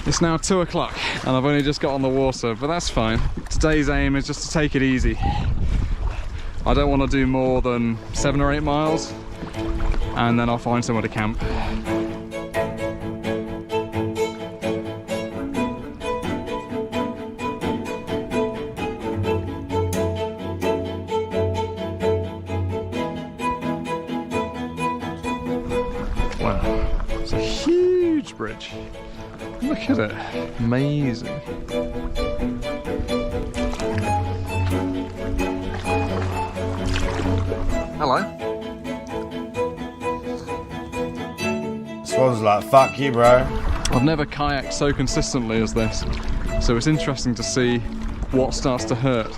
It's now 2 o'clock and I've only just got on the water, but that's fine. Today's aim is just to take it easy. I don't want to do more than 7 or 8 miles, and then I'll find somewhere to camp. Wow, it's a huge bridge. Look at it, amazing. Hello. Swan's like, fuck you, bro. I've never kayaked so consistently as this, so it's interesting to see what starts to hurt.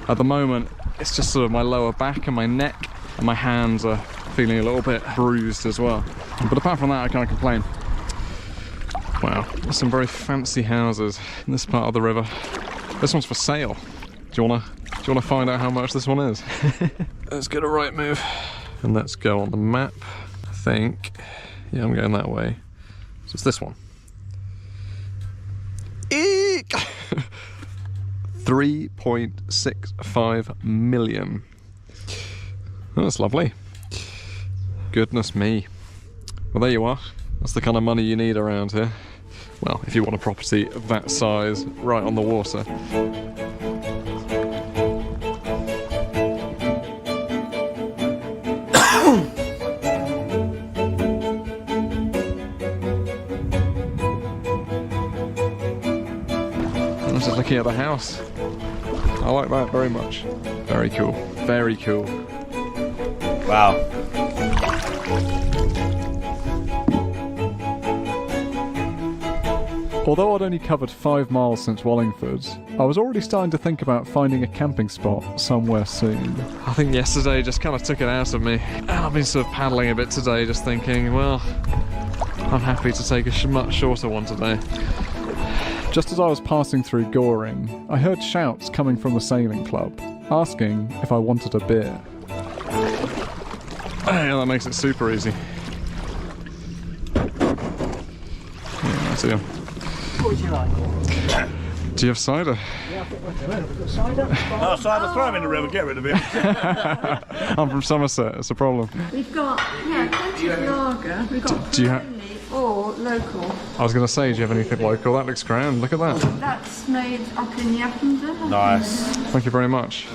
At the moment, it's just sort of my lower back and my neck, and my hands are feeling a little bit bruised as well. But apart from that, I can't complain. Wow, there's some very fancy houses in this part of the river. This one's for sale. Do you wanna find out how much this one is? Let's get a right move. And let's go on the map. I think, yeah, I'm going that way. So it's this one. Eek! 3.65 million. Oh, that's lovely. Goodness me. Well, there you are. That's the kind of money you need around here. Well, if you want a property of that size right on the water. I'm just looking at the house. I like that very much. Very cool. Very cool. Wow. Although I'd only covered 5 miles since Wallingford, I was already starting to think about finding a camping spot somewhere soon. I think yesterday just kind of took it out of me. And I've been sort of paddling a bit today, just thinking, well, I'm happy to take a much shorter one today. Just as I was passing through Goring, I heard shouts coming from the sailing club, asking if I wanted a beer. Yeah, that makes it super easy. Yeah, that's it. What would you like? Do you have cider? Yeah, I think we'll do it. We've got cider. Oh, cider, throw him in the river, get rid of him. I'm from Somerset, it's a problem. We've got, plenty of lager. We've got Do you have... or local. I was going to say, do you have anything local? That looks grand, look at that. That's made up in Yappenden. Nice. Thank you very much.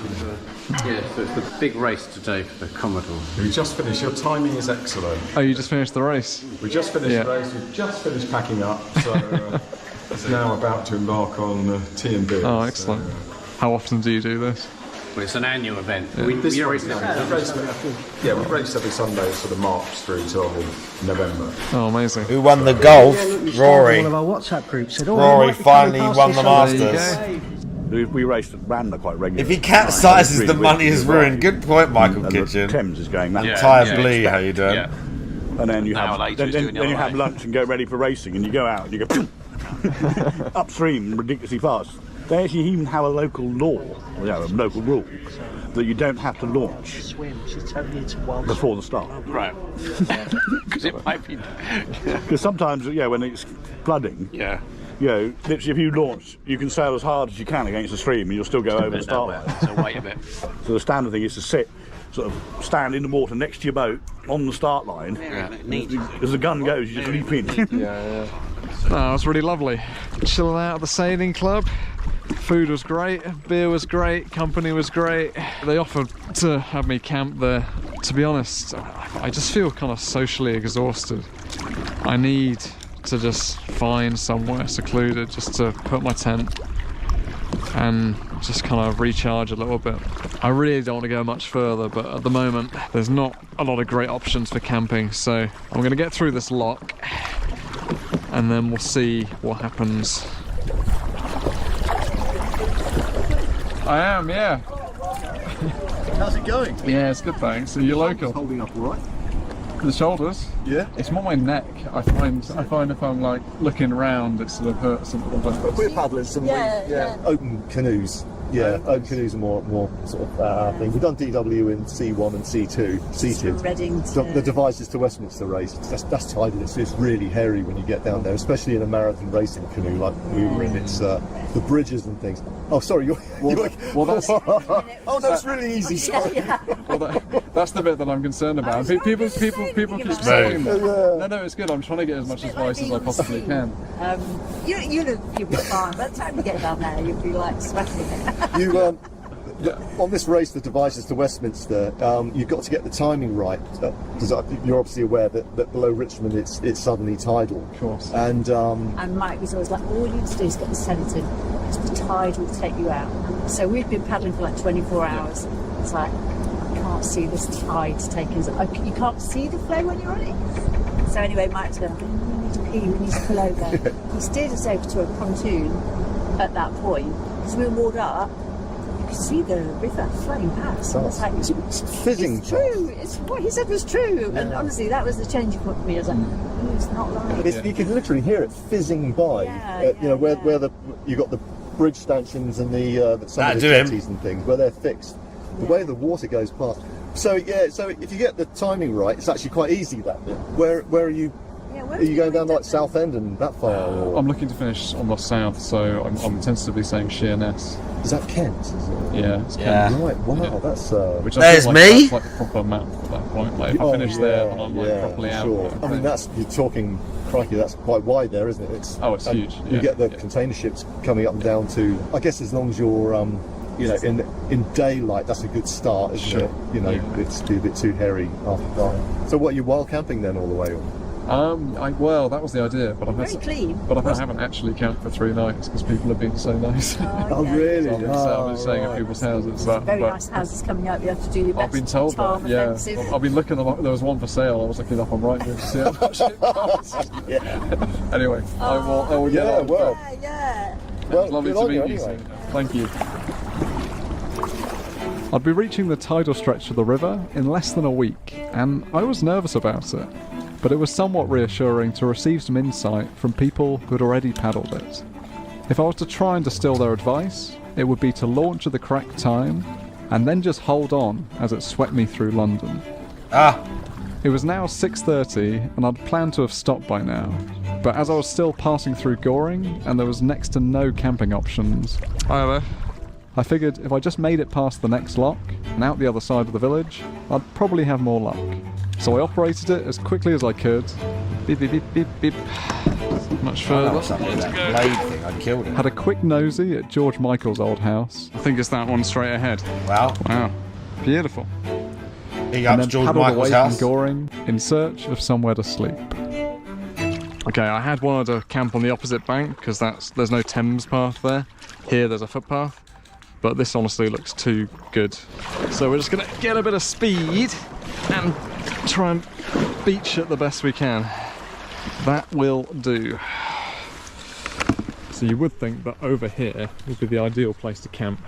Yeah, so it's the big race today for the Commodore. We just finished. Your timing is excellent. Oh, you just finished the race? We just finished the race. We've just finished packing up, so it's now about to embark on tea and beer. Oh, excellent. So, how often do you do this? Well, it's an annual event. Yeah. We've raced every Sunday, sort of March through till November. Oh, amazing. Who won the golf? Rory. One of our WhatsApp groups said, Rory finally won the Masters. We raced at Randa quite regularly. If he capsizes, the money is ruined. Good point, Michael Kitchen. The Thames is going that way. Tyre Blee, how you doing? Yeah. And then you have lunch and go ready for racing, and you go out and you go upstream ridiculously fast. They actually even have a local law, a local rule, that you don't have to launch before the start. Right. Because it might be. Because sometimes, when it's flooding, literally if you launch, you can sail as hard as you can against the stream and you'll still go over the start line. So wait a bit. So the standard thing is to stand in the water next to your boat on the start line. As the gun goes, you just leap in. Oh, it was really lovely. Chilling out at the sailing club. Food was great, beer was great, company was great. They offered to have me camp there. To be honest, I just feel kind of socially exhausted. I need to just find somewhere secluded just to put my tent and just kind of recharge a little bit. I really don't want to go much further, but at the moment there's not a lot of great options for camping, so I'm going to get through this lock and then we'll see what happens. I am, yeah. How's it going? Yeah, it's good, thanks. Are you local? Holding up all right. The shoulders? Yeah. It's more my neck. I find if I'm like looking around, it sort of hurts a little bit. We're paddlers, and open canoes. Yeah, open canoes are more sort of thing. We've done DW in C1 and C2, seated. The Devices to Westminster race, that's tidy. It's really hairy when you get down there, especially in a marathon racing canoe like we were in. It's the bridges and things. Oh, sorry, well, that's oh no, it's really easy. Sorry. Well, that's the bit that I'm concerned about. People keep saying that. No, it's good. I'm trying to get as much advice as I possibly can. You'll be fine. By the time you get down there, you'll be like sweating it. On this race, the Devices to Westminster, you've got to get the timing right, because you're obviously aware that below Richmond it's suddenly tidal. Of course. And Mike was always like, all you need to do is get the skeleton, because the tide will take you out. So we've been paddling for like 24 hours. It's like, I can't see this tide taking us. You can't see the flow when you're on it. So anyway, Mike's going, we need to pee, we need to pull over. He steered us over to a pontoon at that point, because we were moored up. You could see the river flowing past. So I was like, it's fizzing. It's true. It's what he said was true. Yeah. And honestly, that was the changing point for me. I was like, oh, it's not lying. You can literally hear it fizzing by. Where you got the bridge stanchions and some of the jetties and things where they're fixed. The way the water goes past. So if you get the timing right, it's actually quite easy that bit. Where are you? Are you going down like Southend and that far? Or? I'm looking to finish on the south, so I'm tentatively saying Sheerness. Is that Kent? Is it? Yeah, it's Kent. Right, wow, that's... Which I feel like that's like the proper map at that point. Like, if I finish there, then I'm like properly out. I mean, you're talking, crikey, that's quite wide there, isn't it? It's huge. You get the container ships coming up and down to... I guess as long as you're... in daylight, that's a good start, isn't it? It's a bit too hairy after dark. So what, you're wild camping then all the way on? Well, that was the idea, but I haven't actually camped for 3 nights because people have been so nice. Oh, really? So I'm staying at people's houses. Very nice houses coming up. You have to do your best. I've been told that. Yeah, I've been looking. There was one for sale. I was looking up on Rightmove to see how much it cost. Anyway, I will get on. Well, it's lovely to meet you. Anyway. Thank you. I'd be reaching the tidal stretch of the river in less than a week, and I was nervous about it. But it was somewhat reassuring to receive some insight from people who'd already paddled it. If I was to try and distill their advice, it would be to launch at the correct time and then just hold on as it swept me through London. It was now 6:30 and I'd planned to have stopped by now, but as I was still passing through Goring and there was next to no camping options, I figured if I just made it past the next lock and out the other side of the village, I'd probably have more luck. So I operated it as quickly as I could. Beep, beep, beep, beep, beep. Much further. I killed it. Had a quick nosy at George Michael's old house. I think it's that one straight ahead. Wow. Beautiful. Big up to George Michael's house. From Goring in search of somewhere to sleep. Okay, I had wanted to camp on the opposite bank because there's no Thames path there. Here there's a footpath, but this honestly looks too good. So we're just gonna get a bit of speed and try and beach it the best we can. That will do. So you would think that over here would be the ideal place to camp,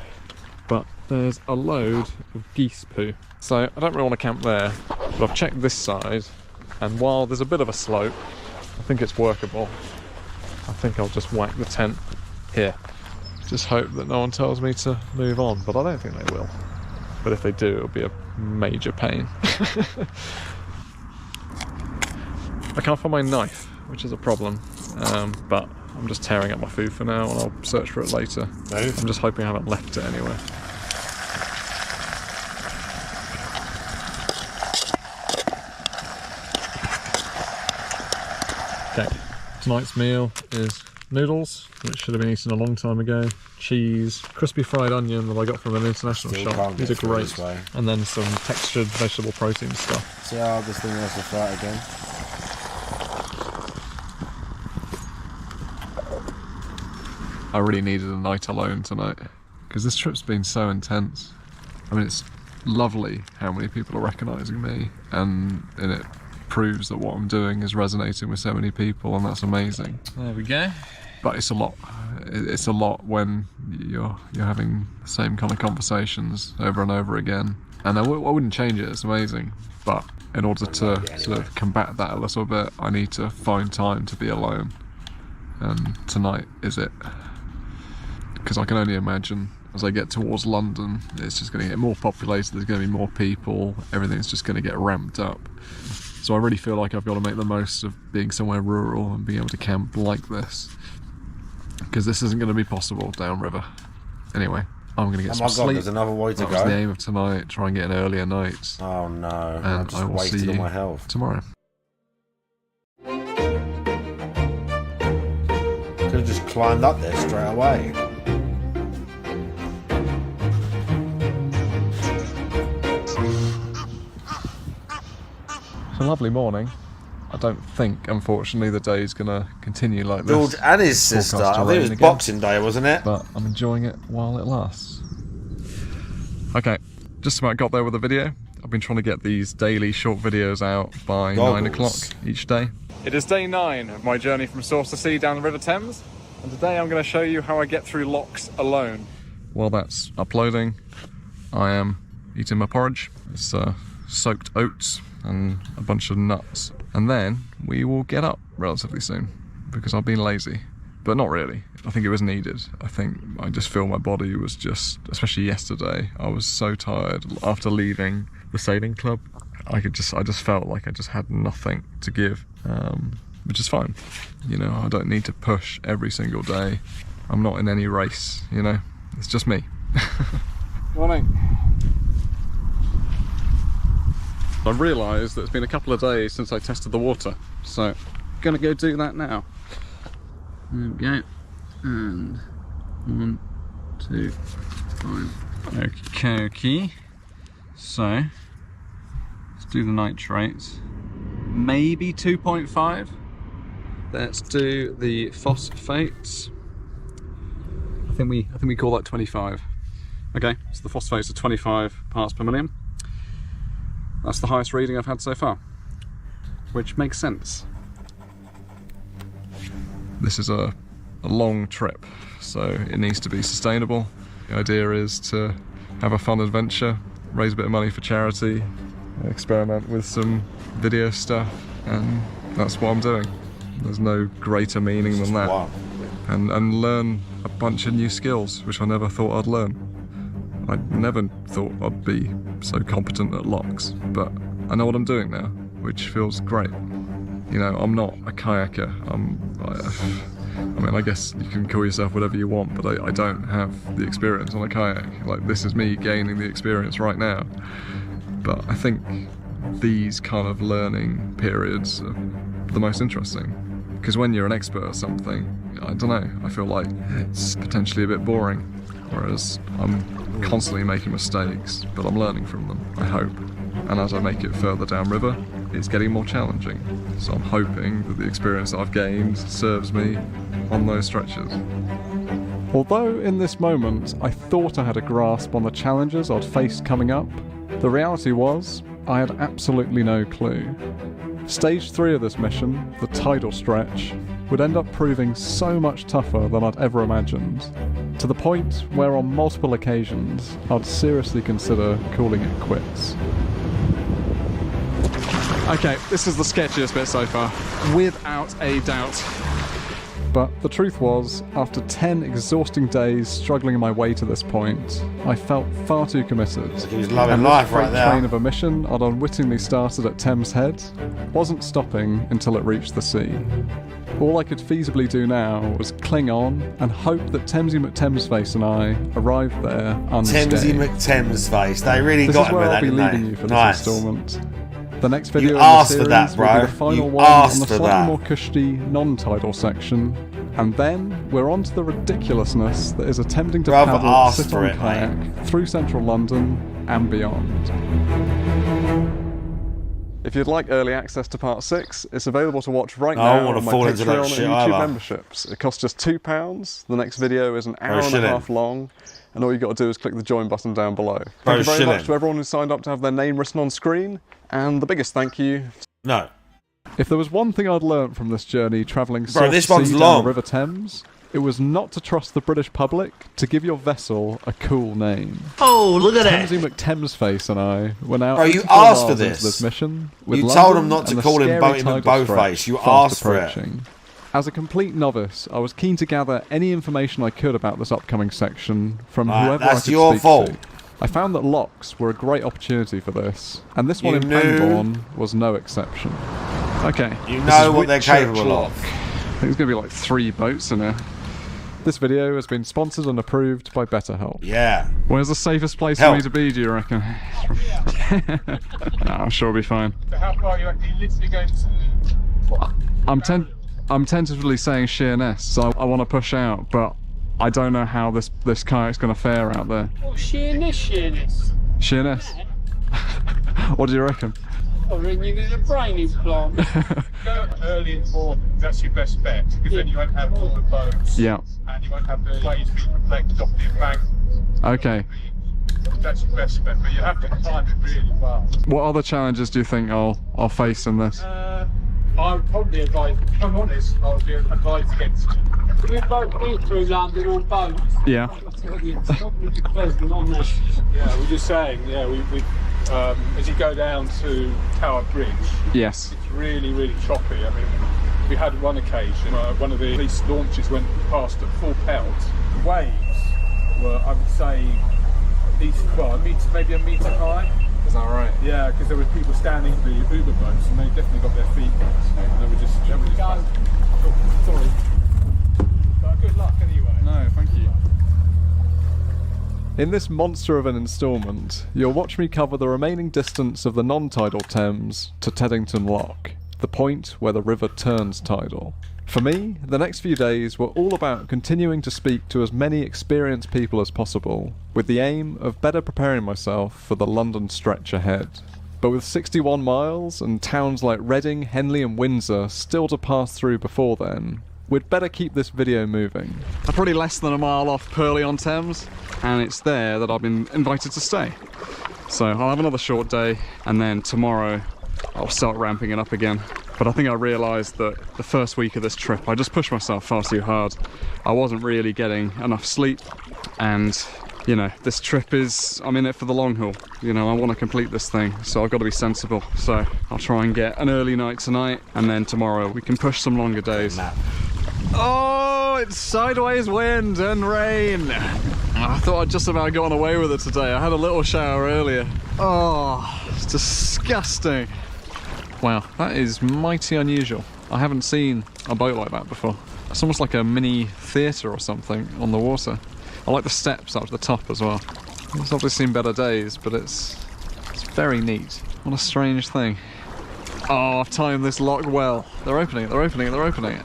but there's a load of geese poo. So I don't really want to camp there, but I've checked this side, and while there's a bit of a slope, I think it's workable. I think I'll just whack the tent here. Just hope that no one tells me to move on, but I don't think they will. But if they do, it'll be a major pain. I can't find my knife, which is a problem, but I'm just tearing up my food for now and I'll search for it later. I'm just hoping I haven't left it anywhere. Okay, tonight's meal is noodles, which should have been eaten a long time ago, cheese, crispy fried onion that I got from an international shop. These are great. And then some textured vegetable protein stuff. See how this thing was to fry again? I really needed a night alone tonight, because this trip's been so intense. I mean, it's lovely how many people are recognising me, and it proves that what I'm doing is resonating with so many people, and that's amazing. There we go. But it's a lot. It's a lot when you're having the same kind of conversations over and over again. And I wouldn't change it. It's amazing. But in order to sort of combat that a little bit, I need to find time to be alone. And tonight is it. Because I can only imagine as I get towards London, it's just going to get more populated. There's going to be more people. Everything's just going to get ramped up. So I really feel like I've got to make the most of being somewhere rural and being able to camp like this. Because this isn't going to be possible downriver. Anyway, I'm going to get some sleep. There's another way to go. That's the aim of tonight. Try and get an earlier night. Oh no! And I will see you all my health tomorrow. Could have just climbed up there straight away. It's a lovely morning. I don't think, unfortunately, the day's going to continue like this. George and his sister. I think it was Boxing Day, wasn't it? But I'm enjoying it while it lasts. Okay, just about got there with the video. I've been trying to get these daily short videos out by 9 o'clock each day. It is day 9 of my journey from source to sea down the River Thames. And today I'm going to show you how I get through locks alone. While that's uploading, I am eating my porridge. It's soaked oats and a bunch of nuts. And then we will get up relatively soon because I've been lazy, but not really. I think it was needed. I think I just feel my body was just, especially yesterday, I was so tired after leaving the sailing club. I just felt like I just had nothing to give, which is fine. You know, I don't need to push every single day. I'm not in any race, you know, it's just me. Morning. I've realised that it's been a couple of days since I tested the water, so I'm going to go do that now. There we go. And 1, 2, 5. Okay. So, let's do the nitrates. Maybe 2.5. Let's do the phosphates. I think we call that 25. Okay, so the phosphates are 25 parts per million. That's the highest reading I've had so far, which makes sense. This is a long trip, so it needs to be sustainable. The idea is to have a fun adventure, raise a bit of money for charity, experiment with some video stuff, and that's what I'm doing. There's no greater meaning than that. And learn a bunch of new skills, which I never thought I'd learn. I never thought I'd be so competent at locks, but I know what I'm doing now, which feels great. You know, I'm not a kayaker. I mean, I guess you can call yourself whatever you want, but I don't have the experience on a kayak. Like, this is me gaining the experience right now. But I think these kind of learning periods are the most interesting. Because when you're an expert at something, I don't know, I feel like it's potentially a bit boring. Whereas I'm constantly making mistakes, but I'm learning from them, I hope. And as I make it further downriver, it's getting more challenging. So I'm hoping that the experience that I've gained serves me on those stretches. Although in this moment I thought I had a grasp on the challenges I'd face coming up, the reality was I had absolutely no clue. Stage 3 of this mission, the tidal stretch, would end up proving so much tougher than I'd ever imagined, to the point where on multiple occasions I'd seriously consider calling it quits. Okay, this is the sketchiest bit so far, without a doubt. But the truth was, after 10 exhausting days struggling my way to this point, I felt far too committed. He was loving life right there. The train of a mission I'd unwittingly started at Thames Head wasn't stopping until it reached the sea. All I could feasibly do now was cling on and hope that Thamesy McThamesface and I arrived there unscathed. Thamesy McThamesface, they really got him with that, didn't they? This is where I'll be leaving you for this instalment. The next video you in the series that, bro. will be the final one on the slightly more cushy, non-tidal section, and then we're on to the ridiculousness that is attempting to paddle sit-on kayak through central London and beyond. If you'd like early access to part 6, it's available to watch right I now don't want on to my fall into that Patreon shit and YouTube either. memberships. It costs just £2. The next video is an hour and a half long, and all you got to do is click the join button down below. Thank you very much to everyone who signed up to have their name written on screen, and the biggest thank you. No. If there was one thing I'd learnt from this journey travelling Bro, south this sea one's down long. the River Thames, it was not to trust the British public to give your vessel a cool name. Oh, look at that. Thamesy McThamesface and I went out. Bro, you 84 asked for miles into this. this mission. With You London told him not to and the call him scary Boaty tidal McBowface. stretch You fast asked for it. approaching. As a complete novice, I was keen to gather any information I could about this upcoming section from whoever I that's could your speak fault. to. I found that locks were a great opportunity for this, and this one You in knew- Pangbourne was no exception. Okay, You this know is what they're Whitchurch capable Lock. of. I think there's going to be like 3 boats in here. This video has been sponsored and approved by BetterHelp. Yeah. Where's the safest place Help. for me to be, do you reckon? No, I'm sure it'll be fine. So how far are you actually literally going to? I'm tentatively saying Sheerness, so I want to push out, but I don't know how this kayak's going to fare out there. Oh, Sheerness. Sheerness? What do you reckon? I mean, you need a brain implant. Go early in the morning, that's your best bet, because then you won't have all the boats. Yeah. And you won't have the waves being reflected off the embankment. Okay. That's your best bet, but you have to time it really well. What other challenges do you think I'll face in this? I would probably advise, if I'm honest, I would advise against it. We've both been through London on boats. Yeah. It's not really pleasant on this. Yeah, we're just saying, yeah, we as you go down to Tower Bridge, Yes. it's really, really choppy. I mean, we had one occasion where one of the police launches went past at full pelt. The waves were, I would say, at least, well, maybe a metre high. Is that right? Yeah, because there were people standing in the Uber boats and they definitely got their feet wet. And they were just oh, sorry. But good luck anyway. No, thank you. In this monster of an instalment, you'll watch me cover the remaining distance of the non-tidal Thames to Teddington Lock, the point where the river turns tidal. For me, the next few days were all about continuing to speak to as many experienced people as possible, with the aim of better preparing myself for the London stretch ahead. But with 61 miles and towns like Reading, Henley and Windsor still to pass through before then, we'd better keep this video moving. I'm probably less than a mile off Purley-on-Thames, and it's there that I've been invited to stay. So I'll have another short day, and then tomorrow I'll start ramping it up again. But I think I realised that the first week of this trip I just pushed myself far too hard. I wasn't really getting enough sleep, and you know, this trip is, I'm in it for the long haul. You know, I want to complete this thing, so I've got to be sensible. So I'll try and get an early night tonight, and then tomorrow we can push some longer days. Oh, it's sideways wind and rain. I thought I'd just about gotten away with it today. I had a little shower earlier. Oh, it's disgusting. Wow, that is mighty unusual. I haven't seen a boat like that before. It's almost like a mini theatre or something on the water. I like the steps up to the top as well. It's obviously seen better days, but it's very neat. What a strange thing. Oh, I've timed this lock well. They're opening it, they're opening it, they're opening it.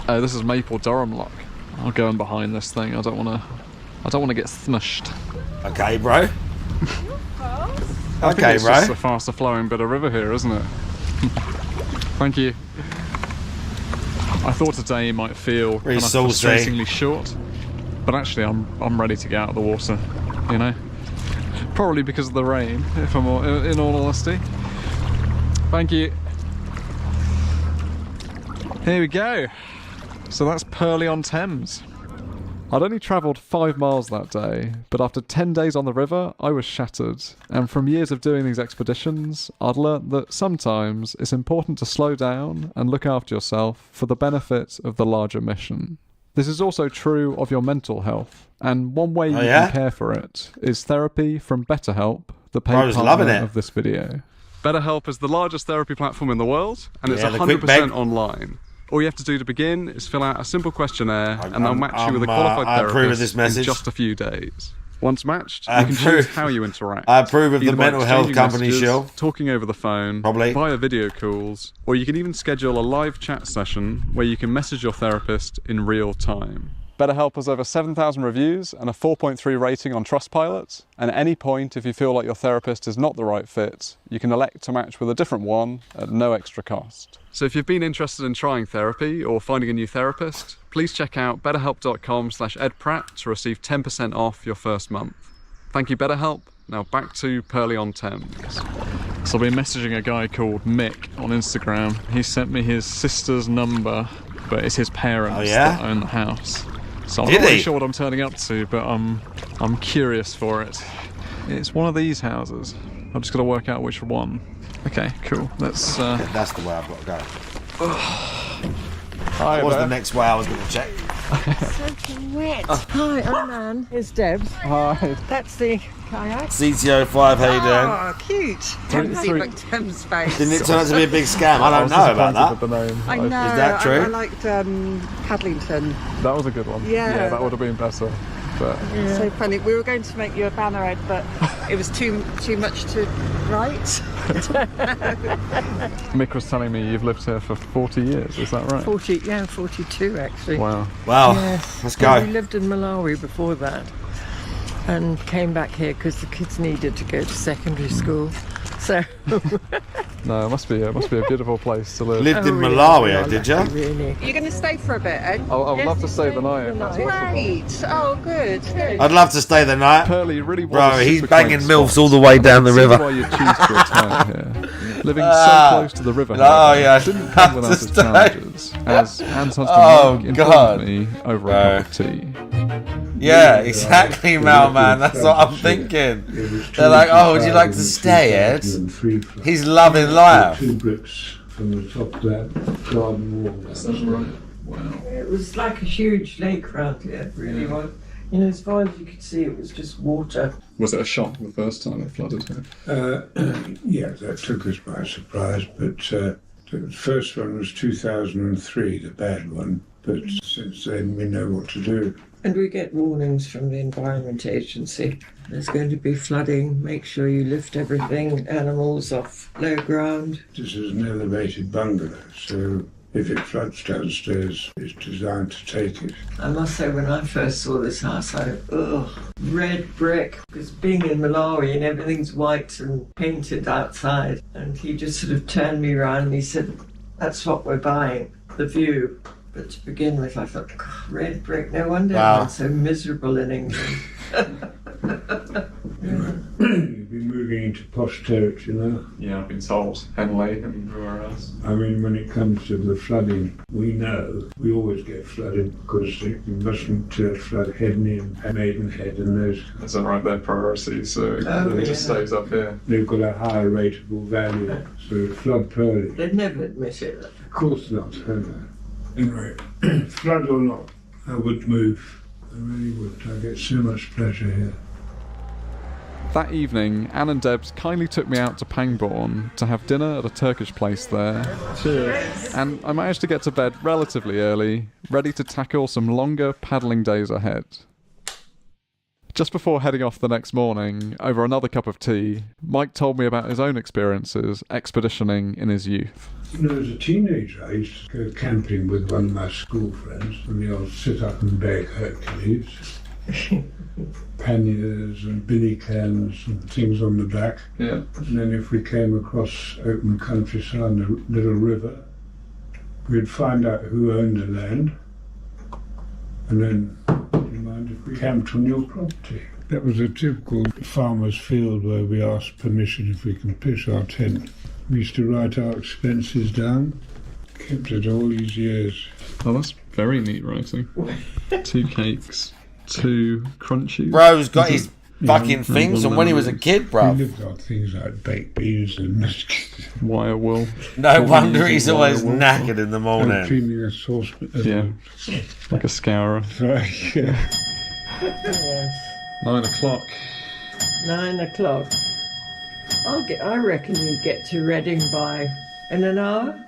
Oh, this is Maple Durham lock. I'll go in behind this thing. I don't want to get smushed. Okay, bro. I think Okay, it's bro. just a faster flowing bit of river here, isn't it? Thank you. I thought today might feel kind of saucy. frustratingly short, but actually I'm ready to get out of the water, you know? Probably because of the rain, if I'm in all honesty. Thank you. Here we go. So that's Purley-on-Thames. I'd only travelled 5 miles that day, but after 10 days on the river, I was shattered. And from years of doing these expeditions, I'd learnt that sometimes it's important to slow down and look after yourself for the benefit of the larger mission. This is also true of your mental health, and one way you can care for it is therapy from BetterHelp, the paid partner of this video. BetterHelp is the largest therapy platform in the world, and it's 100% online. All you have to do to begin is fill out a simple questionnaire, and they'll match you with a qualified therapist in just a few days. Once matched, you can choose how you interact. I approve of the either by mental health exchanging company messages, shill. talking over the phone, via video calls, or you can even schedule a live chat session where you can message your therapist in real time. BetterHelp has over 7,000 reviews and a 4.3 rating on Trustpilot. And at any point, if you feel like your therapist is not the right fit, you can elect to match with a different one at no extra cost. So if you've been interested in trying therapy or finding a new therapist, please check out betterhelp.com/edpratt to receive 10% off your first month. Thank you, BetterHelp. Now back to Purley on Thames. So I've been messaging a guy called Mick on Instagram. He sent me his sister's number, but it's his parents that own the house. So I'm not really sure what I'm turning up to, but I'm curious for it. It's one of these houses. I've just got to work out which one. Okay, cool. Let's. That's the way I've got to go. Hi, that was the next way I was going to check. Soaking wet. Hi, I'm Anne. Here's Debs. Hi. That's the kayak. CTO5, how you doing? Oh, cute. Thames McThames face. Didn't it turn out to be a big scam? I don't know about that. I know. Is that true? I liked Paddlington. That was a good one. Yeah. That would have been better. But So funny. We were going to make you a banner ad, but it was too much to write. Mick was telling me you've lived here for 40 years, is that right? 42 actually. Wow. Wow. Yes. Let's go. We lived in Malawi before that and came back here because the kids needed to go to secondary school. So No, it must be a beautiful place to live. Lived in Malawi, did you? really. You're going to stay for a bit, Ed? I would love to stay the night if that's possible. Great. Oh, good. I'd love to stay the night. Purley really was Bro, a he's super banging quaint MILFs spot. all the way down the I can see river. why you choose to retire here. Living so close to the river, however, didn't come without its challenges. As Anne's husband Mike informed me over a cup of tea. Yeah, exactly, Malman. That's what I'm thinking. They're like, oh, would you like to stay, Ed? He's loving life. 2 bricks from the top of that garden wall. That's right. Wow. It was like a huge lake around here, really was. You know, as far as you could see, it was just water. Was it a shock the first time it flooded here? Yeah, that took us by surprise, but the first one was 2003, the bad one, but since then we know what to do. And we get warnings from the Environment Agency. There's going to be flooding. Make sure you lift everything, animals off low ground. This is an elevated bungalow, so if it floods downstairs, it's designed to take it. I must say, when I first saw this house, I red brick, because being in Malawi and everything's white and painted outside. And he just sort of turned me around and he said, that's what we're buying, the view. But to begin with, I thought, red brick, no wonder everyone's so miserable in England. You've been moving into posh territory now. Yeah, I've been told. Henley and everywhere else. I mean, when it comes to the flooding, we know we always get flooded because you mustn't flood Headney and Maidenhead and those. That's all right, they're priorities, so it just stays up here. They've got a higher rateable value, so flood Purley. They'd never admit it. Of course not, Anyway, flood or not, I would move. I really would. I get so much pleasure here. That evening, Anne and Debs kindly took me out to Pangbourne to have dinner at a Turkish place there. Cheers. And I managed to get to bed relatively early, ready to tackle some longer paddling days ahead. Just before heading off the next morning, over another cup of tea, Mike told me about his own experiences expeditioning in his youth. You know, as a teenager, I used to go camping with one of my school friends, and we all sit up and beg Hercules. Panniers and billy cans and things on the back. Yeah. And then if we came across open countryside and a little river, we'd find out who owned the land, and then, do you mind if we camped on your property? That was a typical farmer's field where we asked permission if we can pitch our tent. We used to write our expenses down, kept it all these years. Oh, that's very neat writing. 2 cakes, 2 crunchies. Bro's got his fucking things from when he was a kid, bro. We lived on things like baked beans and wire wool. No wonder he's always knackered in the morning. Cleaning a saucepan. Yeah, like a scourer. Right, yeah. Yes. 9 o'clock. 9 o'clock. I reckon you get to Reading by in an hour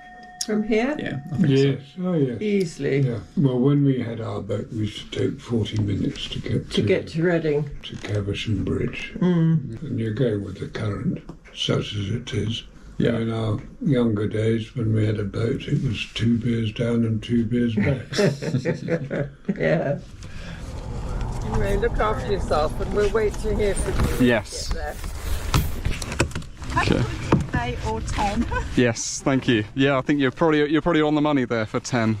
from here. Yeah, Yes, oh yeah. Easily. Yeah. Well, when we had our boat, we used to take 40 minutes to get to Reading. To Caversham Bridge. Mm. And you're going with the current, such as it is. Yeah, in our younger days when we had a boat, it was 2 beers down and 2 beers back. Yeah. Anyway, look after yourself, and we'll wait to hear from you. Yes. Okay. 8 or 10. Yes, thank you. Yeah, I think you're probably on the money there for 10.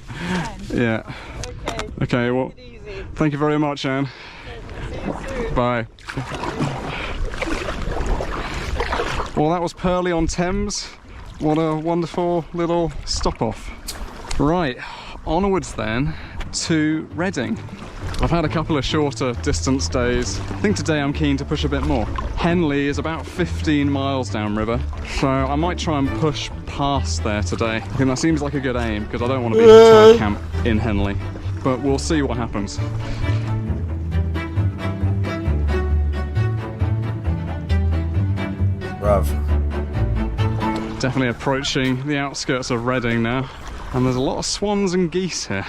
10. Yeah. Okay. Okay. Well, thank you very much, Anne. Bye. Well, that was Purley on Thames. What a wonderful little stop-off. Right, onwards then to Reading. I've had a couple of shorter distance days. I think today I'm keen to push a bit more. Henley is about 15 miles downriver, so I might try and push past there today. I think that seems like a good aim, because I don't want to be in a tight camp in Henley. But we'll see what happens. Definitely approaching the outskirts of Reading now, and there's a lot of swans and geese here,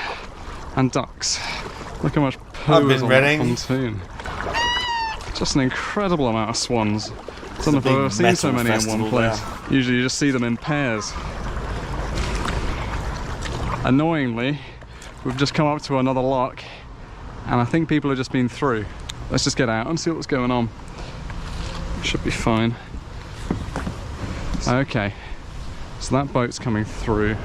and ducks. Look how much poo is on the pontoon. Just an incredible amount of swans. I don't know if I've ever seen so many in one place. Usually you just see them in pairs. Annoyingly, we've just come up to another lock, and I think people have just been through. Let's just get out and see what's going on. Should be fine. Okay, so that boat's coming through.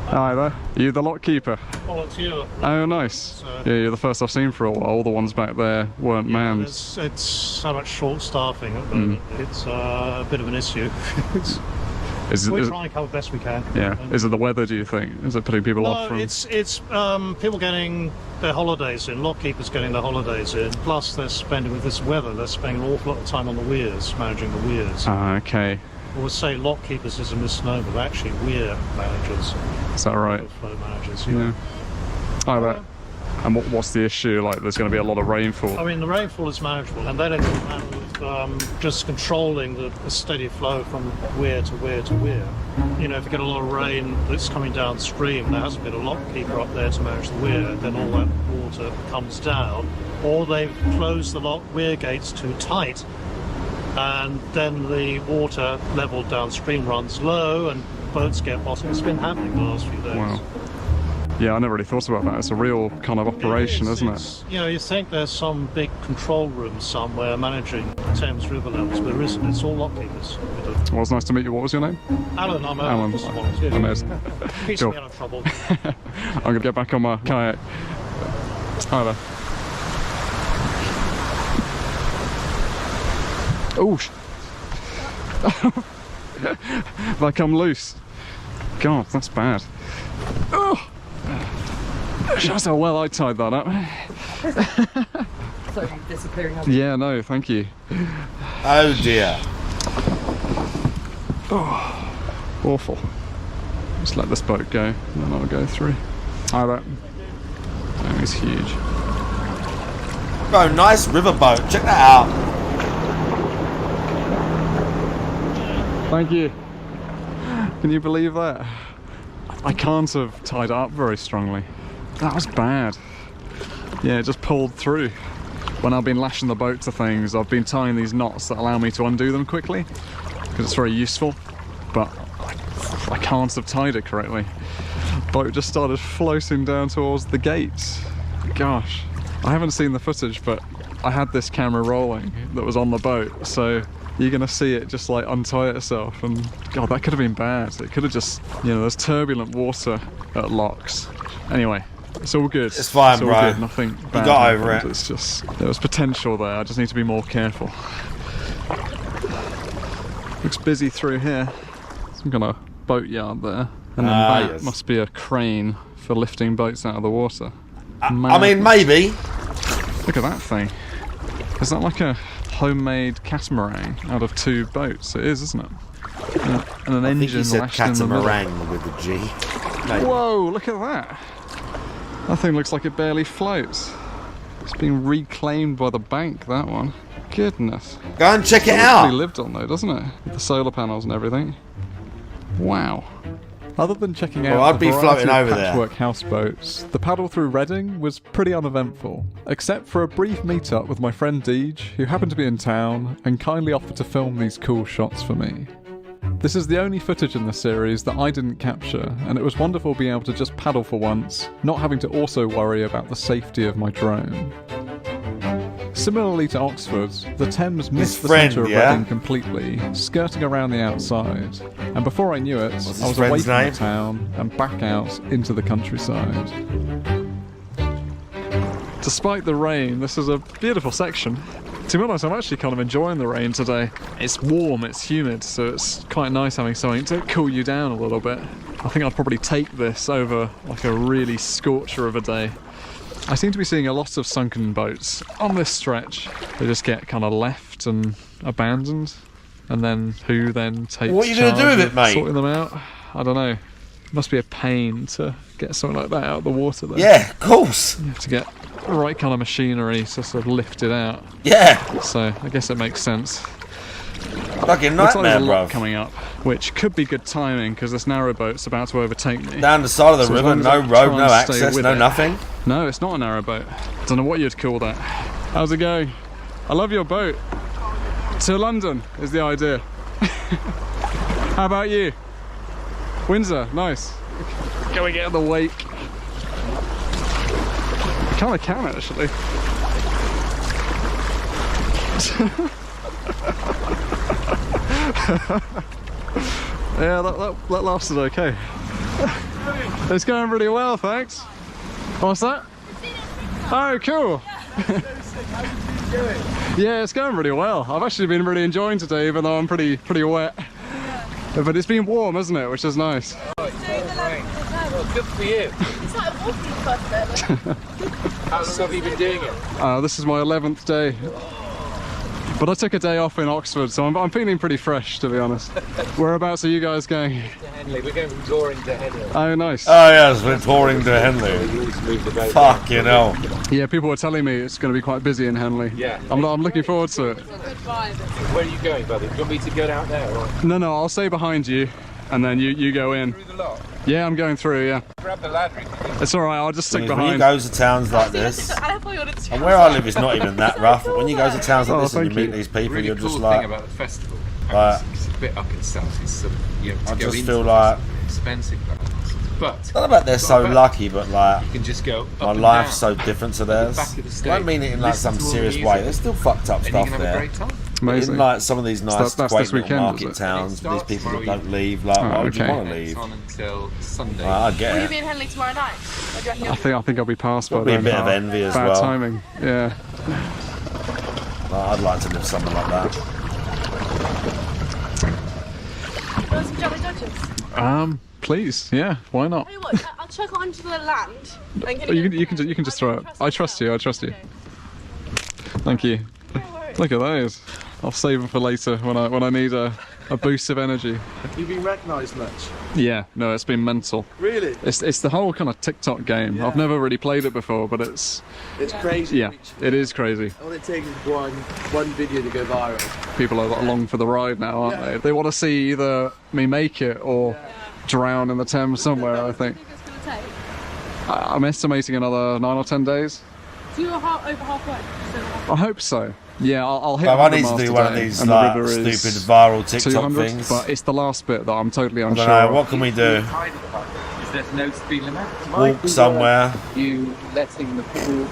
Hi there. Are you the lock keeper? Oh, it's you. Oh, nice. Yeah, you're the first I've seen for a while. All the ones back there weren't manned. It's so much short staffing at the moment. It's a bit of an issue. We try and cover best we can. Yeah. Is it the weather, do you think? Is it putting people off from... it's people getting their holidays in, lock keepers getting their holidays in, plus they're spending, with this weather, they're spending an awful lot of time on the weirs, managing the weirs. Ah, okay. I would say lock keepers is a misnomer, they're actually weir managers. Is that right? Flow managers, yeah. I bet. And what's the issue? Like, there's going to be a lot of rainfall. I mean, the rainfall is manageable, and then it's a matter of just controlling the steady flow from weir to weir to weir. You know, if you get a lot of rain that's coming downstream, there hasn't been a lock keeper up there to manage the weir, then all that water comes down, or they've closed the weir gates too tight, and then the water level downstream runs low, and boats get lost. It's been happening the last few days. Wow. Yeah, I never really thought about that. It's a real kind of operation, isn't it? You know, you think there's some big control room somewhere managing Thames River levels, but there isn't. It's all lock keepers. Well, it's nice to meet you. What was your name? Alan, I'm Alan. Just a volunteer. Amazing. Keeps me out of trouble. I'm going to get back on my kayak. Hi there. Oh! Have I come loose? God, that's bad. Oh! Shows how well I tied that up. So disappearing. Yeah, no, thank you. Oh dear. Oh, awful. Just let this boat go, and then I'll go through. Hi there. That is huge. Bro, nice riverboat. Check that out. Thank you. Can you believe that? I can't have tied it up very strongly. That was bad. Yeah, it just pulled through. When I've been lashing the boat to things, I've been tying these knots that allow me to undo them quickly, because it's very useful, but I can't have tied it correctly. The boat just started floating down towards the gates. Gosh, I haven't seen the footage, but I had this camera rolling that was on the boat, so you're gonna see it just like untie itself, and God, that could have been bad. It could have just, you know, there's turbulent water at locks. Anyway, it's all good. It's fine, it's all bro. Good. Nothing bad. You got over it. It's just, there was potential there. I just need to be more careful. Looks busy through here. Some kind of boat yard there. And then that yes. must be a crane for lifting boats out of the water. I mean, maybe. Look at that thing. Is that like a homemade catamaran out of 2 boats? It is, isn't it? And an engine he said lashed in the middle. catamaran with a G. Maybe. Whoa, look at that. That thing looks like it barely floats. It's been reclaimed by the bank, that one. Goodness. Go and check it out. out. Lived on though, doesn't it? With the solar panels and everything. Wow. Other than checking out I'd be the variety floating of over there. patchwork houseboats, the paddle through Reading was pretty uneventful, except for a brief meet-up with my friend Deej, who happened to be in town and kindly offered to film these cool shots for me. This is the only footage in the series that I didn't capture, and it was wonderful being able to just paddle for once, not having to also worry about the safety of my drone. Similarly to Oxford, the Thames missed the centre of Reading completely, skirting around the outside, and before I knew it, I was away from the town and back out into the countryside. Despite the rain, this is a beautiful section. To be honest, I'm actually kind of enjoying the rain today. It's warm, it's humid, so it's quite nice having something to cool you down a little bit. I think I'd probably take this over like a really scorcher of a day. I seem to be seeing a lot of sunken boats on this stretch. They just get kind of left and abandoned, and then who then takes What are you going to do with it, mate? Sorting them out? I don't know. It must be a pain to get something like that out of the water though. Yeah, of course. You have to get the right kind of machinery to sort of lift it out. Yeah. So I guess it makes sense. Fucking Looks like nightmare, there's a lot bruv. coming up, which could be good timing because this narrowboat's about to overtake me. Down the side of the So as river, long as no I road, try and no stay access, with no it. nothing. No, it's not a narrowboat. Don't know what you'd call that. How's it going? I love your boat. To London is the idea. How about you? Windsor, nice. Can we get in the wake? Kind of can actually. Yeah, that lasted okay. It's going really well, thanks. What's that? Oh, cool. Yeah, it's going really well. I've actually been really enjoying today, even though I'm pretty wet. But it's been warm, isn't it? Which is nice. Well, good for you. It's like a walking club. How long have you been doing it? This is my 11th day. But I took a day off in Oxford, so I'm feeling pretty fresh, to be honest. Whereabouts are you guys going? To Henley. We're going from Goring to Henley. Oh, nice. Oh yes, we're touring to Henley. Fuck, you know. Yeah, people were telling me it's going to be quite busy in Henley. Yeah. I'm looking forward to it. Where are you going, buddy? Do you want me to go out there? Or? No, I'll stay behind you, and then you go in. Through the lot? Yeah, I'm going through, yeah. Grab the ladder. It's alright, I'll just stick When behind. you go to towns like this, and where I live is not even that rough, but when you go to towns like this and you meet these people, Really you're cool just thing like, about the festival. like It's a bit up in south. It's you know, to I go just into feel it, like, it's expensive. But it's not about they're so lucky, but like, you can just go up my and life's down so different to at the theirs. back of the I stage, don't mean it in like listen some to all the serious music, way. There's still fucked up and you stuff can have a there. great time. Amazing. In like some of these nice, that's quaint this little weekend, market is it? towns, these people that tomorrow don't leave. Like, why would you okay. want to leave? It's on until Sunday. I get Will you it. be in Henley tomorrow night? Or do you reckon I think I'll be past by Probably a then. bit of envy as Bad well. timing, yeah. I'd like to live something like that. Want some Jolly Dodgers? Please, yeah, why not? Tell you what, I'll chuck it onto the land. And Oh, you can just throw it. I trust you. Thank you. Look at those. I'll save them for later when I need a boost of energy. Have you been recognised much? Yeah, no, it's been mental. Really? It's the whole kind of TikTok game. Yeah. I've never really played it before, but it's crazy. yeah, it is crazy. All it takes is one video to go viral. People are along for the ride now, aren't they? They want to see either me make it or drown in the Thames somewhere, I think. I'm estimating another 9 or 10 days. So you're over halfway? I hope so. Yeah, I'll hit. Well, I need to 100 do miles one of today, these and the like river is stupid viral TikTok 200, things. but it's the last bit that I'm totally I unsure. don't know. of. What can we do? Is there no speed limit? Walk somewhere You letting the pool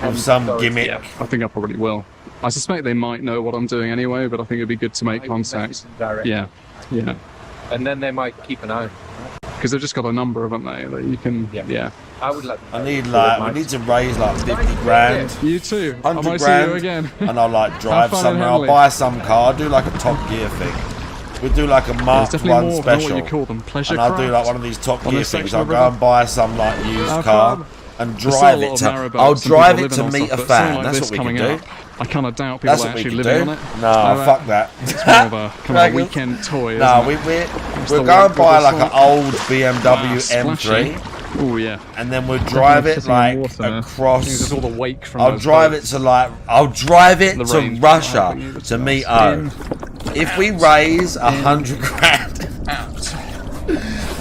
with some gimmick. Yeah, I think I probably will. I suspect they might know what I'm doing anyway, but I think it'd be good to make contact. Yeah, yeah. And then they might keep an eye. Because they've just got a number, haven't they? That you can. Yeah. I would like. I need we need to raise like 50 grand. You too. I 100 might grand. see you again. And I'll like drive fun in somewhere. I'll Henley. buy some car. I'll do like a Top Gear thing. We'll do like a Mark definitely 1 more special. what you call them, pleasure and I'll do like craft one of these Top on Gear this things. section I'll of go river. and buy some like used How car come? and There's drive still a it lot to. of I'll narrowboats and drive people it to living on meet a stuff, but fan. something like That's this what we coming can do. up, I kind of doubt people That's are what we actually can living do. on it. No, fuck that. It's more of a kind of a weekend toy. No, isn't it? we'll go and buy like an old BMW M3. Oh yeah. And then we'll drive it like across. There's all the wake from. I'll those drive it boats. to like. I'll drive it The to rain's Russia behind you, to meet O. If we raise 100 grand.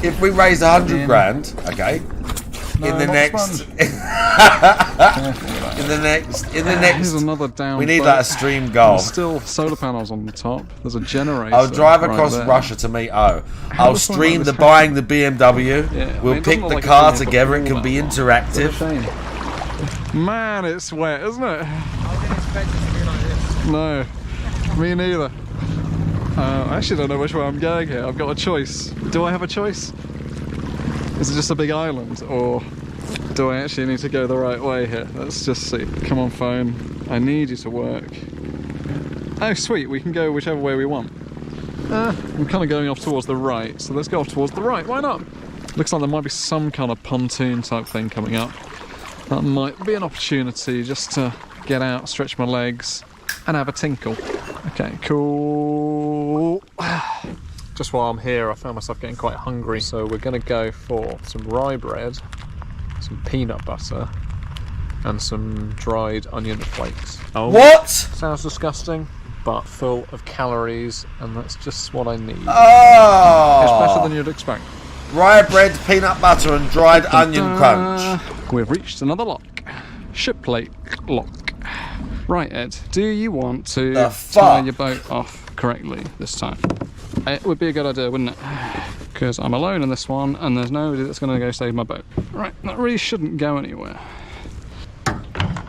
If we raise 100 grand, okay, Here's another down. We need boat. like a stream goal. There's still solar panels on the top. There's a generator. I'll drive across right Russia to meet O. How I'll does something stream like the this buying the BMW. Yeah, We'll it pick doesn't the look like car it's been together. on It for can be all that interactive. Man, it's wet, isn't it? No, me neither. I actually don't know which way I'm going here. I've got a choice. Do I have a choice? Is it just a big island, or do I actually need to go the right way here? Let's just see. Come on, phone. I need you to work. Oh, sweet. We can go whichever way we want. I'm kind of going off towards the right, so let's go off towards the right. Why not? Looks like there might be some kind of pontoon type thing coming up. That might be an opportunity just to get out, stretch my legs, and have a tinkle. Okay, cool. Just while I'm here, I found myself getting quite hungry, so we're going to go for some rye bread, some peanut butter, and some dried onion flakes. Oh, what? Sounds disgusting, but full of calories, and that's just what I need. Oh! It's better than you'd expect. Rye bread, peanut butter, and dried onion crunch. We've reached another lock. Ship plate lock. Right, Ed, do you want to tie your boat off correctly this time? It would be a good idea, wouldn't it? Because I'm alone in this one, and there's nobody that's going to go save my boat. Right, that really shouldn't go anywhere.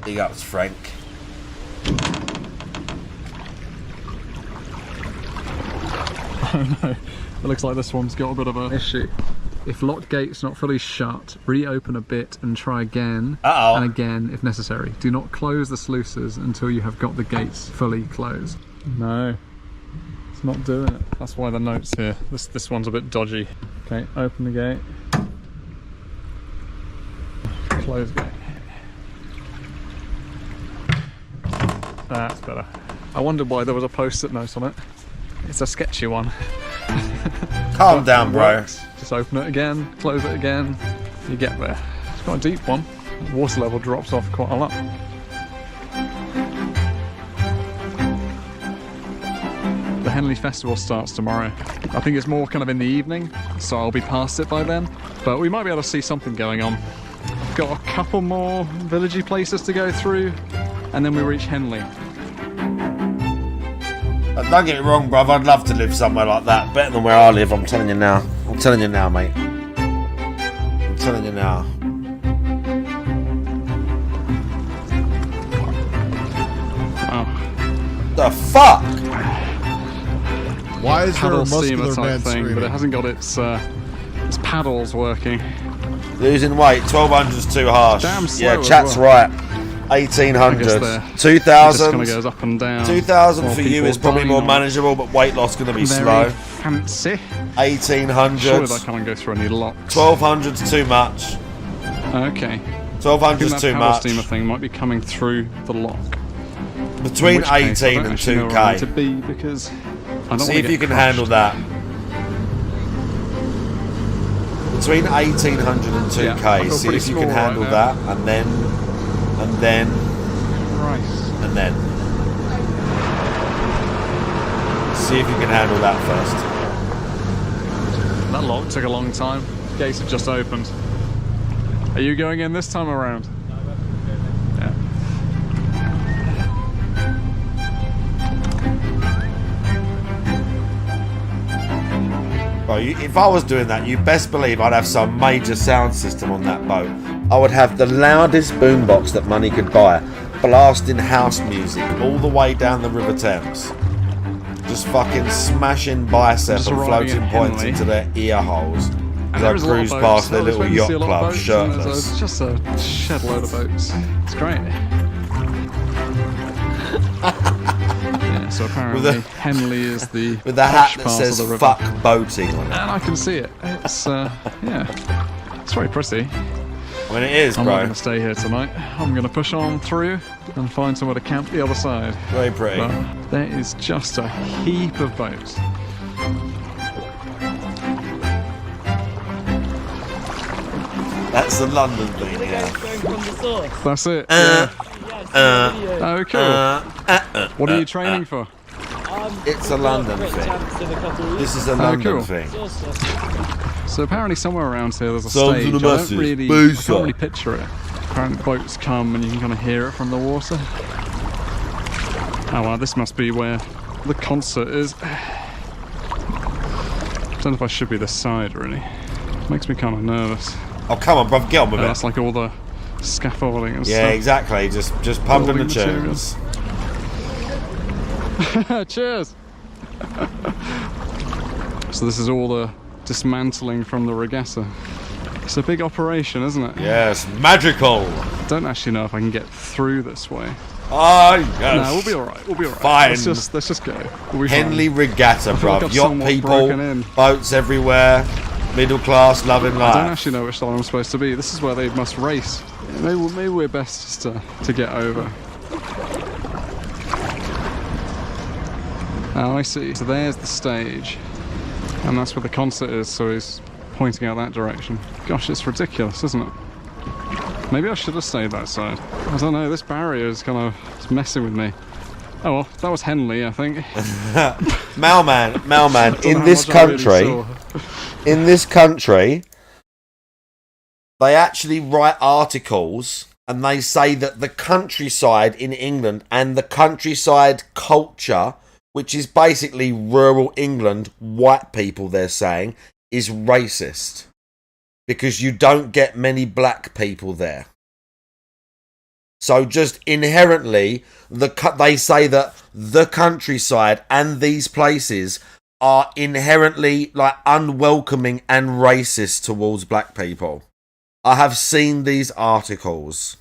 Big ups, Frank. Oh no, it looks like this one's got a bit of an issue. If lock gate's not fully shut, reopen a bit and try again, and again if necessary. Do not close the sluices until you have got the gates fully closed. No, it's not doing it. That's why the note's here. This one's a bit dodgy. Okay, open the gate. Close gate. That's better. I wondered why there was a post-it note on it. It's a sketchy one. Calm down, bro. Just open it again, close it again, you get there. It's quite a deep one. The water level drops off quite a lot. The Henley Festival starts tomorrow. I think it's more kind of in the evening, so I'll be past it by then. But we might be able to see something going on. Got a couple more villagey places to go through, and then we reach Henley. Don't get me wrong, bruv, I'd love to live somewhere like that. Better than where I live, I'm telling you now. I'm telling you now, mate. I'm telling you now. Oh. The fuck? Why is there a steamer muscular type man thing, screaming? but it hasn't got its paddles working. Losing weight, 1200's too harsh. Damn slow yeah, as chat's well. right. 1800, It 2000. just kind of goes up and down. 2000 while for you people is probably dine more on manageable, but weight loss going to be very slow. fancy. 1800. Surely that can't go through any locks. 1200's too much. Okay. 1200's too that much. steamer thing might be coming through the lock. Between In which case, I 18 don't and actually know where I need 2k. to be because I don't See wanna if get you can crushed. handle that. Between 1800 and 2k. Yeah, I feel See pretty if you can small handle right that, and then see if you can handle that first. That lock took a long time. Gates have just opened. Are you going in this time around? Yeah. Bro, if I was doing that, you best believe I'd have some major sound system on that boat. I would have the loudest boombox that money could buy, blasting house music all the way down the River Thames. Just fucking smashing bicep Just and arriving floating at points Henley. into their ear holes. And As I there is a lot of cruise boats. past their I was little waiting to yacht see a lot of club boats, and shirtless. there's just a shed load of boats. It's great. Yeah, so apparently Henley is the with the hat posh that part says of the river. "fuck boating" on it. And I can see it. It's yeah, it's very pretty. I mean, it is, I'm bro. not going to stay here tonight. I'm going to push on through and find somewhere to camp the other side. Very pretty. But there is just a heap of boats. That's the London thing, yeah. That's it. Oh, cool. What are you training for? It's a London thing. This is a London cool. thing. So apparently somewhere around here there's a Sounds stage. I of the can't masses. really picture it. Apparently boats come and you can kind of hear it from the water. Oh wow, this must be where the concert is. I don't know if I should be this side really. Makes me kind of nervous. Oh come on, bruv, get on with it. That's like all the scaffolding and stuff. Yeah, exactly. Just pumping the tunes. Cheers! So this is all the dismantling from the regatta. It's a big operation, isn't it? Yes, magical! I don't actually know if I can get through this way. Oh, yes. No, we'll be alright, we'll be alright. Fine. Let's just go. We'll be Henley fine. Regatta, I feel like bruv. I've Yacht somewhat people, broken in. boats everywhere, middle class, loving I life. don't actually know which side I'm supposed to be. This is where they must race. Maybe we're best just to get over. Oh, I see. So there's the stage. And that's where the concert is, so he's pointing out that direction. Gosh, it's ridiculous, isn't it? Maybe I should have stayed that side. I don't know, this barrier is kind of messing with me. Oh well, that was Henley, I think. Mailman, in this country, they actually write articles and they say that the countryside in England and the countryside culture, which is basically rural England, white people, they're saying, is racist. Because you don't get many black people there. So just inherently, they say that the countryside and these places are inherently like unwelcoming and racist towards black people. I have seen these articles.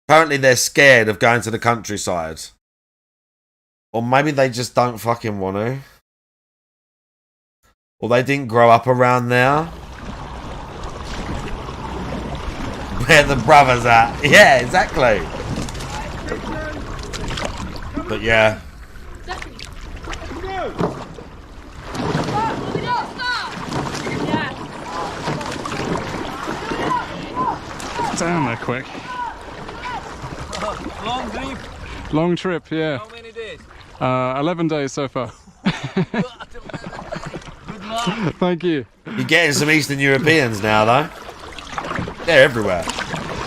Apparently they're scared of going to the countryside. Or maybe they just don't fucking want to. Or they didn't grow up around there. Where the brothers at. Yeah, exactly. But yeah. Down there quick. Long trip. Long trip, yeah. How many days? 11 days so far. Good luck. Thank you. You're getting some Eastern Europeans now, though. They're everywhere.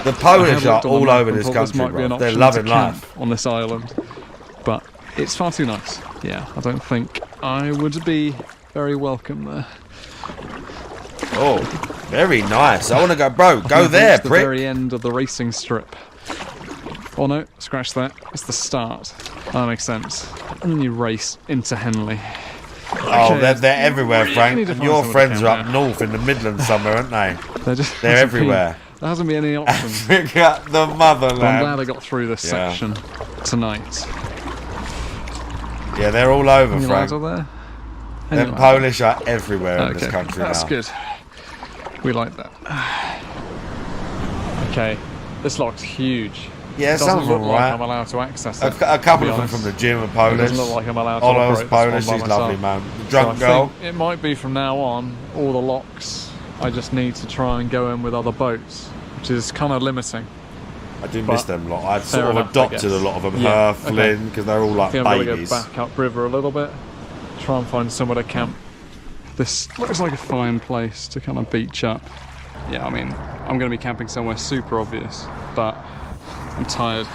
The Polish are all over this country, bro. They're loving life on this island, but it's far too nice. Yeah, I don't think I would be very welcome there. Oh, very nice. I want to go, bro. Go there, the prick. Very end of the racing strip. Oh no, scratch that. It's the start. That makes sense. And then you race into Henley. Oh, Okay. they're everywhere, You Frank. need to And find your someone friends to are come up north in the Midlands somewhere, aren't they? They're everywhere. There hasn't been any options. Africa, the motherland. But I'm glad I got through this Yeah. section tonight. Yeah, they're all over, Any Frank. lads are there? Them Polish are everywhere in this Okay, country that's now. good. We like that. Okay, this lock's huge. Yeah, it doesn't some of look them like right. I'm allowed to access it. A couple to of be them from honest. the gym are It Polish. doesn't look like I'm allowed to Ola's operate Polish, this one she's by lovely, myself. man. The drunk So I girl. think it might be from now on, all the locks, I just need to try and go in with other boats, which is kind of limiting. I do But miss them lot. I've fair sort of enough, I adopted guess. a lot of them. Yeah, Her, Flynn, because they're all like I think I'm babies. going to go back upriver a little bit, try and find somewhere to camp. This looks like a fine place to kind of beach up. Yeah, I mean, I'm going to be camping somewhere super obvious, but I'm tired,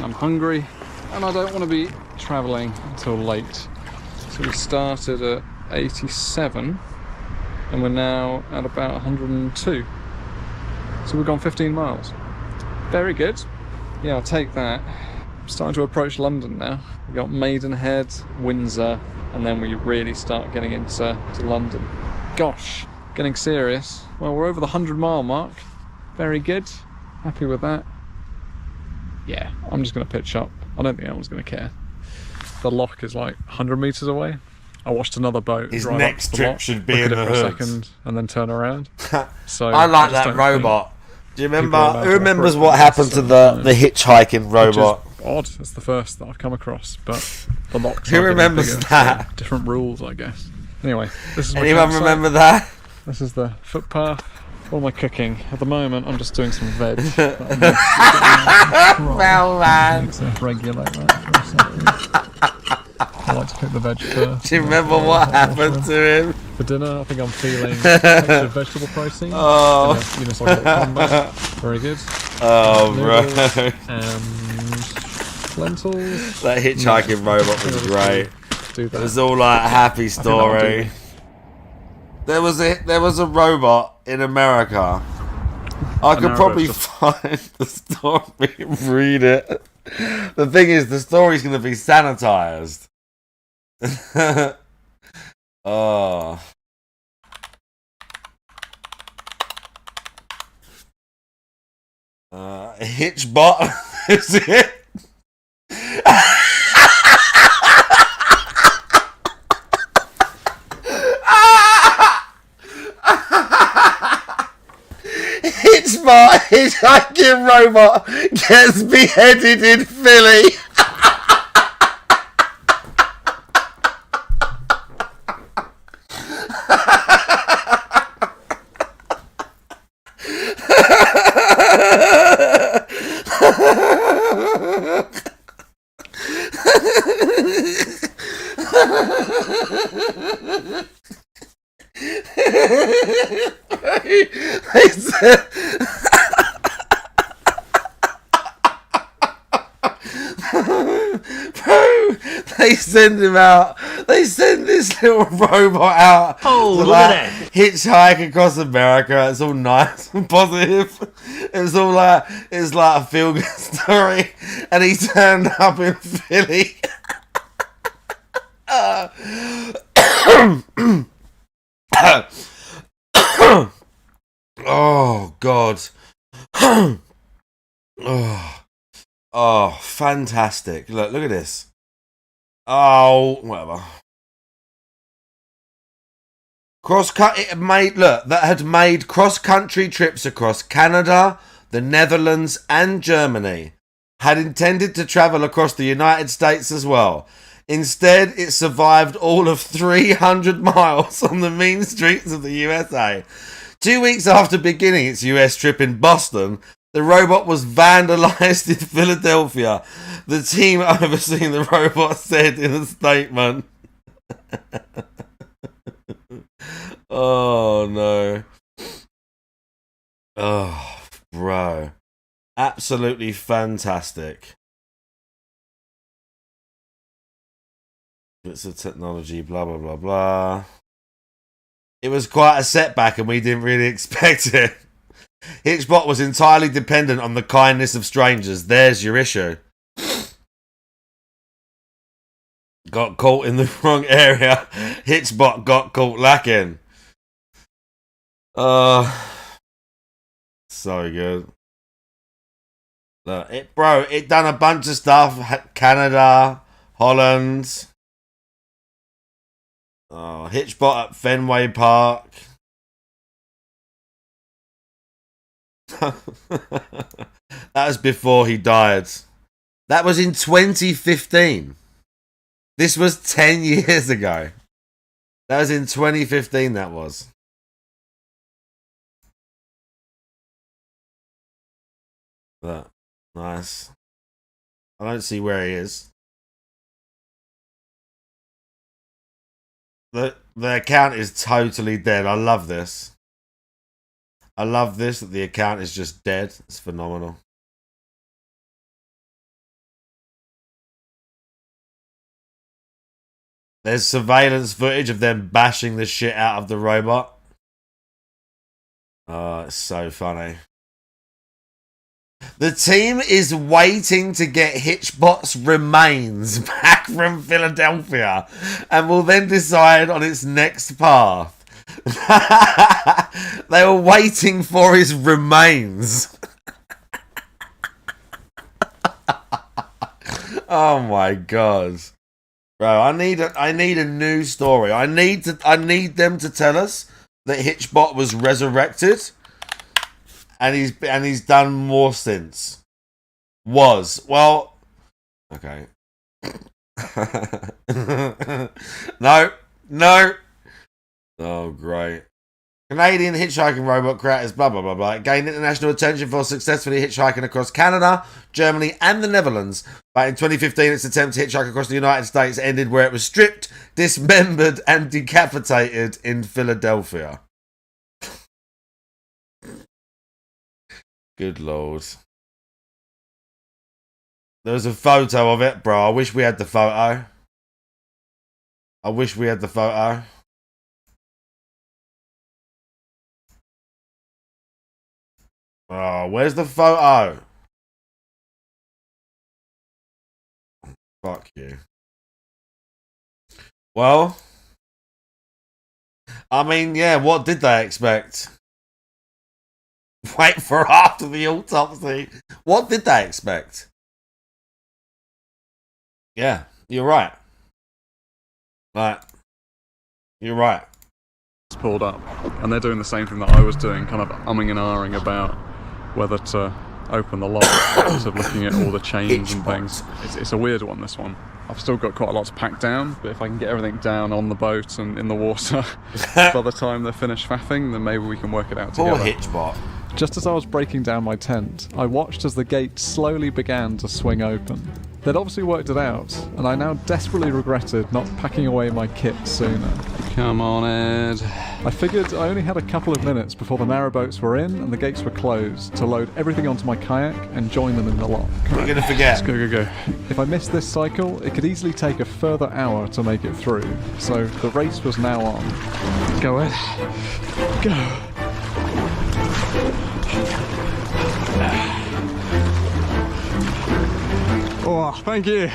I'm hungry, and I don't want to be travelling until late. So we started at 87, and we're now at about 102. So we've gone 15 miles. Very good. Yeah, I'll take that. I'm starting to approach London now. We've got Maidenhead, Windsor, and then we really start getting into London. Gosh, getting serious. Well, we're over the 100-mile mark. Very good. Happy with that. Yeah, I'm just going to pitch up. I don't think anyone's going to care. The lock is like 100 metres away. I watched another boat. His drive next up to the trip lock, should be look in at it the for a hoods. second, and then turn around. So I like just that don't robot. think Do you people are remember? allowed Who to remembers operate what this happened to stuff. the hitchhiking robot? Which is odd. It's the first that I've come across, but the locks. Who are getting remembers bigger, that? so different rules, I guess. Anyway, this is my Anyone campsite. remember that? This is the footpath. What am I cooking? At the moment, I'm just doing some veg. Well, man. To regulate that for a second. I like to cook the veg first. Do you remember what happened to him? For dinner, I think I'm feeling extra vegetable protein. Oh. And, you know, so I get combat. Very good. Oh, Noodles bro. And lentils. That hitchhiking robot was great. Do that. It was all like a happy story. There was a robot in America. I could probably find the story and read it. The thing is, the story's going to be sanitized. Oh. Hitchbot. Is it? Hitchbot, hitchhiking robot, gets beheaded in Philly. They said, bro, they send him out. They send this little robot out to like hitchhike across America. It's all nice and positive. It's all like a feel good story, and he turned up in Philly. Oh God. Oh, fantastic. Look at this. Oh, whatever. That had made cross-country trips across Canada, the Netherlands, and Germany. Had intended to travel across the United States as well. Instead, it survived all of 300 miles on the mean streets of the USA. 2 weeks after beginning its US trip in Boston, the robot was vandalized in Philadelphia. The team overseeing the robot said in a statement. Oh no. Oh, bro. Absolutely fantastic. Bits of technology, blah, blah, blah, blah. It was quite a setback and we didn't really expect it. Hitchbot was entirely dependent on the kindness of strangers. There's your issue. Got caught in the wrong area. Hitchbot got caught lacking. So good. Look, it done a bunch of stuff. Canada, Holland. Oh, Hitchbot at Fenway Park. That was before he died. That was in 2015. This was 10 years ago. That was in 2015, that was. But, nice. I don't see where he is. The account is totally dead. I love this. I love this, that the account is just dead. It's phenomenal. There's surveillance footage of them bashing the shit out of the robot. Oh, it's so funny. The team is waiting to get Hitchbot's remains back from Philadelphia and will then decide on its next path. They were waiting for his remains. Oh my god. Bro, I need a new story. I need them to tell us that Hitchbot was resurrected. And he's done more since. Well, okay. No. Oh, great. Canadian hitchhiking robot creators, blah, blah, blah, blah. It gained international attention for successfully hitchhiking across Canada, Germany, and the Netherlands. But in 2015, its attempt to hitchhike across the United States ended where it was stripped, dismembered, and decapitated in Philadelphia. Good Lord. There was a photo of it, bro. I wish we had the photo. I wish we had the photo. Oh, where's the photo? Fuck you. Well, I mean, yeah, what did they expect? Wait for after the autopsy. What did they expect? Yeah, you're right. Like, you're right. It's pulled up, and they're doing the same thing that I was doing, kind of umming and ahhing about whether to open the lock, sort of looking at all the chains and things. It's a weird one, this one. I've still got quite a lot to pack down, but if I can get everything down on the boat and in the water by the time they're finished faffing, then maybe we can work it out together. Poor Hitchbot. Just as I was breaking down my tent, I watched as the gate slowly began to swing open. They'd obviously worked it out, and I now desperately regretted not packing away my kit sooner. Come on, Ed. I figured I only had a couple of minutes before the narrowboats were in and the gates were closed to load everything onto my kayak and join them in the lock. We're gonna forget. Let's go. If I missed this cycle, it could easily take a further hour to make it through, so the race was now on. Go, Ed. Go. Oh, thank you.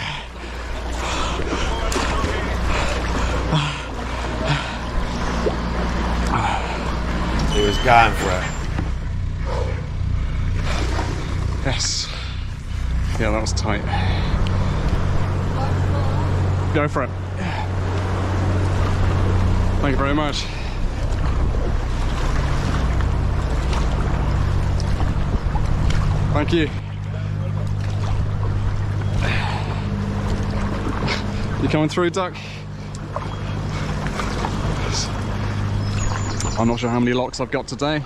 He was going for it. Yes. Yeah, that was tight. Go for it. Thank you very much. Thank you. You coming through, Duck? I'm not sure how many locks I've got today.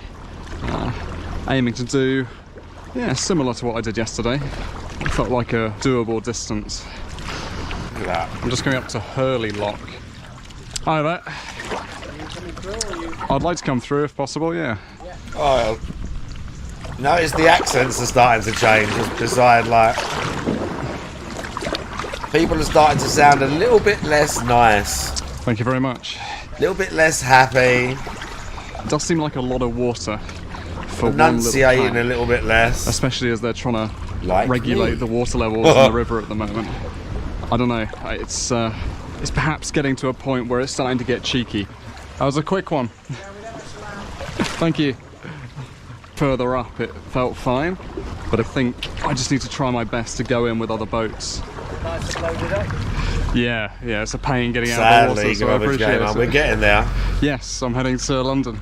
Aiming to do, yeah, similar to what I did yesterday. It felt like a doable distance. Look at that. I'm just going up to Hurley Lock. Hi there. I'd like to come through if possible, yeah. Oh, notice the accents are starting to change beside, like, people are starting to sound a little bit less nice. Thank you very much. A little bit less happy. It does seem like a lot of water for enunciating one little a little bit less. Especially as they're trying to like regulate the water levels in the river at the moment. I don't know, it's perhaps getting to a point where it's starting to get cheeky. That was a quick one. Thank you. Further up it felt fine, but I think I just need to try my best to go in with other boats. Nice to load it up. Yeah, it's a pain getting out of the water, so I appreciate it. We're getting there. Yes, I'm heading to London.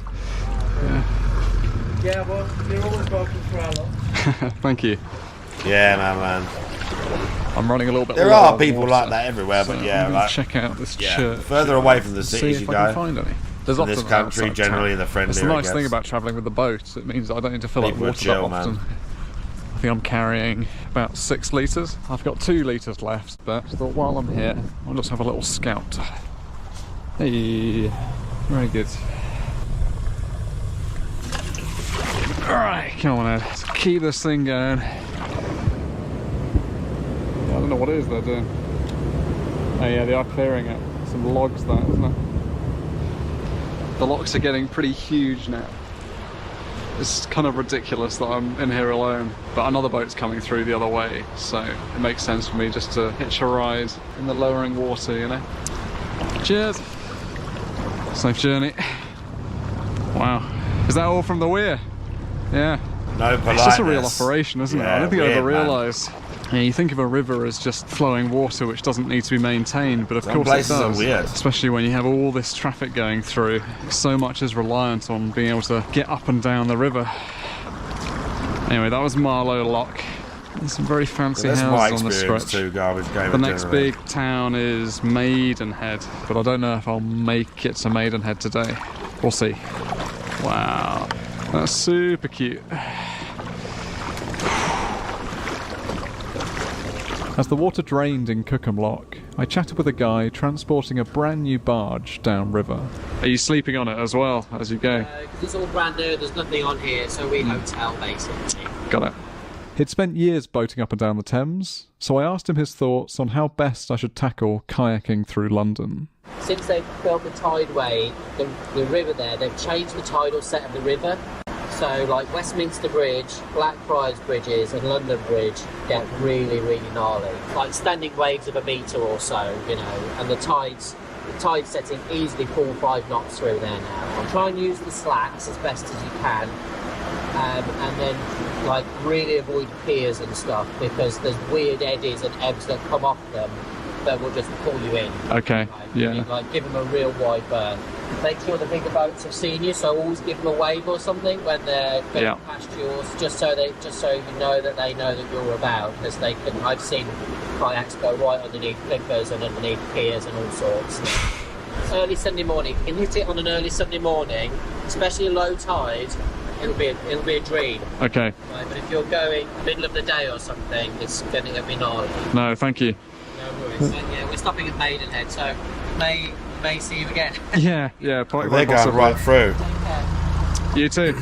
Yeah, well, you're always welcome for our lot. Thank you. Yeah, man. I'm running a little bit. There are people like that everywhere, so but yeah, I'm like, check out this church. Further away from the cities see if you I go. can find any. There's in lots this of country, generally the friendlier. It's the nice thing about travelling with the boat. It means I don't need to fill up People are water chill, that often. man. I think I'm carrying about 6 litres. I've got 2 litres left, but I thought while I'm here, I'll just have a little scout. Hey, very good. Alright, come on Ed, let's keep this thing going. I don't know what it is they're doing. Oh yeah, they are clearing it. Some logs that, isn't it? The locks are getting pretty huge now. It's kind of ridiculous that I'm in here alone, but another boat's coming through the other way, so it makes sense for me just to hitch a ride in the lowering water, you know? Cheers! Safe journey. Wow. Is that all from the weir? Yeah. No politeness. It's just a real operation, isn't it? I don't think I ever weird, realised. Yeah, you think of a river as just flowing water which doesn't need to be maintained, but of Some course it places does. are weird. Especially when you have all this traffic going through. So much is reliant on being able to get up and down the river. Anyway, that was Marlow Lock. There's some very fancy houses on the stretch. Too, the next big town is Maidenhead, but I don't know if I'll make it to Maidenhead today. We'll see. Wow, that's super cute. As the water drained in Cookham Lock, I chatted with a guy transporting a brand new barge downriver. Are you sleeping on it as well as you go? Because it's all brand new, there's nothing on here, so we hotel basically. Got it. He'd spent years boating up and down the Thames, so I asked him his thoughts on how best I should tackle kayaking through London. Since they've built the tideway, the river there, they've changed the tidal set of the river. So like Westminster Bridge, Blackfriars Bridges and London Bridge get really, really gnarly. Like standing waves of a metre or so, you know, and the tide setting easily 4 or 5 knots through there now. Try and use the slacks as best as you can. And then like really avoid piers and stuff because there's weird eddies and ebbs that come off them that will just pull you in. Okay, yeah. Like give them a real wide berth. Make sure the bigger boats have seen you, so always give them a wave or something when they're going past yours, just so you know that they know that you're about. Because they can, I've seen kayaks go right underneath clippers and underneath piers and all sorts. Early Sunday morning, if you can hit it on an early Sunday morning, especially low tide, it'll be a dream. Okay. Right, but if you're going middle of the day or something, it's going to be gnarly. No, thank you. No worries. And yeah, we're stopping at Maidenhead, so may see you again. Yeah, they're going right through. You too.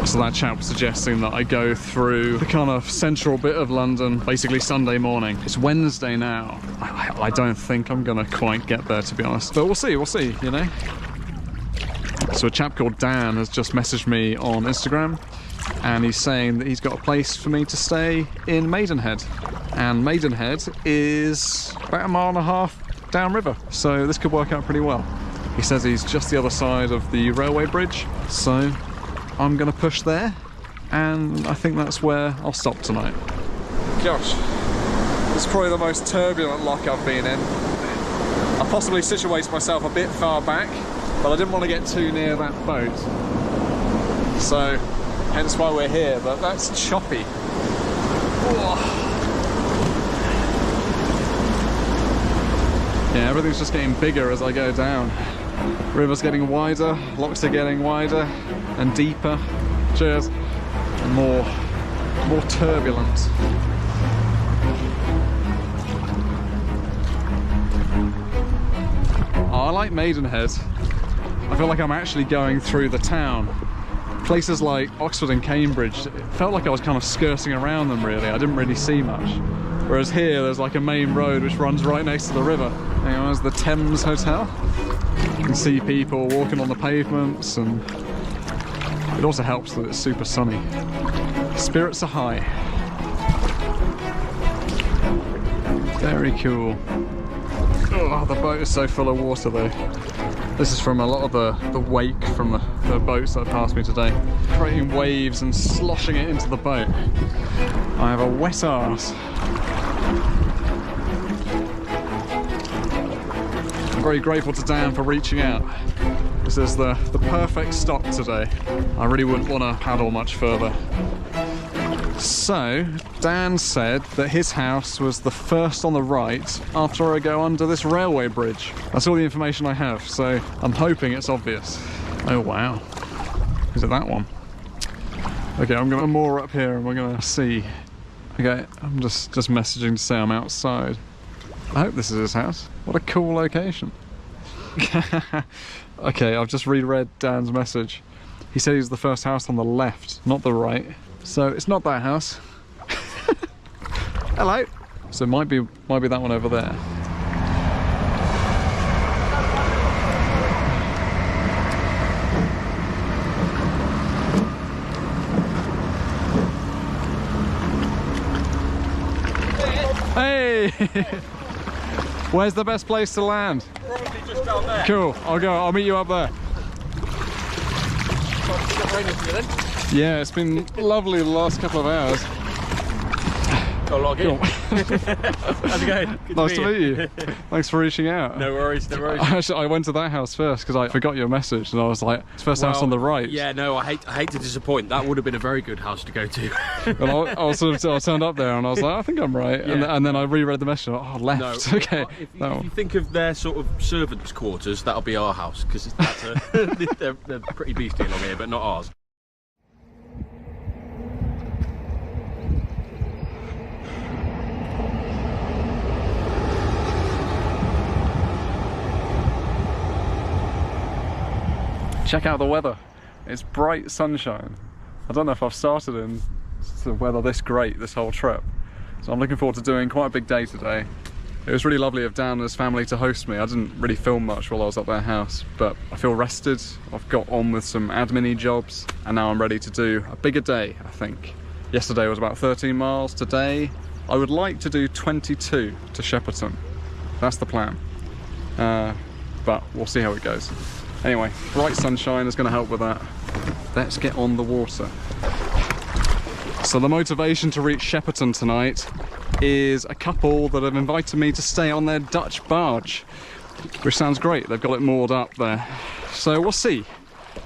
So that chap was suggesting that I go through the kind of central bit of London, basically Sunday morning. It's Wednesday now. I don't think I'm gonna quite get there, to be honest. But we'll see, you know? So a chap called Dan has just messaged me on Instagram, and he's saying that he's got a place for me to stay in Maidenhead. And Maidenhead is about 1.5 miles downriver, so this could work out pretty well. He says he's just the other side of the railway bridge, so I'm gonna push there, and I think that's where I'll stop tonight. Gosh, this is probably the most turbulent lock I've been in. I possibly situated myself a bit far back, but I didn't want to get too near that boat, so hence why we're here. But that's choppy. Whoa. Yeah, everything's just getting bigger as I go down. River's getting wider, locks are getting wider and deeper. Cheers. And more turbulent. Oh, I like Maidenhead. I feel like I'm actually going through the town. Places like Oxford and Cambridge, it felt like I was kind of skirting around them really. I didn't really see much. Whereas here, there's like a main road which runs right next to the river. Hang on, there's the Thames Hotel. You can see people walking on the pavements, and it also helps that it's super sunny. Spirits are high. Very cool. Oh, the boat is so full of water though. This is from a lot of the wake from the boats that passed me today, creating waves and sloshing it into the boat. I have a wet arse. I'm very grateful to Dan for reaching out. This is the perfect stop today. I really wouldn't want to paddle much further. So, Dan said that his house was the first on the right after I go under this railway bridge. That's all the information I have, so I'm hoping it's obvious. Oh wow. Is it that one? Okay, I'm gonna moor up here and we're gonna see. Okay, I'm just messaging to say I'm outside. I hope this is his house. What a cool location. Okay, I've just reread Dan's message. He said he was the first house on the left, not the right. So it's not that house. Hello. So it might be that one over there. Hey! Where's the best place to land? Probably just down there. Cool, I'll meet you up there. Yeah, it's been lovely the last couple of hours. Got a lot of gear. How's it going? Good Nice to meet you. Thanks for reaching out. No worries, no worries. Actually, I went to that house first because I forgot your message, and I was like, it's first house on the right. Yeah, no, I hate to disappoint. That would have been a very good house to go to. Well, I turned up there and I was like, I think I'm right. Yeah. And then I reread the message. Oh, left. No, Okay. If you think of their sort of servants' quarters, that'll be our house because they're pretty beastly along here, but not ours. Check out the weather. It's bright sunshine. I don't know if I've started in the weather this great this whole trip. So I'm looking forward to doing quite a big day today. It was really lovely of Dan and his family to host me. I didn't really film much while I was at their house, but I feel rested. I've got on with some admin-y jobs, and now I'm ready to do a bigger day, I think. Yesterday was about 13 miles. Today, I would like to do 22 to Shepperton. That's the plan. But we'll see how it goes. Anyway, bright sunshine is going to help with that. Let's get on the water. So the motivation to reach Shepperton tonight is a couple that have invited me to stay on their Dutch barge, which sounds great. They've got it moored up there. So we'll see.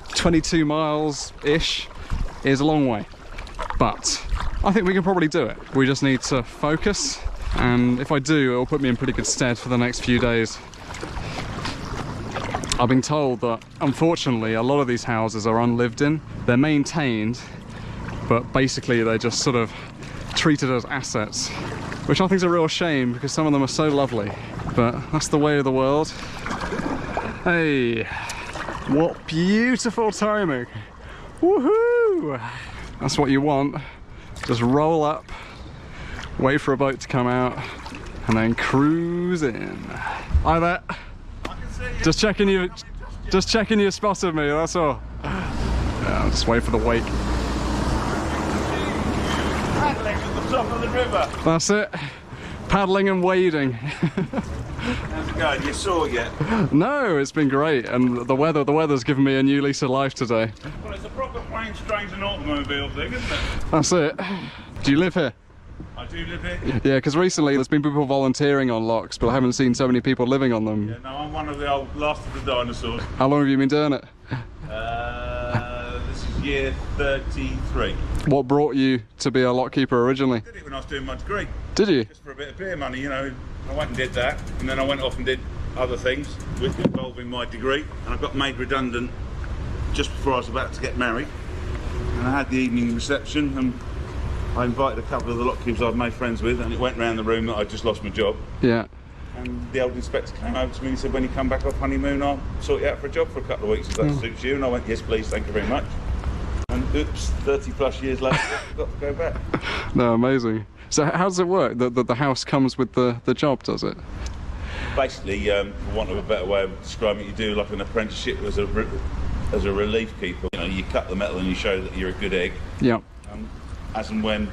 22 miles-ish is a long way, but I think we can probably do it. We just need to focus, and if I do, it'll put me in pretty good stead for the next few days. I've been told that, unfortunately, a lot of these houses are unlived in. They're maintained, but basically they're just sort of treated as assets, which I think is a real shame because some of them are so lovely, but that's the way of the world. Hey, what beautiful timing. Woohoo! That's what you want. Just roll up, wait for a boat to come out, and then cruise in. Hi there. Just checking you spotted me, that's all. Yeah, I'll just wait for the wake. Paddling at the top of the river. That's it. Paddling and wading. How's it going? You saw yet? No, it's been great, and the weather's given me a new lease of life today. Well, it's a proper planes, trains and automobile thing, isn't it? That's it. Do you live here? I do live here. Yeah, because recently there's been people volunteering on locks, but I haven't seen so many people living on them. Yeah, no, I'm one of the old last of the dinosaurs. How long have you been doing it? This is year 33. What brought you to be a lock keeper originally? I did it when I was doing my degree. Did you? Just for a bit of beer money, you know. I went and did that, and then I went off and did other things with involving my degree, and I got made redundant just before I was about to get married. And I had the evening reception, and I invited a couple of the lock keepers I'd made friends with, and it went round the room that I'd just lost my job. Yeah. And the old inspector came over to me and said, when you come back off honeymoon, I'll sort you out for a job for a couple of weeks if that suits you. And I went, yes please, thank you very much. And oops, 30 plus years later, I've got to go back. No, amazing. So how does it work? The house comes with the job, does it? Basically, for want of a better way of describing it, you do like an apprenticeship as a relief keeper. You know, you cut the metal and you show that you're a good egg. Yeah. As and when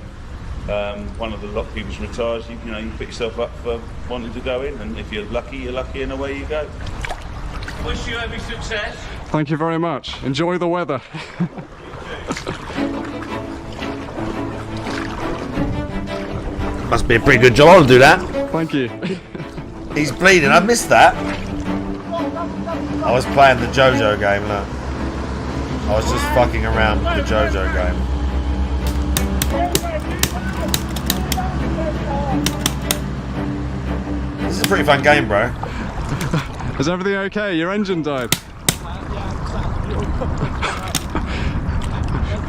one of the lock keepers retires, you pick yourself up for wanting to go in, and if you're lucky, and away you go. Wish you every success. Thank you very much. Enjoy the weather. Must be a pretty good job to do that. Thank you. He's bleeding. I missed that. I was playing the JoJo game. Look, I was just fucking around with the JoJo game. This is a pretty fun game, bro. Is everything okay? Your engine died.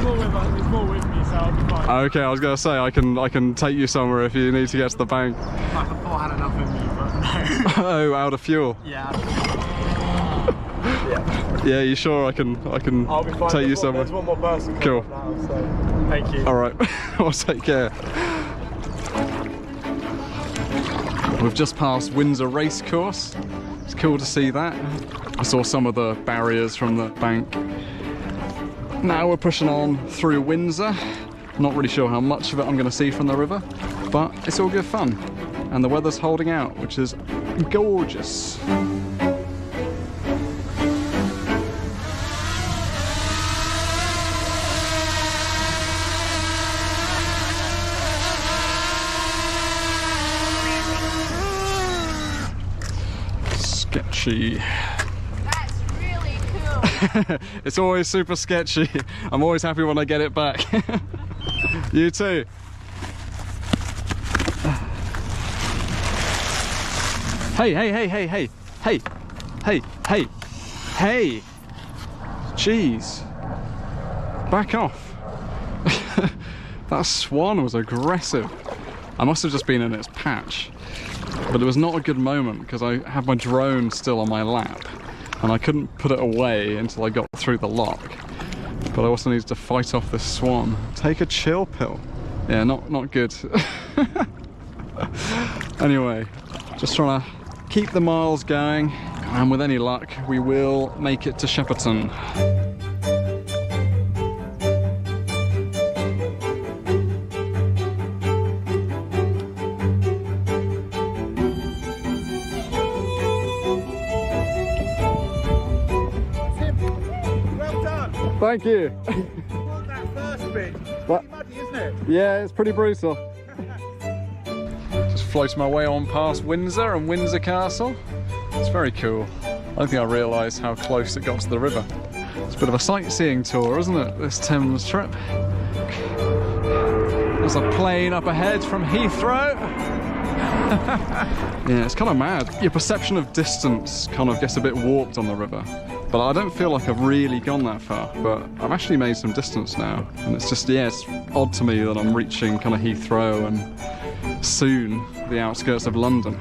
It's more with me, so I'll be fine. Okay, I was gonna say I can take you somewhere if you need to get to the bank. I thought I had enough in me, but no. Oh, out of fuel. Yeah. Yeah, you sure I can I'll be fine. take you somewhere? There's one more person cool. Now, so thank you. All right, I'll take care. We've just passed Windsor Racecourse. It's cool to see that. I saw some of the barriers from the bank. Now we're pushing on through Windsor. Not really sure how much of it I'm going to see from the river, but it's all good fun. And the weather's holding out, which is gorgeous. sketchy. That's really cool. It's always super sketchy. I'm always happy when I get it back. You too. Hey, hey, hey, hey, hey, hey, hey, hey, hey. Jeez. Back off. That swan was aggressive. I must have just been in its patch. But it was not a good moment because I had my drone still on my lap and I couldn't put it away until I got through the lock. But I also needed to fight off this swan. Take a chill pill. Yeah, not good. Anyway, just trying to keep the miles going, and with any luck we will make it to Shepperton. Well done. Thank you. That first bit. But, Muddy, isn't it? yeah, it's pretty brutal. Just floating my way on past Windsor and Windsor Castle. It's very cool. I don't think I realised how close it got to the river. It's a bit of a sightseeing tour, isn't it, this Thames trip? There's a plane up ahead from Heathrow. Yeah, it's kind of mad. Your perception of distance kind of gets a bit warped on the river. But I don't feel like I've really gone that far, but I've actually made some distance now. And it's just, yeah, it's odd to me that I'm reaching kind of Heathrow and soon the outskirts of London.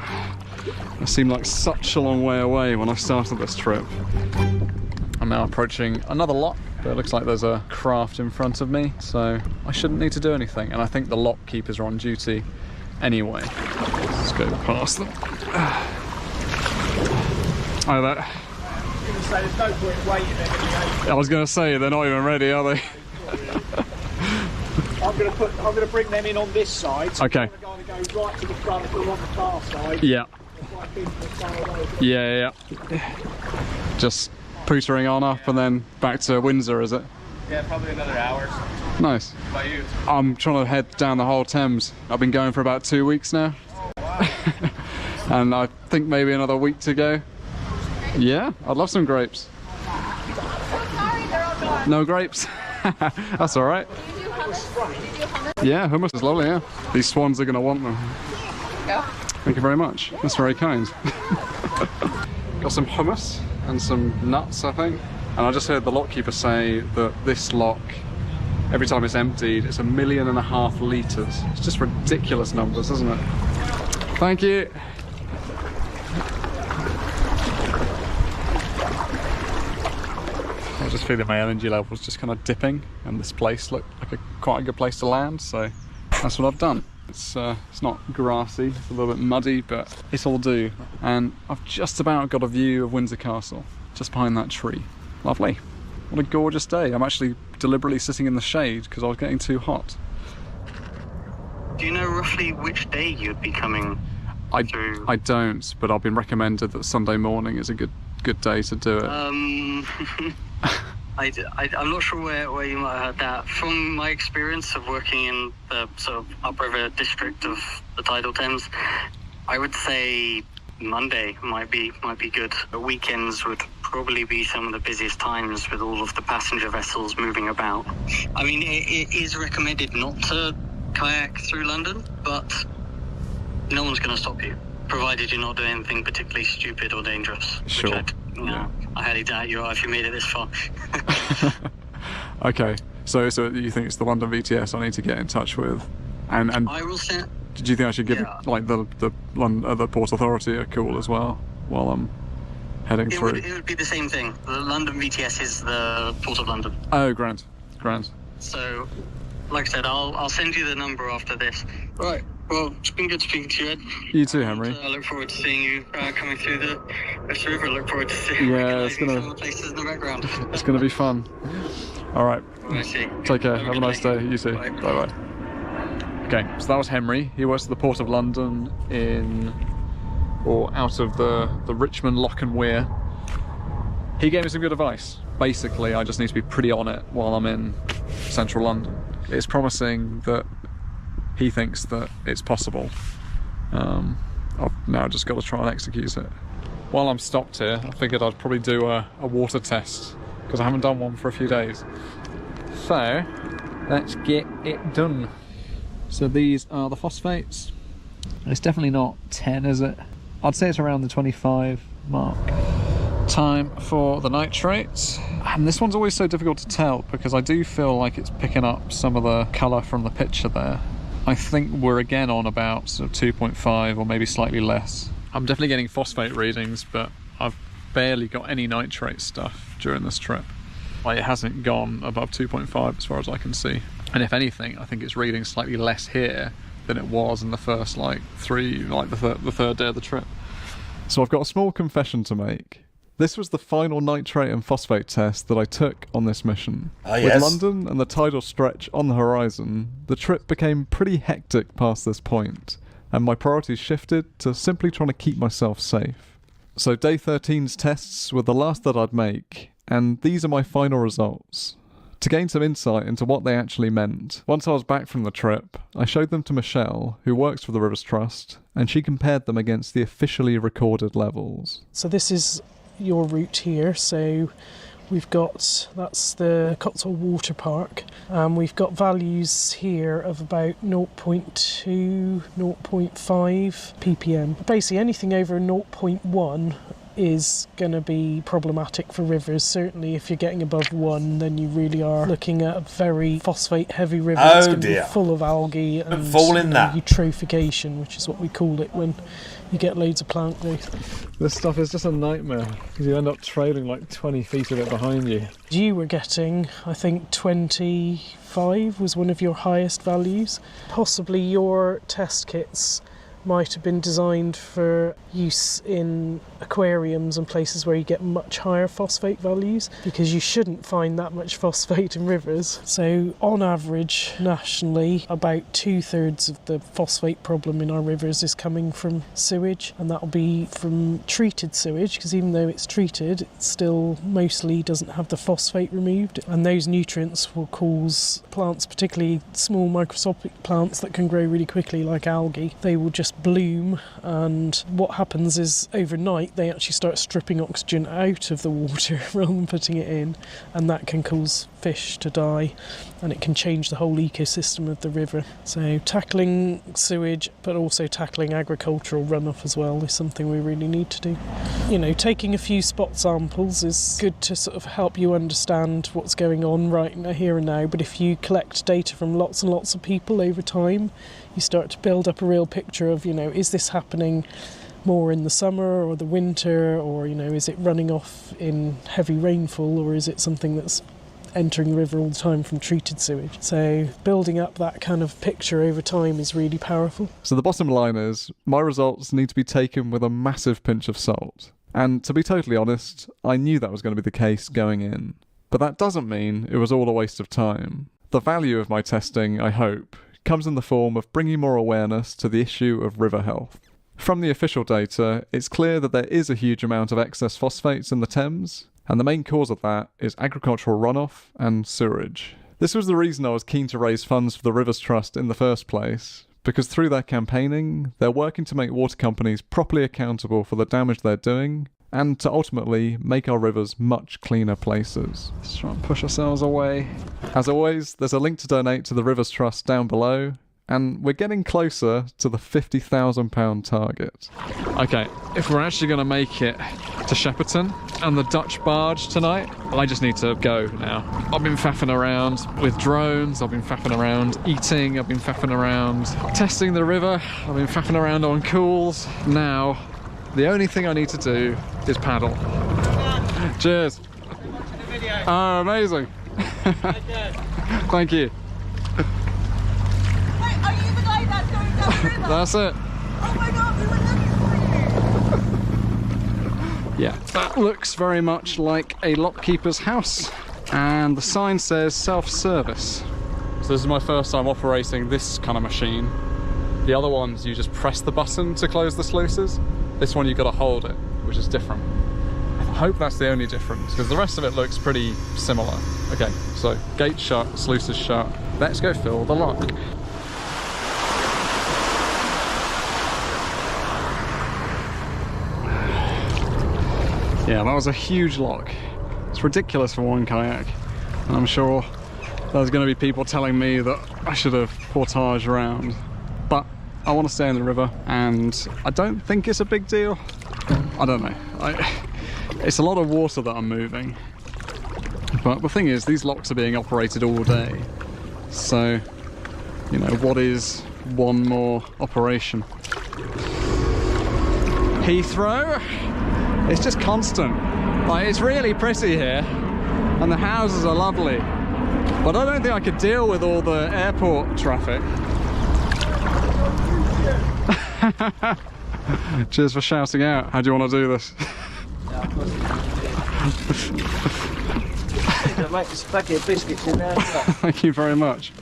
It seemed like such a long way away when I started this trip. I'm now approaching another lock, but it looks like there's a craft in front of me, so I shouldn't need to do anything. And I think the lock keepers are on duty anyway. Let's go past them. Hi there. There's no point waiting I was going to say, they're not even ready, are they? I'm going to bring them in on this side. So Okay. I'm going to go right to the front if we're on the far side. Yeah. Yeah. Just pootering on up and then back to Windsor, is it? Yeah, probably another hour. Nice. What about you? I'm trying to head down the whole Thames. I've been going for about 2 weeks now. And I think maybe another week to go. Yeah, I'd love some grapes. No grapes? That's all right. Yeah, hummus is lovely, yeah. These swans are going to want them. Thank you very much. That's very kind. Got some hummus and some nuts, I think. And I just heard the lockkeeper say that this lock, every time it's emptied, it's 1.5 million litres. It's just ridiculous numbers, isn't it? Thank you. I was just feeling my energy levels just kind of dipping, and this place looked like quite a good place to land, so that's what I've done. It's not grassy, it's a little bit muddy, but it'll do. And I've just about got a view of Windsor Castle, just behind that tree. Lovely. What a gorgeous day. I'm actually deliberately sitting in the shade because I was getting too hot. Do you know roughly which day you'd be coming through? I don't, but I've been recommended that Sunday morning is a good day to do it. I'm not sure where you might have heard that. From my experience of working in the sort of upriver district of the tidal Thames, I would say Monday might be good. The weekends would probably be some of the busiest times with all of the passenger vessels moving about. I mean, it is recommended not to kayak through London, but no one's going to stop you, provided you're not doing anything particularly stupid or dangerous. Sure. I highly doubt you are if you made it this far. Okay, so you think it's the London VTS I need to get in touch with, and I will send. Do you think I should give like the Port Authority a call as well while I'm heading through? It would be the same thing. The London VTS is the Port of London. Oh, grand. So, like I said, I'll send you the number after this. Right. Well, it's been good speaking to you, Ed. You too, Henry. I look forward to seeing you coming through the river. I look forward to seeing some of the places in the background. It's gonna be fun. All right. See. Take care. Have a nice day. You too. Bye bye. Okay, so that was Henry. He works at the Port of London out of the Richmond Lock and Weir. He gave me some good advice. Basically, I just need to be pretty on it while I'm in central London. It's promising that he thinks that it's possible. I've now just got to try and execute it. while I'm stopped here, I figured I'd probably do a water test, because I haven't done one for a few days. So, let's get it done. So these are the phosphates. It's definitely not 10, is it? I'd say it's around the 25 mark. Time for the nitrates. And this one's always so difficult to tell because I do feel like it's picking up some of the colour from the picture there. I think we're again on about sort of 2.5 or maybe slightly less. I'm definitely getting phosphate readings, but I've barely got any nitrate stuff during this trip. Like, it hasn't gone above 2.5 as far as I can see. And if anything, I think it's reading slightly less here than it was in the first the third day of the trip. So I've got a small confession to make. This was the final nitrate and phosphate test that I took on this mission. Oh, yes. With London and the tidal stretch on the horizon, the trip became pretty hectic past this point, and my priorities shifted to simply trying to keep myself safe. So day 13's tests were the last that I'd make, and these are my final results. To gain some insight into what they actually meant, once I was back from the trip, I showed them to Michelle, who works for the Rivers Trust, and she compared them against the officially recorded levels. So this is your route here, so we've got, that's the Cotswold Water Park, and we've got values here of about 0.2, 0.5 ppm. Basically anything over 0.1 is going to be problematic for rivers. Certainly if you're getting above 1, then you really are looking at a very phosphate heavy river. It's going to be full of algae and eutrophication, which is what we call it when you get loads of plant growth. This stuff is just a nightmare because you end up trailing like 20 feet of it behind you. You were getting, I think, 25 was one of your highest values. Possibly your test kits might have been designed for use in aquariums and places where you get much higher phosphate values, because you shouldn't find that much phosphate in rivers. So on average, nationally, about 2/3 of the phosphate problem in our rivers is coming from sewage, and that'll be from treated sewage, because even though it's treated, it still mostly doesn't have the phosphate removed, and those nutrients will cause plants, particularly small microscopic plants that can grow really quickly like algae, they will just bloom, and what happens is overnight they actually start stripping oxygen out of the water rather than putting it in, and that can cause fish to die, and it can change the whole ecosystem of the river. So tackling sewage but also tackling agricultural runoff as well is something we really need to do. You know, taking a few spot samples is good to sort of help you understand what's going on right now, here and now, but if you collect data from lots and lots of people over time, you start to build up a real picture of, you know, is this happening more in the summer or the winter, or, you know, is it running off in heavy rainfall, or is it something that's entering the river all the time from treated sewage? So building up that kind of picture over time is really powerful. So the bottom line is, my results need to be taken with a massive pinch of salt. And to be totally honest, I knew that was going to be the case going in. But that doesn't mean it was all a waste of time. The value of my testing, I hope, comes in the form of bringing more awareness to the issue of river health. From the official data, it's clear that there is a huge amount of excess phosphates in the Thames, and the main cause of that is agricultural runoff and sewerage. This was the reason I was keen to raise funds for the Rivers Trust in the first place, because through their campaigning, they're working to make water companies properly accountable for the damage they're doing, and to ultimately make our rivers much cleaner places. Let's try and push ourselves away. As always, there's a link to donate to the Rivers Trust down below, and we're getting closer to the £50,000 target. Okay, if we're actually going to make it to Shepperton and the Dutch barge tonight, I just need to go now. I've been faffing around with drones, I've been faffing around eating, I've been faffing around testing the river, I've been faffing around on cools. Now, the only thing I need to do is paddle. Cheers. Oh, amazing. Thank you. Wait, are you the guy that's going down the river? That's it. Oh my god, we were looking for you! Yeah, that looks very much like a lockkeeper's house, and the sign says self-service. So this is my first time operating this kind of machine. The other ones, you just press the button to close the sluices. This one you've got to hold it, which is different. I hope that's the only difference, because the rest of it looks pretty similar. Okay, so gate shut, sluices shut. Let's go fill the lock. Yeah, that was a huge lock. It's ridiculous for one kayak, and I'm sure there's going to be people telling me that I should have portaged around, but I want to stay in the river, and I don't think it's a big deal. I don't know. It's a lot of water that I'm moving, but the thing is, these locks are being operated all day, so you know, what is one more operation? Heathrow, it's just constant. Like, it's really pretty here and the houses are lovely, but I don't think I could deal with all the airport traffic. Cheers for shouting out. How do you want to do this? Mate, it's a packet of biscuits in there. Thank you very much.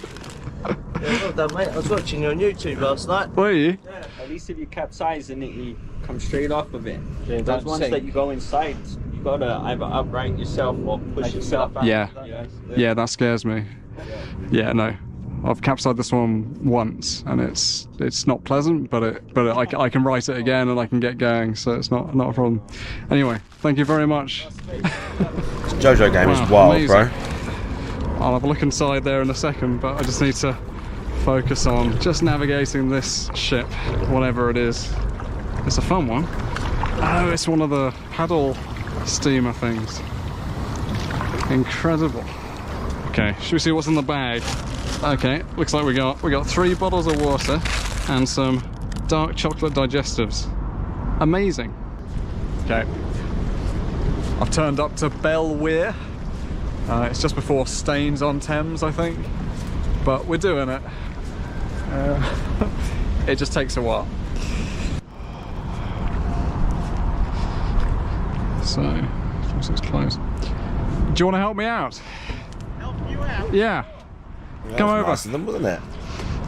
Yeah, well done, mate. I was watching you on YouTube last night. Were you? Yeah. At least if you capsize in it, you come straight off of it. Yeah, those ones that you go inside, you gotta either upright yourself or push yourself out. Yeah. Yeah, that scares me. Yeah, no. I've capsized this one once, and it's not pleasant, but I can write it again and I can get going, so it's not a problem. Anyway, thank you very much. This JoJo game is wild, amazing. bro. I'll have a look inside there in a second, but I just need to focus on just navigating this ship, whatever it is. It's a fun one. Oh, it's one of the paddle steamer things. Incredible. Okay, should we see what's in the bag? Okay, looks like we got 3 bottles of water and some dark chocolate digestives. Amazing. Okay, I've turned up to Bell Weir. It's just before Staines-on-Thames, I think, but we're doing it. It just takes a while. So, it's closed. Do you want to help me out? Help you out? Yeah. Yeah, come over. Nice of them, wasn't it?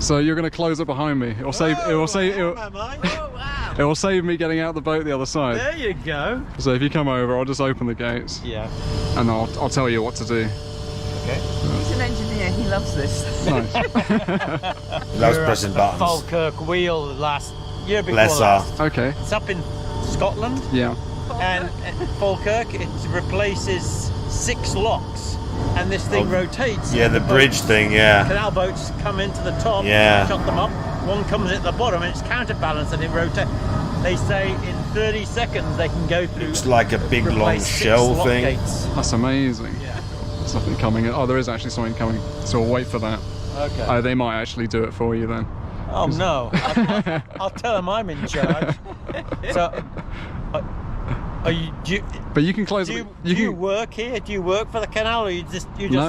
So you're going to close it behind me. It will save me getting out the boat the other side. There you go. So if you come over, I'll just open the gates. Yeah. And I'll tell you what to do. Okay. He's an engineer. He loves this. Nice. Loves pressing buttons. Falkirk wheel last year before Bless her. last. Okay. It's up in Scotland. Yeah. And Falkirk, it replaces 6 locks. And this thing rotates. Yeah, the bridge thing, yeah. Canal boats come into the top, Yeah. shut them up. One comes at the bottom and it's counterbalanced and it rotates. They say in 30 seconds they can go through. It's like a big long replace 6 shell lock thing. gates. That's amazing. Yeah. There's something coming. Oh, there is actually something coming. So we'll wait for that. Okay. Oh, they might actually do it for you then. Oh no! I'll tell them I'm in charge. So, are you? But you can close it. Do you work here? Do you work for the canal, or you just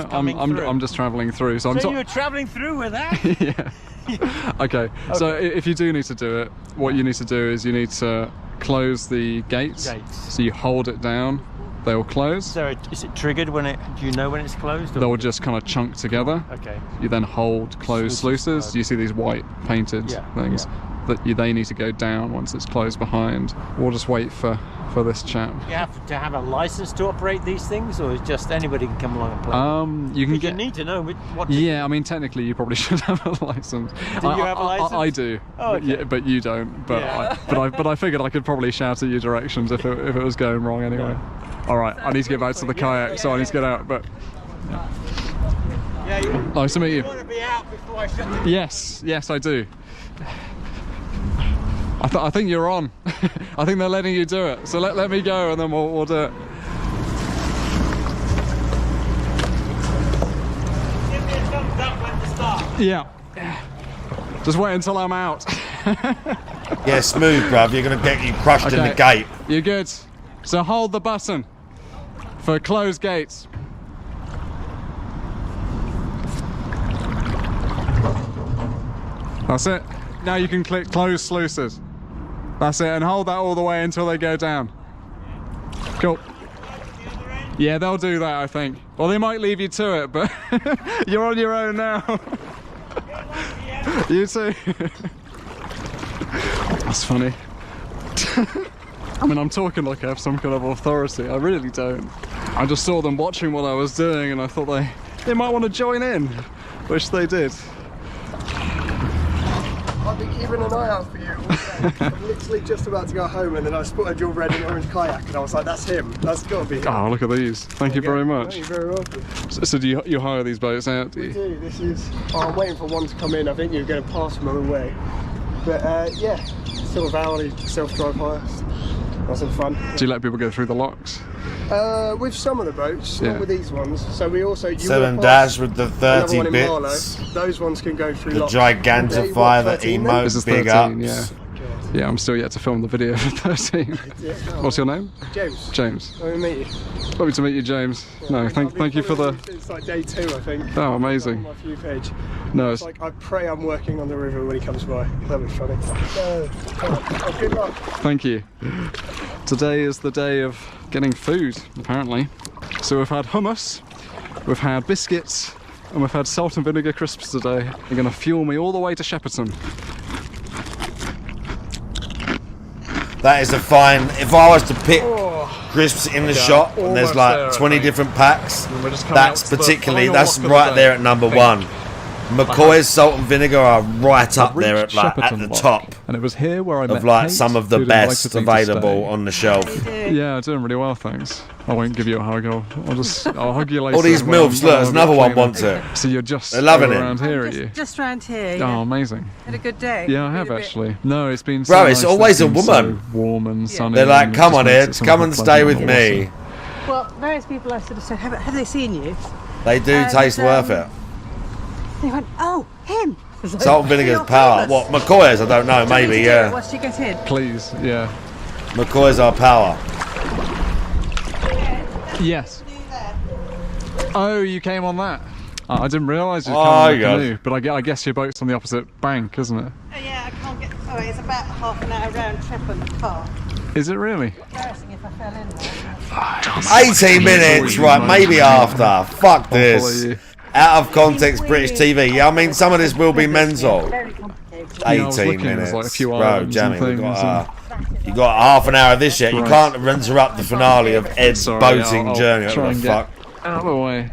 coming through? I'm just travelling through. So you're travelling through with that? Yeah. Okay. So if you do need to do it, what you need to do is you need to close the gates. So you hold it down. They'll close. So is it triggered when it? Do you know when it's closed? Or? They'll just kind of chunk together. Okay. You then hold closed sluices. You see these white painted things that they need to go down once it's closed behind. We'll just wait for this chap. You have to have a license to operate these things, or is just anybody can come along and play? You can get. You need to know what. Yeah, I mean technically you probably should have a license. Do you have a license? I do. Oh, okay. but you don't. But Yeah. but I figured I could probably shout at you directions if it was going wrong anyway. Yeah. All right, I need to get back to the kayak, so I need to get out. But Yeah. Nice to meet you. You want to be out before I shut the. Yes, I do. I think you're on. I think they're letting you do it. So let me go and then we'll do it. Give me a thumbs up when to start. Yeah. Just wait until I'm out. Yeah, smooth, bruv. You're going to get you crushed in the gate. You're good. So hold the button for closed gates. That's it. Now you can click close sluices. That's it, and hold that all the way until they go down. Cool. Yeah, they'll do that, I think. Well, they might leave you to it, but you're on your own now. You too. That's funny. I mean, I'm talking like I have some kind of authority. I really don't. I just saw them watching what I was doing and I thought they might want to join in, which they did. be keeping an eye out for you all day. I'm literally just about to go home and then I spotted your red and orange kayak and I was like, that's him. That's got to be him. Oh, look at these. Thank you very much. No, you're very welcome. So do you hire these boats out, do you? We do. This is... Oh, I'm waiting for one to come in. I think you're going to pass them on the way. But yeah, sort of hourly self-drive hire. That's some fun. Do you let people go through the locks? With some of the boats, Yeah. not with these ones. So we also... 7 dash with the 30 one in bits. Marlow. Those ones can go through The locks. Gigantify, the emote, This is big 13, ups. Yeah, I'm still yet to film the video for 13. What's your name? James. James. Let me meet you. Lovely to meet you, James. No, thank you for the... It's like day 2, I think. Oh, amazing. On my view page. No, It's like, I pray I'm working on the river when he comes by. That'd be funny. Oh, good luck. Thank you. Today is the day of getting food, apparently. So we've had hummus, we've had biscuits, and we've had salt and vinegar crisps today. They're going to fuel me all the way to Shepperton. That is a fine. If I was to pick crisps in the shop and there's like 20 different packs, that's particularly, that's right there at number 1. McCoy's salt and vinegar are right up there at like at the top. And it was here where I met of like Kate, some of the who'd best invited me to available stay. on the shelf. Yeah, doing really well, thanks. I won't give you a hug. I'll hug you later. All these when milfs, I'm- look, when there's I'm another one cleaner. wants it. So you're just They're loving it. around here, are you? Just round here. Oh, Yeah. amazing. Had a good day. Yeah, I have actually. No, it's been so Bro, nice. it's always a been woman. So warm and sunny. They're like, and it come just on, makes it Ed, so come much and more stay with pleasant. me. Well, various people I sort of said, have they seen you? They do And, taste worth it. They went, oh, him. Salt and vinegar's power. What, McCoy's? I don't know, maybe, yeah. Once you get in. Please, yeah. McCoy's our power. Yes. Oh, you came on that. I didn't realise you'd come Oh, on the God. canoe, but I guess your boat's on the opposite bank, isn't it? Oh, yeah, I can't get. Oh, it's about half an hour round trip on the car. Is it really? Embarrassing if I fell in there. 18 minutes, right, maybe after. Fuck this. Out of context British TV. Yeah, I mean, some of this will be mental. 18 minutes. Like a few Bro, islands and Jamie, things you got half an hour of this yet. You Right. can't interrupt the finale of Ed's Sorry, boating I'll journey. What try the and fuck? get out of the way.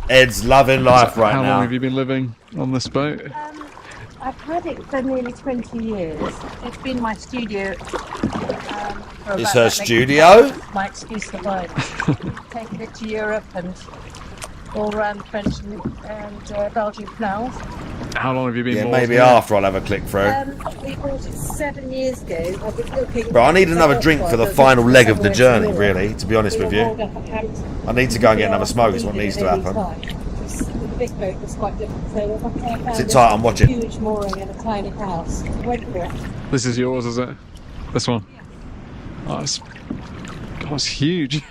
Ed's loving life right How now. long have you been living on this boat? I've had it for nearly 20 years. It's been my studio. For It's about her that studio? makes my excuse to buy it. Taking it to Europe and all around French and Belgian canals. How long have you been Yeah, moored maybe here? after I'll have a click through. We bought it 7 years ago. I've been looking. Bro, I need another drink for the final leg of the journey, really, to be honest with you. I need to go and get another smoke, is what needs to happen. The big boat was quite different. So I found Sit tight, I'm watching. a huge mooring in a tiny house. Went for it. This is yours, is it? This one? Oh, it's, God, it's huge.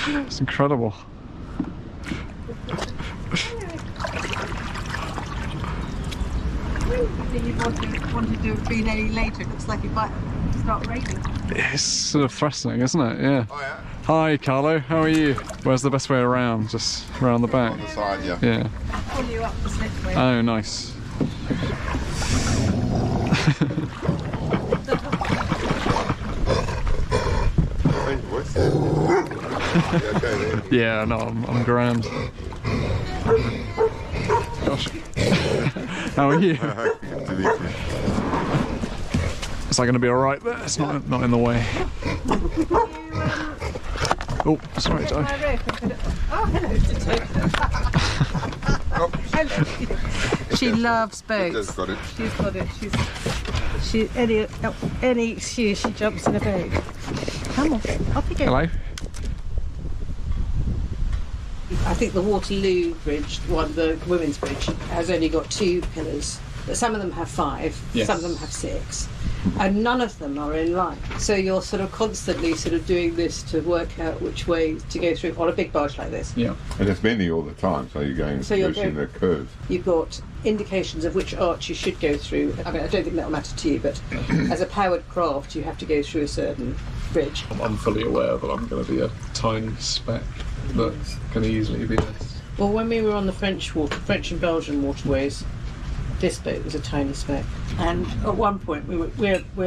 It's incredible. You wanted to have been any later. It looks like it might start raining. It's sort of threatening, isn't it? Yeah. Oh, yeah. Hi, Carlo. How are you? Where's the best way around? Just around the back? On the side, yeah. Yeah. Pull you up the slipway. Oh, nice. Yeah, no, I'm grand. Gosh. How are you? Is that going to be alright there? It's not in the way. Oh, sorry, Joe. Oh, hello. Hello. She loves boats. She's got it. She's got it. Any excuse, she jumps in a boat. Come on, off you go. Hello. I think the Waterloo Bridge, the women's bridge, has only got 2 pillars. But some of them have 5, Yes. some of them have 6, and none of them are in line. So you're sort of constantly doing this to work out which way to go through on a big barge like this. Yeah. And it's windy all the time, so you're going So you're pushing the going- curve. You've got indications of which arch you should go through. I mean, I don't think that'll matter to you, but as a powered craft, you have to go through a certain bridge. I'm fully aware that I'm going to be a tiny speck that can easily be this. Well, when we were on the French and Belgian waterways, this boat was a tiny speck. And at one point, we're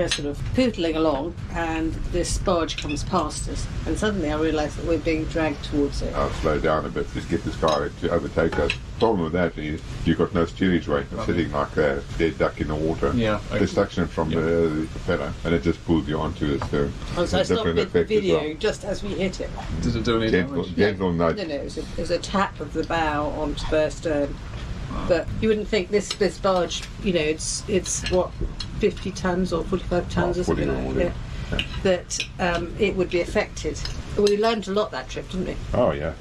sort of pootling along, and this barge comes past us, and suddenly I realised that we're being dragged towards it. I'll slow down a bit, just get this car to overtake us. problem with that is you've got no steerage weight sitting like a dead duck in the water. Yeah. The suction from the propeller, and it just pulls you onto it. So Oh, so I it's a different stopped the effect video as well. just as we hit it. Did it do any damage? Gentle nudge. No, it was a tap of the bow onto their stern. But you wouldn't think this barge, you know, it's what, 50 tons or 45 tons or something like that. Yeah. That it would be affected. We learned a lot that trip, didn't we? Oh yeah.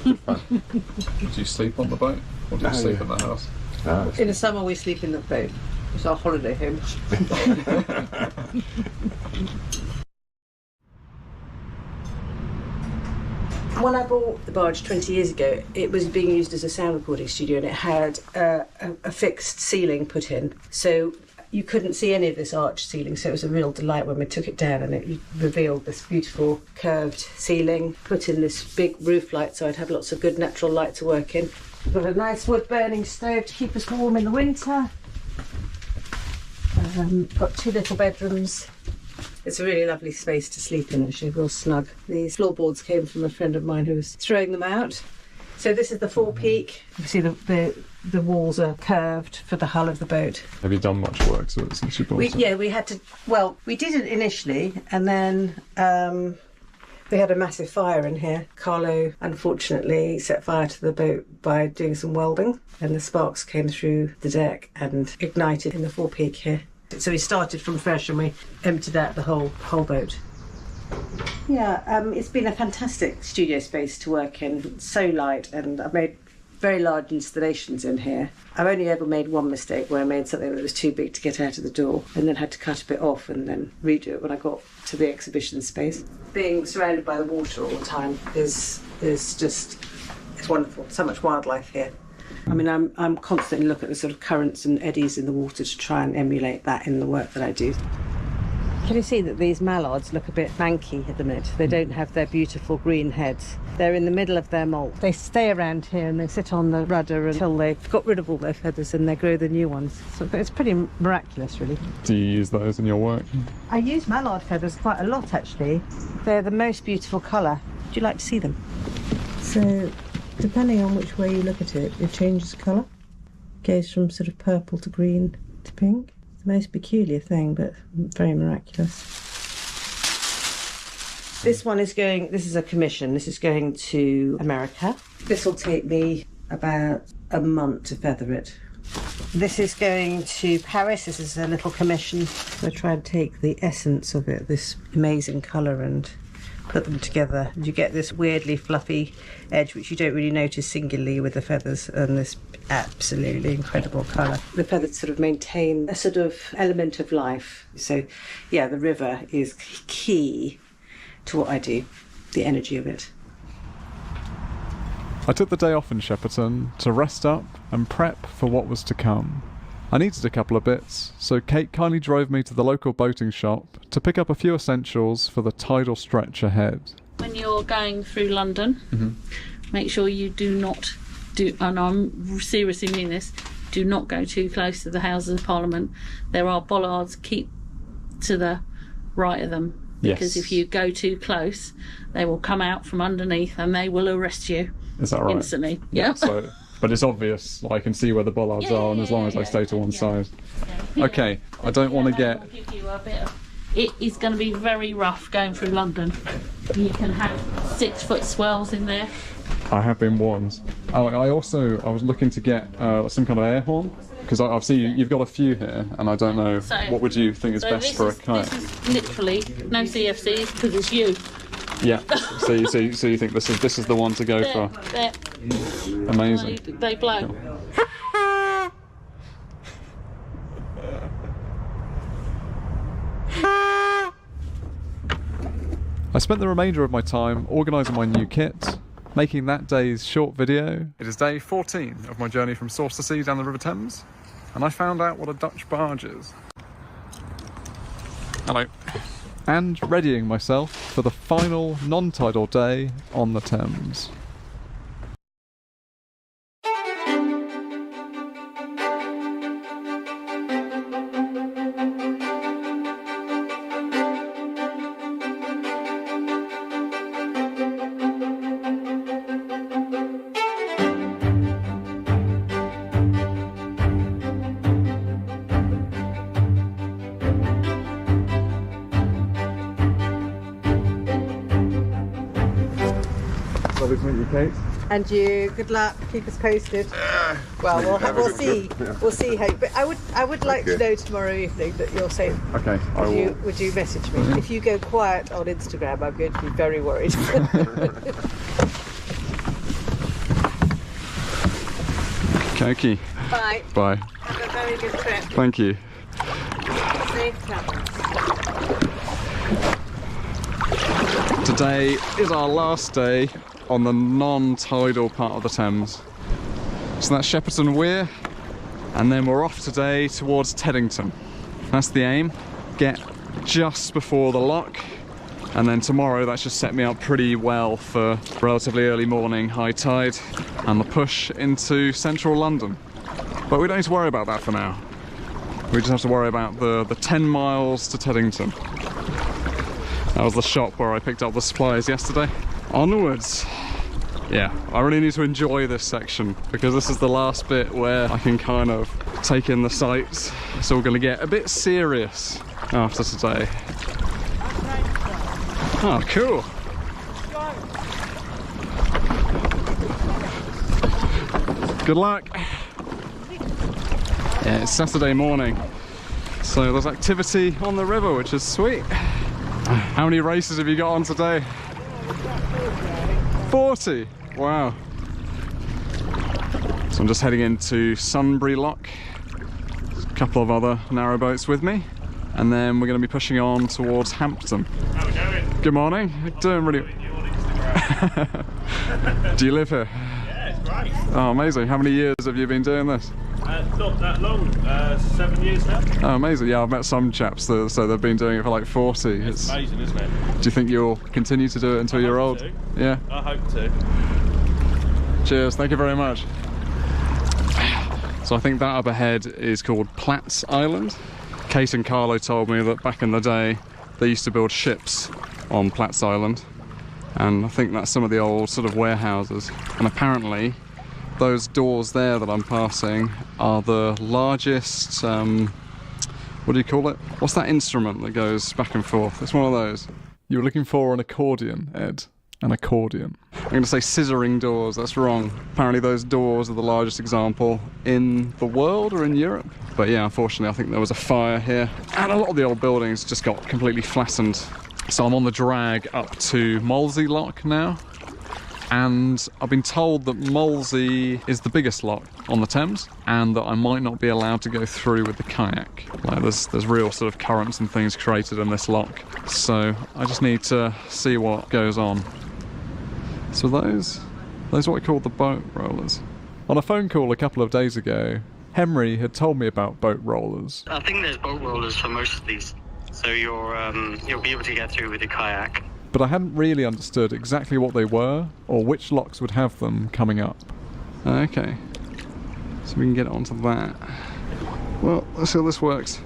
Did you sleep on the boat? Or did you sleep in the house? No. In the summer we sleep in the boat. It's our holiday home. When I bought the barge 20 years ago, it was being used as a sound recording studio, and it had a fixed ceiling put in. So you couldn't see any of this arched ceiling, so it was a real delight when we took it down and it revealed this beautiful curved ceiling, put in this big roof light so I'd have lots of good natural light to work in. We've got a nice wood burning stove to keep us warm in the winter. Got 2 little bedrooms. It's a really lovely space to sleep in, actually, real snug. These floorboards came from a friend of mine who was throwing them out. So this is the forepeak. You see the walls are curved for the hull of the boat. Have you done much work to it since you bought it? Yeah, we had to, well, we did it initially, and then we had a massive fire in here. Carlo, unfortunately, set fire to the boat by doing some welding, and the sparks came through the deck and ignited in the forepeak here. So we started from fresh and we emptied out the whole boat. Yeah, it's been a fantastic studio space to work in. It's so light, and I've made very large installations in here. I've only ever made one mistake where I made something that was too big to get out of the door and then had to cut a bit off and then redo it when I got to the exhibition space. Being surrounded by the water all the time is just, it's wonderful. So much wildlife here. I mean, I'm constantly looking at the sort of currents and eddies in the water to try and emulate that in the work that I do. Can you see that these mallards look a bit manky at the minute? They don't have their beautiful green heads. They're in the middle of their molt. They stay around here and they sit on the rudder until they've got rid of all their feathers and they grow the new ones. So it's pretty miraculous, really. Do you use those in your work? I use mallard feathers quite a lot, actually. They're the most beautiful colour. Would you like to see them? So, depending on which way you look at it, it changes colour. It goes from sort of purple to green to pink. It's the most peculiar thing, but very miraculous. This one is going, this is a commission. This is going to America. This will take me about a month to feather it. This is going to Paris. This is a little commission. I try and take the essence of it, this amazing colour, and put them together. You get this weirdly fluffy edge, which you don't really notice singularly with the feathers, and this absolutely incredible colour. The feathers sort of maintain a sort of element of life. So, yeah, the river is key to what I do, the energy of it. I took the day off in Shepperton to rest up and prep for what was to come. I needed a couple of bits, so Kate kindly drove me to the local boating shop to pick up a few essentials for the tidal stretch ahead. When you're going through London, make sure you do not do, and I'm seriously mean this, do not go too close to the Houses of Parliament. There are bollards, keep to the right of them. Because if you go too close, they will come out from underneath and they will arrest you. Is that right? Instantly. Yeah. So, but it's obvious, I can see where the bollards are, and as long as I stay to one side. Okay, I don't want to get... Give you a bit of, it is going to be very rough going through London. You can have 6-foot swells in there. I have been warned. Oh, I was looking to get some kind of air horn, because I've seen you've got a few here, and I don't know, what would you think is best for a kite? This is literally no CFCs, because it's you. Yeah. So you think this is the one to go for? Amazing. They blow. I spent the remainder of my time organising my new kit, making that day's short video. It is day 14 of my journey from source to sea down the River Thames, and I found out what a Dutch barge is. Hello. And readying myself for the final non-tidal day on the Thames. Lovely to meet you, Kate. And you, good luck. Keep us posted. Well, we'll see. We'll see how. But I would like to know tomorrow evening that you're safe. Okay, I will. Would you message me? If you go quiet on Instagram, I'm going to be very worried. Okay. Bye. Bye. Have a very good trip. Thank you. Safe travels. Today is our last day on the non-tidal part of the Thames. So that's Shepperton Weir, and then we're off today towards Teddington. That's the aim. Get just before the lock, and then tomorrow that should set me up pretty well for relatively early morning high tide and the push into central London. But we don't need to worry about that for now. We just have to worry about the 10 miles to Teddington. That was the shop where I picked up the supplies yesterday. Onwards. Yeah, I really need to enjoy this section because this is the last bit where I can kind of take in the sights. It's all going to get a bit serious after today. Oh, cool. Good luck. Yeah, it's Saturday morning, so there's activity on the river, which is sweet. How many races have you got on today? 40? Wow. So I'm just heading into Sunbury Lock. There's a couple of other narrowboats with me, and then we're going to be pushing on towards Hampton. How we going? Good morning. Doing really... Do you live here? Yeah, it's great. Oh, amazing. How many years have you been doing this? Not that long, 7 years now. Oh, amazing. Yeah, I've met some chaps that, so they've been doing it for like 40. It's amazing, isn't it? Do you think you'll continue to do it until you're old? To. Yeah? I hope to. Cheers, thank you very much. So I think that up ahead is called Platts Island. Kate and Carlo told me that back in the day they used to build ships on Platts Island, and I think that's some of the old sort of warehouses. And apparently those doors there that I'm passing are the largest, what do you call it? What's that instrument that goes back and forth? It's one of those. You were looking for an accordion, Ed. An accordion. I'm going to say scissoring doors, that's wrong. Apparently those doors are the largest example in the world or in Europe. But yeah, unfortunately I think there was a fire here, and a lot of the old buildings just got completely flattened. So I'm on the drag up to Molesey Lock now. And I've been told that Molesey is the biggest lock on the Thames, and that I might not be allowed to go through with the kayak. Like there's real sort of currents and things created in this lock. So I just need to see what goes on. So those are what we call the boat rollers. On a phone call a couple of days ago, Henry had told me about boat rollers. I think there's boat rollers for most of these, so you'll be able to get through with a kayak. But I hadn't really understood exactly what they were, or which locks would have them coming up. Okay, so we can get onto that. Well, let's see how this works.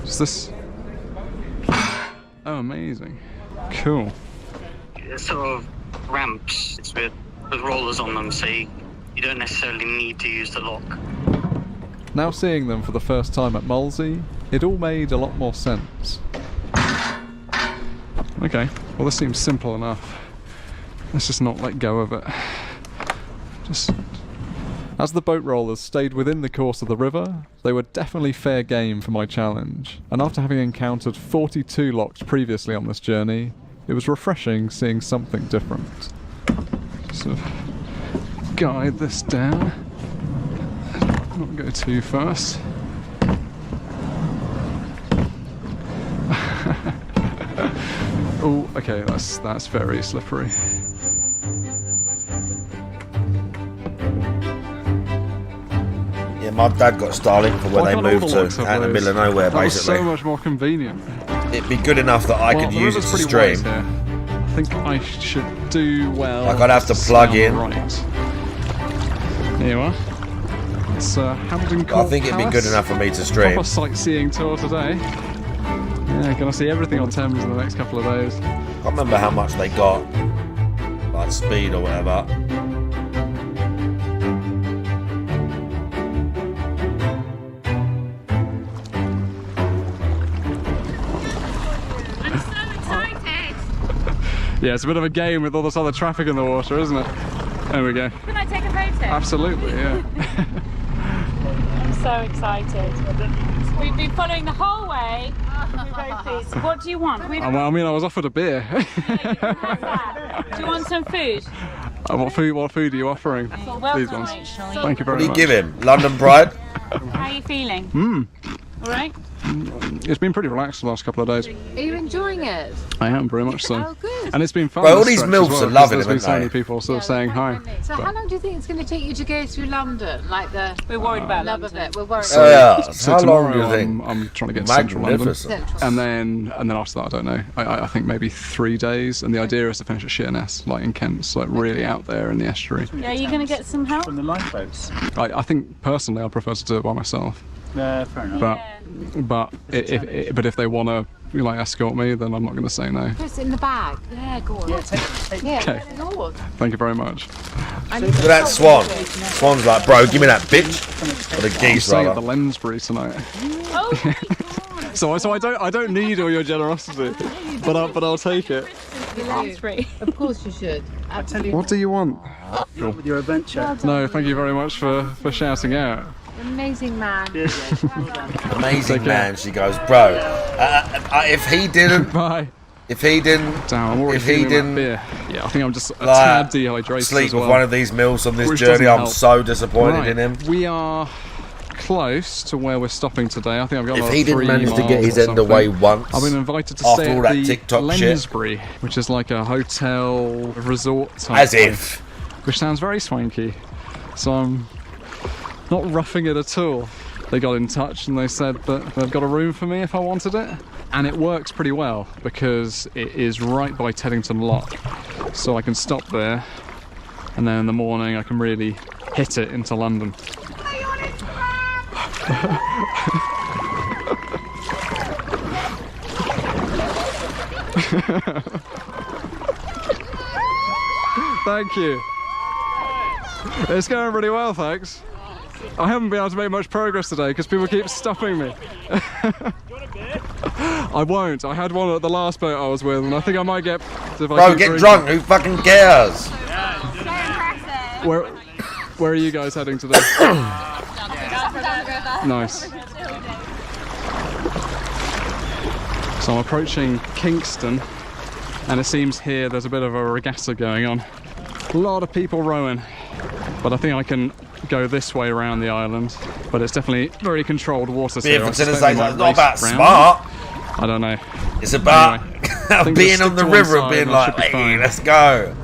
Is this... Oh, amazing. Cool. It's sort of ramps. It's with rollers on them, so you don't necessarily need to use the lock. Now seeing them for the first time at Molesey, it all made a lot more sense. Okay, well this seems simple enough. Let's just not let go of it. As the boat rollers stayed within the course of the river, they were definitely fair game for my challenge. And after having encountered 42 locks previously on this journey, it was refreshing seeing something different. Sort of guide this down. Not go too fast. Oh, okay, that's very slippery. Yeah, my dad got Starlink for where they moved to, out in the middle of nowhere, that basically. Was so much more convenient. It'd be good enough that I could use it to stream. I think I should do well. Like I'd have to plug in. Right. Here you are. It's Hampton Court I think it'd be good enough for me to stream. Proper sightseeing tour today. Yeah, gonna see everything on Thames in the next couple of days. I can't remember how much they got, like speed or whatever. Yeah, it's a bit of a game with all this other traffic in the water, isn't it? There we go. Can I take a photo? Absolutely, yeah. I'm so excited. We've been following the whole way. We're very pleased. What do you want? I mean, I was offered a beer. Do you want some food? What food are you offering? Well These done, ones. Rachel. Thank you very What do you much. give him? London Pride? How are you feeling? All right? It's been pretty relaxed the last couple of days. Are you enjoying it? I am, very much so. Oh, good. And it's been fun. Bro, all this these stretch milfs as well, are loving because it, there's been so aren't many they? people sort of saying hi. So how long do you think it's going to take you to go through London? Like we're worried about love of it. We're worried. So, yeah. So How tomorrow long do you think? I'm trying to get to central London, Magnificent. and then after that I don't know. I think maybe 3 days, and the idea is to finish at Sheerness, like in Kent, so like really out there in the estuary. Yeah, you're going to get some help? From the lifeboats. I think personally I prefer to do it by myself. Fair enough. But if they want to like escort me, then I'm not going to say no. Put it in the bag. Yeah, go on. Yeah, take it. Yeah, Okay. Lord. Thank you very much. Look at that swan. Swan's like, bro, give me that bitch. Or the I'm geese, staying at rather. the Lensbury tonight. Oh, So I don't need all your generosity, but I'll take it. Of course you should. Absolutely. What do you want? With your adventure. No, thank you very much for shouting out. Amazing man. Amazing man, she goes, bro. If he didn't, Bye. If he didn't, damn, I'm already if he feeling didn't, that beer. Yeah, I think I'm just a tad dehydrated sleep as well. with one of these meals on this Which journey. doesn't I'm help. so disappointed Right, in him. We are close to where we're stopping today. I think I've got If about he didn't 3 manage to get miles his or end something. away once, I've been invited to after stay all at that the TikTok shit. Lensbury, which is like a hotel resort type As place, if. which sounds very swanky. So I'm not roughing it at all. They got in touch and they said that they've got a room for me if I wanted it. And it works pretty well because it is right by Teddington Lock. So I can stop there and then in the morning I can really hit it into London. Thank you. It's going really well, thanks. I haven't been able to make much progress today because people keep stopping me. I won't. I had one at the last boat I was with, and I think I might get. If I Bro, keep get drinking. drunk. Who fucking cares? Where are you guys heading today? Nice. So I'm approaching Kingston, and it seems here there's a bit of a regatta going on. A lot of people rowing, but I think I can go this way around the island. But it's definitely very controlled waters here. I suspect they might It's not race about round. smart. I don't know. It's about I think being just on stick the to one river and side being and I like, should be hey, fine. let's go.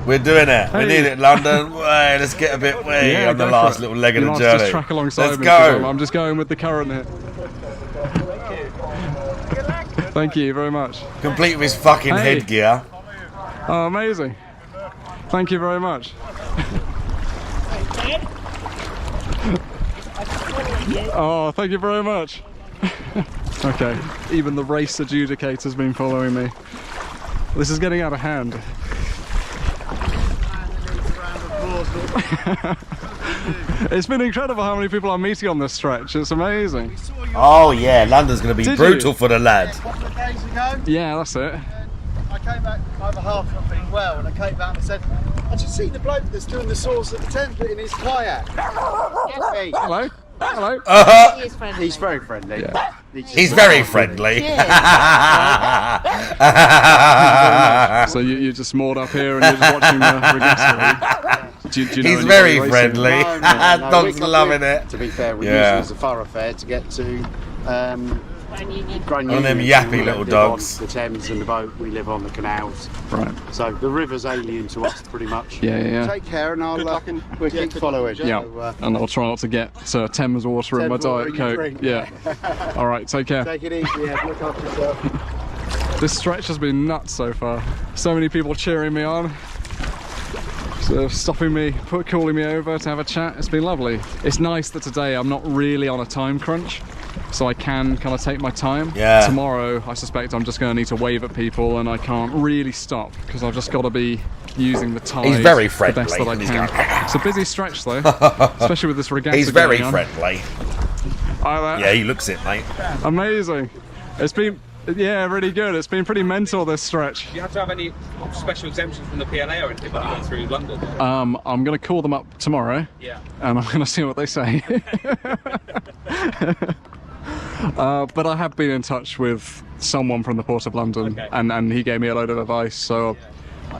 We're doing it. We Hey. need it, London. Way, let's get a bit way Yeah, on the go last for it. little leg of You the must journey. just track alongside Let's me 'cause go. I'm just going with the current here. Thank you very much. Complete with his fucking Hey. headgear. Oh, amazing. Thank you very much. Oh, thank you very much. Okay, even the race adjudicator's been following me. This is getting out of hand. It's been incredible how many people I'm meeting on this stretch. It's amazing. Oh yeah, London's going to be Did brutal you? for the lad. A couple of days ago, Yeah, that's it. I came back over half not feeling well, and I came back and I said, I just see the bloke that's doing the source at the Thames bit in his kayak. Hey. Hello. Hello. He is friendly. He's very friendly. Yeah. He's very friendly. So you're just moored up here and you're just watching the regatta. Do you know He's anybody very racing? friendly. No, Dog's we're- loving it. To be fair, we Yeah. use it as a thoroughfare to get to One of them yappy little dogs. The Thames and the boat, we live on the canals. Right. So the river's alien to us pretty much. Yeah. Take care and I'll we'll keep following. Yeah, So, and I'll try not to get Thames water in my Thames water Diet in your Coke. drink. Yeah. All right, take care. Take it easy, yeah, look after yourself. This stretch has been nuts so far. So many people cheering me on, stopping me, calling me over to have a chat. It's been lovely. It's nice that today I'm not really on a time crunch, so I can kind of take my time. Yeah. Tomorrow, I suspect I'm just going to need to wave at people, and I can't really stop because I've just got to be using the tide. He's very the best friendly. that I He's can. going, It's a busy stretch though, especially with this regatta. He's very going on. friendly. Hi there. Yeah, he looks it, mate. Amazing. It's been Yeah, really good. It's been pretty mental this stretch. Do you have to have any special exemptions from the PLA or anything when you go through London? I'm going to call them up tomorrow. Yeah. And I'm going to see what they say. But I have been in touch with someone from the Port of London, and he gave me a load of advice. So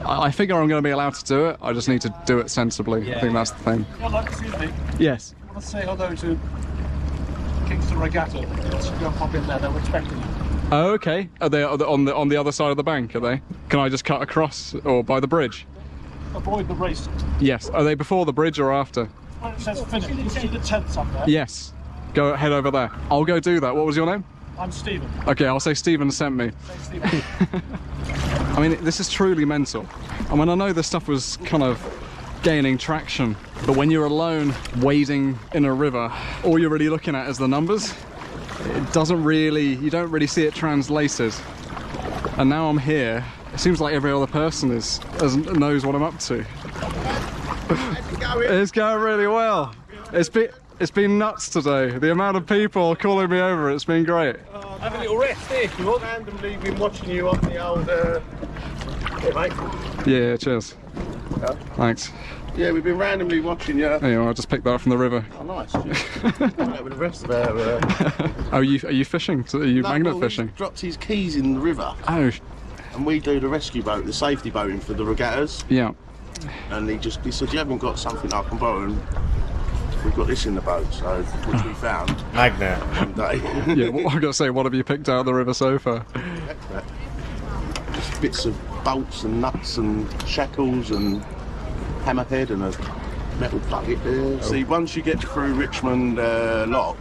I figure I'm going to be allowed to do it. I just need to do it sensibly. I think that's the thing. Excuse me. Yes. I want to say hello to Kingston Regatta. Let's go pop in there. They're expecting you. Oh, okay. Are they on the other side of the bank? Are they? Can I just cut across or by the bridge? Avoid the race. Yes. Are they before the bridge or after? Well, it says finish. You see the tents up there? Yes. Go head over there. I'll go do that. What was your name? I'm Stephen. Okay, I'll say Stephen sent me. Say Stephen. I mean, this is truly mental. I mean, I know this stuff was kind of gaining traction, but when you're alone wading in a river, all you're really looking at is the numbers. It doesn't really, you don't really see it translated. And now I'm here, it seems like every other person knows what I'm up to. It's going really well. It's been nuts today. The amount of people calling me over, it's been great. Have a little rest here if you want. Randomly been watching you on the old... Hey, mate. Yeah, cheers. Yeah. Thanks. Yeah, we've been randomly watching you. Anyway, I'll just pick that up from the river. Oh, nice. With the rest of our... Are you fishing? Are you magnet fishing? He dropped his keys in the river. Oh. And we do the rescue boat, the safety boating for the regattas. Yeah. And he said, you haven't got something I can borrow? And we've got this in the boat, so which we found. Magnet. One day. Yeah, well, I've got to say, what have you picked out of the river so far? Just bits of bolts and nuts and shackles and hammerhead and a metal bucket there. See, once you get through Richmond Lock,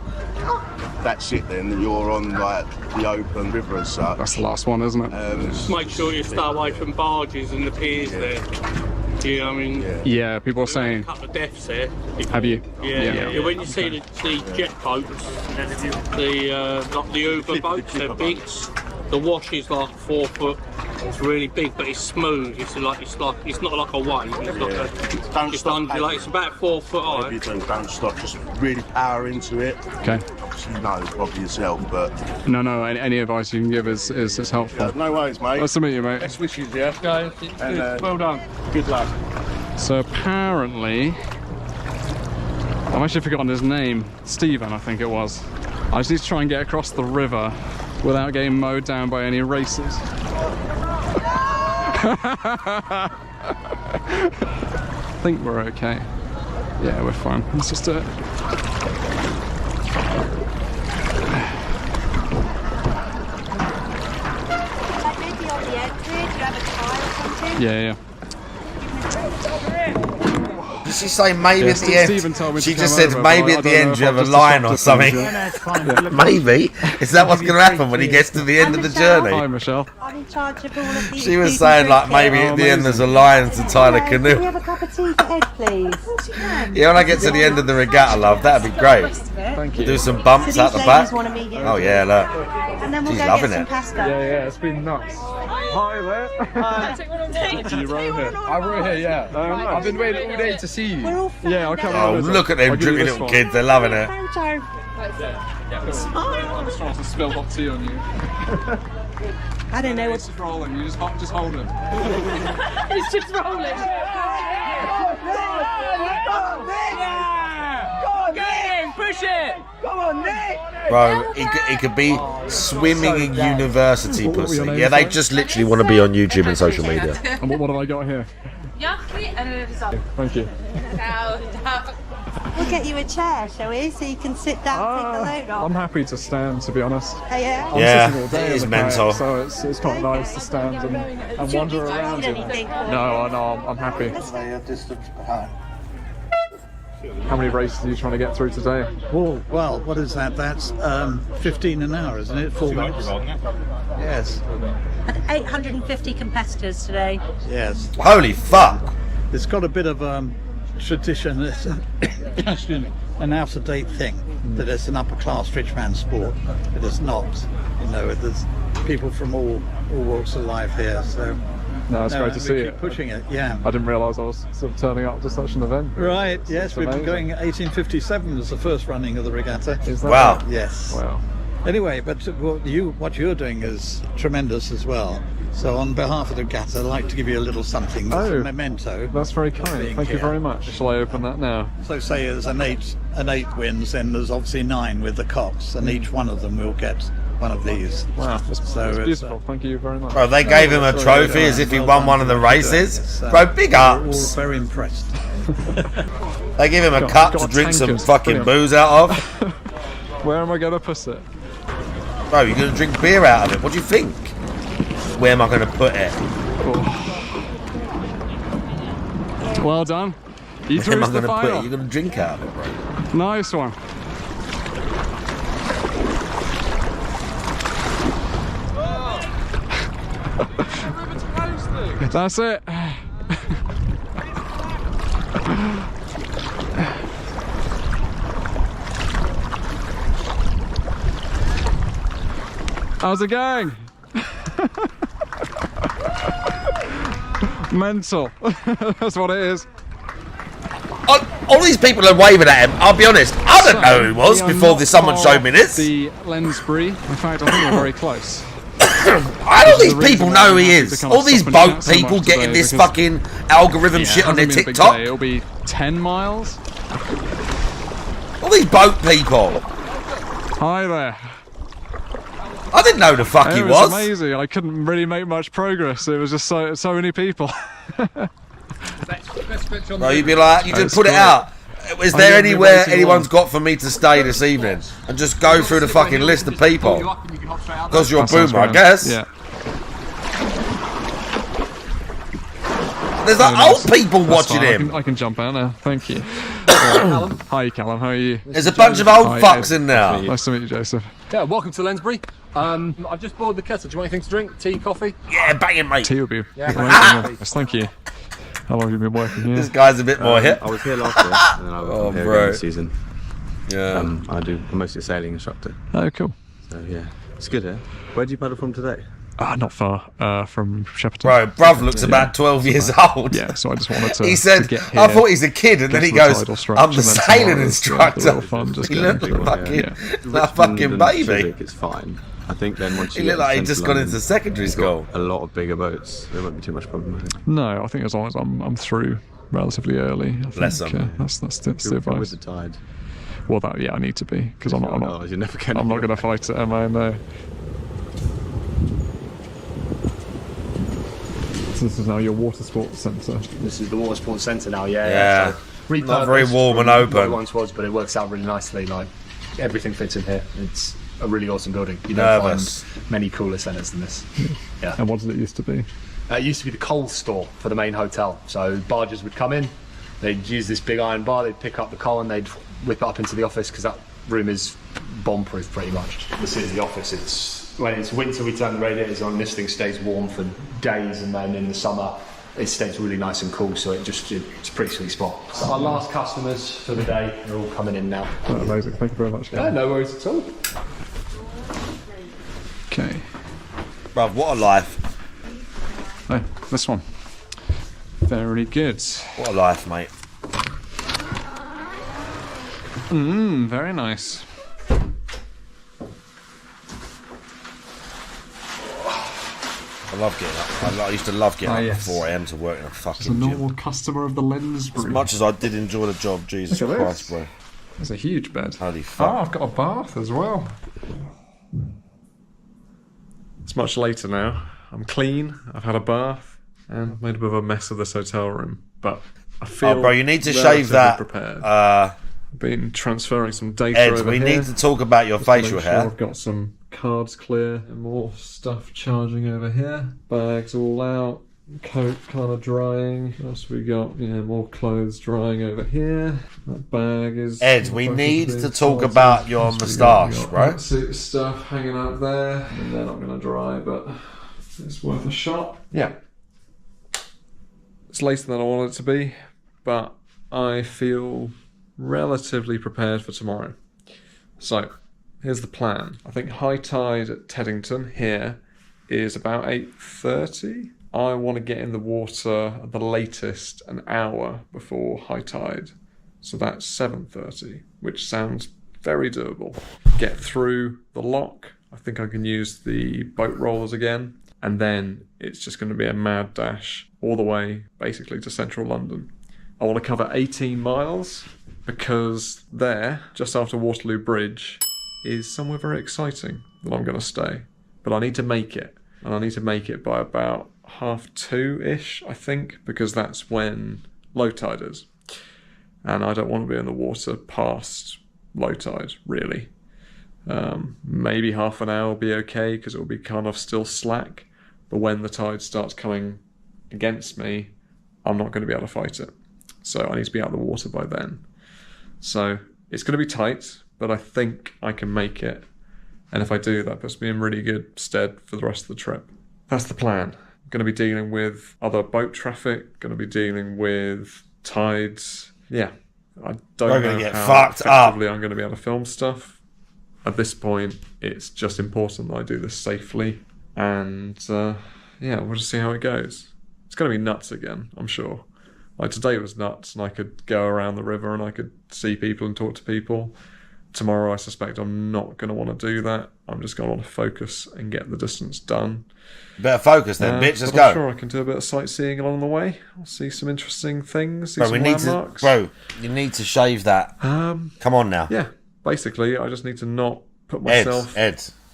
that's it then, you're on like the open river as such. That's the last one, isn't it? Just make sure you stay away from barges and the piers there. Yeah, I mean... Yeah, people are saying... A couple of deaths there. Have you? Yeah. When you see the jet boats, like the Uber boats, they're big. The wash is like 4 foot. It's really big, but it's smooth. It's not like a wave. It's like it's undulating. It's about 4 foot high. Whatever you do, don't stop. Just really power into it. Okay. You know probably yourself, but no. Any advice you can give is helpful. No worries, mate. Nice to meet you, mate. Best wishes, yeah. Go. And, well done. Good luck. So apparently, I've actually forgotten his name. Stephen, I think it was. I just need to try and get across the river without getting mowed down by any racers. I think we're okay. Yeah, we're fine. Let's just do it. Maybe on the end here, do you have a tire or something? Yeah. Did she say maybe at the end? She just said over, maybe at the end you have a line or something. Maybe? Is that what's going to happen when he gets to the end of the journey? Hi, Michelle. I'm in charge of all of these. She was saying like maybe at the end there's a line to tie the Can we canoe. have a cup of tea for Ed, please? Yeah, when I get to the end of the regatta, love, that'd be great. Thank you. Do some bumps out the back. Oh yeah, look. And then we'll She's go loving get some it. pasta. Yeah, it's been nuts. Hi there. Do you row here? I row here, yeah. I've been waiting all day to see you. Yeah, I'll come Oh, over. look at them I'll give you drippy this little one. kids, they're loving it. I'm just trying to spill hot tea on you. I don't know It's just rolling, you just hold it. It's just rolling. Get in, push it! Come on, Nick! Bro, he could be swimming in university What were pussy. your names, Yeah, they sorry? just literally want to be on YouTube and social media. And what have I got here? Thank you. We'll get you a chair, shall we? So you can sit down and take the load off. I'm happy to stand, to be honest. Oh, yeah? I'm Yeah, sitting all day it in is the mental. kayak, so it's quite nice to stand and wander around. No, I'm happy. How many races are you trying to get through today? Oh, well, what is that? That's 15 an hour, isn't it? 4 minutes. Yes. 850 competitors today. Yes. Holy fuck! It's got a bit of tradition. It's excuse me, an out-of-date thing. That it's an upper-class rich man's sport. It is not. You know, there's people from all walks of life here. So. No, it's great to see keep it. Pushing it, yeah. I didn't realise I was sort of turning up to such an event. Right, yes, It's we've been amazing. going 1857 was the first running of the regatta. Is that Wow. right? Yes. Wow. Anyway, but what you're doing is tremendous as well. So on behalf of the GAT, I'd like to give you a little something, a memento. That's very kind. Thank you very much. Shall I open that now? So say there's an eight wins, then there's obviously 9 with the Cox, and each one of them will get one of these. Wow, that's beautiful. Thank you very much. Bro, they gave him a trophy as if he won one of the races. Bro, big ups. We're all very impressed. They give him a cup to drink some fucking booze out of. Where am I going to put it? Bro, you're going to drink beer out of it. What do you think? Where am I going to put it? Oh. Well done. You Where am I threw the going to put it? final. You're going to drink out of it, bro. Nice one. That's it. How's it going? Mental. That's what it is. All these people are waving at him. I'll be honest, I don't know who he was before someone showed me this. The Lensbury. In fact, I think we're very close. How do these people know who he is? All these boat people getting this fucking algorithm shit on their TikTok. It'll be 10 miles. All these boat people. Hi there. I didn't know the fuck he was. was. It was amazing. I couldn't really make much progress. It was just so many people. Bro, you'd be like, you just put it out. Is there anywhere anyone's got for me to stay this evening? And just go through the fucking list of people. Because you're a boomer, I guess. Yeah. There's like old people watching him. I can jump out now. Thank you. Hi, Callum. How are you? There's a bunch of old fucks in there. Nice to meet you, Joseph. Yeah, welcome to Lensbury. I've just boiled the kettle. Do you want anything to drink? Tea, coffee? Yeah, banging, mate. Tea would be amazing. Thank you. How long have you been working here? This guy's a bit more hip. I was here last year, and then I was here again this season. Yeah. I'm mostly a sailing instructor. Oh, cool. So yeah, it's good here. Where did you paddle from today? Not far from Shepperton. Bro, bruv looks about 12 years old. Yeah, so I just wanted to. He said, to I thought he's a kid, and then he goes, I'm the sailing instructor. He looked like a fucking baby. It's fine. I think then once you he looked like he'd just gone into secondary school. A lot of bigger boats. There won't be too much problem. No, I think as long as I'm through relatively early, I Bless think that's the advice. With the tide. Well, I need to be because I'm not. You're never I'm not going to fight it, am I? No. So this is now your water sports centre. This is the water sports centre now. Yeah. So not very warm and open. It once was, but it works out really nicely. Like everything fits in here. It's a really awesome building. You don't find many cooler centres than this. Yeah. And what did it used to be? It used to be the coal store for the main hotel. So barges would come in, they'd use this big iron bar, they'd pick up the coal and they'd whip it up into the office because that room is bomb-proof pretty much. This is the office. When it's winter, we turn the radiators on. This thing stays warm for days, and then in the summer, it stays really nice and cool. So it's a pretty sweet spot. So our last customers for the day are all coming in now. Oh, amazing! Thank you very much. Yeah, no worries at all. Okay. Bruv, what a life. Oh, this one. Very good. What a life, mate. Very nice. I love getting up. I used to love getting up at 4 AM to work in a fucking As a normal customer of the Lensbury. As much as I did enjoy the job, Jesus Christ, bro. It's a huge bed. Holy fuck. Oh, I've got a bath as well. It's much later now. I'm clean. I've had a bath and I've made a bit of a mess of this hotel room. But I feel. Oh, bro, you need to shave that. Prepared. I've been transferring some data Ed, over we here. need to talk about your facial hair. I've got some cards clear and more stuff charging over here. Bags all out. Coat kind of drying. What else we got? Yeah, more clothes drying over here. That bag is. Ed, we need to talk about your moustache, right? Suit stuff hanging out there. And they're not going to dry, but it's worth a shot. Yeah. It's later than I want it to be, but I feel relatively prepared for tomorrow. So, here's the plan. I think high tide at Teddington here is about 8:30. I want to get in the water at the latest an hour before high tide. So that's 7:30, which sounds very doable. Get through the lock. I think I can use the boat rollers again. And then it's just going to be a mad dash all the way, basically, to central London. I want to cover 18 miles because there, just after Waterloo Bridge, is somewhere very exciting that I'm going to stay. But I need to make it. And I need to make it by about 2:30-ish, I think, because that's when low tide is. And I don't want to be in the water past low tide, really. Maybe half an hour will be okay because it will be kind of still slack. But when the tide starts coming against me, I'm not going to be able to fight it. So I need to be out of the water by then. So it's going to be tight, but I think I can make it. And if I do, that puts me in really good stead for the rest of the trip. That's the plan. I'm going to be dealing with other boat traffic, going to be dealing with tides. Yeah, I don't know how effectively I'm going to be able to film stuff. At this point, it's just important that I do this safely. And yeah, we'll just see how it goes. It's going to be nuts again, I'm sure. Like today was nuts, and I could go around the river and I could see people and talk to people. Tomorrow, I suspect I'm not going to want to do that. I'm just going to want to focus and get the distance done. Better focus then, bitch. Let's go. I'm sure I can do a bit of sightseeing along the way. I'll see some interesting things, see some landmarks. You need to shave that. Come on now. Yeah, basically, I just need to not put myself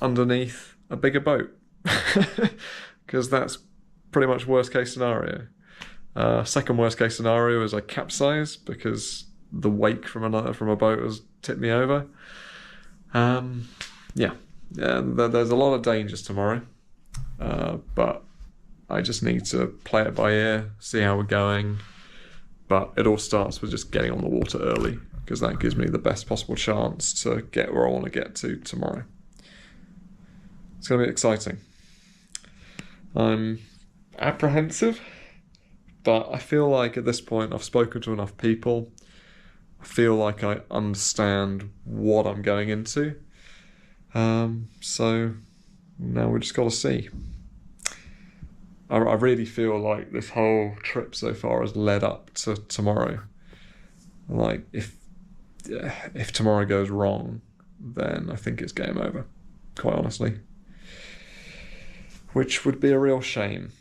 underneath a bigger boat. Because that's pretty much worst case scenario. Second worst case scenario is I capsize because the wake from a boat has tipped me over. Yeah, there's a lot of dangers tomorrow, but I just need to play it by ear, see how we're going. But it all starts with just getting on the water early because that gives me the best possible chance to get where I want to get to tomorrow. It's going to be exciting. I'm apprehensive, but I feel like at this point I've spoken to enough people. I feel like I understand what I'm going into. So now we just got to see. I really feel like this whole trip so far has led up to tomorrow. Like if tomorrow goes wrong, then I think it's game over, quite honestly. Which would be a real shame.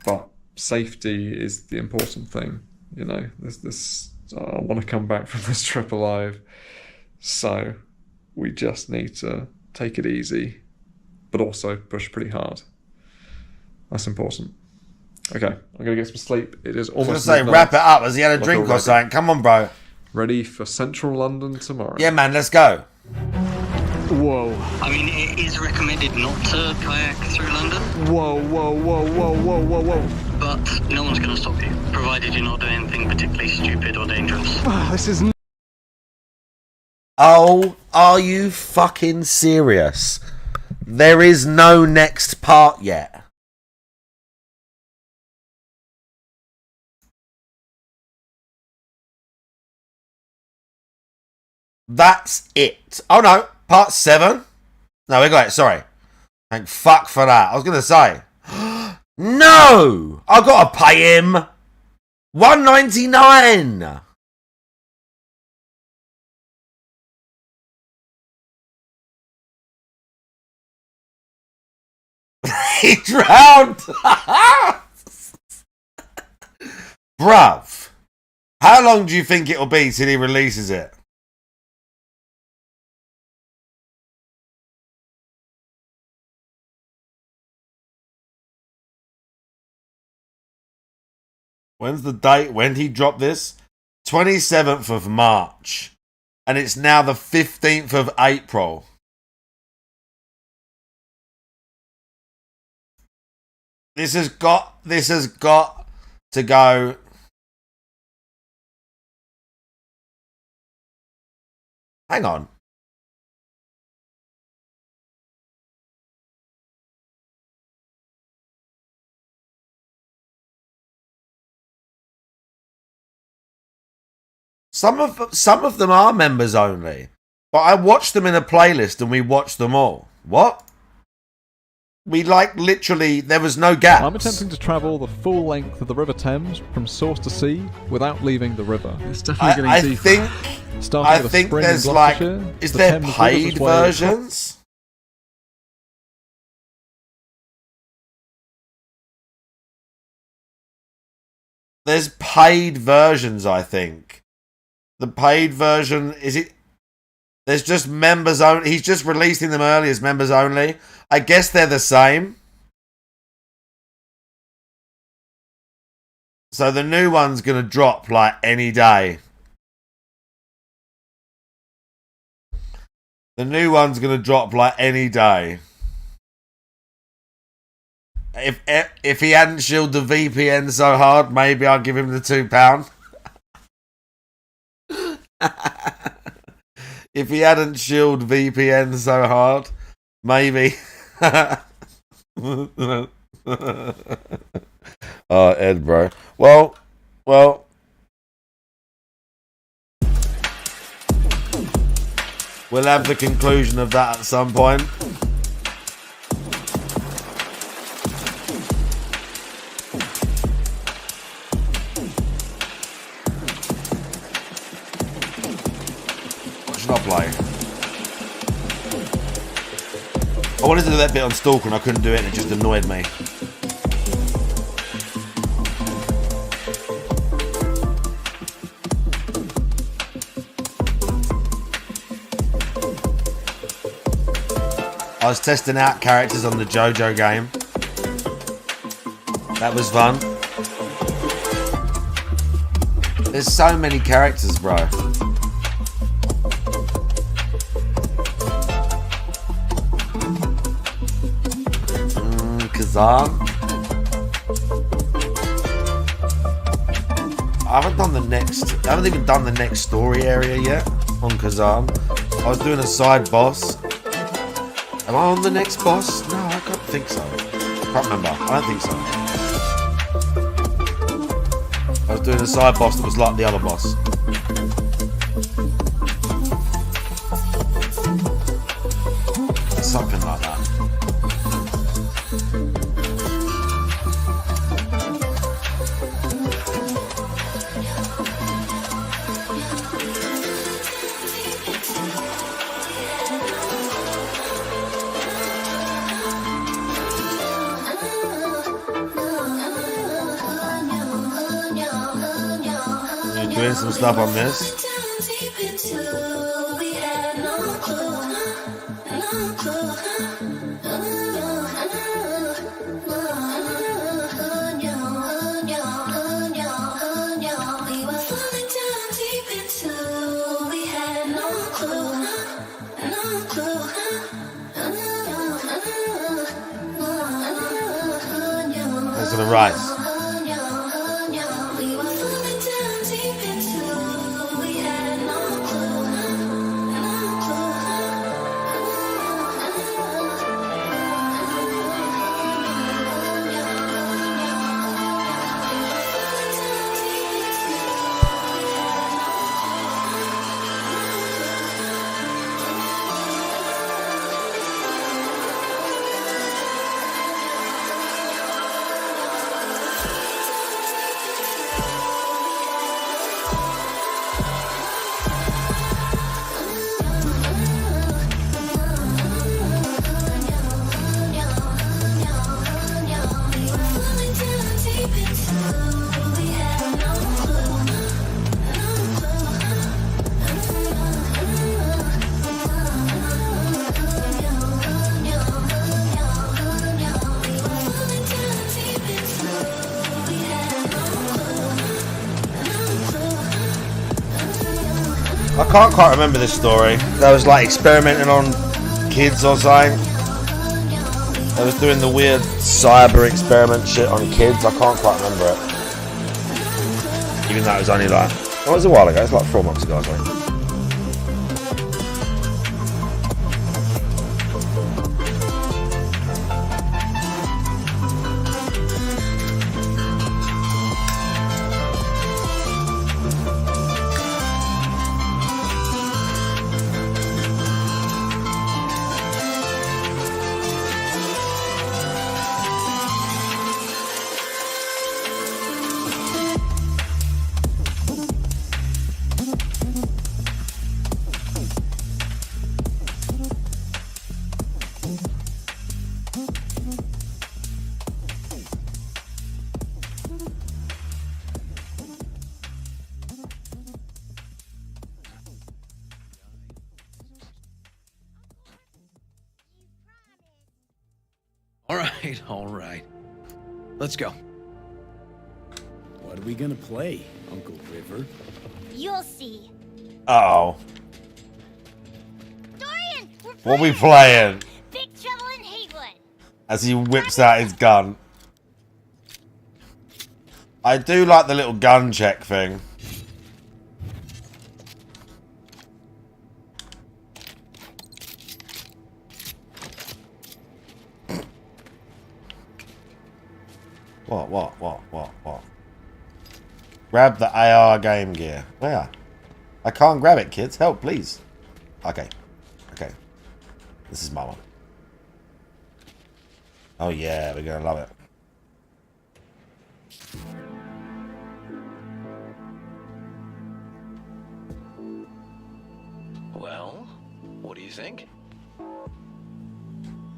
But safety is the important thing, you know. I want to come back from this trip alive, so we just need to take it easy, but also push pretty hard. That's important. Okay, I'm gonna get some sleep. It is almost. I was gonna say, wrap it up. Has he had a drink or something? Come on, bro. Ready for central London tomorrow. Yeah, man, let's go. Whoa. I mean, it is recommended not to kayak through London. Whoa. But no one's going to stop you, provided you're not doing anything particularly stupid or dangerous. This is... Oh, are you fucking serious? There is no next part yet. That's it. Oh no. Part 7? No, we got it. Sorry. Thank fuck for that. I was going to say. No! I've got to pay him $1.99. He drowned. Bruv. How long do you think it'll be till he releases it? When's the date? When did he drop this? 27th of March. And it's now the 15th of April. This has got to go. Hang on. Some of them are members only. But I watched them in a playlist and we watched them all. What? We like literally, there was no gaps. I'm attempting to travel the full length of the River Thames from source to sea without leaving the river. It's definitely getting deeper. I think there's like, is there paid versions? There's paid versions, I think. The paid version, is it? There's just members only. He's just releasing them early as members only. I guess they're the same. So the new one's going to drop like any day. The new one's going to drop like any day. If he hadn't shielded the VPN so hard, maybe I'll give him the £2. If he hadn't shielded VPN so hard, maybe. Oh, Ed, bro. Well. We'll have the conclusion of that at some point. What should I play? I wanted to do that bit on Stalker and I couldn't do it and it just annoyed me. I was testing out characters on the JoJo game. That was fun. There's so many characters, bro. Kazan. I haven't even done the next story area yet on Kazan. I was doing a side boss. Am I on the next boss? No, I can't think so. I can't remember. I don't think so. I was doing a side boss that was like the other boss. Something like that. Doing some stuff on this. That's the rise. I can't quite remember this story. They was like experimenting on kids or something. They was doing the weird cyber experiment shit on kids. I can't quite remember it. Even though it was only like, it was a while ago. It's like 4 months ago, I think. All right. Let's go. What are we gonna play, Uncle River? You'll see. Uh-oh. Dorian, What are we playing? Big Trouble in Haywood. As he whips out his gun. I do like the little gun check thing. What? Grab the AR game gear. Where? I can't grab it, kids. Help, please. Okay. This is my one. Oh yeah, we're gonna love it. Well, what do you think?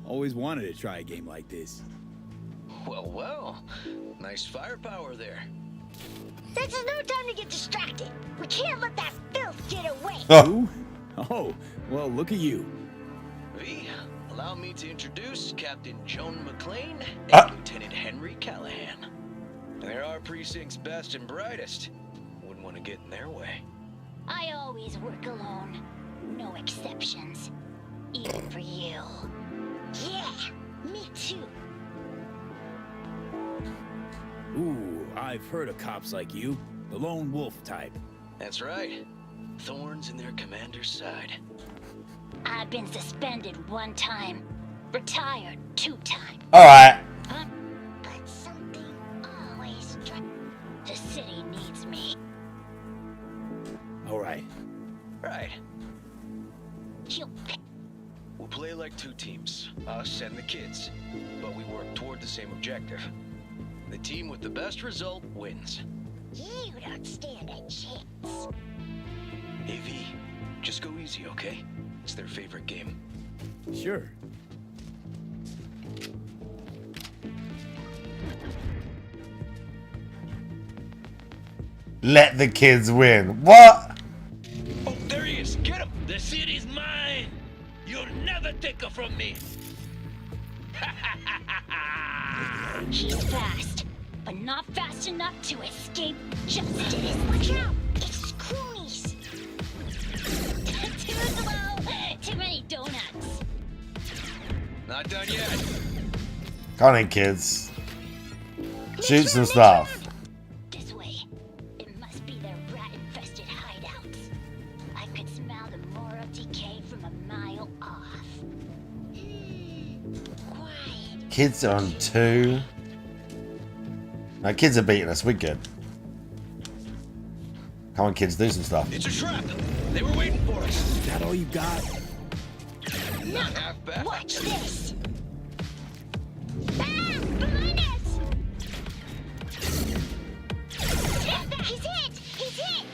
Always wanted to try a game like this. Well. Nice firepower there. This is no time to get distracted. We can't let that filth get away. Who? Oh, well, look at you. V, allow me to introduce Captain Joan McLean and Lieutenant Henry Callahan. They're our precinct's best and brightest. Wouldn't want to get in their way. I always work alone. No exceptions. Even for you. Yeah, me too. Ooh, I've heard of cops like you. The lone wolf type. That's right. Thorns in their commander's side. I've been suspended 1 time. Retired 2 times. Alright. But something always the city needs me. Alright. Right. You'll We'll play like 2 teams, us and the kids, but we work toward the same objective. The team with the best result wins. You don't stand a chance. Hey V, just go easy, okay? It's their favorite game. Sure. Let the kids win. What? Oh, there he is! Get him! The city's mine! You'll never take her from me! She's fast, but not fast enough to escape justice. Watch out! It's Croonies! Too slow! Too many donuts! Not done yet. Come on, kids. Shoot some stuff. This way. It must be their rat-infested hideouts. I could smell the moral decay from a mile off. Kids are on 2. No, kids are beating us. We're good. Come on, kids, do some stuff. It's a trap! They were waiting for us! Is that all you got? Not half bad. Watch this! Ah! Behind us! He's hit! He's hit!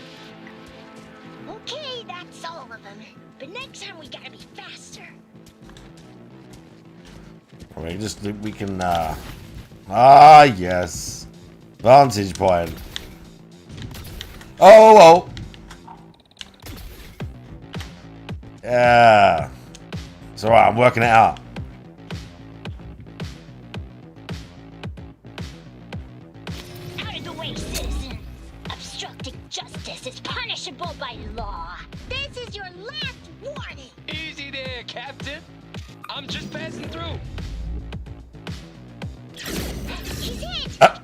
Okay, that's all of them. But next time we gotta be faster. I mean, we can, ah, yes. Vantage point. Oh. Yeah. It's alright, I'm working it out. Out of the way, citizen! Obstructing justice is punishable by law. This is your last warning! Easy there, Captain. I'm just passing through. He's hit! Ah.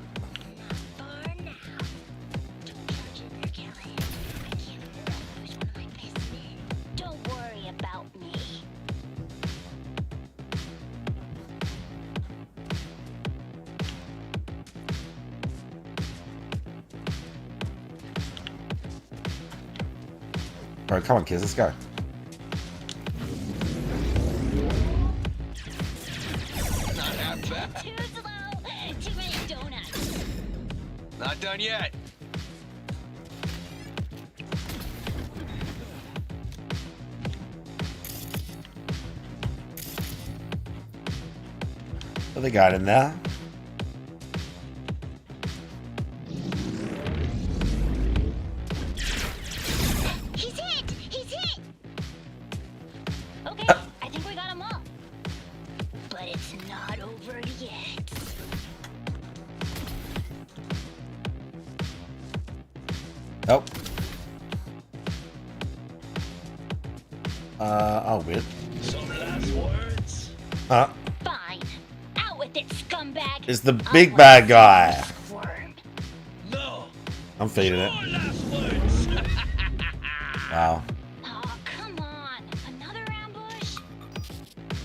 Don't worry about me. Alright, come on, kids, let's go. Not half bad. Too slow! Too many donuts! Not done yet. What they got in there? He's hit! He's hit! Okay, I think we got him all. But But it's not over yet. Oh. Oh, weird. Some last words? Fine. Out with it, scumbag. It's the big bad guy. No. I'm feeding it. Wow. Oh, come on. Another ambush?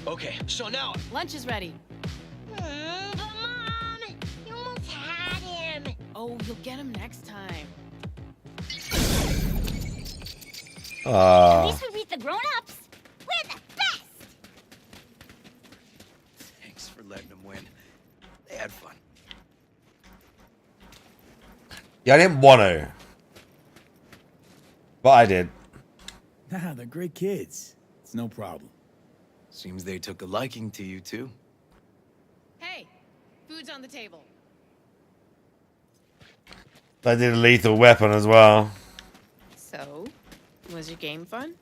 Okay, so now. Lunch is ready. But Mom, you almost had him. Oh, you'll get him next time. At least we beat the grown-ups. We're the best. Thanks for letting them win. They had fun. Yeah, I didn't want to. But I did. Nah, they're great kids. It's no problem. Seems they took a liking to you, too. Hey, food's on the table. They did a lethal weapon as well. So, was your game fun?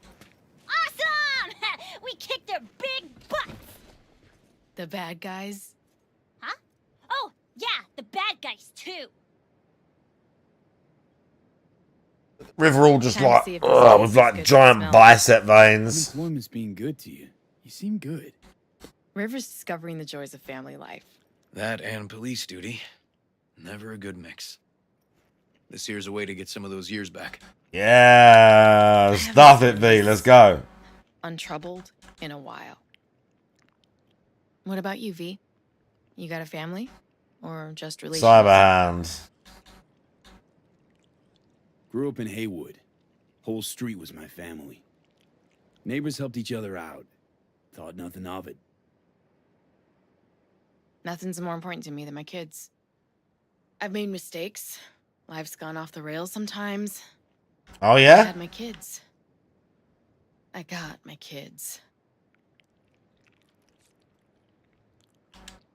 Awesome! We kicked their big butts. The bad guys? Huh? Oh, yeah, the bad guys, too. River all just Time to like, see if this ugh, is with as like good as it giant smells. bicep veins. Unemployment's being good to you. You seem good. River's discovering the joys of family life. That and police duty. Never a good mix. This here's a way to get some of those years back. Yeah, stuff it, V. Let's go. Untroubled in a while. What about you, V? You got a family? Or just relationships? Cyberhand. Grew up in Haywood. Whole street was my family. Neighbors helped each other out. Thought nothing of it. Nothing's more important to me than my kids. I've made mistakes. Life's gone off the rails sometimes. Oh, I yeah? had my kids. I got my kids.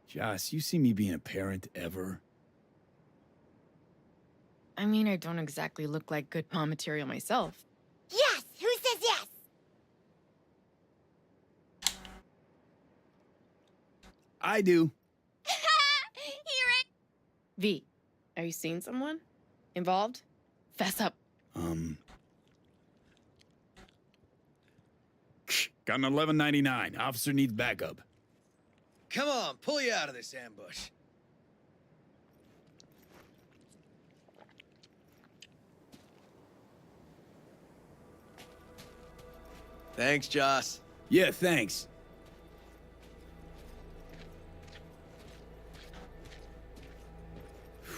Joss, you see me being a parent ever? I mean, I don't exactly look like good mom material myself. Yes! Who says yes? I do. Hear it? V, are you seeing someone? Involved? Fess up. Got an 1199. Officer needs backup. Come on, pull you out of this ambush. Thanks, Joss. Yeah, thanks.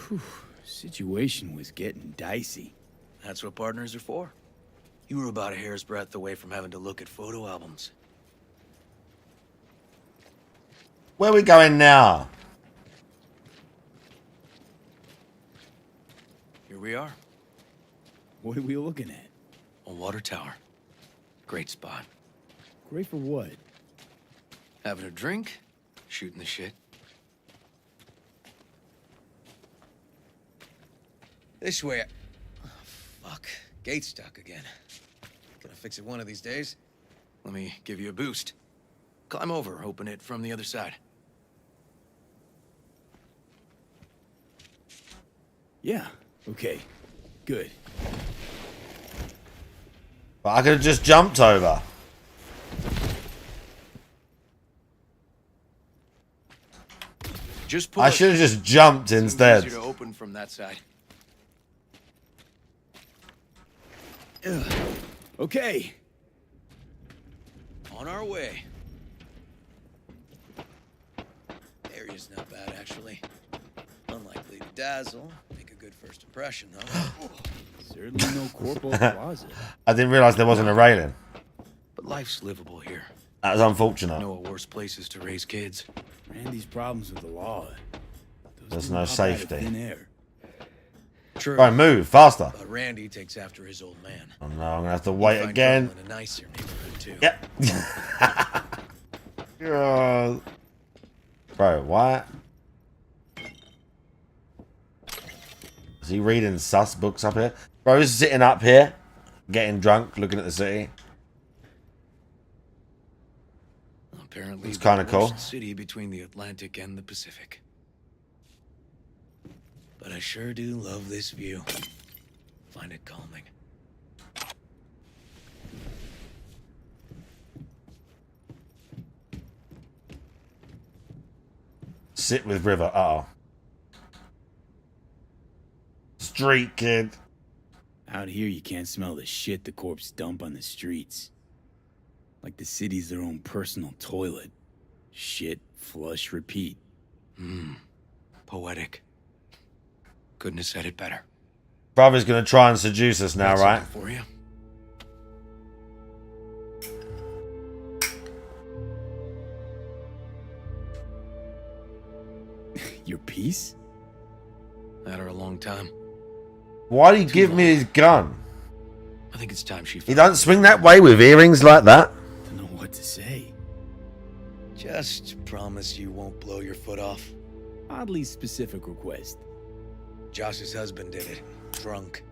Whew, situation was getting dicey. That's what partners are for. You were about a hair's breadth away from having to look at photo albums. Where are we going now? Here we are. What are we looking at? A water tower. Great spot. Great for what? Having a drink, shooting the shit. This way. Oh, fuck. Gate's stuck again. Gonna fix it one of these days. Let me give you a boost. Climb over, open it from the other side. Yeah, okay. Good. But I could have just jumped over. Just I should have just jumped instead. Easier to open from that side. Ugh. Okay. On our way. Area's not bad, actually. Unlikely to dazzle. Make a good first impression, though. Certainly no corporal closet. I didn't realise there wasn't a railing. But life's livable here. That was unfortunate. No worse places to raise kids. Randy's problems with the law. There's no safety. Thin air. True. Right, move faster. But Randy takes after his old man. Oh no, I'm gonna have to wait Find again. trouble in a nicer neighborhood, too. Yep. God. Bro, what? Is he reading sus books up here? Bro, he's sitting up here, getting drunk, looking at the city. Apparently It's kind of cool. City between the Atlantic and the Pacific. But I sure do love this view. Find it calming. Sit with river. Uh-oh. Street kid. Out here, you can't smell the shit the corpse dump on the streets. Like the city's their own personal toilet. Shit, flush, repeat. Poetic. Couldn't have said it better. Brother's gonna try and seduce us now, That's right? enough for you. Your piece? Had her a long time. Why do you give me his gun? I think it's time she. You don't swing that way with earrings like that. Don't know what to say. Just promise you won't blow your foot off. Oddly specific request. Josh's husband did it. Drunk.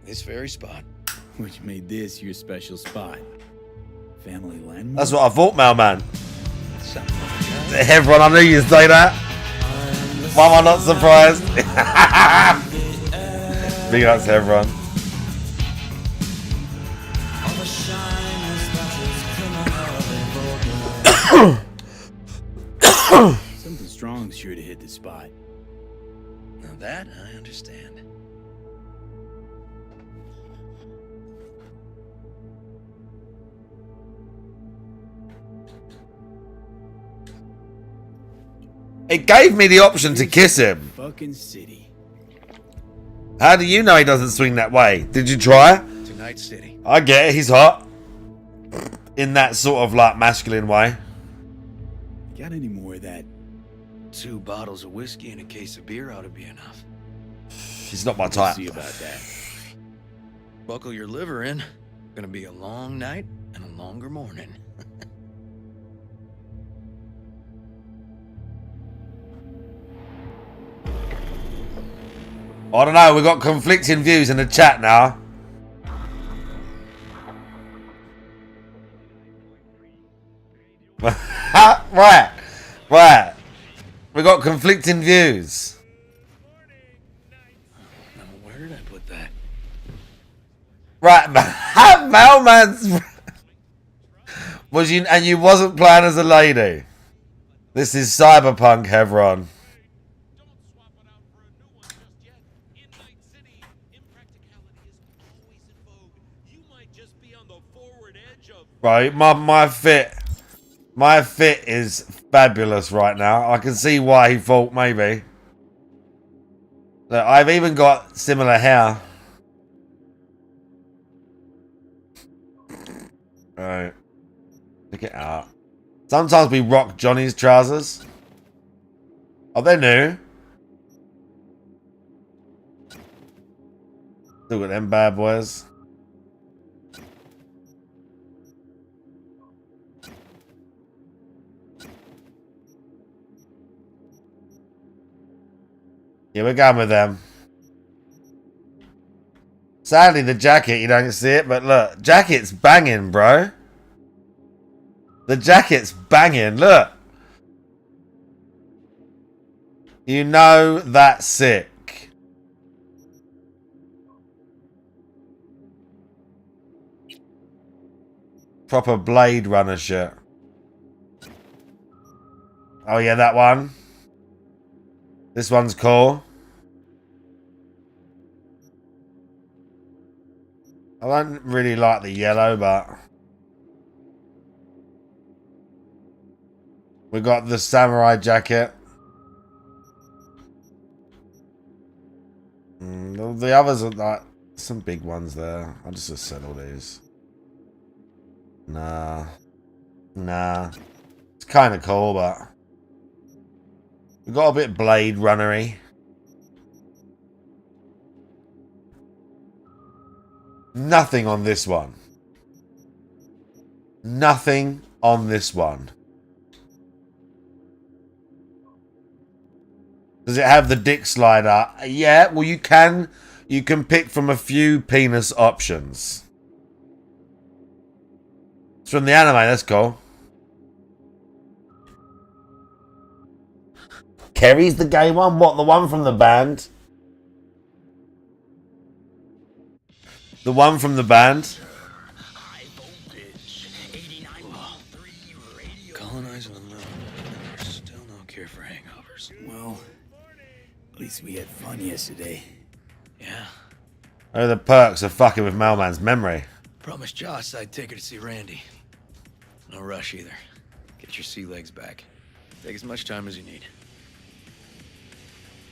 This very spot. Which made this your special spot. Family landmark? That's what I thought, mailman. Everyone, I knew you'd say that. Why am I not surprised? Big ups to everyone. Something strong's sure to hit the spot. Now that I understand. It gave me the option to kiss him. Fucking city. How do you know he doesn't swing that way? Did you try? Tonight City. I get it, he's hot. In that sort of like masculine way. Got any more of that? 2 bottles of whiskey and a case of beer ought to be enough. He's not my type. See about that. Buckle your liver in. Gonna be a long night and a longer morning. I don't know, we've got conflicting views in the chat now. Right. We got conflicting views. Now, where did I put that? Right, mailman's. Was you and you wasn't playing as a lady? This is cyberpunk, Hevron. Right, my fit is fabulous right now. I can see why he thought maybe. Look, I've even got similar hair. Right, check it out. Sometimes we rock Johnny's trousers. Oh, they're new. Look at them bad boys. Yeah, we're going with them. Sadly, the jacket, you don't see it, but look. Jacket's banging, bro. The jacket's banging, look. You know that's sick. Proper Blade Runner shit. Oh yeah, that one. This one's cool. I don't really like the yellow, but we got the samurai jacket. The others are like some big ones there. I'll just sell all these. Nah. It's kind of cool, but we got a bit Blade Runner-y. Nothing on this one. Nothing on this one. Does it have the dick slider? Yeah, well you can pick from a few penis options. It's from the anime, that's cool. Kerry's the gay one? What, the one from the band? The one from the band? Colonizing the moon. There's still no cure for hangovers. Well, at least we had fun yesterday. Yeah. Oh, the perks of fucking with Mailman's memory. Promised Joss I'd take her to see Randy. No rush either. Get your sea legs back. Take as much time as you need.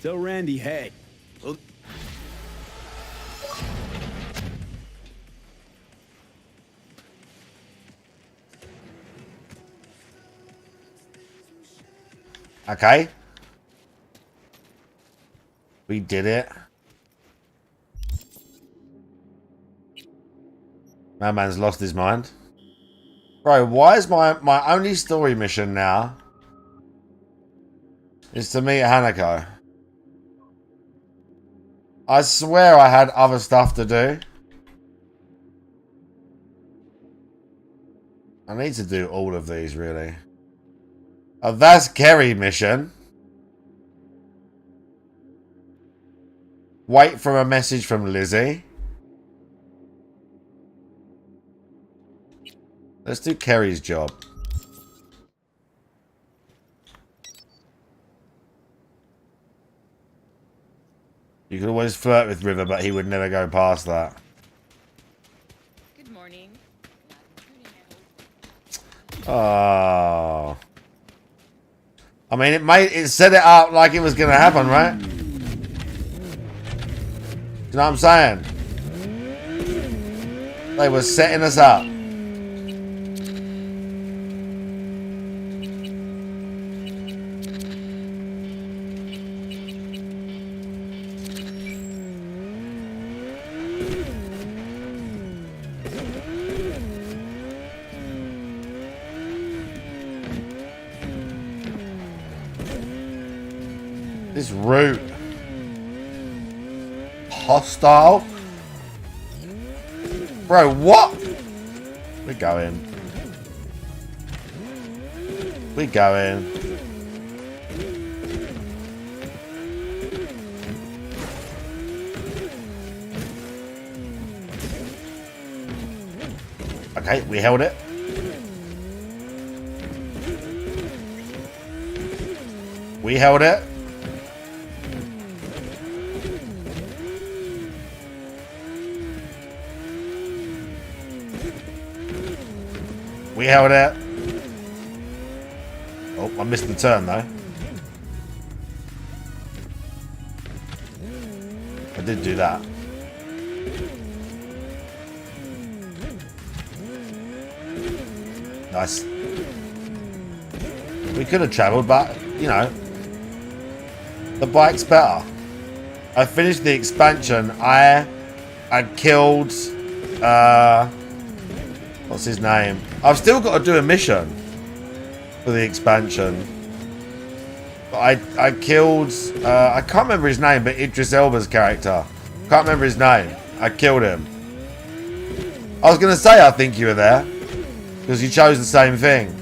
Tell Randy, hey. Well, Okay. We did it. Mailman's lost his mind. Bro, why is my only story mission now is to meet Hanako? I swear I had other stuff to do. I need to do all of these, really. Oh, that's Kerry mission. Wait for a message from Lizzie. Let's do Kerry's job. You could always flirt with River, but he would never go past that. Good morning. Oh. I mean, it set it up like it was going to happen, right? Do you know what I'm saying? They were setting us up. This route. Hostile? Bro, what? We're going. We're going. Okay, we held it. We held it. We held it. Oh, I missed the turn though. I did do that. Nice. We could have travelled, but, you know, the bike's better. I finished the expansion. I killed, what's his name? I've still got to do a mission for the expansion. But I killed, I can't remember his name, but Idris Elba's character. Can't remember his name. I killed him. I was going to say I think you were there, because you chose the same thing.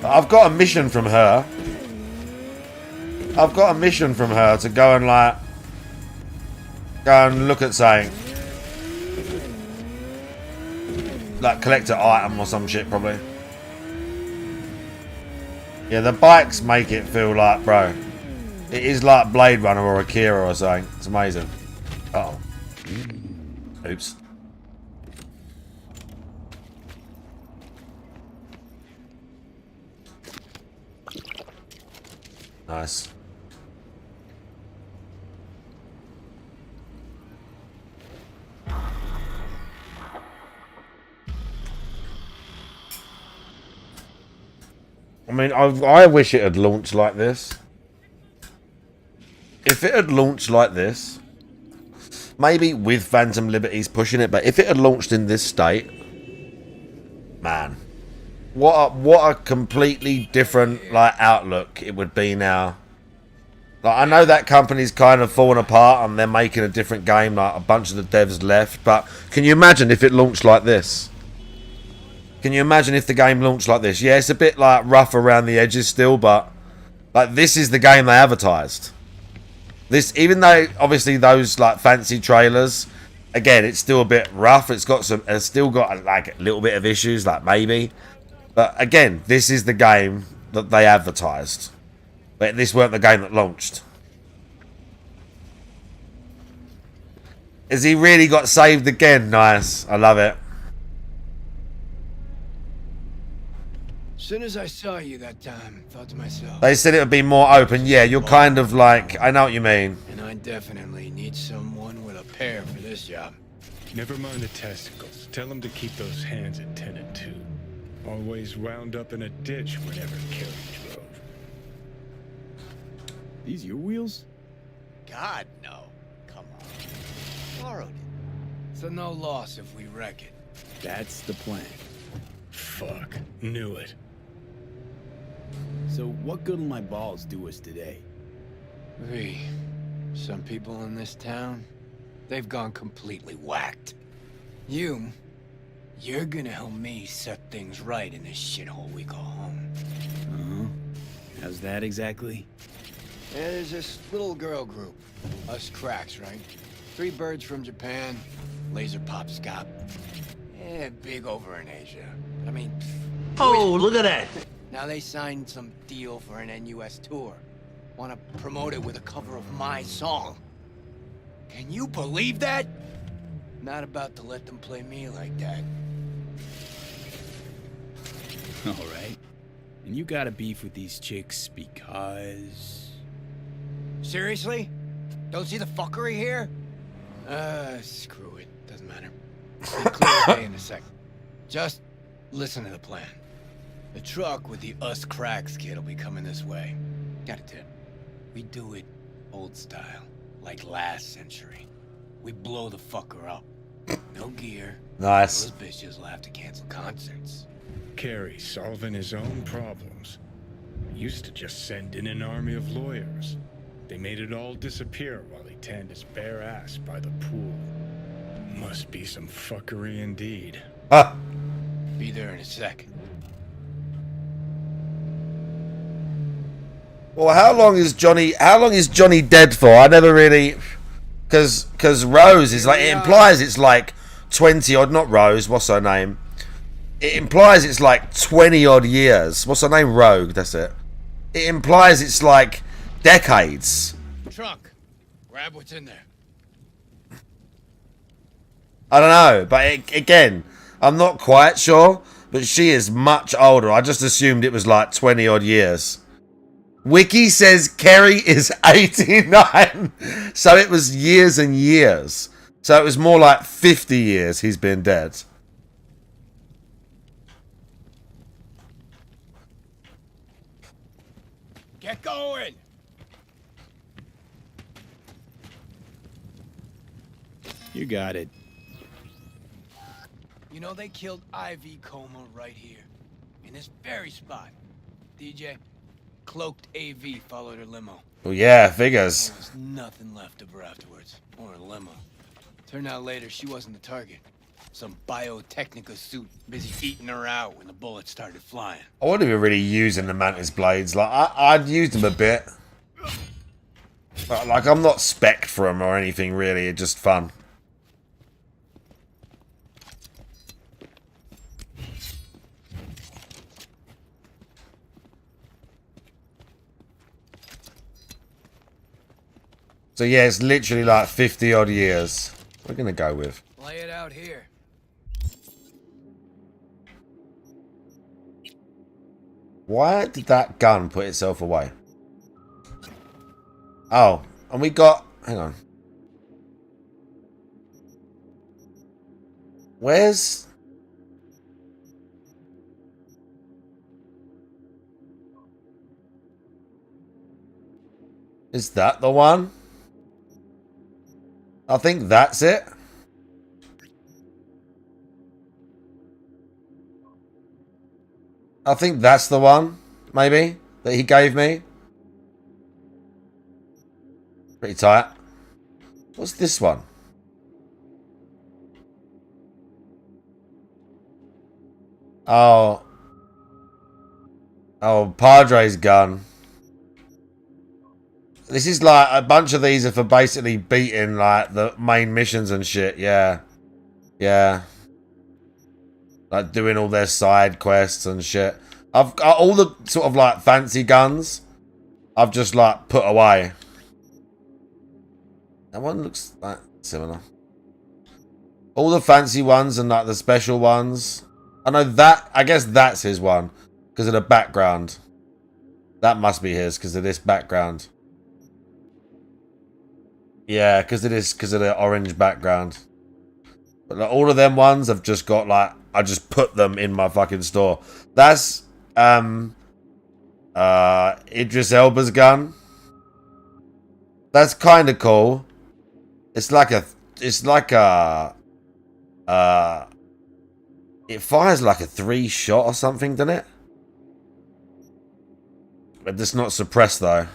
I've got a mission from her. I've got a mission from her to go and look at something. Like collect an item or some shit probably. Yeah, the bikes make it feel like, bro, it is like Blade Runner or Akira or something. It's amazing. Uh oh. Oops. Nice. I mean, I wish it had launched like this. If it had launched like this, maybe with Phantom Liberties pushing it, but if it had launched in this state, man, what a completely different like outlook it would be now. Like, I know that company's kind of fallen apart and they're making a different game. Like, a bunch of the devs left. But can you imagine if it launched like this? Can you imagine if the game launched like this? Yeah, it's a bit like rough around the edges still, but like this is the game they advertised. This, even though obviously those like fancy trailers, again, it's still a bit rough. It's still got like a little bit of issues, like maybe. But again, this is the game that they advertised. But this weren't the game that launched. Has he really got saved again? Nice. I love it. As soon as I saw you that time, I thought to myself, They said it would be more open. Yeah, you're kind of like, I know what you mean. and I definitely need someone with a pair for this job. Never mind the testicles. Tell him to keep those hands at 10 and 2. Always wound up in a ditch whenever Carrie drove. These your wheels? God, no. Come on. Borrowed it. So no loss if we wreck it. That's the plan. Fuck. Knew it. So what good will my balls do us today? V, some people in this town, they've gone completely whacked. You're gonna help me set things right in this shithole we call home. Uh-huh. How's that exactly? Yeah, there's this little girl group. Us cracks, right? 3 birds from Japan, laser pop scop. Yeah, big over in Asia. I mean... Oh, look at that! Now they signed some deal for an NUS tour. Want to promote it with a cover of my song. Can you believe that? Not about to let them play me like that. All right. And you got a beef with these chicks because... Seriously? Don't see the fuckery here? Screw it. Doesn't matter. Be clear as day in a sec. Just listen to the plan. The truck with the us cracks kid will be coming this way. Got a tip. We do it old style, like last century. We blow the fucker up. No gear. Nice. Those bitches will have to cancel concerts. Carrie solving his own problems. Used to just send in an army of lawyers. They made it all disappear while he tanned his bare ass by the pool. Must be some fuckery indeed. Ah. Be there in a second. Well, how long is Johnny dead for? I never really, because Rose is like, it implies it's like 20 odd, not Rose, what's her name? It implies it's like 20 odd years. What's her name? Rogue, that's it. It implies it's like decades. Trunk. Grab what's in there. I don't know, but again, I'm not quite sure, but she is much older. I just assumed it was like 20 odd years. Wiki says Kerry is 89, so it was years and years. So it was more like 50 years he's been dead. Get going! You got it. You know, they killed Ivy Coma right here. In this very spot. DJ, cloaked AV followed her limo. Well, yeah, figures. There was nothing left of her afterwards. Or a limo. Turned out later she wasn't the target. Some biotechnica suit busy eating her out when the bullets started flying. I wasn't even really using the Mantis blades. Like, I'd used them a bit. But, like, I'm not spec'd for them or anything, really. It's just fun. So, yeah, it's literally like 50 odd years. We're going to go with. Lay it out here. Why did that gun put itself away? Oh, and we got... Hang on. Where's... Is that the one? I think that's it. I think that's the one, maybe, that he gave me. Pretty tight. What's this one? Oh. Oh, Padre's gun. This is like a bunch of these are for basically beating like the main missions and shit. Yeah. Yeah. Like doing all their side quests and shit. I've got all the sort of like fancy guns. I've just like put away. That one looks like similar. All the fancy ones and like the special ones. I know that. I guess that's his one because of the background. That must be his because of this background. Yeah, because of the orange background. But like, all of them ones have just got like I just put them in my fucking store. That's Idris Elba's gun. That's kind of cool. It's like a it fires like a 3-shot or something, doesn't it? But it's not suppressed though.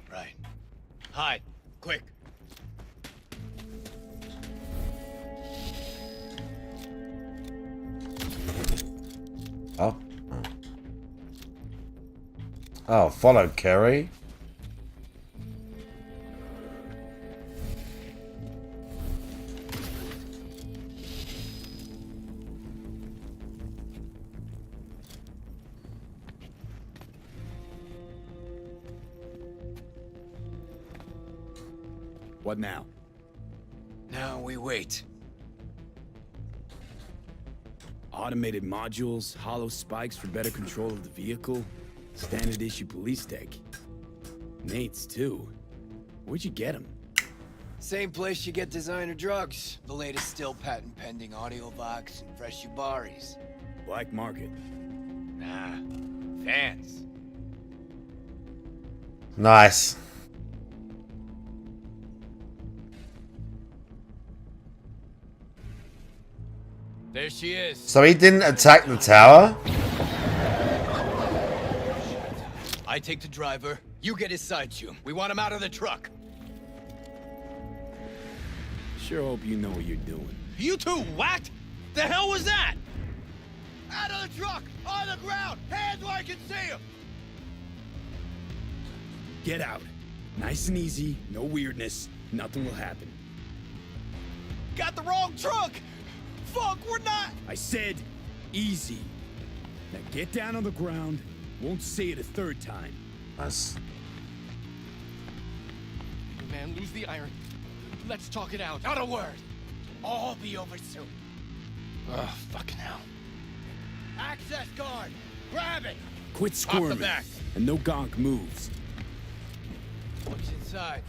Right. Hide. Quick. Oh. Oh, follow Kerry. What now? Now we wait. Automated modules, hollow spikes for better control of the vehicle, standard issue police tech. Nate's too. Where'd you get them? Same place you get designer drugs. The latest still patent pending audio box and fresh Ubaris. Black market. Nah. Fans. Nice. There she is. So he didn't attack the tower? I take the driver. You get his side tune. We want him out of the truck. Sure hope you know what you're doing. You two whacked? The hell was that? Out of the truck! On the ground! Hands where I can see him! Get out. Nice and easy, no weirdness, nothing will happen. Got the wrong truck! Fuck, we're not! I said easy. Now get down on the ground. Won't say it a third time. Nice. Man, lose the iron. Let's talk it out. Not a word. All be over soon. Oh, fucking hell. Access card! Grab it! Quit Off the squirming. back. And no gonk moves. What's inside?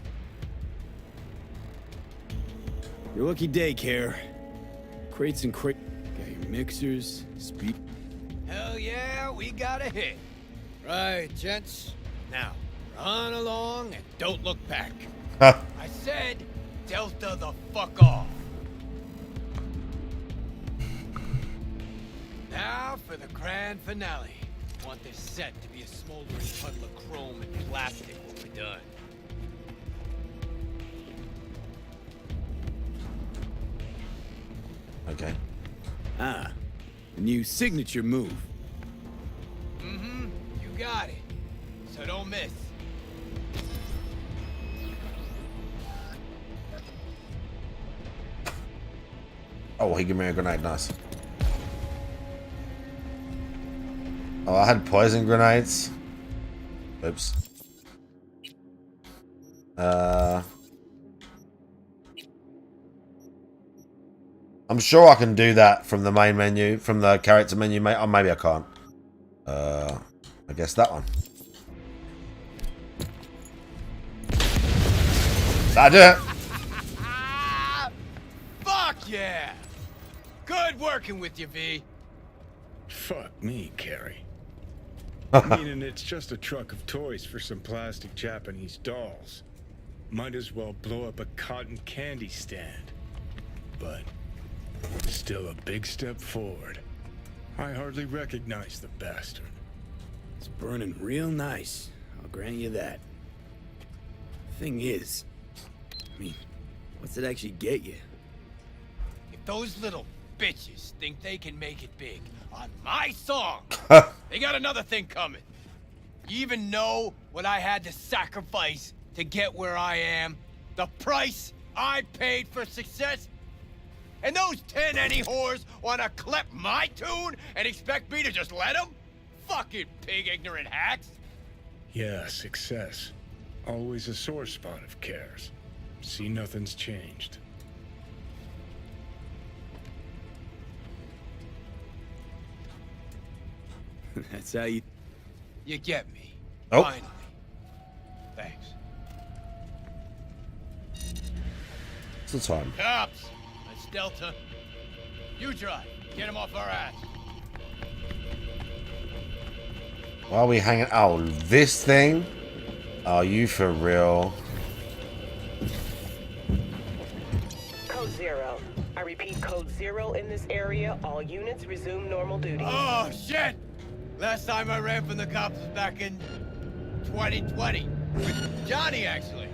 Your lucky day, Care. Crates and crate. Got your mixers, speed. Hell yeah, we got a hit. Right, gents. Now, run along and don't look back. I said, Delta the fuck off. Now for the grand finale. Want this set to be a smoldering puddle of chrome and plastic when we're done. Okay. Ah, a new signature move. Mm-hmm, you got it. So don't miss. Oh, he gave me a grenade. Nice. Oh, I had poison grenades. Oops. I'm sure I can do that from the main menu, from the character menu, mate. Oh, maybe I can't. I guess that one. That'll do it. Fuck yeah! Good working with you, V. Fuck me, Carrie. Meaning it's just a truck of toys for some plastic Japanese dolls. Might as well blow up a cotton candy stand. But Still a big step forward. I hardly recognize the bastard. It's burning real nice. I'll grant you that. Thing is, I mean, what's it actually get you? If those little bitches think they can make it big on my song, they got another thing coming. You even know what I had to sacrifice to get where I am? The price I paid for success? And those 10 any whores want to clip my tune and expect me to just let them? Fucking pig ignorant hacks. Yeah, success. Always a sore spot of cares. See, nothing's changed. That's how you... You get me. Oh. Finally. Thanks. What's the time? Cops! That's Delta. You drive. Get him off our ass. Why are we hanging? Oh, this thing? Are you for real? Code 0. I repeat, Code 0 in this area. All units resume normal duty. Oh, shit! Last time I ran from the cops was back in 2020. With Johnny, actually.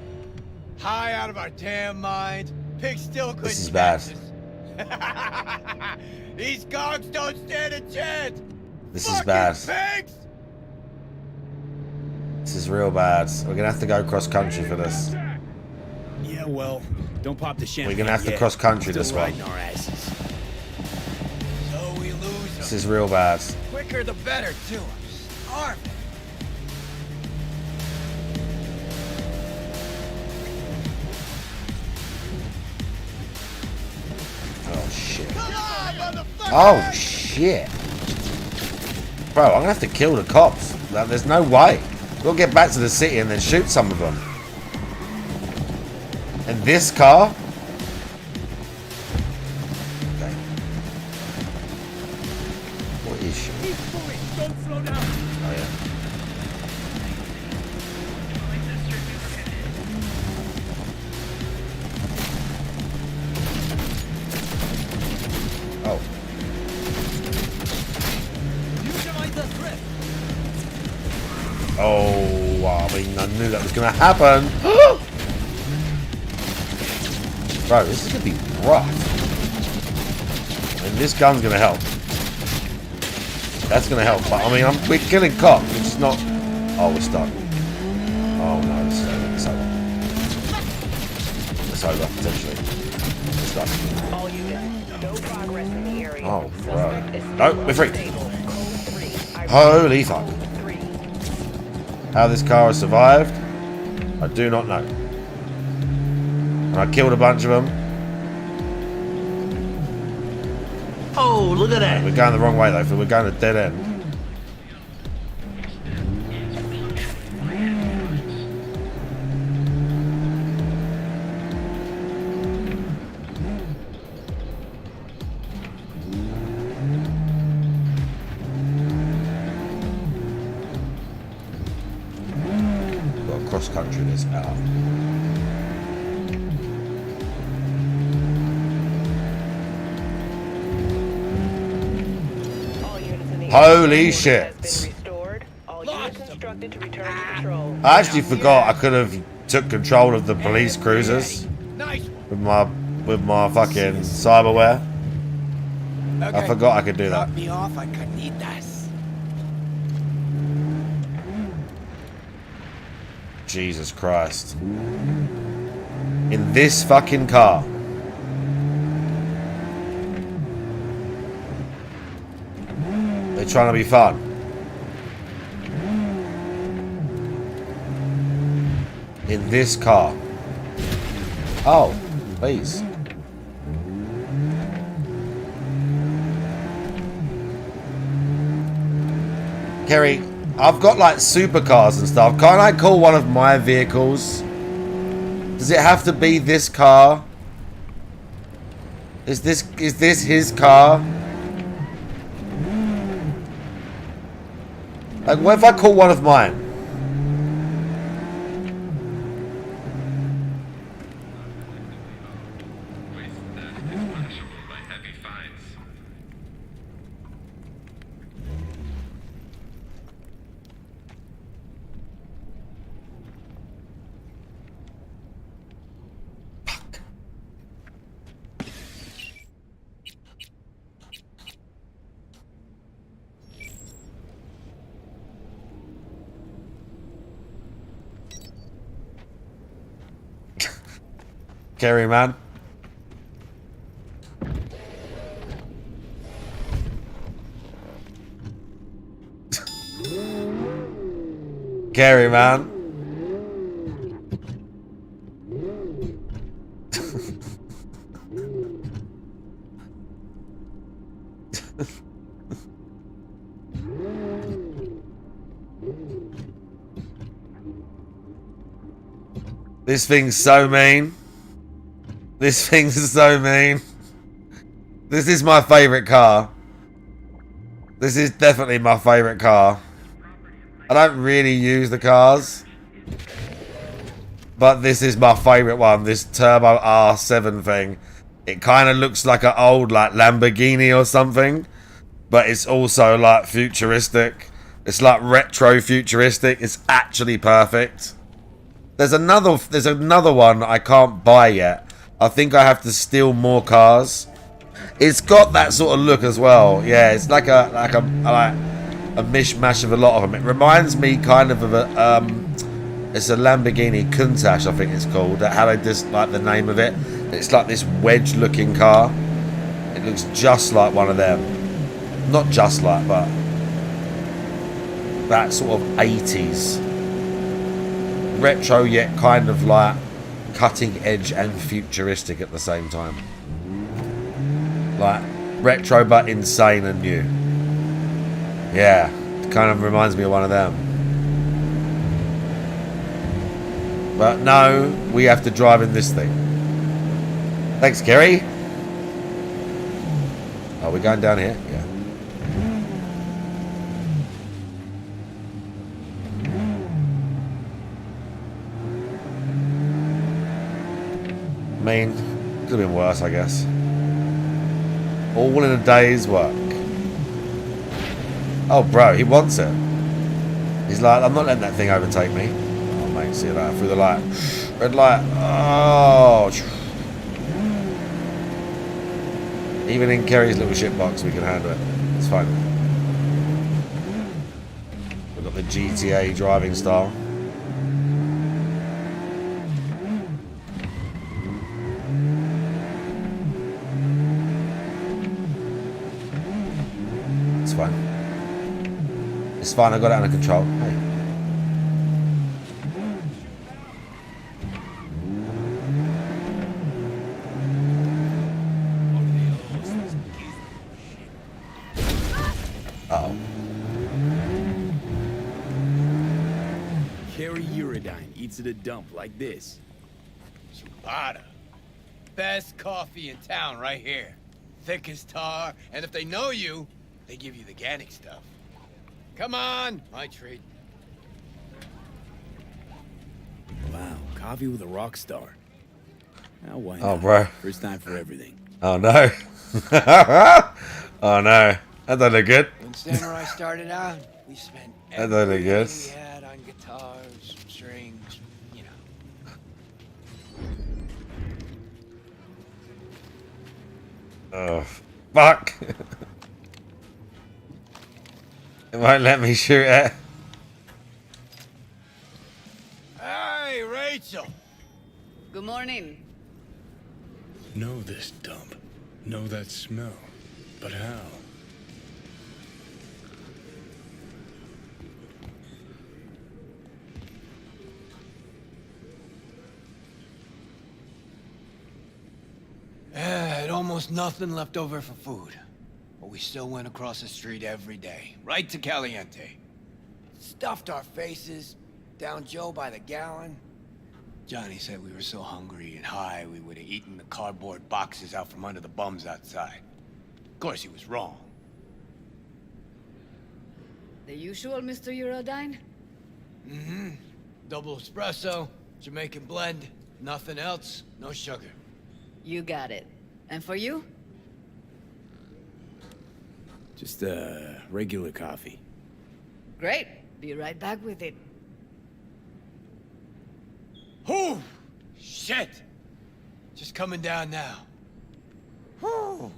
High out of our damn minds. Pig still couldn't This is bad. catch us. These cogs don't stand a chance! This is bad. Pigs! This is real bad. We're gonna have to go cross country for this. Yeah, well, don't pop the champagne. We're gonna have to yet. cross country Still this one. riding our asses. So we lose This them. is real bad. Quicker the better, too. I'm starving. Oh shit. Come on, motherfucker! Oh shit. Bro, I'm gonna have to kill the cops. Like, there's no way. We'll get back to the city and then shoot some of them. And this car? Okay. What is she? Don't slow down. Oh yeah. Oh. Utilize the drift. Oh, I mean, I knew that was going to happen. Bro, this is going to be rough. And this gun's going to help. That's going to help. But, I mean, we're killing cops. It's not... Oh, we're stuck. Oh, no, this is over. It's over. It's over, potentially. We're stuck. All units, no progress in the area. Oh, Suspect is bro. still No, we're free. unstable. Code 3. Holy fuck. How this car has survived, I do not know. And I killed a bunch of them. Oh, look at that. We're going the wrong way though, so we're going a dead end. Got to cross country this out. Holy shit. All units instructed to return to patrol. I actually forgot I could have took control of the police cruisers with my fucking cyberware. I forgot I could do that. Drop me off at Canitas. Jesus Christ. In this fucking car. They're trying to be fun. In this car. Oh, please. Kerry, I've got like supercars and stuff. Can't I call one of my vehicles? Does it have to be this car? Is this his car? Like, what if I call one of mine? Kerry, man. Kerry, man. This thing's so mean. This thing's so mean. This is my favourite car. This is definitely my favourite car. I don't really use the cars, but this is my favourite one. This Turbo R7 thing. It kind of looks like an old like Lamborghini or something, but it's also like futuristic. It's like retro futuristic. It's actually perfect. There's another one I can't buy yet. I think I have to steal more cars. It's got that sort of look as well. Yeah, it's like a mishmash of a lot of them. It reminds me kind of a it's a Lamborghini Countach, I think it's called. How they just like the name of it. It's like this wedge-looking car. It looks just like one of them. Not just like, but that sort of 80s. Retro yet kind of like cutting edge and futuristic at the same time. Like retro but insane and new. Yeah, it kind of reminds me of one of them. But no, we have to drive in this thing. Thanks, Kerry. Are we going down here? Yeah. I mean, could have been worse, I guess. All in a day's work. Oh, bro, he wants it. He's like, I'm not letting that thing overtake me. Oh, mate, see that through the light. Red light. Oh. Even in Kerry's little shit box, we can handle it. It's fine. We've got the GTA driving style. It's fine. It's fine, I got it under control. Hey. Uh-oh. Carry Uridine eats at a dump like this. Chulada. Best coffee in town right here. Thick as tar, and if they know you, they give you the organic stuff. Come on, my treat. Wow, coffee with a rock star. Now why not? Oh, bro. First time for everything. Oh, no. Oh, no. That don't look good. When Samurai started out, we spent That don't look good. everything we had on guitars, strings, you know. Oh, fuck. It won't let me shoot it. Hey, Rachel. Good morning. Know this dump. Know that smell. But how? Had almost nothing left over for food. But we still went across the street every day, right to Caliente. Stuffed our faces, down Joe by the gallon. Johnny said we were so hungry and high we would have eaten the cardboard boxes out from under the bums outside. Of course, he was wrong. The usual, Mr. Urodine? Mm-hmm. Double espresso, Jamaican blend, nothing else, no sugar. You got it. And for you? Just regular coffee. Great. Be right back with it. Whew! Shit! Just coming down now. Whew!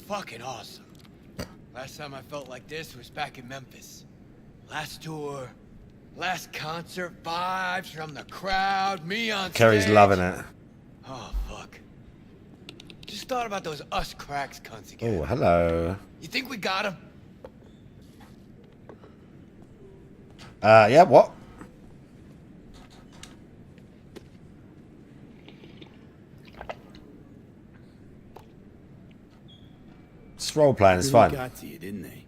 Fucking awesome. Last time I felt like this was back in Memphis. Last tour, last concert, vibes from the crowd, me on stage. Kerry's loving it. Oh, fuck. Just thought about those us cracks cunts again. Oh, hello. You think we got him? Yeah, what? This role playing is Really fine. got to you, didn't they?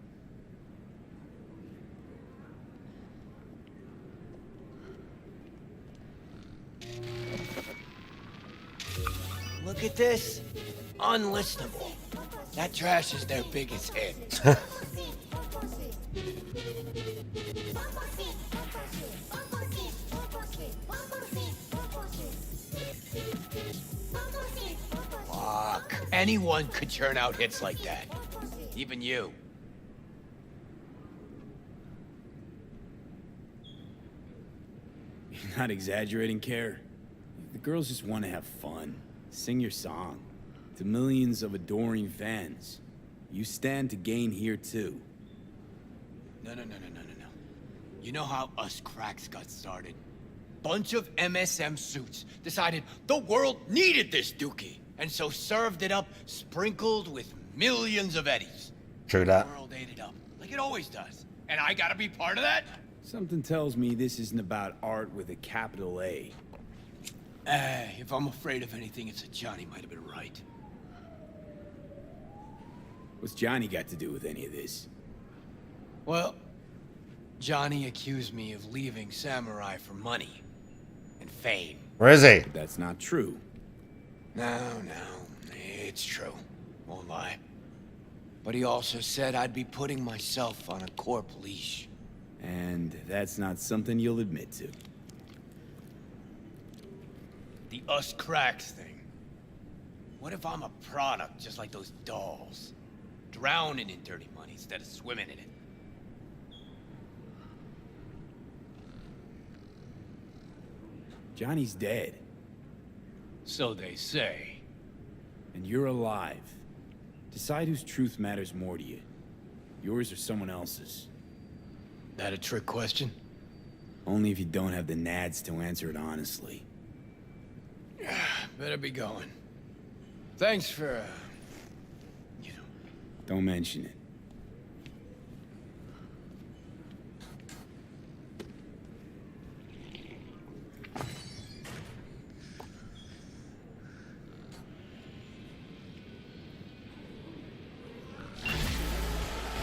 Look at this. Unlistenable. That trash is their biggest hit. Fuck. Anyone could churn out hits like that. Even you. You're not exaggerating, Care. The girls just want to have fun. Sing your song. To millions of adoring fans. You stand to gain here, too. No. You know how us cracks got started? Bunch of MSM suits decided the world needed this dookie, and so served it up sprinkled with millions of eddies. True that. The world ate it up, like it always does. And I gotta be part of that? Something tells me this isn't about art with a capital A. If I'm afraid of anything, it's that Johnny might have been right. What's Johnny got to do with any of this? Well, Johnny accused me of leaving Samurai for money and fame. Where is he? But that's not true. No, it's true. Won't lie. But he also said I'd be putting myself on a corp leash. And that's not something you'll admit to. The us cracks thing. What if I'm a product just like those dolls? Drowning in dirty money instead of swimming in it. Johnny's dead. So they say. And you're alive. Decide whose truth matters more to you. Yours or someone else's. That a trick question? Only if you don't have the nads to answer it honestly. Better be going. Thanks for, Don't mention it.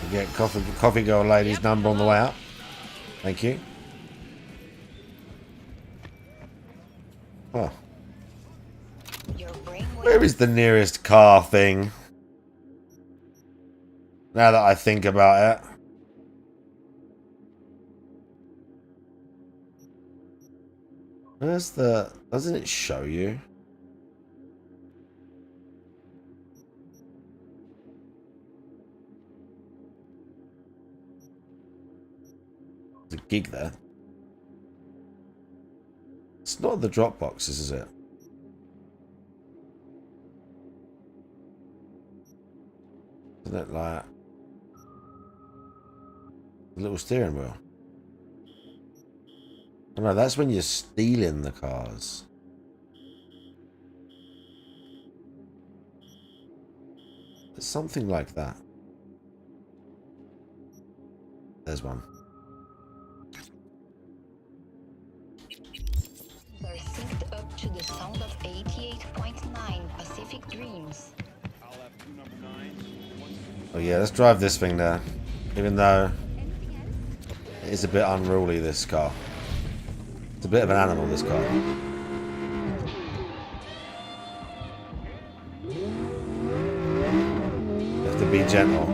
You get coffee girl lady's number on the way out. Thank you. Oh. Where is the nearest car thing? Now that I think about it. Where's the... Doesn't it show you? There's a gig there. It's not the drop boxes, is it? Isn't it like a little steering wheel? Oh no, that's when you're stealing the cars. It's something like that. There's one. We're synced up to the sound of 88.9 Pacific Dreams. Oh yeah, let's drive this thing there. Even though it is a bit unruly, this car. It's a bit of an animal, this car. You have to be gentle.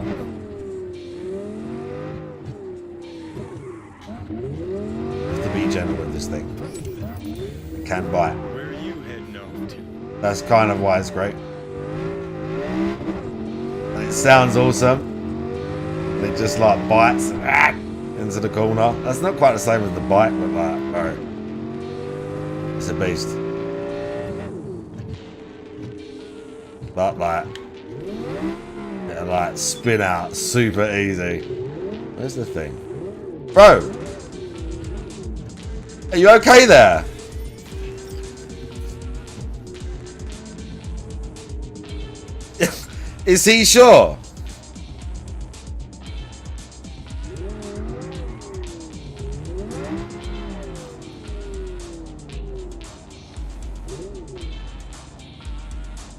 You have to be gentle with this thing. It can bite. Where are you heading off to? That's kind of why it's great. It sounds awesome. It just like bites into the corner. That's not quite the same as the bite, but like, bro, it's a beast. But like, it'll like spin out super easy. Where's the thing? Bro! Are you okay there? Is he sure?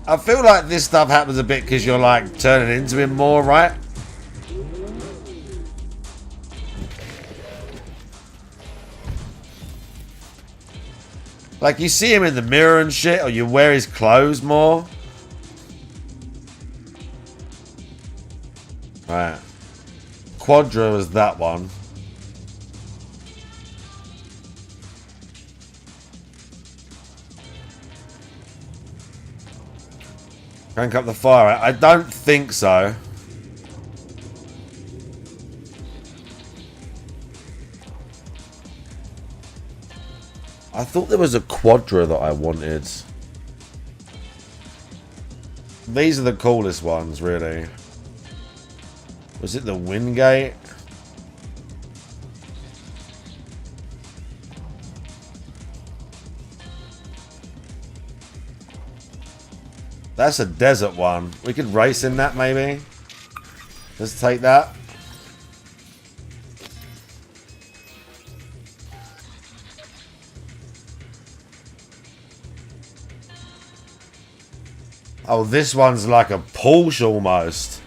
I feel like this stuff happens a bit because you're like turning into him more, right? Like you see him in the mirror and shit, or you wear his clothes more. Right. Quadra was that one. Crank up the fire. I don't think so. I thought there was a Quadra that I wanted. These are the coolest ones, really. Was it the Wingate? That's a desert one. We could race in that, maybe. Let's take that. Oh, this one's like a Porsche almost.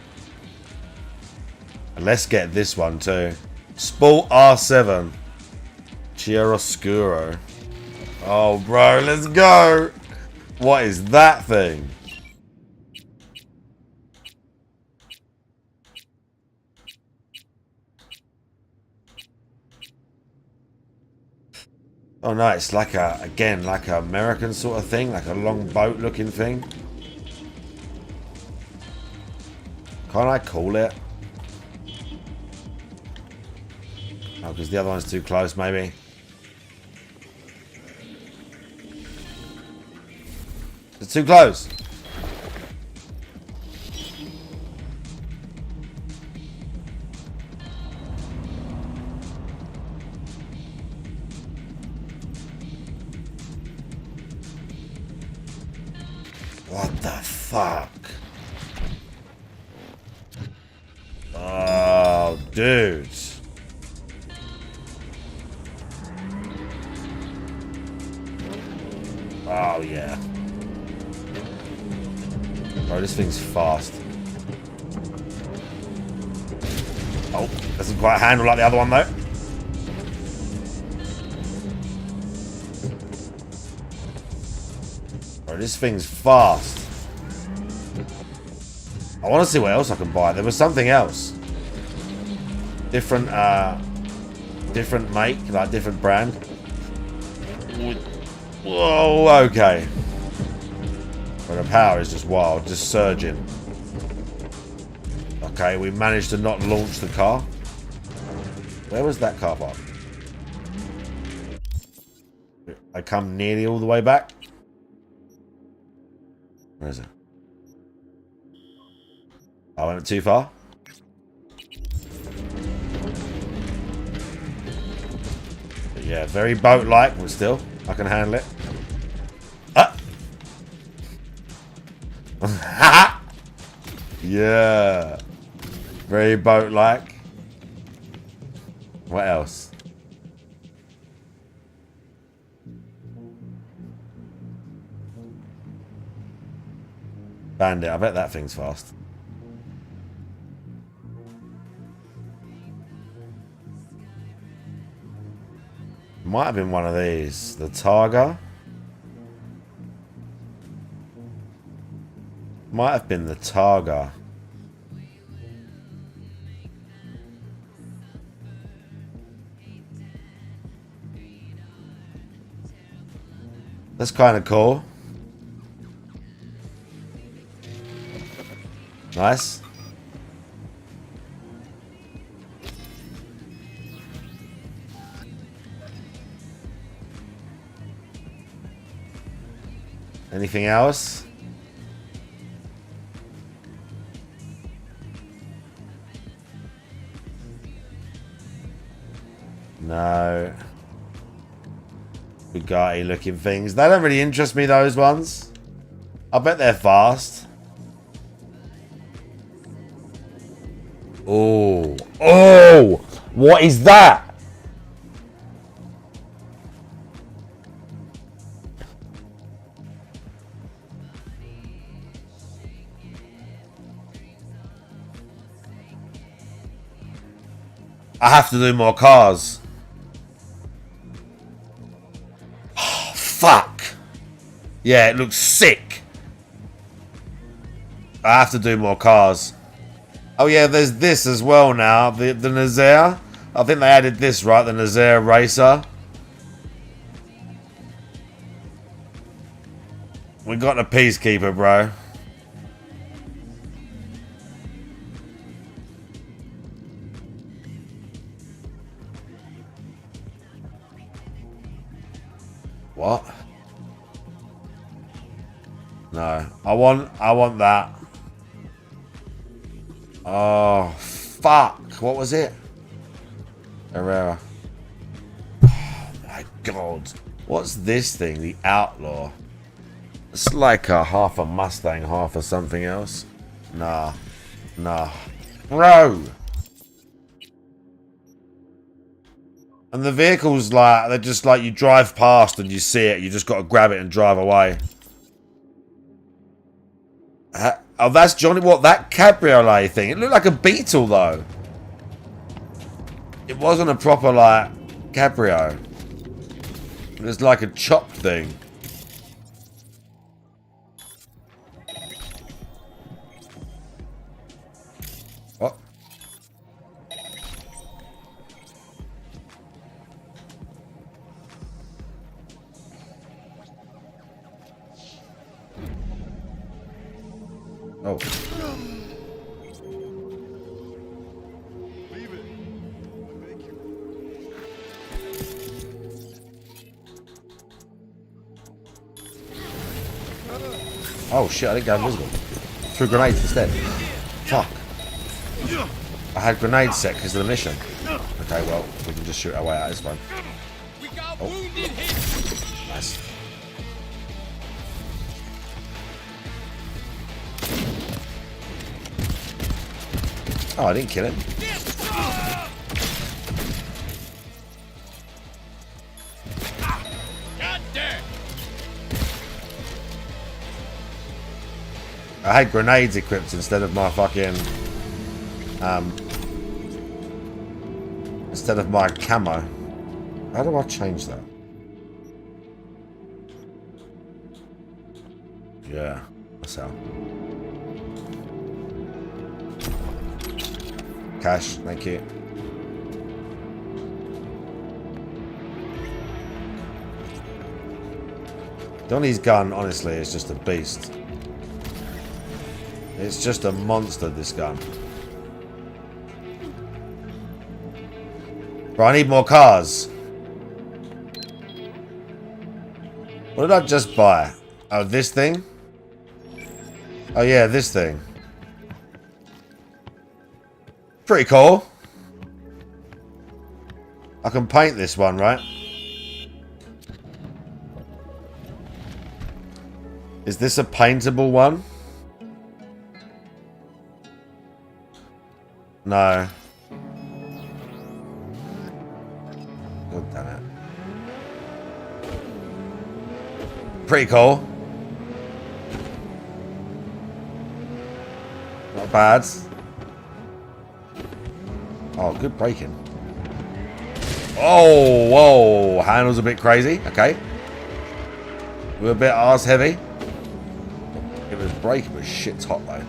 Let's get this one too. Sport R7. Chiaroscuro. Oh, bro, let's go. What is that thing? Oh no, it's like a, again, like an American sort of thing, like a long boat looking thing. Can't I call it? Oh, because the other one's too close, maybe. It's too close. What the fuck? Oh, dude. Oh, yeah. Bro, this thing's fast. Oh, doesn't quite handle like the other one, though. Bro, this thing's fast. I want to see what else I can buy. There was something else. Different, different make, like different brand. Whoa, okay. But the power is just wild, just surging. Okay, we managed to not launch the car. Where was that car park? I come nearly all the way back. Where is it? I went too far. But yeah, very boat-like, but still, I can handle it. Ah! Yeah. Very boat-like. What else? Bandit, I bet that thing's fast. Might have been one of these. The Targa. Might have been the Targa. That's kind of cool. Nice. Anything else? No. Bugatti looking things. They don't really interest me, those ones. I bet they're fast. Oh. Oh! What is that? I have to do more cars. Oh, fuck. Yeah, it looks sick. I have to do more cars. Oh yeah, there's this as well now. The Nazaire. I think they added this, right? The Nazaire Racer. We got the Peacekeeper, bro. What? No. I want that. Oh, fuck. What was it? Herrera. Oh, my God. What's this thing? The Outlaw. It's like a half a Mustang, half a something else. Nah. Nah. Bro! And the vehicle's like, they're just like you drive past and you see it. You just got to grab it and drive away. Oh, that's Johnny. What, that cabriolet thing? It looked like a Beetle, though. It wasn't a proper, like, cabrio. It was like a chopped thing. What? Oh. Oh shit, I didn't go invisible. Threw grenades instead. Fuck. I had grenades set because of the mission. Okay, well, we can just shoot our way out, it's fine. Oh. Nice. Oh, I didn't kill him. I had grenades equipped instead of my fucking instead of my camo. How do I change that? Yeah, that's how. Cash, thank you. Donnie's gun, honestly, is just a beast. It's just a monster, this gun. Bro, I need more cars. What did I just buy? Oh, this thing? Oh yeah, this thing. Pretty cool. I can paint this one, right? Is this a paintable one? No. God damn it. Pretty cool. Not bad. Oh, good braking. Oh, whoa. Handle's a bit crazy. Okay. We're a bit arse heavy. It was braking, but shit's hot though.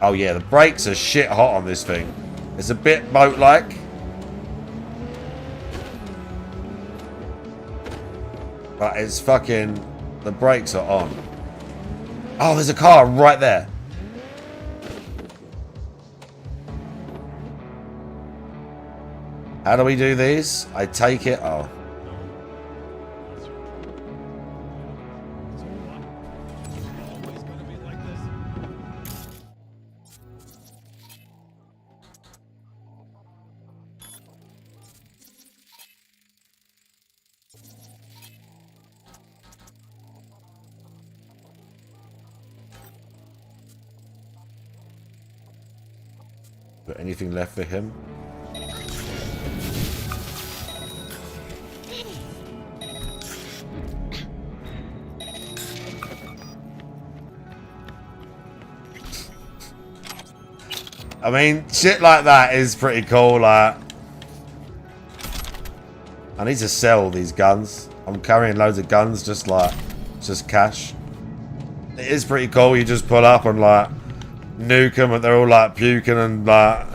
Oh yeah, the brakes are shit hot on this thing. It's a bit boat-like. But it's fucking... The brakes are on. Oh, there's a car right there. How do we do these? I take it... Oh. But anything left for him? I mean, shit like that is pretty cool. Like, I need to sell these guns. I'm carrying loads of guns, just cash. It is pretty cool. You just pull up and like nuke them, and they're all like puking and like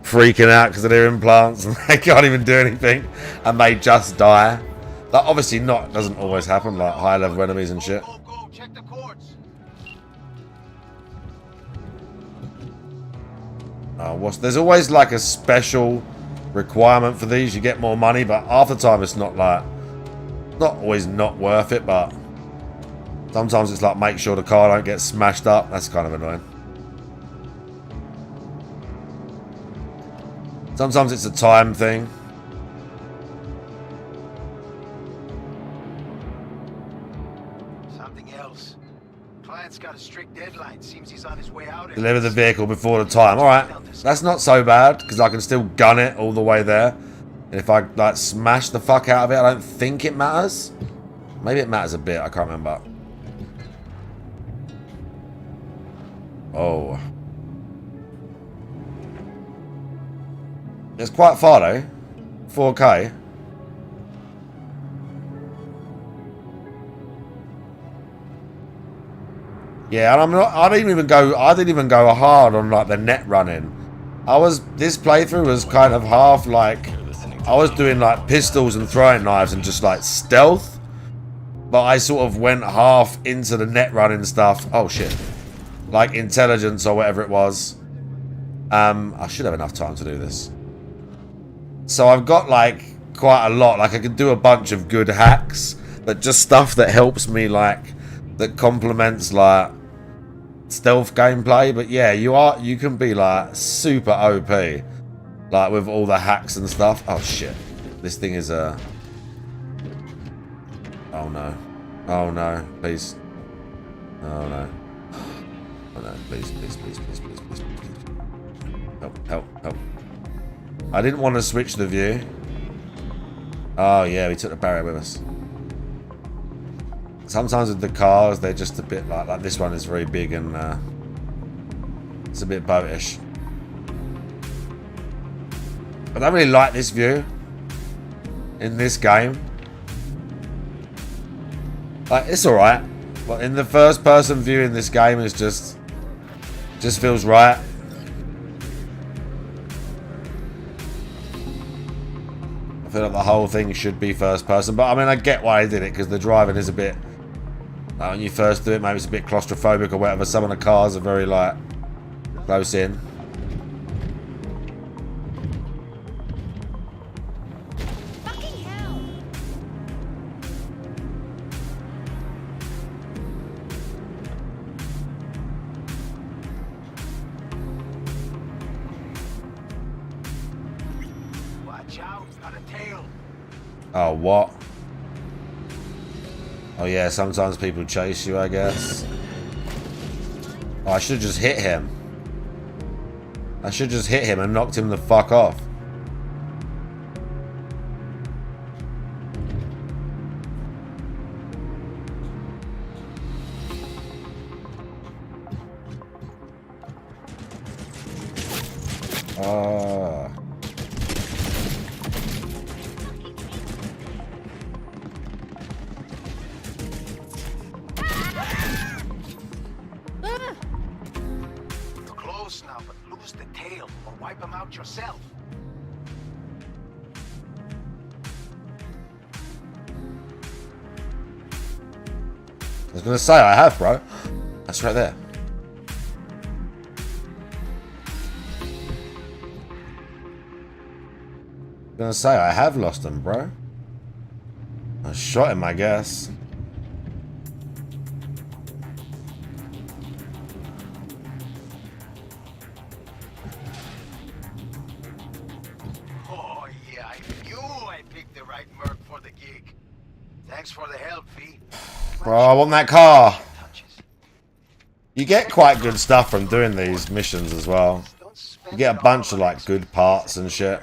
freaking out because of their implants, and they can't even do anything, and they just die. Like, obviously, doesn't always happen. Like high level enemies and shit. There's always like a special requirement for these. You get more money, but half the time it's not always not worth it. But sometimes it's like make sure the car don't get smashed up. That's kind of annoying. Sometimes it's a time thing. Something else. Client's got a strict deadline. Seems he's on his way out. Deliver the vehicle before the time. Alright. That's not so bad, because I can still gun it all the way there. And if I like smash the fuck out of it, I don't think it matters. Maybe it matters a bit, I can't remember. Oh. It's quite far though. 4K. Yeah, and I didn't even go hard on like the net running. This playthrough was kind of half like I was doing like pistols and throwing knives and just like stealth. But I sort of went half into the net running stuff. Oh shit. Like intelligence or whatever it was. I should have enough time to do this. So I've got like quite a lot. Like I can do a bunch of good hacks, but just stuff that helps me, like that complements like stealth gameplay. But yeah, you can be like super OP, like with all the hacks and stuff. Oh shit, this thing is a. Oh no, please. Oh no. Oh no, please. Help. I didn't want to switch the view. Oh yeah, we took the barrier with us. Sometimes with the cars, they're just a bit like this one is very big and it's a bit boatish. I don't really like this view in this game. Like, it's alright, but in the first person view in this game is just feels right. I feel like the whole thing should be first person, but I mean I get why I did it, because the driving is a bit like, when you first do it, maybe it's a bit claustrophobic or whatever. Some of the cars are very like close in. Oh, what? Oh yeah, sometimes people chase you, I guess. Oh, I should just hit him. I should just hit him and knocked him the fuck off. Ah. Close now, but lose the tail or wipe him out yourself. I was gonna say I have, bro. That's right there. I was gonna say I have lost him, bro. I shot him, I guess. Oh yeah, I knew I picked the right merc for the gig. Thanks for the help, V. Bro, I want that car. You get quite good stuff from doing these missions as well. You get a bunch of like good parts and shit.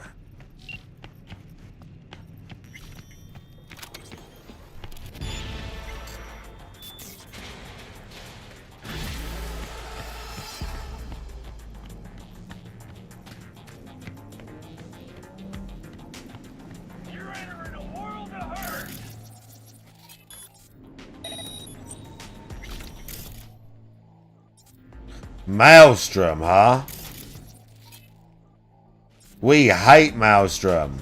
Maelstrom, huh? We hate Maelstrom.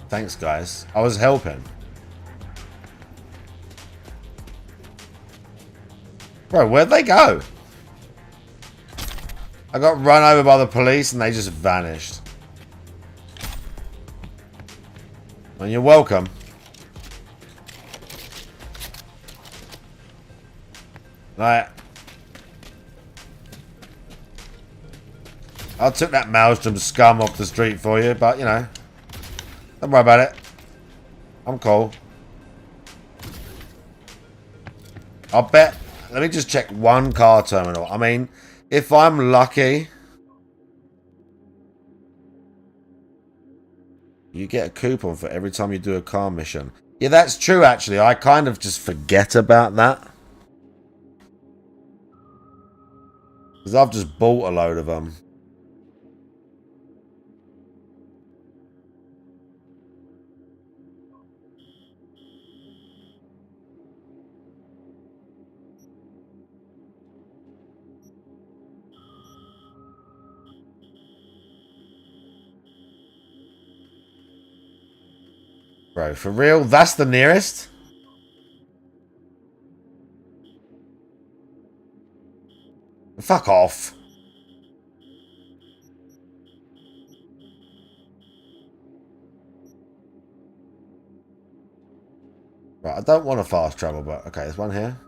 Thanks, guys. I was helping. Bro, where'd they go? I got run over by the police and they just vanished. And you're welcome. Like, I took that Maelstrom scum off the street for you, but you know, don't worry about it. I'm cool. I'll bet. Let me just check one car terminal. I mean, if I'm lucky, you get a coupon for every time you do a car mission. Yeah, that's true, actually. I kind of just forget about that. Because I've just bought a load of them. Bro, for real? That's the nearest? Fuck off. Right, I don't want to fast travel, but okay, there's one here.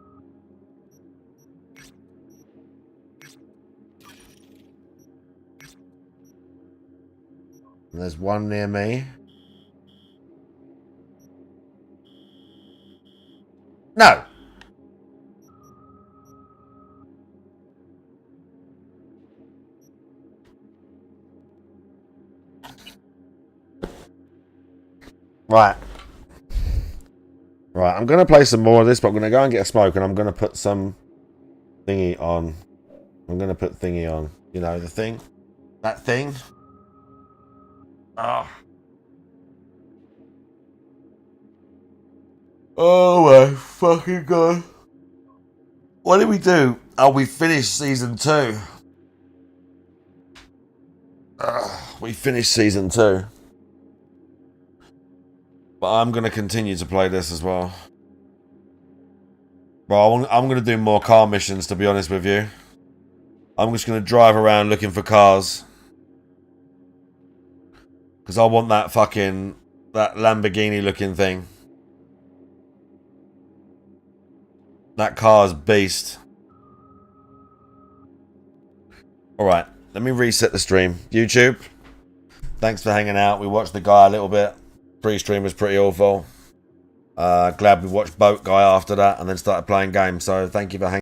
And there's one near me. No. Right. Right, I'm going to play some more of this, but I'm going to go and get a smoke, and I'm going to put some thingy on. I'm going to put thingy on. You know, the thing? That thing? Oh. Oh my fucking god. What did we do? Oh, we finished season 2. We finished season 2. But I'm going to continue to play this as well. Well, I'm going to do more car missions, to be honest with you. I'm just going to drive around looking for cars. Because I want that fucking... that Lamborghini looking thing. That car's beast. Alright, let me reset the stream. YouTube, thanks for hanging out. We watched the guy a little bit. Pre-stream was pretty awful. Glad we watched Boat Guy after that and then started playing games. So thank you for hanging out.